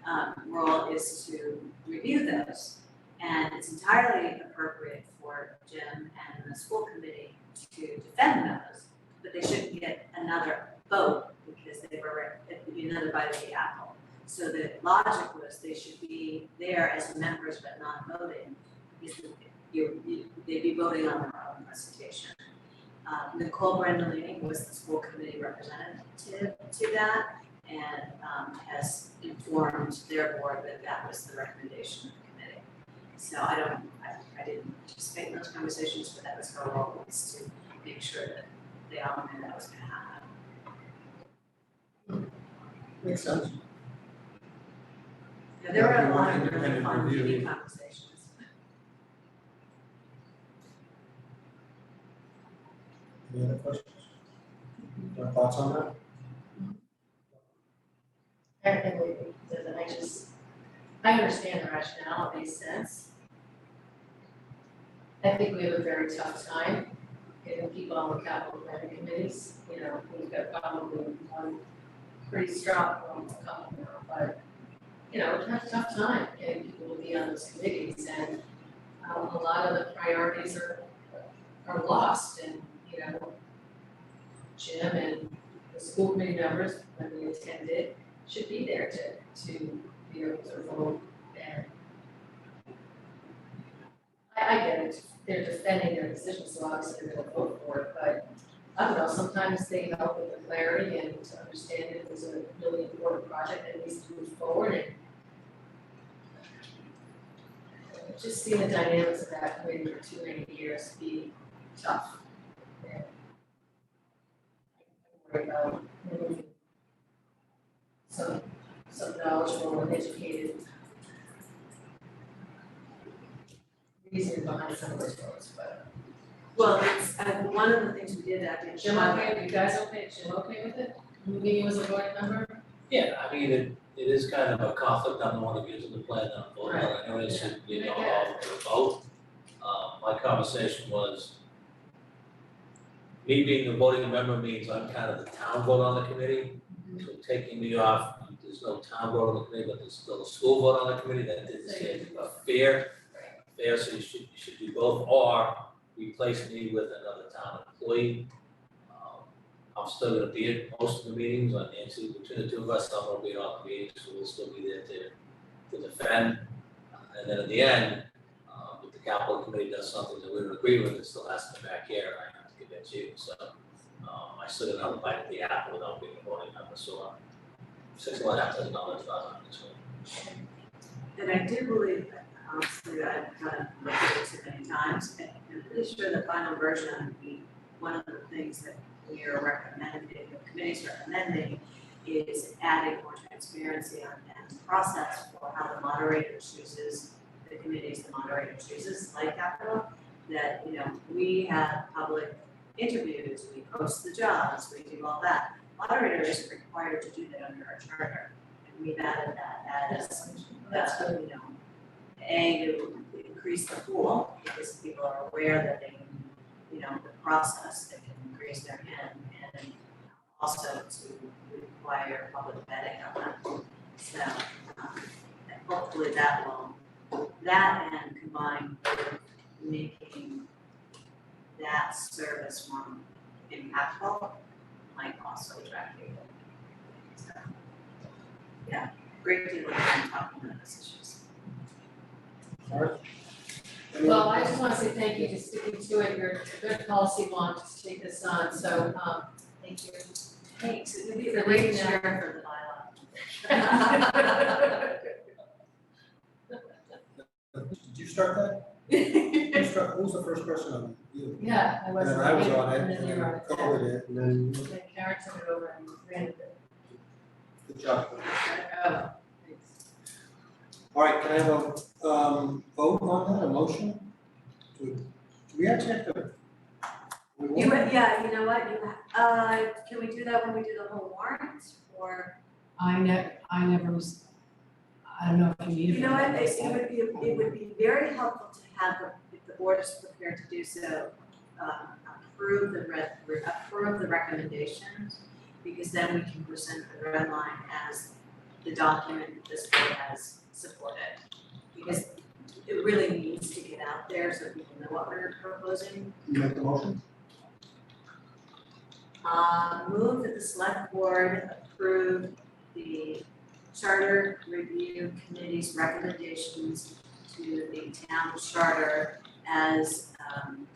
Speaker 8: 9. Role is to review those. And it's entirely appropriate for Jim and the school committee to defend those, but they shouldn't get another vote because they've already, it would be another bite of the apple. So the logic was they should be there as members but not voting, because they'd be voting on their own presentation. Nicole Brendolini was the school committee representative to that, and has informed their board that that was the recommendation of the committee. So I didn't participate in those conversations, but that was her role, was to make sure that they all knew that was gonna happen.
Speaker 10: Makes sense.
Speaker 8: Yeah, there were a lot of really
Speaker 10: Independent
Speaker 8: fun
Speaker 10: review.
Speaker 8: meeting conversations.
Speaker 10: Any other questions? Any thoughts on that?
Speaker 6: Everything we did, and I understand the rationale, it makes sense. I think we have a very tough time getting people on the capital planning committees, you know, we've got probably one pretty strong, one, a couple now, but, you know, we have a tough time getting people to be on those committees, and a lot of the priorities are lost, and, you know, Jim and the school committee members, when we attended, should be there to be able to vote, and I get it, they're defending their decision, so obviously they're gonna vote for it, but I don't know, sometimes they help with the clarity and to understand that it was a really important project that needs to move forward, and just seeing the dynamics of that committee for too many years be tough. And I'm worried about moving some knowledgeable and educated reason behind some of those votes, but.
Speaker 8: Well, it's, one of the things we did at the.
Speaker 6: Jim, okay, you guys okay, Jim okay with it? Moving you as a board member?
Speaker 3: Yeah, I mean, it is kind of a conflict, I'm the one who gives them the plan, I'm voting on it, I know it should be all vote. My conversation was, me being a voting member means I'm kind of the town vote on the committee, so taking me off, there's no town vote on the committee, but there's still a school vote on the committee, that didn't seem fair, so you should do both, or replace me with another town employee. I'm still gonna be at most of the meetings, on Nancy, between the two of us, I'm gonna be at all the meetings, so we'll still be there to defend. And then at the end, if the capital committee does something that we would agree with, it still has to come back here, I have to give that to you, so. I still got another bite at the apple without being a voting member, so $6,500 on this one.
Speaker 8: And I do believe that, honestly, I've kind of looked at it too many times, and I'm pretty sure the final version would be one of the things that we are recommending, the committee's recommending, is adding more transparency on and process for how the moderator chooses, the committees the moderator chooses, like capital, that, you know, we have public interviews, we post the jobs, we do all that. Moderator isn't required to do that under our charter, and we've added that as, you know, to increase the pool, because people are aware that they can, you know, the process, they can raise their hand, and also to require public vetting on that. So, and hopefully that and combined with making that service more impactful might also attract people. So, yeah, great deal of time talking about those issues.
Speaker 6: Well, I just want to say thank you for sticking to it, you're a good policy wonk to take this on, so, thank you.
Speaker 8: Thanks, it would be the great chair for the bylaw.
Speaker 10: Did you start that? Who was the first person on it? You?
Speaker 6: Yeah, I was.
Speaker 10: And then I was on it,
Speaker 6: And then you were on it.
Speaker 10: Cole did it, and then,
Speaker 6: Then Karen took it over and ran with it.
Speaker 10: good job.
Speaker 6: Oh, thanks.
Speaker 10: All right, can I have a, vote on that, a motion? Do we actually have to?
Speaker 8: Yeah, you know what, can we do that when we do the whole warrant, or?
Speaker 13: I never was, I don't know if you need.
Speaker 8: You know what, it would be very helpful to have, if the board is prepared to do so, approve the recommendations, because then we can present the red line as the document that this board has supported. Because it really needs to get out there so people know what we're proposing.
Speaker 1: You make the motion?
Speaker 8: Move that the select board approve the charter review committee's recommendations to the town charter as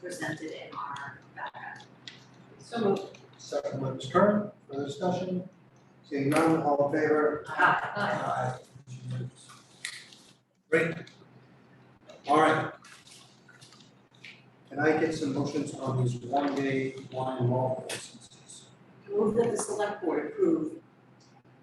Speaker 8: presented in our backup.
Speaker 6: So moved.
Speaker 1: Second by Ms. Curran, further discussion? Seeing none, all in favor? Aye. Great. All right. Can I get some motions on these one-day wine and malt licenses?
Speaker 4: Move that the select board approve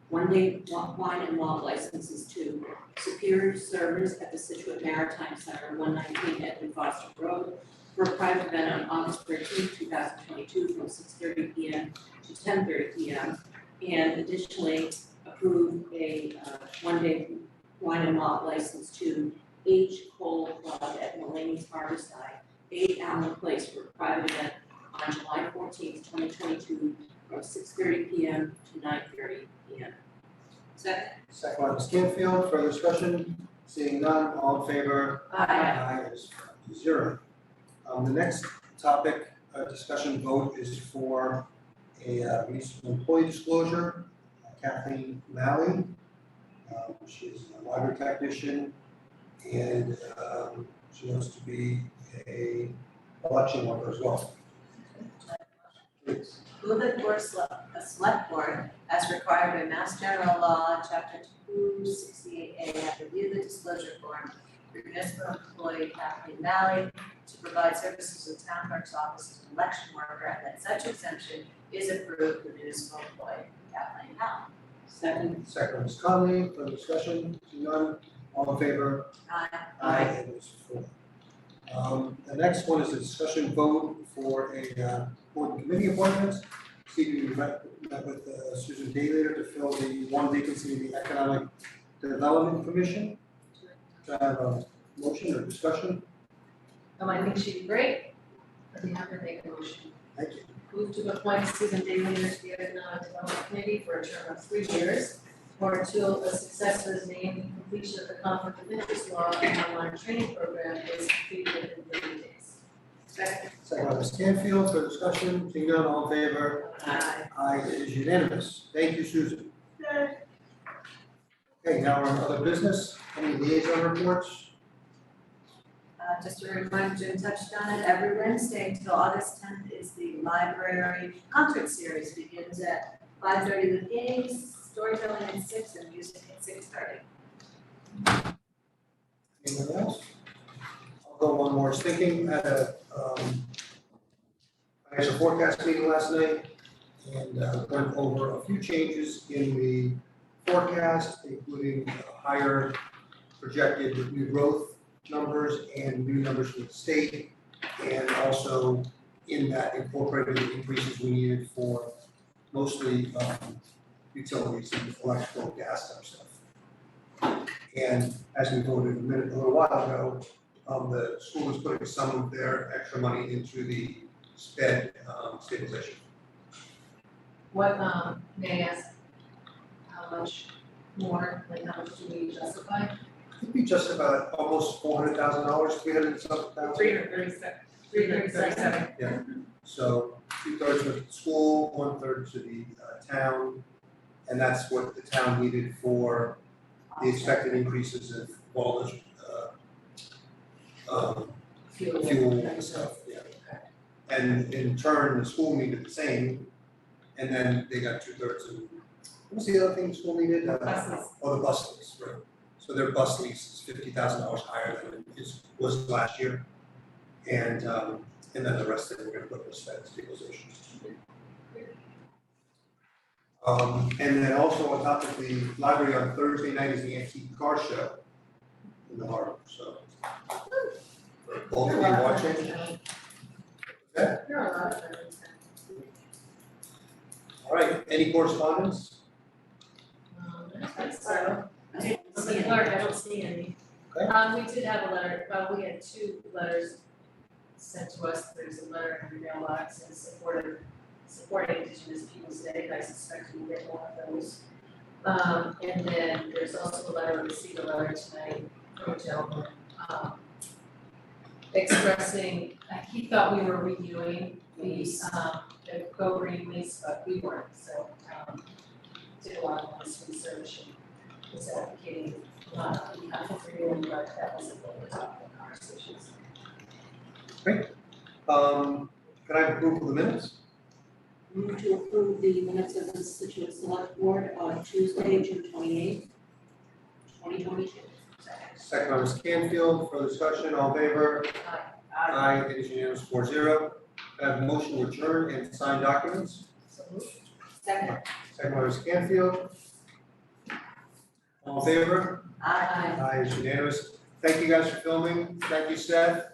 Speaker 4: one-day wine and malt licenses to Superior Servers at the Scituate Maritime Center, 119 Edwin Foster Road, for a private event on August 13th, 2022, from 6:30 p.m. to 10:30 p.m. And additionally, approve a one-day wine and malt license to H. Cole Club at Mulaney's Harborside, 8 Allen Place, for a private event on July 14th, 2022, from 6:30 p.m. to 9:30 p.m. Second.
Speaker 1: Second by Ms. Canfield, further discussion? Seeing none, all in favor? Aye, it is 5-0. The next topic, discussion vote is for a recent employee disclosure. Kathleen Malley, she is a library technician, and she wants to be a election worker as well. Please.
Speaker 8: Move that the select board, as required by Mass General Law, Chapter 268A, have reviewed the disclosure form for municipal employee Kathleen Malley to provide services to town clerk's office as an election worker, and that such exemption is approved for municipal employee Kathleen Malley.
Speaker 4: Second.
Speaker 1: Second by Ms. Conley, further discussion? Seeing none, all in favor?
Speaker 8: Aye.
Speaker 1: It is 4. The next one is a discussion vote for a board and committee appointments. Steve, we met with Susan Day to fill the one vacancy in the Economic Development Commission. Do I have a motion or discussion?
Speaker 6: I think she'd be great. I'd be happy to make a motion.
Speaker 1: Thank you.
Speaker 6: Move to appoint Susan Daly to the Economic Development Committee for a term of 3 years, or until a successor is named and completion of the conflict of interest law and online training program is completed within 30 days.
Speaker 8: Second.
Speaker 1: Second by Ms. Canfield, for discussion, seeing none, all in favor?
Speaker 8: Aye.
Speaker 1: Aye, it is unanimous. Thank you, Susan. Okay, now we're on other business. Any liaison reports?
Speaker 8: Just a reminder, Jim touched on it, every Wednesday until August 10th is the library concert series, begins at 5:30 with games, storytelling at 6, and music at 6:30.
Speaker 1: Anyone else? I'll go one more. I was thinking at a financial forecast meeting last night, and went over a few changes in the forecast, including higher projected new growth numbers and new numbers from the state, and also in that incorporated the increases we needed for mostly utilities and electrical, gas type stuff. And as we voted a little while ago, the school is putting some of their extra money into the sped stabilization.
Speaker 6: What, may I ask, how much more, like how much do we justify?
Speaker 1: It'd be just about almost $400,000, 300 something thousand.
Speaker 6: 337.
Speaker 1: Yeah, so 2/3 went to the school, 1/3 to the town, and that's what the town needed for the expected increases of all those fuel and stuff, yeah. And in turn, the school needed the same, and then they got 2/3 of, what was the other thing the school needed?
Speaker 6: Buses.
Speaker 1: Oh, the bus lease, right. So their bus lease is $50,000 higher than it was last year. And then the rest of it we're gonna put in sped stabilization. And then also on top of the library on Thursday night is the antique car show in the harbor, so. For both of you watching. Yeah,
Speaker 6: There are a lot of them.
Speaker 1: all right, any correspondence?
Speaker 6: So,
Speaker 4: See it.
Speaker 6: Clerk, I don't see any.
Speaker 1: Okay.
Speaker 6: We did have a letter, we had 2 letters
Speaker 4: sent to us, there's a letter in your mailbox in supporting Indigenous Peoples' Day, and I suspect you'll get one of those. And then there's also a letter, received a letter tonight from a gentleman, expressing, he thought we were reviewing the Go Green lease, but we weren't, so, did a lot of this research and was advocating, on behalf of reviewing, but that wasn't what we're talking about conversations.
Speaker 1: Can I have approval of the minutes?
Speaker 4: Move to approve the minutes of the Scituate Select Board on Tuesday, June 28th, 2022.
Speaker 1: Second by Ms. Canfield, further discussion, all in favor? Aye, it is unanimous 4-0. Can I have a motion to adjourn and sign documents?
Speaker 4: So moved. Second.
Speaker 1: Second by Ms. Canfield. All in favor?
Speaker 4: Aye.
Speaker 1: Aye, it's unanimous. Thank you guys for filming. Thank you, Seth.